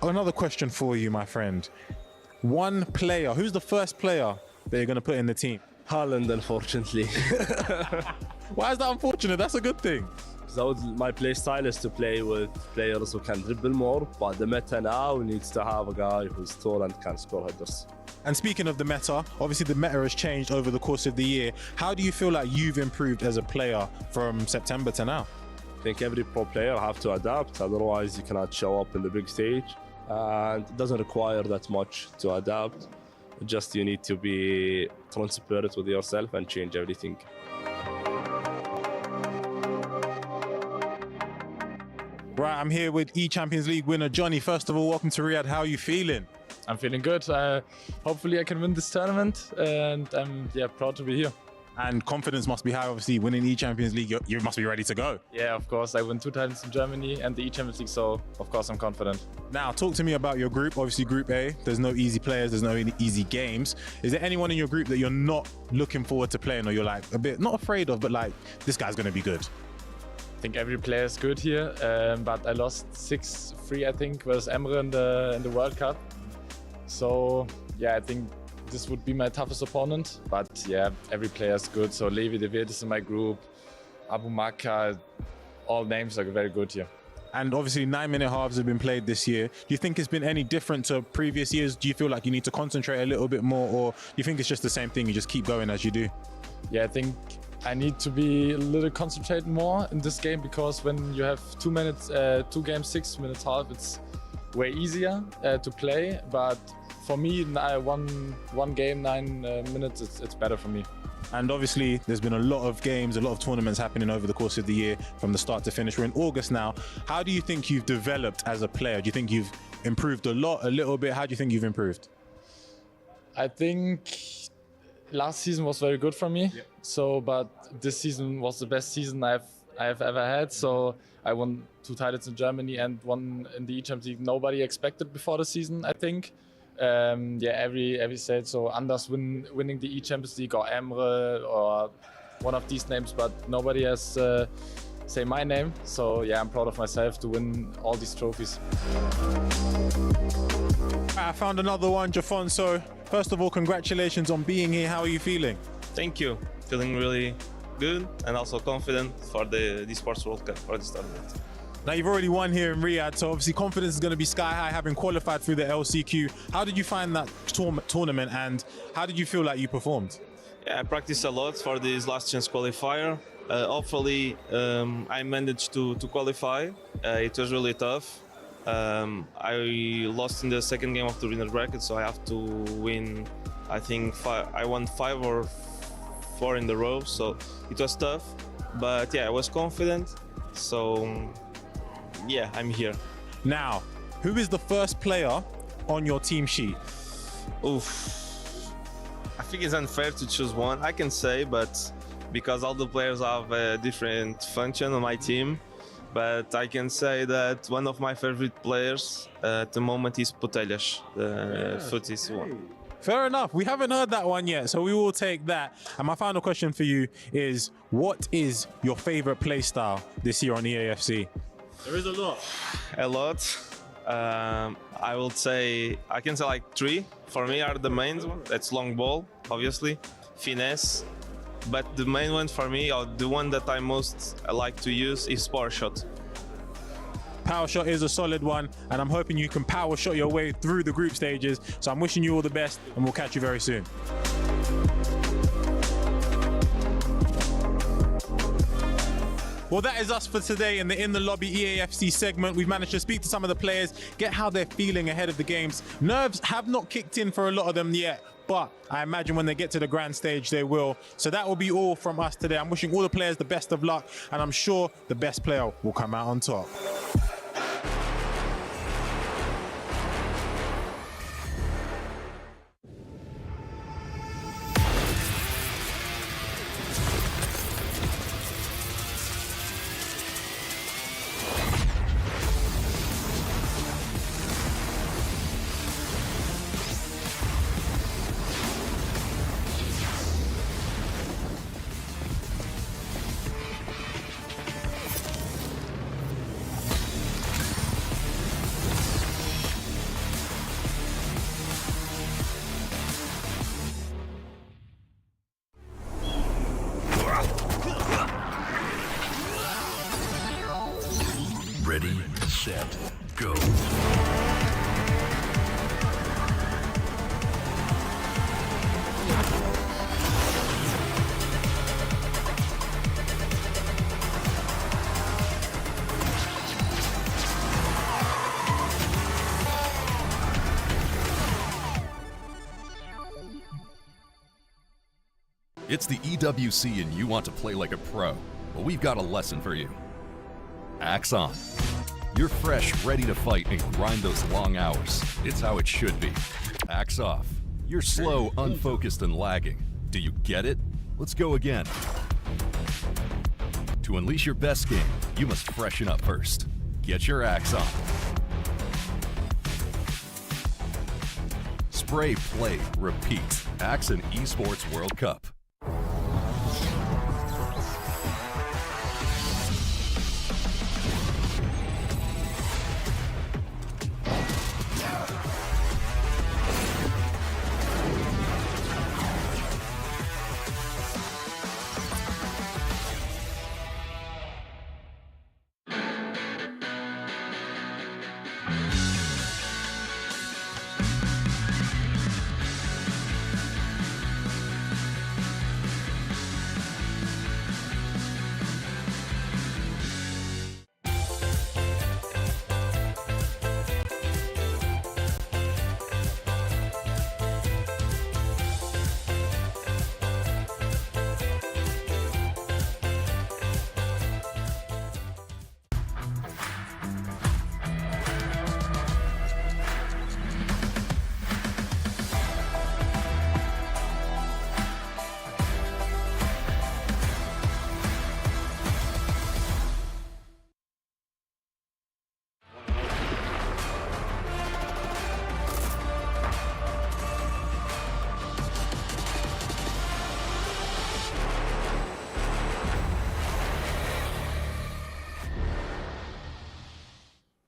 another question for you, my friend. One player, who's the first player that you're going to put in the team? Haaland, unfortunately. Why is that unfortunate? That's a good thing. My play style is to play with players who can dribble more, but the meta now needs to have a guy who's tall and can score headers. And speaking of the meta, obviously the meta has changed over the course of the year. How do you feel like you've improved as a player from September to now? I think every pro player have to adapt, otherwise you cannot show up in the big stage. And it doesn't require that much to adapt. Just you need to be transparent with yourself and change everything. Right, I'm here with E-Champions League winner Johnny. First of all, welcome to Riyadh. How are you feeling? I'm feeling good. Hopefully I can win this tournament, and I'm proud to be here. And confidence must be high, obviously. Winning the E-Champions League, you must be ready to go. Yeah, of course. I won 2 titles in Germany and the E-Champions League, so of course I'm confident. Now, talk to me about your group. Obviously, Group A, there's no easy players, there's no easy games. Is there anyone in your group that you're not looking forward to playing, or you're like a bit, not afraid of, but like, this guy's going to be good? I think every player is good here, but I lost 6-3, I think, versus Emre in the World Cup. So, yeah, I think this would be my toughest opponent. But, yeah, every player is good. So, Levy is in my group, Abu Maka, all names are very good here. And obviously 9-minute halves have been played this year. Do you think it's been any different to previous years? Do you feel like you need to concentrate a little bit more, or do you think it's just the same thing, you just keep going as you do? Yeah, I think I need to be a little concentrate more in this game, because when you have 2 games, 6 minutes half, it's way easier to play. But for me, one game, 9 minutes, it's better for me. And obviously, there's been a lot of games, a lot of tournaments happening over the course of the year from the start to finish. We're in August now. How do you think you've developed as a player? Do you think you've improved a lot, a little bit? How do you think you've improved? I think last season was very good for me. Yeah. But this season was the best season I've ever had. So I won 2 titles in Germany and 1 in the E-Champions League. Nobody expected before the season, I think. Every stage. So Anders winning the E-Champions League, or Emre, or one of these names, but nobody has say my name. So yeah, I'm proud of myself to win all these trophies. I found another one, Jafonso. First of all, congratulations on being here. How are you feeling? Thank you. Feeling really good and also confident for the Esports World Cup, for this tournament. Now, you've already won here in Riyadh, so obviously confidence is going to be sky high, having qualified through the LCQ. How did you find that tournament, and how did you feel like you performed? Yeah, I practiced a lot for this last chance qualifier. Hopefully, I managed to qualify. It was really tough. I lost in the second game of the winner bracket, so I have to win, I think, I won 5 or 4 in the row, so it was tough. But yeah, I was confident, so yeah, I'm here. Now, who is the first player on your team sheet? Oof. I think it's unfair to choose one, I can say, but because all the players have a different function on my team. But I can say that one of my favorite players at the moment is Poacher, the footies one. Fair enough. We haven't heard that one yet, so we will take that. And my final question for you is, what is your favorite play style this year on EAFC? There is a lot. A lot. I can say like 3 for me are the main one. That's long ball, obviously, finesse. But the main one for me, or the one that I most like to use, is power shot. Power shot is a solid one, and I'm hoping you can power shot your way through the group stages. So I'm wishing you all the best, and we'll catch you very soon. Well, that is us for today in the Lobby EAFC segment. We've managed to speak to some of the players, get how they're feeling ahead of the games. Nerves have not kicked in for a lot of them yet, but I imagine when they get to the grand stage, they will. So that will be all from us today. I'm wishing all the players the best of luck, and I'm sure the best player will come out on top. Ready, set, go. It's the EWC and you want to play like a pro. Well, we've got a lesson for you. Axe on. You're fresh, ready to fight and grind those long hours. It's how it should be. Axe off. You're slow, unfocused, and lagging. Do you get it? Let's go again. To unleash your best game, you must freshen up first. Get your axe on. Spray, play, repeat. Axe and Esports World Cup.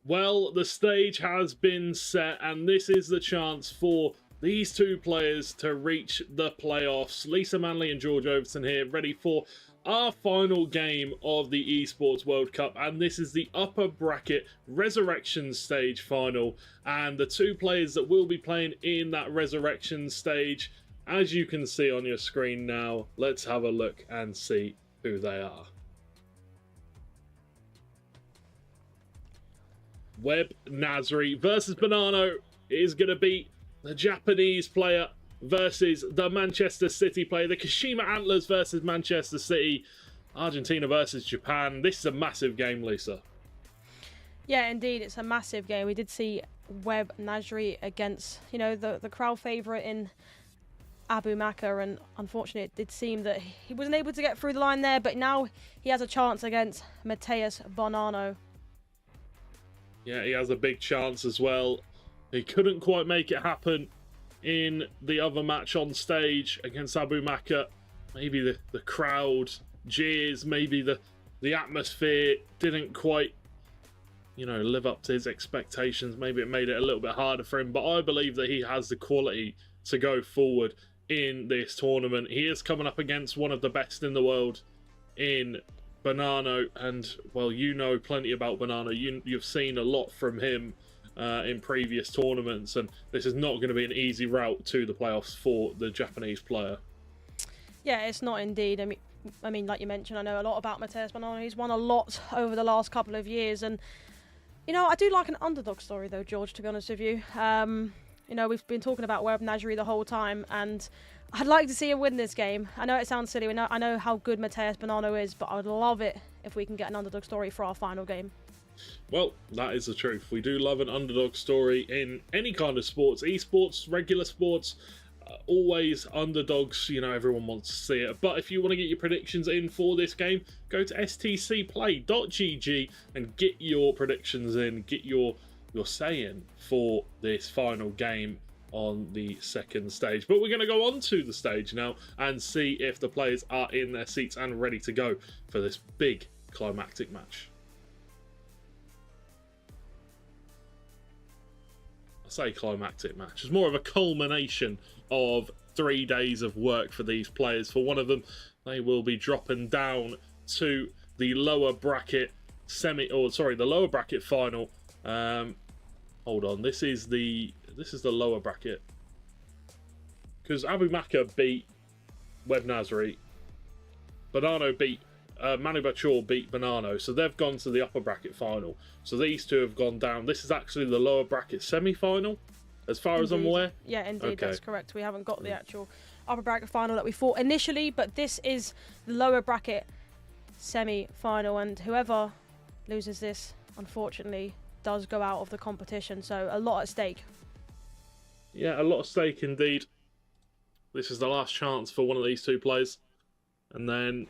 Well, the stage has been set, and this is the chance for these two players to reach the playoffs. Lisa Manley and George Overton here, ready for our final game of the Esports World Cup, and this is the upper bracket Resurrection stage final, and the two players that will be playing in that Resurrection stage, as you can see on your screen now, let's have a look and see who they are. Webb Nasri versus Bonanno is going to be the Japanese player versus the Manchester City player. The Kashima Antlers versus Manchester City. Argentina versus Japan. This is a massive game, Lisa. Yeah, indeed, it's a massive game. We did see Webb Nasri against, you know, the crowd favourite in Abu Makr, and unfortunately it did seem that he wasn't able to get through the line there, but now he has a chance against Mateus Bonanno. Yeah, he has a big chance as well. He couldn't quite make it happen in the other match on stage against Abu Makr. Maybe the crowd jeers, maybe the atmosphere didn't quite, you know, live up to his expectations. Maybe it made it a little bit harder for him, but I believe that he has the quality to go forward in this tournament. He is coming up against one of the best in the world in Bonanno, and well, you know plenty about Bonanno. You've seen a lot from him in previous tournaments, and this is not going to be an easy route to the playoffs for the Japanese player. Yeah, it's not indeed. I mean, like you mentioned, I know a lot about Mateus Bonanno. He's won a lot over the last couple of years, and you know, I do like an underdog story though, George. To be honest with you, you know, we've been talking about Web Nasri the whole time, and I'd like to see him win this game. I know it sounds silly. I know how good Mateus Bonanno is, but I would love it if we can get an underdog story for our final game. Well, that is the truth. We do love an underdog story in any kind of sports, esports, regular sports. Always underdogs, you know, everyone wants to see it. But if you want to get your predictions in for this game, go to stcplay.gg and get your predictions in, get your say in for this final game on the second stage. But we're going to go on to the stage now and see if the players are in their seats and ready to go for this big climactic match. I say climactic match. It's more of a culmination of 3 days of work for these players. For one of them, they will be dropping down to the lower bracket the lower bracket final. Hold on, this is the lower bracket, because Abu Maka beat Web Nasri, Bonanno beat Manu Bachor beat Bonanno, so they've gone to the upper bracket final. So these two have gone down. This is actually the lower bracket semi-final, as far as I'm aware. Yeah, indeed, okay. That's correct. We haven't got the actual upper bracket final that we thought initially, but this is the lower bracket semi-final, and whoever loses this, unfortunately, does go out of the competition. So a lot at stake. Yeah, a lot at stake indeed. This is the last chance for one of these two players, and then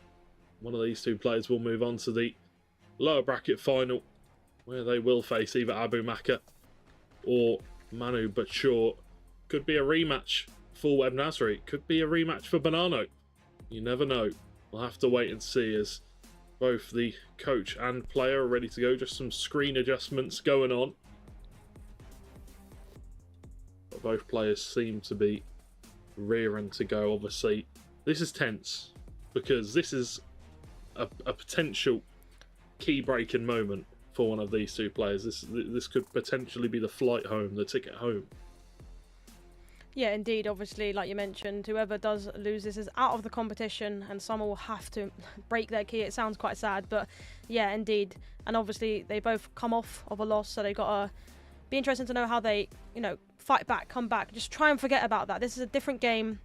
one of these two players will move on to the lower bracket final, where they will face either Abu Maka or Manu Bachor. Could be a rematch for Web Nasri. Could be a rematch for Bonanno. You never know. We'll have to wait and see, as both the coach and player are ready to go. Just some screen adjustments going on. But both players seem to be rearing to go. Obviously, this is tense, because this is a potential key breaking moment for one of these two players. This could potentially be the flight home, the ticket home. Yeah, indeed. Obviously, like you mentioned, whoever does lose this is out of the competition, and someone will have to break their key. It sounds quite sad, but yeah, indeed. And obviously, they both come off of a loss, so they got to be interesting to know how they, you know, fight back, come back. Just try and forget about that. This is a different game,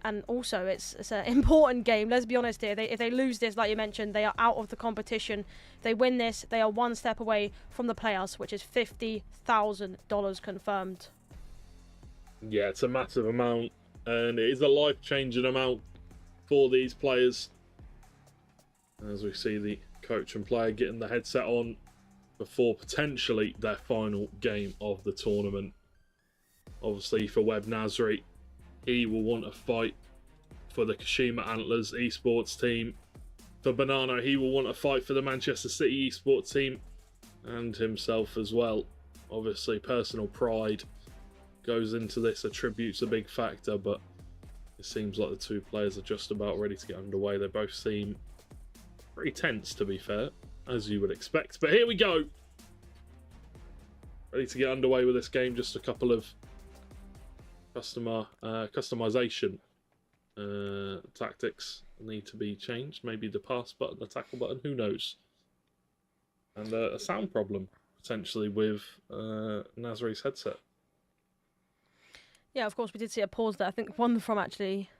and also it's an important game. Let's be honest here. If they lose this, like you mentioned, they are out of the competition. If they win this, they are one step away from the playoffs, which is $50,000 confirmed. Yeah, it's a massive amount, and it is a life-changing amount for these players. As we see the coach and player getting the headset on before potentially their final game of the tournament. Obviously, for Web Nasri, he will want to fight for the Kashima Antlers esports team. For Bonanno, he will want to fight for the Manchester City esports team and himself as well. Obviously, personal pride goes into this, attributes a big factor, but it seems like the two players are just about ready to get underway. They both seem pretty tense, to be fair, as you would expect. But here we go. Ready to get underway with this game. Just a couple of customization tactics need to be changed. Maybe the pass button, the tackle button, who knows. And a sound problem, potentially, with Nasri's headset. Yeah, of course, we did see a pause there. I think one from actually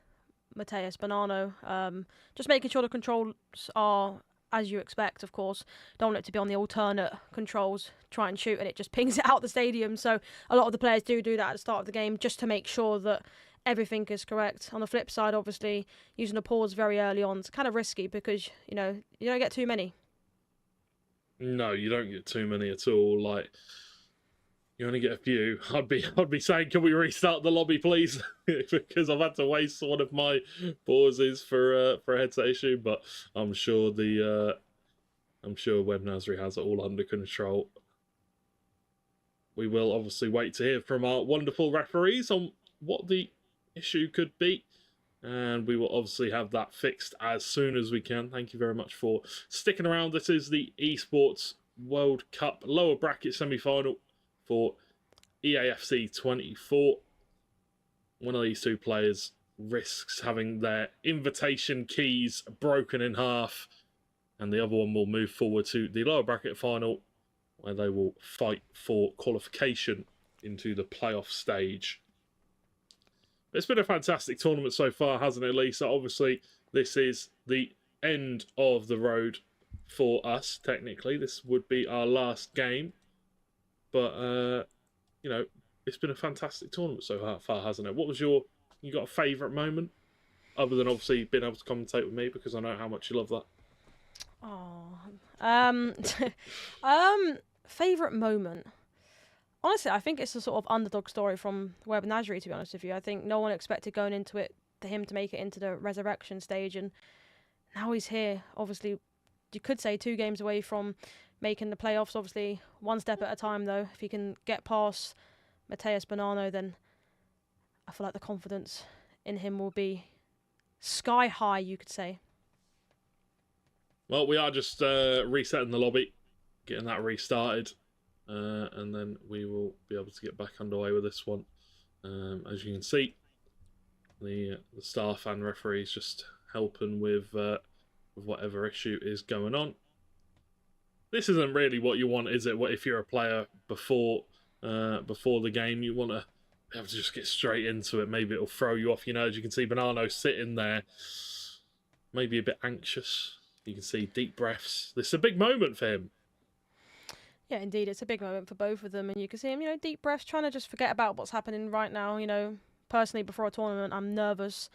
Mateus Bonanno. Just making sure the controls are as you expect, of course. Don't want it to be on the alternate controls, try and shoot, and it just pings it out the stadium. So a lot of the players do that at the start of the game just to make sure that everything is correct. On the flip side, obviously, using a pause very early on is kind of risky because, you know, you don't get too many. No, you don't get too many at all. Like, you only get a few. I'd be saying, can we restart the lobby, please? Because I've had to waste one of my pauses for a headset issue. But I'm sure Web Nasri has it all under control. We will obviously wait to hear from our wonderful referees on what the issue could be. and we will obviously have that fixed as soon as we can. Thank you very much for sticking around. This is the Esports World Cup lower bracket semi-final for EAFC 24. One of these two players risks having their invitation keys broken in half, and the other one will move forward to the lower bracket final, where they will fight for qualification into the playoff stage. It's been a fantastic tournament so far, hasn't it, Lisa? Obviously, this is the end of the road for us, technically. This would be our last game. But, you know, it's been a fantastic tournament so far, hasn't it? What was you got a favourite moment? Other than, obviously, being able to commentate with me, because I know how much you love that. Favourite moment? Honestly, I think it's a sort of underdog story from Web Nasri, to be honest with you. I think no one expected going into it for him to make it into the resurrection stage, and now he's here. Obviously, you could say 2 games away from making the playoffs. Obviously, one step at a time, though. If he can get past Mateus Bonanno, then I feel like the confidence in him will be sky high, you could say. Well, we are just resetting the lobby, getting that restarted. And then we will be able to get back underway with this one. As you can see, the staff and referees just helping with whatever issue is going on. This isn't really what you want, is it? What if you're a player before the game? You want to be able to just get straight into it. Maybe it'll throw you off. You know, as you can see, Bonanno sitting there, maybe a bit anxious. You can see deep breaths. This is a big moment for him. Yeah, indeed, it's a big moment for both of them, and you can see him, you know, deep breaths, trying to just forget about what's happening right now. You know, personally, before a tournament, I'm nervous,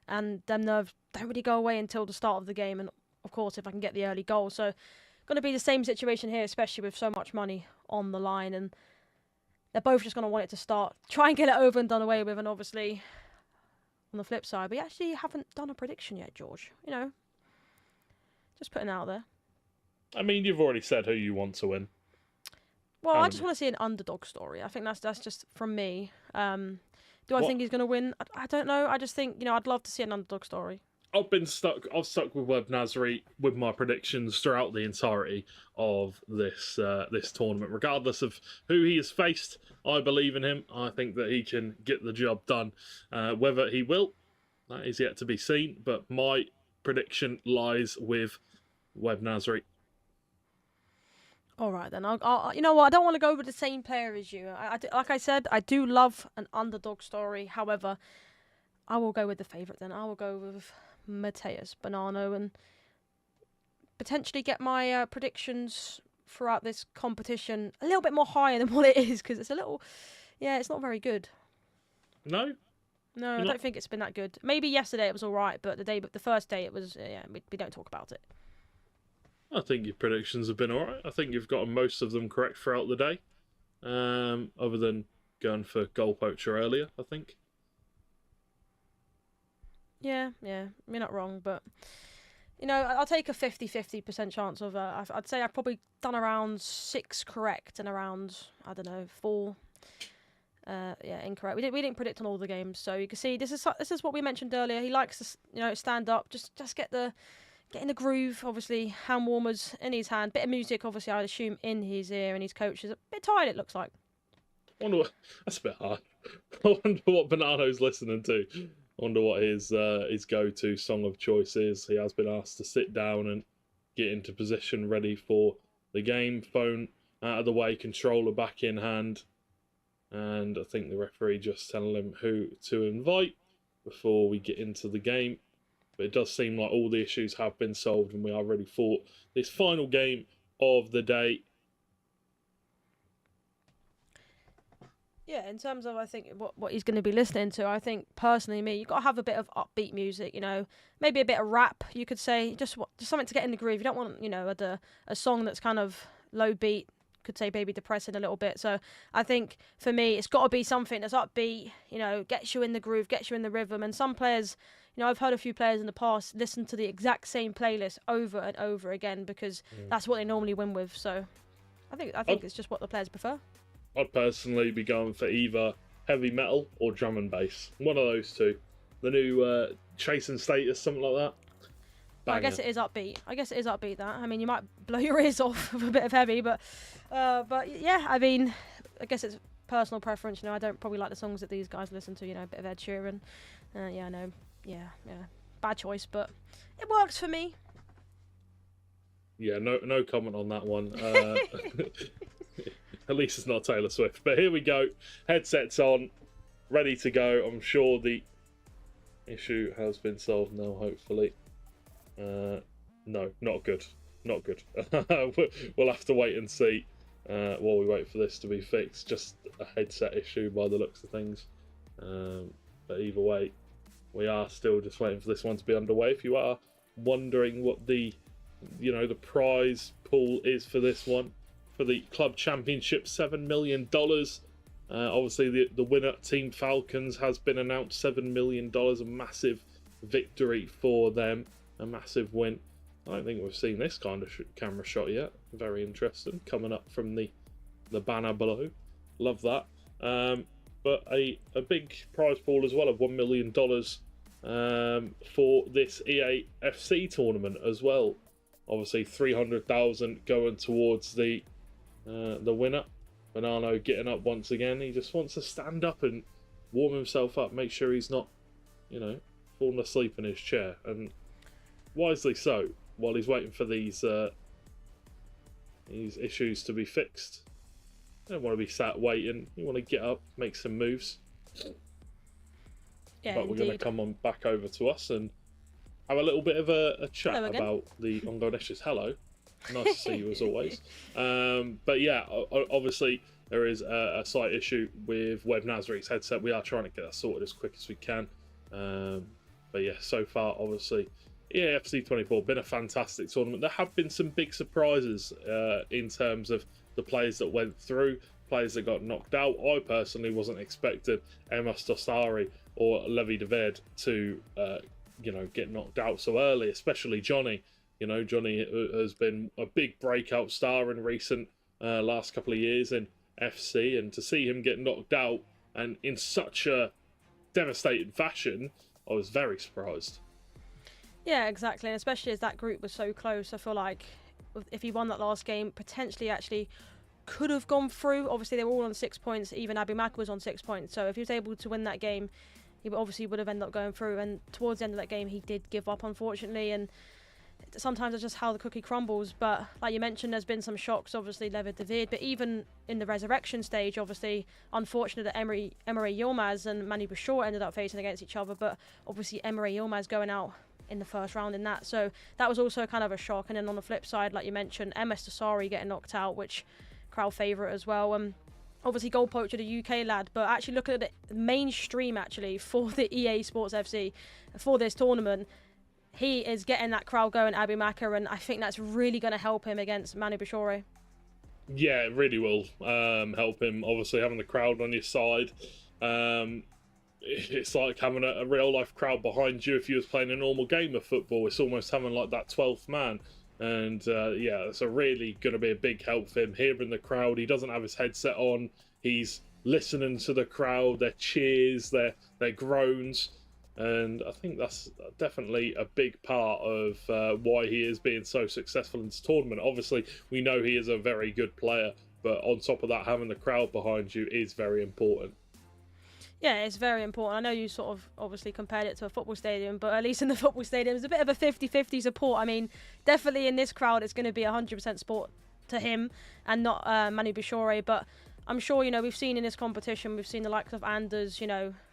and them nerves don't really go away until the start of the game, and of course, if I can get the early goal. So, going to be the same situation here, especially with so much money on the line, and they're both just going to want it to start, try and get it over and done away with, and obviously, on the flip side, we actually haven't done a prediction yet, George. You know, just putting it out there. I mean, you've already said who you want to win. Well, I just want to see an underdog story. I think that's just from me. Do I think he's going to win? I don't know. I just think, you know, I'd love to see an underdog story. I've stuck with Web Nasri with my predictions throughout the entirety of this this tournament. Regardless of who he has faced, I believe in him. I think that he can get the job done. Whether he will, that is yet to be seen. But my prediction lies with Web Nasri. All right, then. I'll you know what? I don't want to go with the same player as you. Like I said, I do love an underdog story. However, I will go with the favourite then. I will go with Mateus Bonanno and potentially get my predictions throughout this competition a little bit more higher than what it is, because it's a little... Yeah, it's not very good. No? No, I don't think it's been that good. Maybe yesterday it was all right, but the first day it was... Yeah, we don't talk about it. I think your predictions have been alright. I think you've gotten most of them correct throughout the day. Other than going for goal poacher earlier, I think. Yeah, you're not wrong, but... You know, I'll take a 50% chance of... I'd say I've probably done around 6 correct and around, I don't know, 4... incorrect. We didn't predict on all the games, so you can see this is what we mentioned earlier. He likes to, you know, stand up, just get in the groove. Obviously, hand warmers in his hand, bit of music. Obviously, I'd assume in his ear, and his coach is a bit tired. It looks like. That's a bit hard. I wonder what Bonanno's listening to. I wonder what his go-to song of choice is. He has been asked to sit down and get into position, ready for the game. Phone out of the way, controller back in hand. And I think the referee just telling him who to invite before we get into the game. But it does seem like all the issues have been solved and we are ready for this final game of the day. Yeah, in terms of, I think, what he's going to be listening to, I think, personally, you've got to have a bit of upbeat music, you know, maybe a bit of rap, you could say, just something to get in the groove. You don't want, you know, a song that's kind of low beat, could say maybe depressing a little bit. So I think for me, it's got to be something that's upbeat, you know, gets you in the groove, gets you in the rhythm. And some players, you know, I've heard a few players in the past listen to the exact same playlist over and over again because that's what they normally win with. So I think it's just what the players prefer. I'd personally be going for either heavy metal or drum and bass. One of those two. chasing status, something like that. Well, I guess it is upbeat. That. I mean, you might blow your ears off with a bit of heavy, but yeah, I mean, I guess it's personal preference. You know, I don't probably like the songs that these guys listen to. You know, a bit of Ed Sheeran. Yeah, I know. Yeah. Bad choice, but it works for me. Yeah, no comment on that one. At least it's not Taylor Swift. But here we go. Headsets on, ready to go. I'm sure the issue has been solved now, hopefully. No, not good. Not good. We'll have to wait and see while we wait for this to be fixed. Just a headset issue by the looks of things. But either way, we are still just waiting for this one to be underway. If you are wondering what the prize pool is for this one, for the club championship, $7 million. Obviously, the winner, Team Falcons, has been announced. $7 million, a massive victory for them, a massive win. I don't think we've seen this kind of camera shot yet. Very interesting, coming up from the banner below. Love that. But a big prize pool as well of $1 million for this EA FC tournament as well. Obviously, 300,000 going towards the winner. Bonanno getting up once again. He just wants to stand up and warm himself up, make sure he's not, falling asleep in his chair, and wisely so. While he's waiting for these issues to be fixed, you don't want to be sat waiting. You want to get up, make some moves. Yeah, but we're going to come on back over to us and have a little bit of a chat about the ongoing issues. Hello. Nice to see you as always. But yeah, obviously there is a slight issue with Web Nasri's headset. We are trying to get that sorted as quick as we can. But yeah, so far, obviously, EA FC 24 been a fantastic tournament. There have been some big surprises in terms of the players that went through, players that got knocked out. I personally wasn't expecting Nasri or Levy to get knocked out so early, especially Johnny. Johnny has been a big breakout star in recent last couple of years in FC, and to see him get knocked out and in such a devastating fashion, I was very surprised. Yeah, exactly, and especially as that group was so close, I feel like if he won that last game, potentially actually could have gone through. Obviously, they were all on 6 points. Even Abimaka was on 6 points, so if he was able to win that game, he obviously would have ended up going through. And towards the end of that game, he did give up, unfortunately, and sometimes it's just how the cookie crumbles. But like you mentioned, there's been some shocks, obviously Levy, but even in the resurrection stage, obviously unfortunate that Emre Yilmaz and Manu Bashir ended up facing against each other, but obviously Emre Yilmaz going out in the first round in that, so that was also kind of a shock. And then on the flip side, like you mentioned, Nasri getting knocked out, which crowd favourite as well. Obviously Gold Poacher, the UK lad, but actually looking at the mainstream actually for the EA Sports FC for this tournament, he is getting that crowd going, Abimaka, and I think that's really going to help him against Manu Bashir. Yeah, it really will help him. Obviously, having the crowd on your side, it's like having a real life crowd behind you. If you was playing a normal game of football, it's almost having like that 12th man. And yeah, it's really going to be a big help for him. Hearing the crowd, he doesn't have his headset on. He's listening to the crowd, their cheers, their groans. And I think that's definitely a big part of why he is being so successful in this tournament. Obviously, we know he is a very good player, but on top of that, having the crowd behind you is very important. Yeah, it's very important. I know you sort of obviously compared it to a football stadium, but at least in the football stadium, it's a bit of a 50-50 support. I mean, definitely in this crowd, it's going to be 100% support to him and not Manu Bashir. But I'm sure, we've seen in this competition, we've seen the likes of Anders,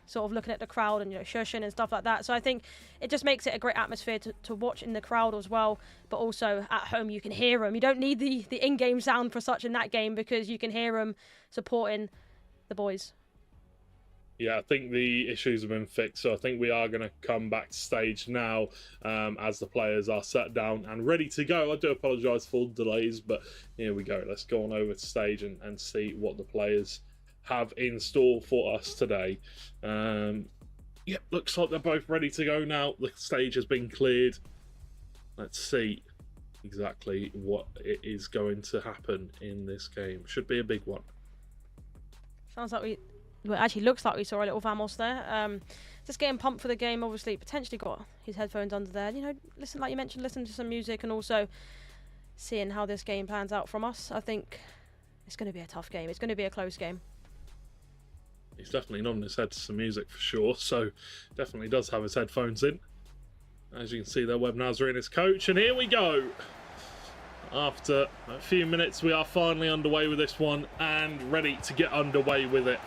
sort of looking at the crowd and shushing and stuff like that. So I think it just makes it a great atmosphere to watch in the crowd as well. But also at home, you can hear them. You don't need the in-game sound for such in that game, because you can hear them supporting the boys. Yeah, I think the issues have been fixed, so I think we are going to come back to stage now as the players are sat down and ready to go. I do apologise for the delays, but here we go. Let's go on over to stage and see what the players have in store for us today. Yep, looks like they're both ready to go now. The stage has been cleared. Let's see exactly what it is going to happen in this game. Should be a big one. Sounds like well, it actually looks like we saw a little Vamos there. Just getting pumped for the game. Obviously, potentially got his headphones under there. You know, listen, like you mentioned, listen to some music and also seeing how this game plans out from us. I think it's going to be a tough game. It's going to be a close game. He's definitely nodding his head to some music for sure, so definitely does have his headphones in. As you can see there, Web Nasri and his coach, and here we go. After a few minutes, we are finally underway with this one and ready to get underway with it.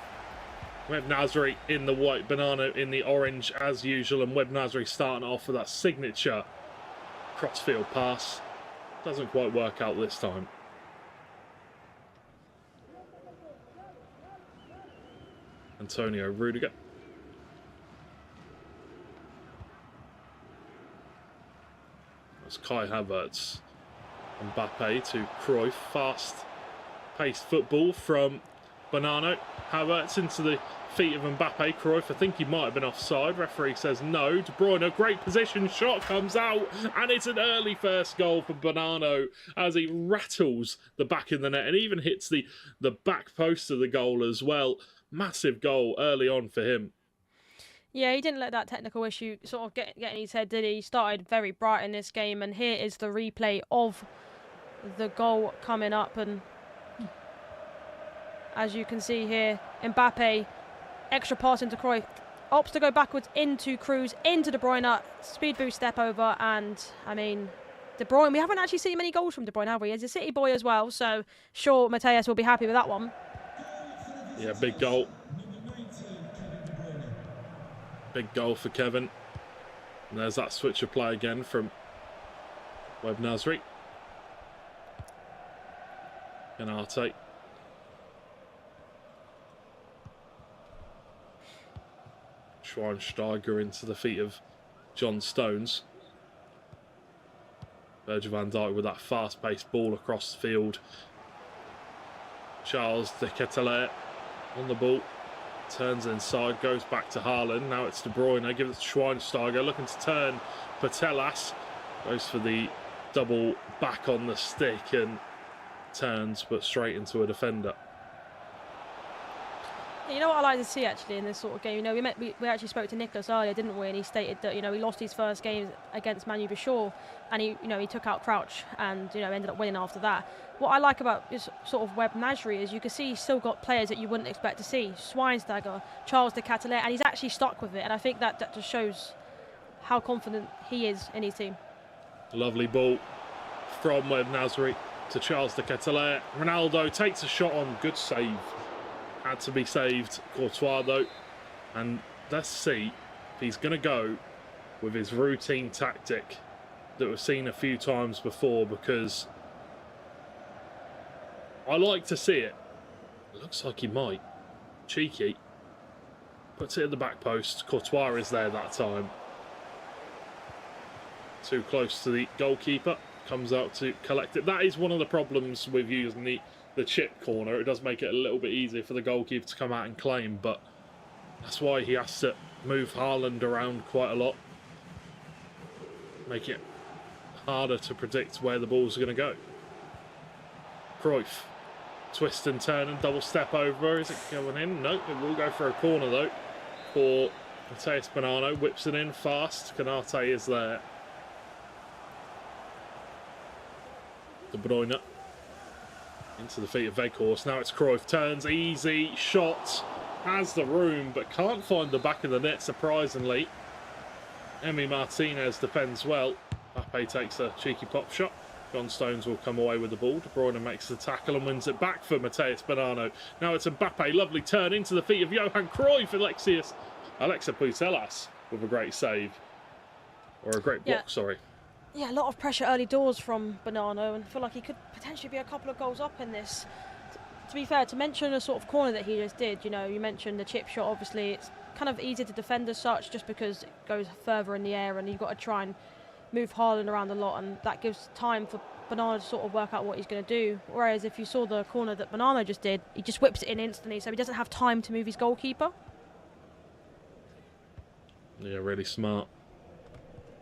Web Nasri in the white, Bonanno in the orange as usual, and Web Nasri starting off with that signature crossfield pass. Doesn't quite work out this time. Antonio Rudiger. That's Kai Havertz. Mbappe to Cruyff. Fast-paced football from Bonanno. Havertz into the feet of Mbappe. Cruyff, I think he might have been offside. Referee says no. De Bruyne, great position. Shot comes out. And it's an early first goal for Bonanno as he rattles the back of the net and even hits the back post of the goal as well. Massive goal early on for him. Yeah, he didn't let that technical issue sort of get in his head, did he? He started very bright in this game, and here is the replay of the goal coming up. And as you can see here, Mbappe, extra pass into Cruyff, opts to go backwards into Cruz, into De Bruyne, speed boost step over, and I mean, De Bruyne, we haven't actually seen many goals from De Bruyne, have we? He's a City boy as well, so sure, Mateus will be happy with that one. Yeah, big goal. Big goal for Kevin. And there's that switch of play again from Web Nasri. Canate. Schweinsteiger into the feet of John Stones. Virgil van Dijk with that fast-paced ball across the field. Charles de Ketelaere on the ball. Turns inside, goes back to Haaland. Now it's De Bruyne, gives it to Schweinsteiger, looking to turn Patelas. Goes for the double back on the stick and turns, but straight into a defender. You know what I like to see actually in this sort of game? You know, we actually spoke to Nicolas earlier, didn't we? And he stated that, you know, he lost his first game against Manu Bashir, and he took out Crouch and, you know, ended up winning after that. What I like about this sort of Web Nasri is you can see he's still got players that you wouldn't expect to see. Schweinsteiger, Charles de Ketelaere, and he's actually stuck with it. And I think that just shows how confident he is in his team. Lovely ball from Web Nasri to Charles de Ketelaere. Ronaldo takes a shot on, good save. Had to be saved, Courtois though. And let's see if he's going to go with his routine tactic that we've seen a few times before, because I like to see it. Looks like he might. Cheeky. Puts it at the back post. Courtois is there that time. Too close to the goalkeeper. Comes out to collect it. That is one of the problems with using the chip corner. It does make it a little bit easier for the goalkeeper to come out and claim, but that's why he has to move Haaland around quite a lot. Make it harder to predict where the ball's going to go. Cruyff. Twist and turn and double step over. Is it going in? No, it will go for a corner though. For Mateus Bonanno. Whips it in fast. Canate is there. De Bruyne. Into the feet of Weghorst. Now it's Cruyff. Turns, easy shot. Has the room, but can't find the back of the net, surprisingly. Emi Martinez defends well. Mbappe takes a cheeky pop shot. John Stones will come away with the ball. De Bruyne makes the tackle and wins it back for Mateus Bonanno. Now it's Mbappe. Lovely turn into the feet of Johan Cruyff. Alexa Putellas with a great save. Or a great block, sorry. Yeah, a lot of pressure early doors from Bonanno, and I feel like he could potentially be a couple of goals up in this. To be fair, to mention a sort of corner that he just did, you know, you mentioned the chip shot, obviously it's kind of easier to defend as such just because it goes further in the air and you've got to try and move Haaland around a lot, and that gives time for Bonanno to sort of work out what he's going to do. Whereas if you saw the corner that Bonanno just did, he just whips it in instantly, so he doesn't have time to move his goalkeeper. Yeah, really smart.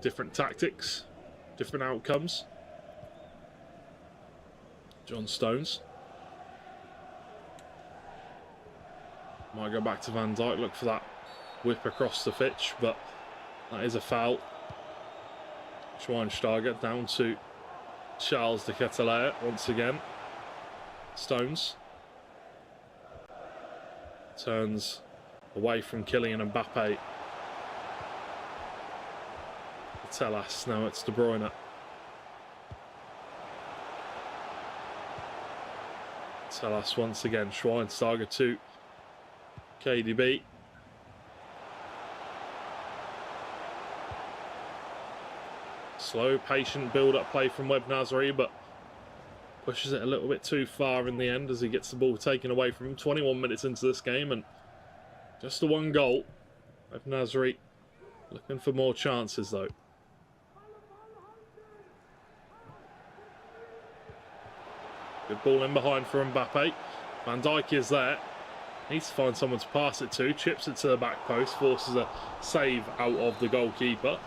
Different tactics. Different outcomes. John Stones. Might go back to Van Dijk, look for that whip across the pitch, but that is a foul. Schweinsteiger down to Charles de Ketelaere once again. Stones turns away from Kylian Mbappe. Telas, now it's De Bruyne. Telas once again, Schweinsteiger to KDB. Slow, patient build-up play from Web Nasri, but pushes it a little bit too far in the end as he gets the ball taken away from him. 21 minutes into this game and just the one goal. Web Nasri looking for more chances though. Good ball in behind for Mbappe. Van Dijk is there. Needs to find someone to pass it to. Chips it to the back post. Forces a save out of the goalkeeper.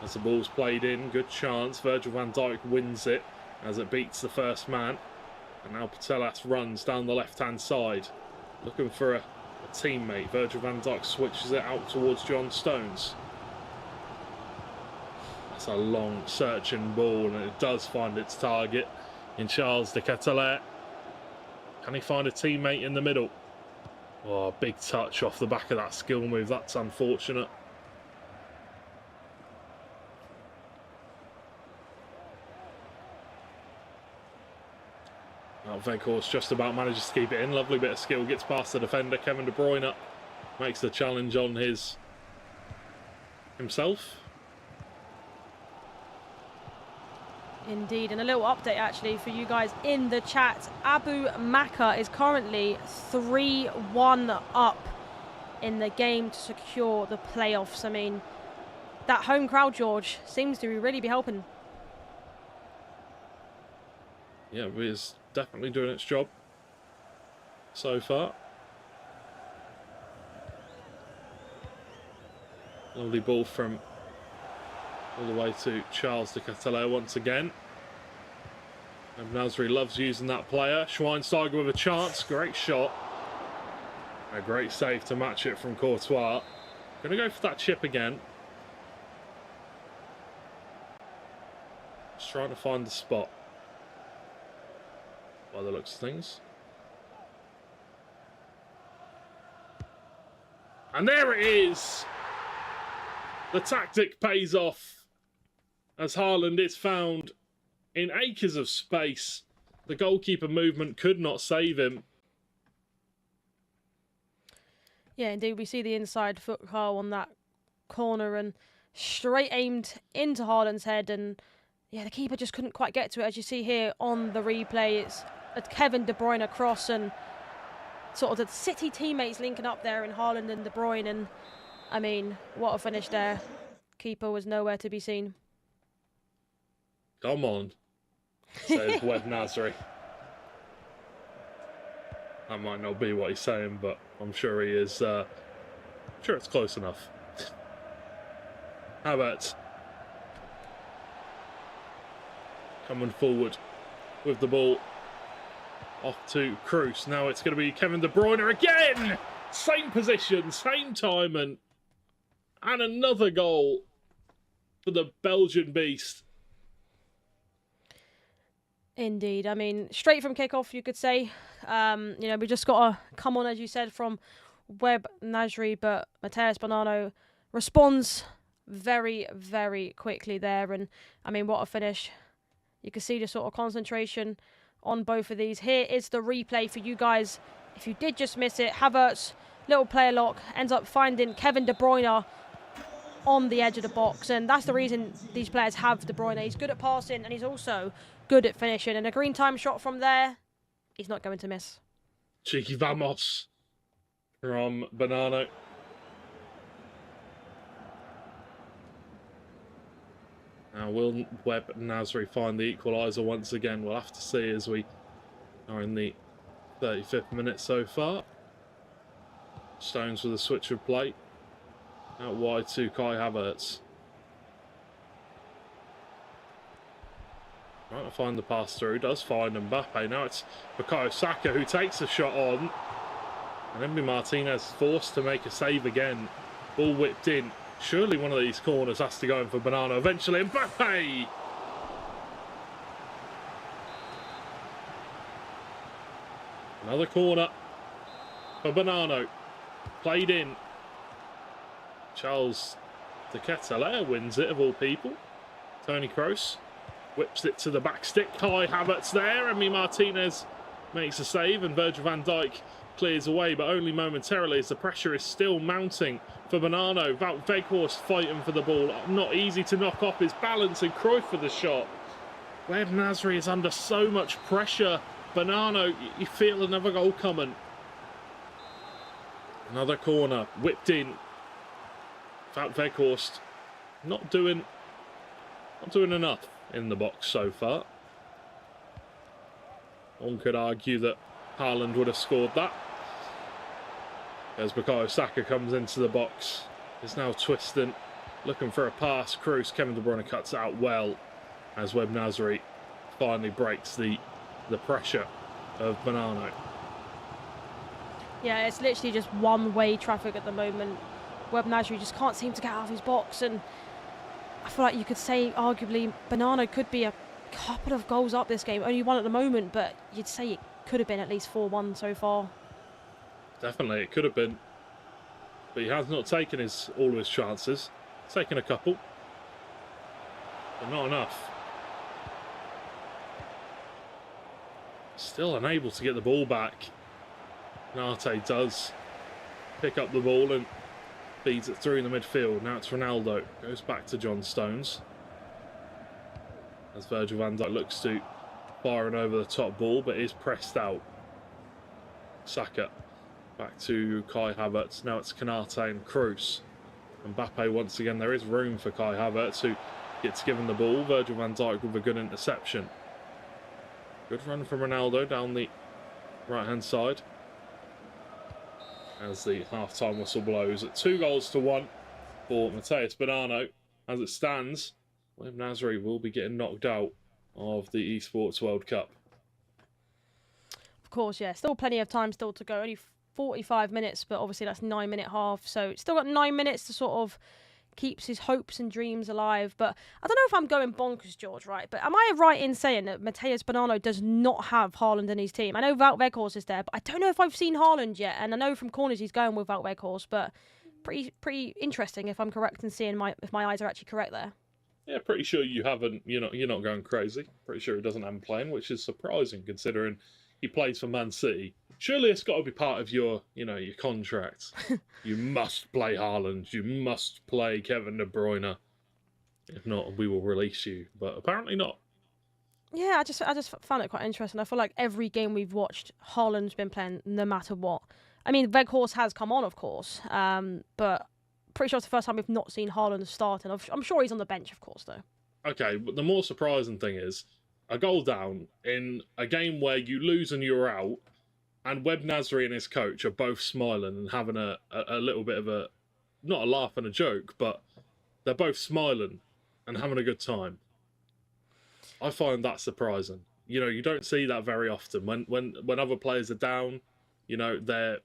As the ball's played in. Good chance. Virgil van Dijk wins it as it beats the first man. And now Patelas runs down the left-hand side. Looking for a teammate. Virgil van Dijk switches it out towards John Stones. That's a long searching ball and it does find its target in Charles de Ketelaere. Can he find a teammate in the middle? Oh, big touch off the back of that skill move. That's unfortunate. Now Weghorst just about manages to keep it in. Lovely bit of skill. Gets past the defender. Kevin De Bruyne makes the challenge on himself. Indeed, and a little update actually for you guys in the chat. Abu Maka is currently 3-1 up in the game to secure the playoffs. I mean, that home crowd, George, seems to really be helping. Yeah, it is definitely doing its job so far. Lovely ball from all the way to Charles de Ketelaere once again. And Nasri loves using that player. Schweinsteiger with a chance. Great shot. A great save to match it from Courtois. Going to go for that chip again. Just trying to find the spot by the looks of things. And there it is. The tactic pays off as Haaland is found in acres of space. The goalkeeper movement could not save him. Yeah, indeed, we see the inside foot Carl on that corner and straight aimed into Haaland's head, and yeah, the keeper just couldn't quite get to it. As you see here on the replay, it's a Kevin De Bruyne cross and sort of the City teammates linking up there in Haaland and De Bruyne, and I mean, what a finish there. Keeper was nowhere to be seen. Come on, says Web Nasri. That might not be what he's saying, but I'm sure he is. Sure, it's close enough. Havertz coming forward with the ball off to Kroos. Now it's going to be Kevin De Bruyne again. Same position, same timing, and another goal for the Belgian beast. Indeed. I mean, straight from kickoff, you could say. You know, we just got to come on, as you said, from Web Nasri, but Matheus Bonanno responds very, very quickly there. And, I mean, what a finish. You can see the sort of concentration on both of these. Here is the replay for you guys. If you did just miss it, Havertz, little player lock, ends up finding Kevin De Bruyne on the edge of the box. And that's the reason these players have De Bruyne. He's good at passing and he's also good at finishing. And a green time shot from there, he's not going to miss. Cheeky vamos from Bonanno. Now will Web Nasri find the equaliser once again? We'll have to see as we are in the 35th minute so far. Stones with a switch of play. Out wide to Kai Havertz. Trying to find the pass through. Does find Mbappe. Now it's Bukayo Saka who takes a shot on. And Emmy Martinez forced to make a save again. Ball whipped in. Surely one of these corners has to go in for Bonanno eventually. Mbappe! Another corner for Bonanno. Played in. Charles de Ketelaere wins it, of all people. Tony Kroos whips it to the back stick. Kai Havertz there. Emmy Martinez makes a save, and Virgil van Dijk clears away, but only momentarily as the pressure is still mounting for Bonanno. Wout Weghorst fighting for the ball. Not easy to knock off his balance, and Cruyff for the shot. Webb Nasri is under so much pressure. Bonanno, you feel another goal coming. Another corner, whipped in. Wout Weghorst not doing enough in the box so far. One could argue that Haaland would have scored that. As Bukayo Saka comes into the box, is now twisting, looking for a pass. Kroos, Kevin De Bruyne cuts it out well as Webb Nasri finally breaks the pressure of Bonanno. Yeah, it's literally just one-way traffic at the moment. Webb Nasri just can't seem to get out of his box, and I feel like you could say arguably Bonanno could be a couple of goals up this game. Only one at the moment, but you'd say it could have been at least 4-1 so far. Definitely, it could have been. But he has not taken all of his chances. Taken a couple, but not enough. Still unable to get the ball back. Nate does pick up the ball and feeds it through in the midfield. Now it's Ronaldo. Goes back to John Stones. As Virgil van Dijk looks to firing over the top ball, but is pressed out. Saka. Back to Kai Havertz. Now it's Konate and Kroos. Mbappe once again. There is room for Kai Havertz, who gets given the ball. Virgil van Dijk with a good interception. Good run from Ronaldo down the right-hand side. As the half-time whistle blows at 2-1 for Matheus Bonanno. As it stands, Webb Nasri will be getting knocked out of the Esports World Cup. Of course, yeah. Still plenty of time still to go. Only 45 minutes, but obviously that's 9-minute half. So it's still got 9 minutes to sort of keeps his hopes and dreams alive. But I don't know if I'm going bonkers, George, right? But am I right in saying that Matheus Bonanno does not have Haaland in his team? I know Wout Weghorst is there, but I don't know if I've seen Haaland yet. And I know from corners he's going with Wout Weghorst, but pretty interesting if I'm correct in seeing if my eyes are actually correct there. Yeah, pretty sure you haven't. You're not going crazy. Pretty sure he doesn't have him playing, which is surprising considering he plays for Man City. Surely it's got to be part of your contract. You must play Haaland. You must play Kevin De Bruyne. If not, we will release you. But apparently not. Yeah, I just found it quite interesting. I feel like every game we've watched, Haaland's been playing no matter what. I mean, Weghorst has come on, of course, but pretty sure it's the first time we've not seen Haaland starting. I'm sure he's on the bench, of course, though. Okay, but the more surprising thing is a goal down in a game where you lose and you're out, and Webb Nasri and his coach are both smiling and having a little bit of a, not a laugh and a joke, but they're both smiling and having a good time. I find that surprising. You don't see that very often. When other players are down, they're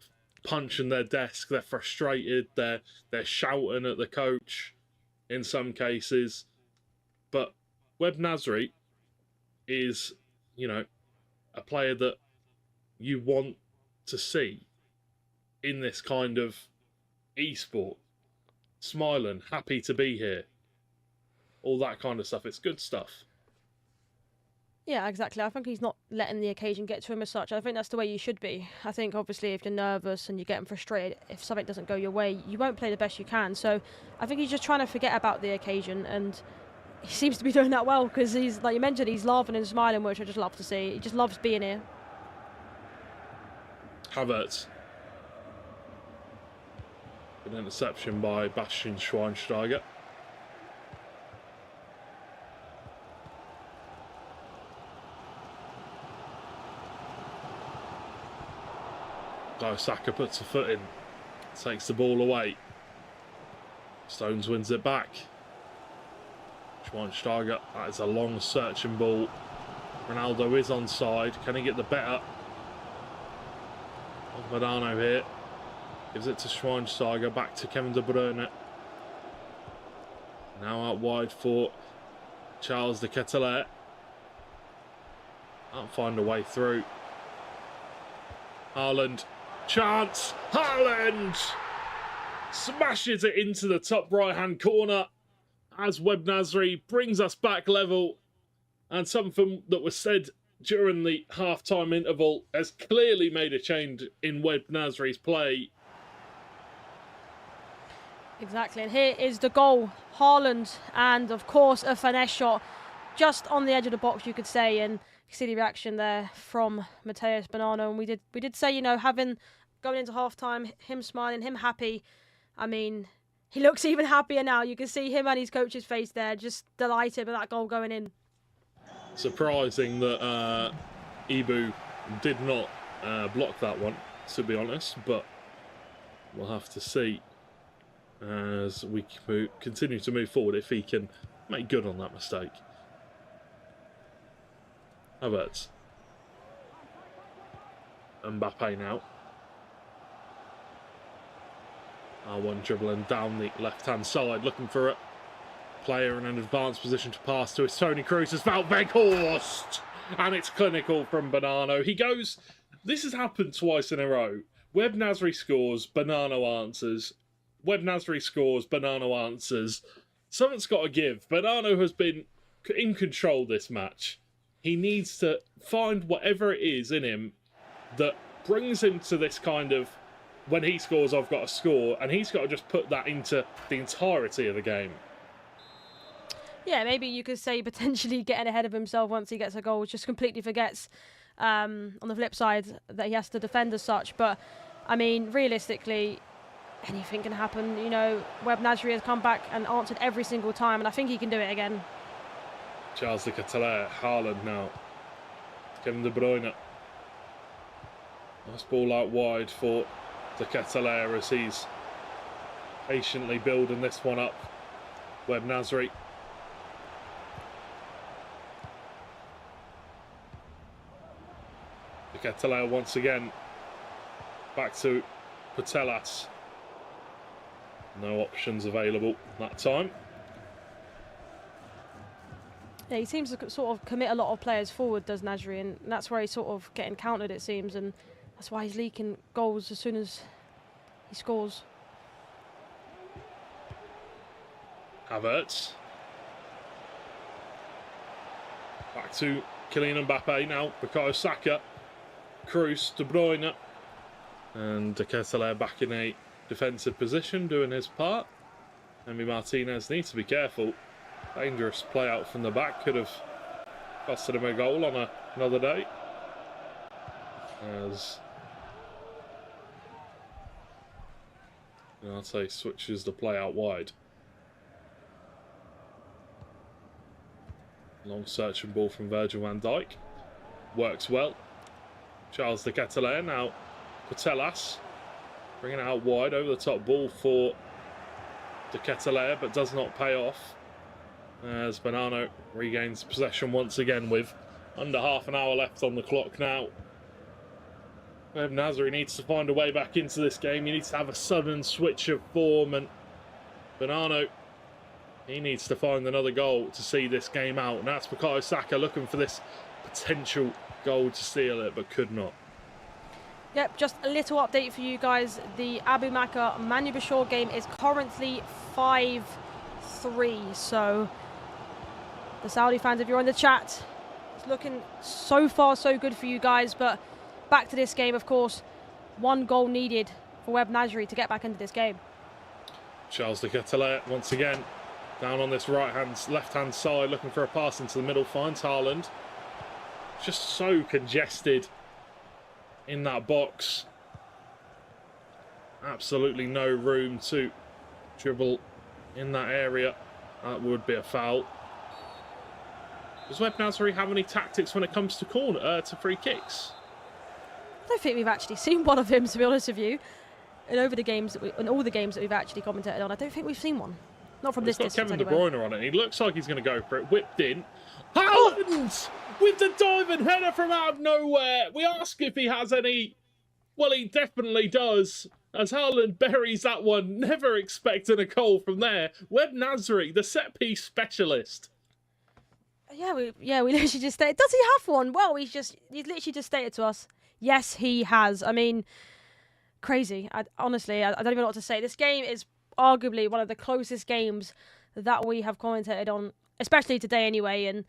punching their desk, they're frustrated, they're shouting at the coach in some cases. But Webb Nasri is, a player that you want to see in this kind of esport. Smiling, happy to be here. All that kind of stuff. It's good stuff. Yeah, exactly. I think he's not letting the occasion get to him as such. I think that's the way you should be. I think, obviously, if you're nervous and you're getting frustrated, if something doesn't go your way, you won't play the best you can. So I think he's just trying to forget about the occasion, and he seems to be doing that well because he's, like you mentioned, he's laughing and smiling, which I just love to see. He just loves being here. Havertz. An interception by Bastian Schweinsteiger. Saka puts a foot in, takes the ball away. Stones wins it back. Schweinsteiger, that is a long searching ball. Ronaldo is onside. Can he get the better of Bonanno here? Gives it to Schweinsteiger, back to Kevin De Bruyne. Now out wide for Charles de Ketelaere. Can't find a way through. Haaland. Chance. Haaland smashes it into the top right-hand corner as Web Nasri brings us back level. And something that was said during the half-time interval has clearly made a change in Web Nasri's play. Exactly, and here is the goal. Haaland, and of course a finesse shot just on the edge of the box, you could say, and you see the reaction there from Matheus Bonanno. And we did say, you know, going into half-time, him smiling, him happy. I mean, he looks even happier now. You can see him and his coach's face there, just delighted with that goal going in. Surprising that Ibu did not block that one, to be honest, but we'll have to see as we continue to move forward if he can make good on that mistake. Havertz. Mbappe now. R1 dribbling down the left-hand side, looking for a player in an advanced position to pass to. It's Tony Kroos as Wout Weghorst, and it's clinical from Bonanno. He goes. This has happened twice in a row. Web Nasri scores, Bonanno answers. Web Nasri scores, Bonanno answers. Something's got to give. Bonanno has been in control this match. He needs to find whatever it is in him that brings him to this kind of, when he scores, I've got to score, and he's got to just put that into the entirety of the game. Yeah, maybe you could say potentially getting ahead of himself once he gets a goal, just completely forgets on the flip side that he has to defend as such. But, I mean, realistically, anything can happen. You know, Web Nasri has come back and answered every single time, and I think he can do it again. Charles de Ketelaere, Haaland now. Kevin De Bruyne. Nice ball out wide for de Ketelaere as he's patiently building this one up. Web Nasri. De Ketelaere once again. Back to Putellas. No options available that time. Yeah, he seems to sort of commit a lot of players forward, does Nasri, and that's where he's sort of getting countered, it seems, and that's why he's leaking goals as soon as he scores. Havertz. Back to Kylian Mbappe now. Bukayo Saka. Kroos, De Bruyne. And De Ketelaere back in a defensive position, doing his part. Emi Martinez needs to be careful. Dangerous play out from the back. Could have costed him a goal on another day. As I'd say switches the play out wide. Long searching ball from Virgil van Dijk. Works well. Charles de Ketelaere now. Putellas bringing it out wide, over the top ball for de Ketelaere, but does not pay off. As Bonanno regains possession once again with under half an hour left on the clock now. Web Nasri needs to find a way back into this game. He needs to have a sudden switch of form, and Bonanno, he needs to find another goal to see this game out. And that's Bukayo Saka looking for this potential goal to seal it, but could not. Yep, just a little update for you guys. The Abu Makar Manu Bashir game is currently 5-3, so the Saudi fans, if you're in the chat, it's looking so far so good for you guys. But back to this game, of course, 1 goal needed for Web Nasri to get back into this game. Charles de Ketelaere once again down on this left-hand side, looking for a pass into the middle, finds Haaland. Just so congested in that box. Absolutely no room to dribble in that area. That would be a foul. Does Web Nasri have any tactics when it comes to free kicks? I don't think we've actually seen one of him, to be honest with you. In all the games that we've actually commentated on, I don't think we've seen one. Not from this distance. He's got Kevin De anyway. Bruyne on it. He looks like he's going to go for it. Whipped in. Haaland with the diving header from out of nowhere. We ask if he has any. Well, he definitely does. as Haaland buries that one, never expecting a goal from there. Webb Nasri, the set-piece specialist. Yeah, we literally just stated. Does he have one? Well, he's literally just stated to us, yes, he has. I mean, crazy. Honestly, I don't even know what to say. This game is arguably one of the closest games that we have commentated on, especially today anyway. And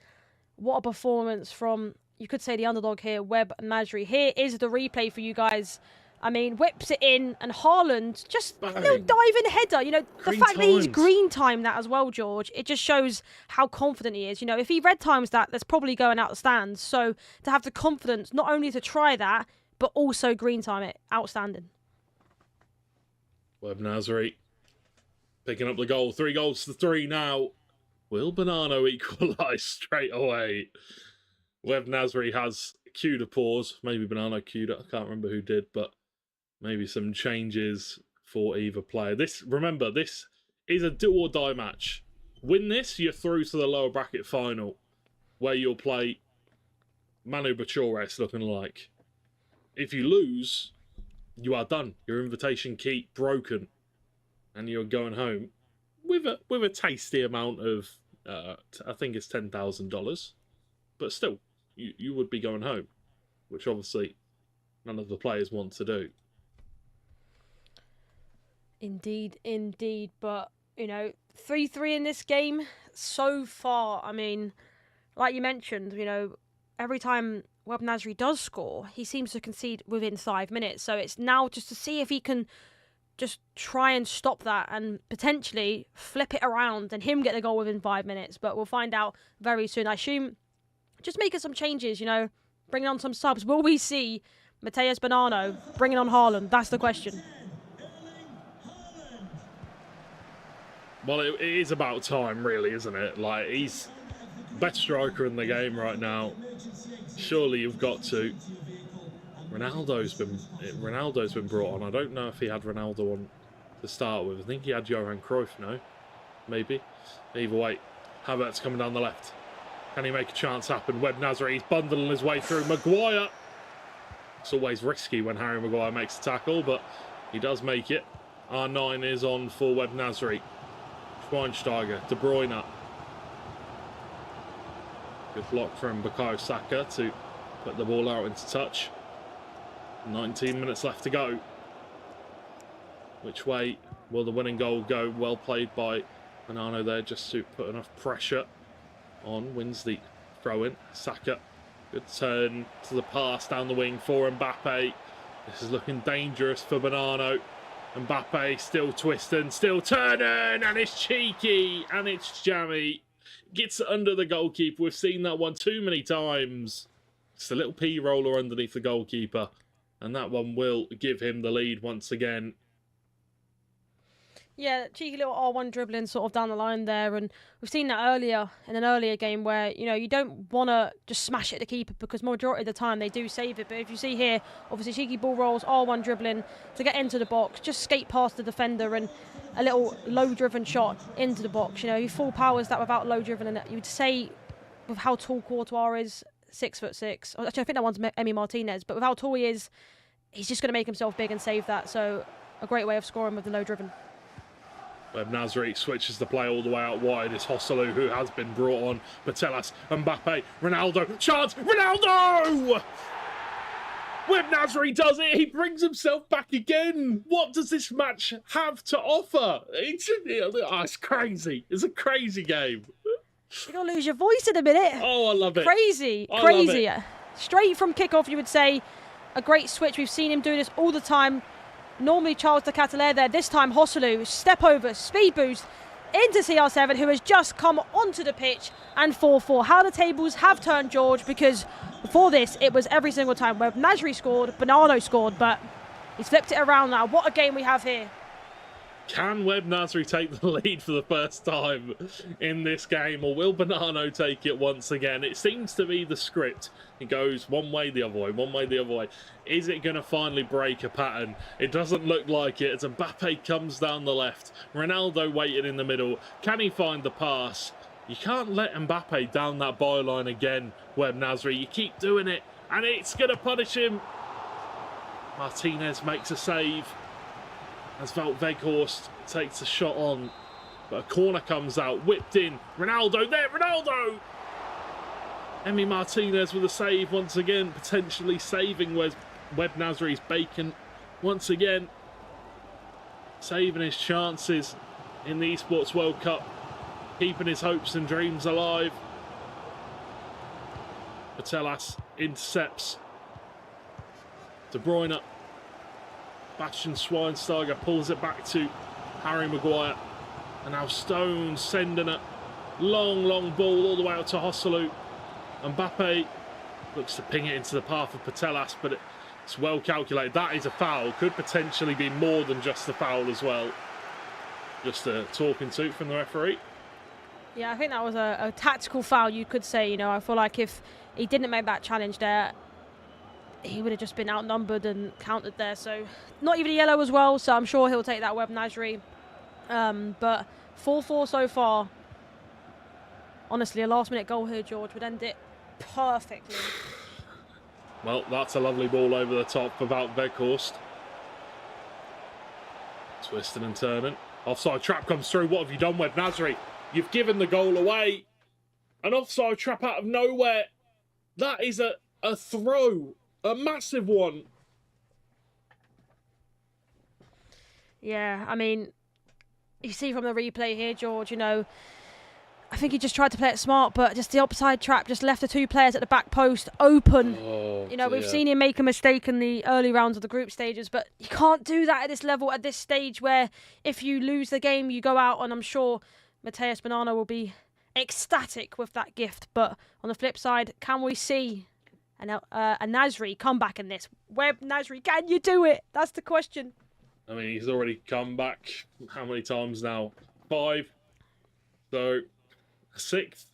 what a performance from, you could say, the underdog here, Webb Nasri. Here is the replay for you guys. I mean, whips it in, and Haaland just a little diving header. You know, the fact that he's green timed that as well, George, it just shows how confident he is. You know, if he red times that, that's probably going out the stands. So to have the confidence not only to try that, but also green time it, outstanding. Webb Nasri picking up the goal. 3-3 now. Will Bonanno equalise straight away? Webb Nasri has queued a pause. Maybe Bonanno queued it. I can't remember who did, but maybe some changes for either player. Remember, this is a do or die match. Win this, you're through to the lower bracket final, where you'll play Manu Bachores looking like. If you lose, you are done. Your invitation key broken, and you're going home with a tasty amount of I think it's $10,000, but still, you would be going home, which obviously none of the players want to do. Indeed. But, you know, 3-3 in this game so far. I mean, like you mentioned, you know, every time Webb Nasri does score, he seems to concede within 5 minutes. So it's now just to see if he can just try and stop that and potentially flip it around and him get the goal within 5 minutes. But we'll find out very soon. I assume just making some changes, you know, bringing on some subs. Will we see Matheus Bonanno bringing on Haaland? That's the question. Well, it is about time, really, isn't it? Like, he's best striker in the game right now. Surely you've got to. Ronaldo's been brought on. I don't know if he had Ronaldo on to start with. I think he had Johan Cruyff, no? Maybe. Either way, Havertz coming down the left. Can he make a chance happen? Webb Nasri, he's bundling his way through. Maguire. It's always risky when Harry Maguire makes a tackle, but he does make it. R9 is on for Webb Nasri. Schweinsteiger, De Bruyne. Good block from Bukayo Saka to put the ball out into touch. 19 minutes left to go. Which way will the winning goal go? Well played by Bonanno there, just to put enough pressure on. Wins the throw-in. Saka, good turn to the pass down the wing for Mbappe. This is looking dangerous for Bonanno. Mbappe still twisting, still turning, and it's cheeky, and it's jammy. Gets under the goalkeeper. We've seen that one too many times. It's a little P-roller underneath the goalkeeper, and that one will give him the lead once again. Yeah, cheeky little R1 dribbling sort of down the line there, and we've seen that earlier in an earlier game where, you know, you don't want to just smash it at the keeper because majority of the time they do save it. But if you see here, obviously cheeky ball rolls, R1 dribbling to get into the box, just skate past the defender and a little low-driven shot into the box. You know, he full powers that without low-driven, and you'd say with how tall Courtois is, 6'6". Actually, I think that one's Emi Martinez, but with how tall he is, he's just going to make himself big and save that. So a great way of scoring with the low-driven. Webb Nasri switches the play all the way out wide. It's Hosselu who has been brought on. Patelas, Mbappe, Ronaldo, chance, Ronaldo! Webb Nasri does it. He brings himself back again. What does this match have to offer? It's crazy. It's a crazy game. You're going to lose your voice in a minute. Oh, I love it. Crazy. Straight from kickoff, you would say. A great switch. We've seen him do this all the time. Normally Charles de Ketelaere there. This time Hosselu, step over, speed boost into CR7, who has just come onto the pitch, and 4-4. How the tables have turned, George, because before this it was every single time where Nasri scored, Bonanno scored, but he's flipped it around now. What a game we have here. Can Webb Nasri take the lead for the first time in this game, or will Bonanno take it once again? It seems to be the script. It goes one way, the other way, one way, the other way. Is it going to finally break a pattern? It doesn't look like it as Mbappe comes down the left. Ronaldo waiting in the middle. Can he find the pass? You can't let Mbappe down that byline again, Webb Nasri. You keep doing it, and it's going to punish him. Martinez makes a save. as Wout Weghorst takes a shot on. But a corner comes out, whipped in. Ronaldo there, Ronaldo! Emi Martinez with a save once again, potentially saving Web Nasri's bacon once again. Saving his chances in the Esports World Cup, keeping his hopes and dreams alive. Patelas intercepts. De Bruyne. Bastian Schweinsteiger pulls it back to Harry Maguire. And now Stones sending a long ball all the way out to Hosselu. Mbappe looks to ping it into the path of Patelas, but it's well calculated. That is a foul. Could potentially be more than just a foul as well. Just a talking to from the referee. Yeah, I think that was a tactical foul, you could say. You know, I feel like if he didn't make that challenge there, he would have just been outnumbered and countered there. So not even a yellow as well, so I'm sure he'll take that Web Nasri. But 4-4 so far. Honestly, a last-minute goal here, George, would end it perfectly. Well, that's a lovely ball over the top for Wout Weghorst. Twisting and turning. Offside trap comes through. What have you done, Web Nasri? You've given the goal away. An offside trap out of nowhere. That is a throw. A massive one. Yeah, I mean, you see from the replay here, George, you know, I think he just tried to play it smart, but just the offside trap just left the two players at the back post open. Oh, you know, we've seen him make a mistake in the early rounds of the group stages, but you can't do that at this level, at this stage, where if you lose the game, you go out, and I'm sure Matheus Bonanno will be ecstatic with that gift. But on the flip side, can we see a Nasri come back in this? Web Nasri, can you do it? That's the question. I mean, he's already come back how many times now? 5. So, 6th.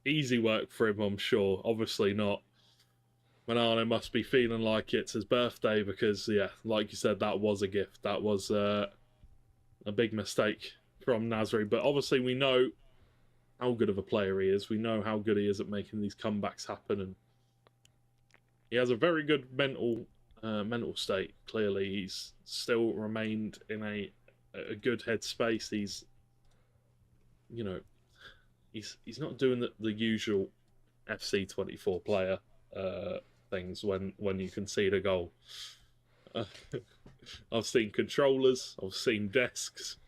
Easy work for him, I'm sure. Obviously not. Bonanno must be feeling like it's his birthday because, yeah, like you said, that was a gift. That was a big mistake from Nasri. But obviously we know how good of a player he is. We know how good he is at making these comebacks happen. And he has a very good mental state. Clearly, he's still remained in a good headspace. He's, you know, he's not doing the usual FC24 player things when you concede a goal. I've seen controllers, I've seen desks,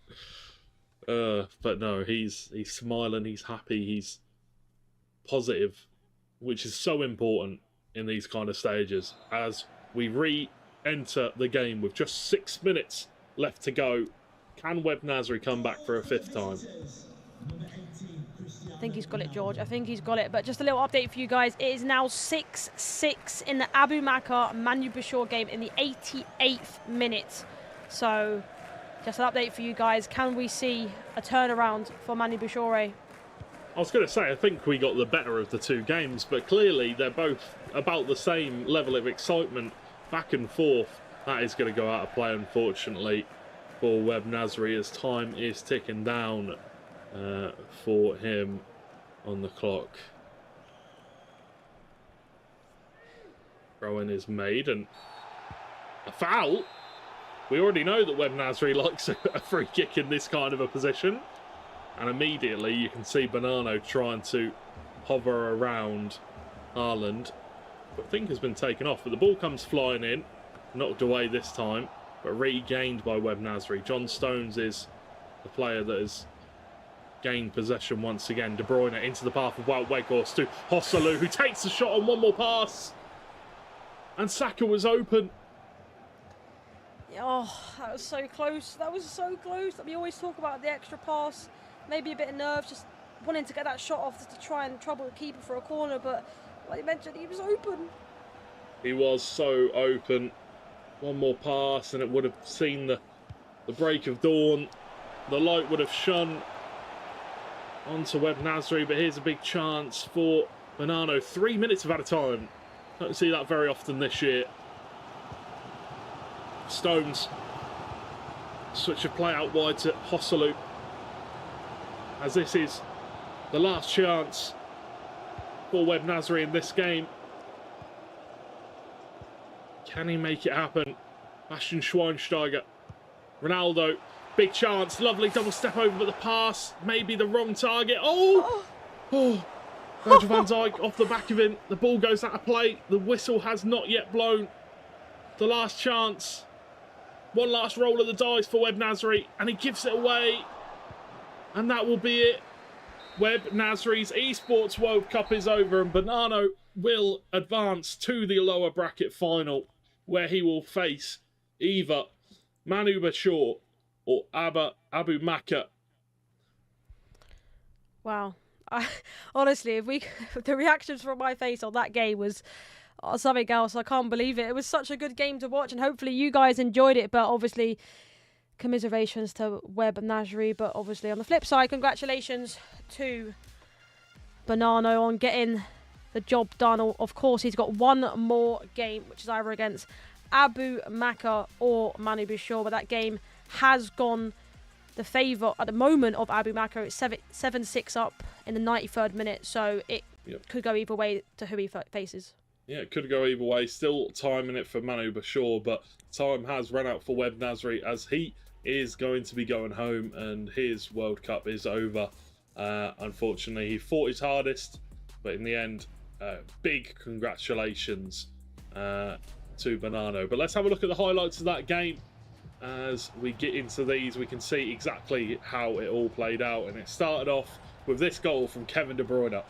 but no, he's smiling, he's happy, he's positive, which is so important in these kind of stages as we re-enter the game with just 6 minutes left to go. Can Web Nasri come back for a 5th time? I think he's got it, George. I think he's got it. But just a little update for you guys. It is now 6-6 in the Abu Makar Manu Bashir game in the 88th minute. So just an update for you guys. Can we see a turnaround for Manu Bashir? I was going to say, I think we got the better of the two games, but clearly they're both about the same level of excitement, back and forth. That is going to go out of play, unfortunately, for Web Nasri as time is ticking down for him on the clock. Throw-in is made, and a foul. We already know that Web Nasri likes a free kick in this kind of a position. And immediately you can see Bonanno trying to hover around Haaland. But I think has been taken off. But the ball comes flying in. Knocked away this time. But regained by Web Nasri. John Stones is the player that has gained possession once again. De Bruyne into the path of Wout Weghorst to Hosselu, who takes a shot on one more pass. And Saka was open. Oh, that was so close. That was so close. We always talk about the extra pass. Maybe a bit of nerves, just wanting to get that shot off just to try and trouble the keeper for a corner, but like you mentioned, he was open. He was so open. One more pass and it would have seen the break of dawn. The light would have shone onto Web Nasri, but here's a big chance for Bonanno. 3 minutes of out of time. Don't see that very often this year. Stones. Switch of play out wide to Hosselu, as this is the last chance for Web Nasri in this game. Can he make it happen? Bastian Schweinsteiger Ronaldo, big chance, lovely double step over, but the pass, maybe the wrong target. Oh! Virgil van Dijk off the back of him. The ball goes out of play. The whistle has not yet blown. The last chance. One last roll of the dice for Webb Nasri, and he gives it away. And that will be it. Webb Nasri's Esports World Cup is over, and Bonanno will advance to the lower bracket final, where he will face either Manu Bashir or Abu Maka. Wow. Honestly, the reactions from my face on that game was something else. I can't believe it. It was such a good game to watch, and hopefully you guys enjoyed it. But obviously, commiserations to Webb Nasri. But obviously, on the flip side, congratulations to Bonanno on getting the job done. Of course, he's got one more game, which is either against Abu Maka or Manu Bashir. But that game has gone the favour at the moment of Abu Maka. It's 7-6 up in the 93rd minute, so it could go either way to who he faces. Yeah, it could go either way. Still time in it for Manu Bashir, but time has run out for Webb Nasri as he is going to be going home and his World Cup is over. Unfortunately, he fought his hardest, but in the end, big congratulations to Bonanno. But let's have a look at the highlights of that game. As we get into these, we can see exactly how it all played out, and it started off with this goal from Kevin De Bruyne.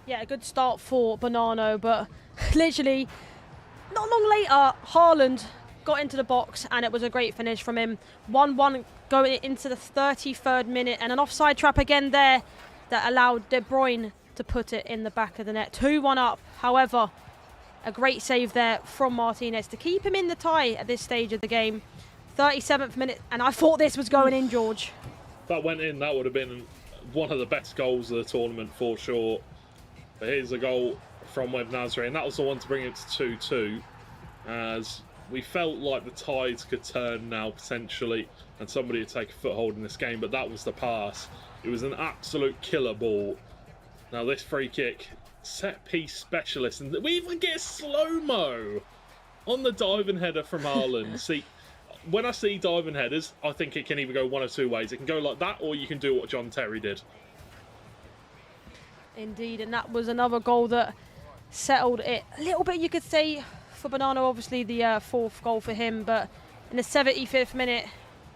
Yeah, a good start for Bonanno, but literally not long later, Haaland got into the box and it was a great finish from him. 1-1 going into the 33rd minute, and an offside trap again there that allowed De Bruyne to put it in the back of the net. 2-1 up, however, a great save there from Martinez to keep him in the tie at this stage of the game. 37th minute, and I thought this was going in, George. If that went in, that would have been one of the best goals of the tournament for sure. But here's a goal from Webb Nasri, and that was the one to bring it to 2-2, as we felt like the tides could turn now potentially and somebody would take a foothold in this game, but that was the pass. It was an absolute killer ball. Now this free kick, set piece specialist, and we even get slow-mo on the diving header from Haaland. See, when I see diving headers, I think it can either go one of two ways. It can go like that, or you can do what John Terry did. Indeed, and that was another goal that settled it a little bit, you could say, for Bonanno. Obviously the fourth goal for him, but in the 75th minute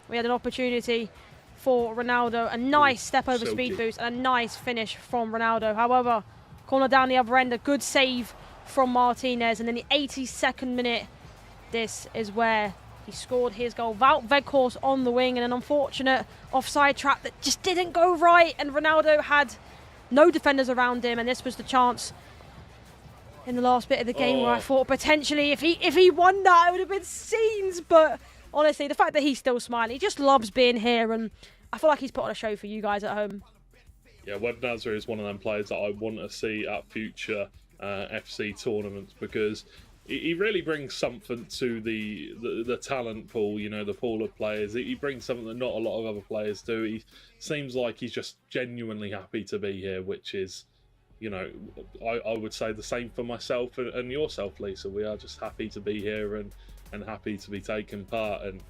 we had an opportunity for Ronaldo, a nice step over speed boost and a nice finish from Ronaldo. However, corner down the other end, a good save from Martinez, and in the 82nd minute, this is where he scored his goal. Wout Weghorst on the wing, and an unfortunate offside trap that just didn't go right, and Ronaldo had no defenders around him, and this was the chance in the last bit of the game where I thought potentially if he won that, it would have been scenes. But honestly, the fact that he's still smiling, he just loves being here, and I feel like he's put on a show for you guys at home. Yeah, Webb Nasri is one of them players that I want to see at future FC tournaments, because he really brings something to the talent pool, you know, the pool of players. He brings something that not a lot of other players do. He seems like he's just genuinely happy to be here, which is, you know, I would say the same for myself and yourself, Lisa. We are just happy to be here and happy to be taking part. And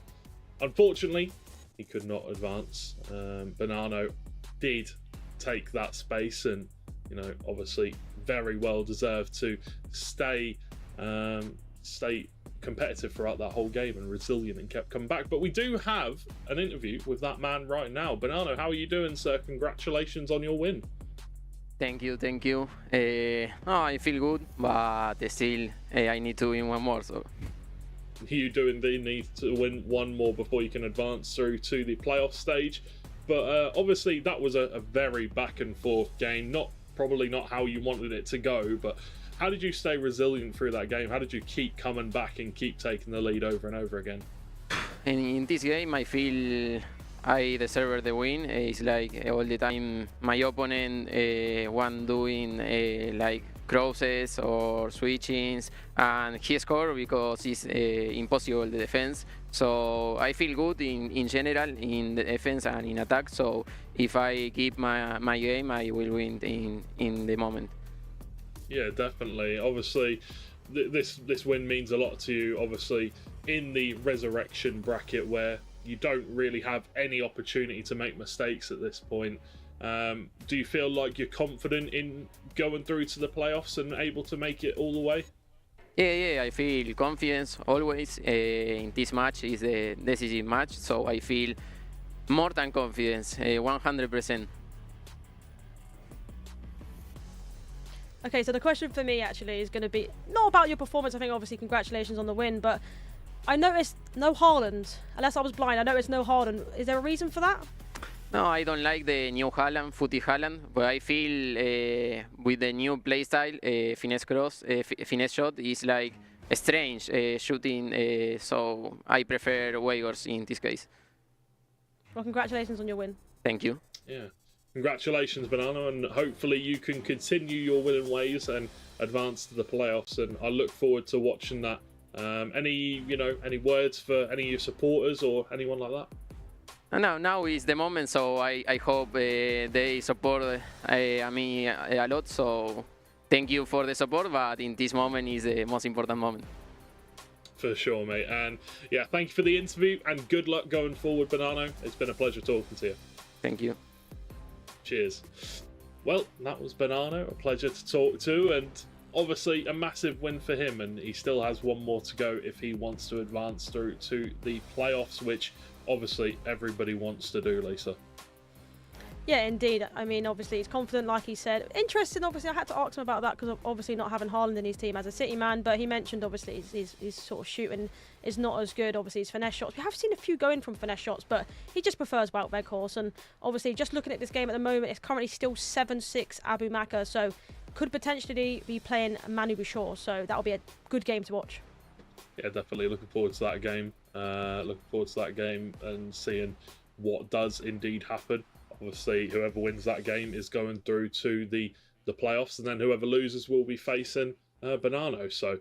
unfortunately, he could not advance. Bonanno did take that space, and, you know, obviously very well deserved to stay competitive throughout that whole game and resilient, and kept coming back. But we do have an interview with that man right now. Bonanno, how are you doing, sir? Congratulations on your win. Thank you. I feel good, but still I need to win one more. So you do indeed need to win one more before you can advance through to the playoff stage. But obviously that was a very back and forth game. Probably not how you wanted it to go, but how did you stay resilient through that game? How did you keep coming back and keep taking the lead over and over again? in this game, I feel I deserve the win. It's like all the time my opponent one doing like crosses or switchings, and he scored because it's impossible the defense. So I feel good in general in the defense and in attack. So if I keep my game, I will win in the moment. Yeah, definitely. Obviously, this win means a lot to you, obviously, in the resurrection bracket where you don't really have any opportunity to make mistakes at this point. Do you feel like you're confident in going through to the playoffs and able to make it all the way? Yeah, I feel confidence always. In this match is the decisive match, so I feel more than confidence, 100%. Okay, so the question for me actually is going to be not about your performance. I think obviously congratulations on the win, but I noticed no Haaland. Unless I was blind, I noticed no Haaland. Is there a reason for that? No, I don't like the new Haaland, footy Haaland, but I feel with the new playstyle, finesse cross, finesse shot is like strange shooting, so I prefer Weghorst in this case. Well, congratulations on your win. Thank you. Yeah. Congratulations, Bonanno, and hopefully you can continue your winning ways and advance to the playoffs. And I look forward to watching that. Any words for any of your supporters or anyone like that? Now is the moment, so I hope they support me a lot. So thank you for the support, but in this moment is the most important moment. For sure, mate. And yeah, thank you for the interview and good luck going forward, Bonanno. It's been a pleasure talking to you. Thank you. Cheers. Well, that was Bonanno, a pleasure to talk to, and obviously a massive win for him, and he still has one more to go if he wants to advance through to the playoffs, which obviously everybody wants to do, Lisa. Yeah, indeed. I mean, obviously he's confident, like he said. Interesting, obviously, I had to ask him about that because of obviously not having Haaland in his team as a City man, but he mentioned obviously his sort of shooting is not as good. Obviously, his finesse shots. We have seen a few going from finesse shots, but he just prefers Wout Weghorst. And obviously, just looking at this game at the moment, it's currently still 7-6 Abu Maka, so could potentially be playing Manu Bouchard, so that'll be a good game to watch. Yeah, definitely looking forward to that game. And seeing what does indeed happen. Obviously, whoever wins that game is going through to the playoffs, and then whoever loses will be facing Bonanno. So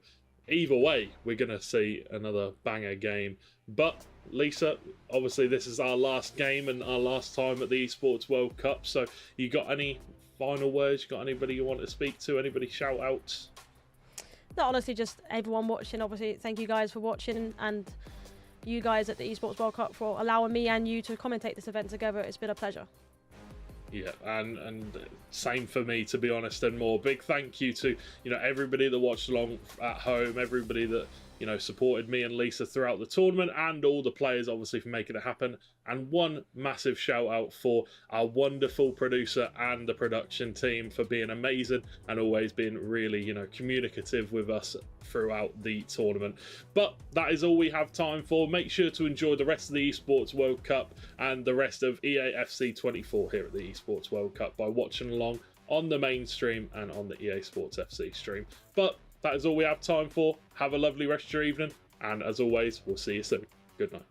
either way, we're going to see another banger game. But Lisa, obviously this is our last game and our last time at the Esports World Cup. So you got any final words? You got anybody you want to speak to? Anybody shout outs? No, honestly, just everyone watching. Obviously, thank you guys for watching, and you guys at the Esports World Cup for allowing me and you to commentate this event together. It's been a pleasure. Yeah, and same for me, to be honest, and more. Big thank you to everybody that watched along at home, everybody that supported me and Lisa throughout the tournament, and all the players obviously for making it happen. And one massive shout out for our wonderful producer and the production team for being amazing and always being really communicative with us throughout the tournament. But that is all we have time for. Make sure to enjoy the rest of the Esports World Cup and the rest of EA FC 24 here at the Esports World Cup by watching along on the main stream and on the EA Sports FC stream. But that is all we have time for. Have a lovely rest of your evening, and as always, we'll see you soon. Good night.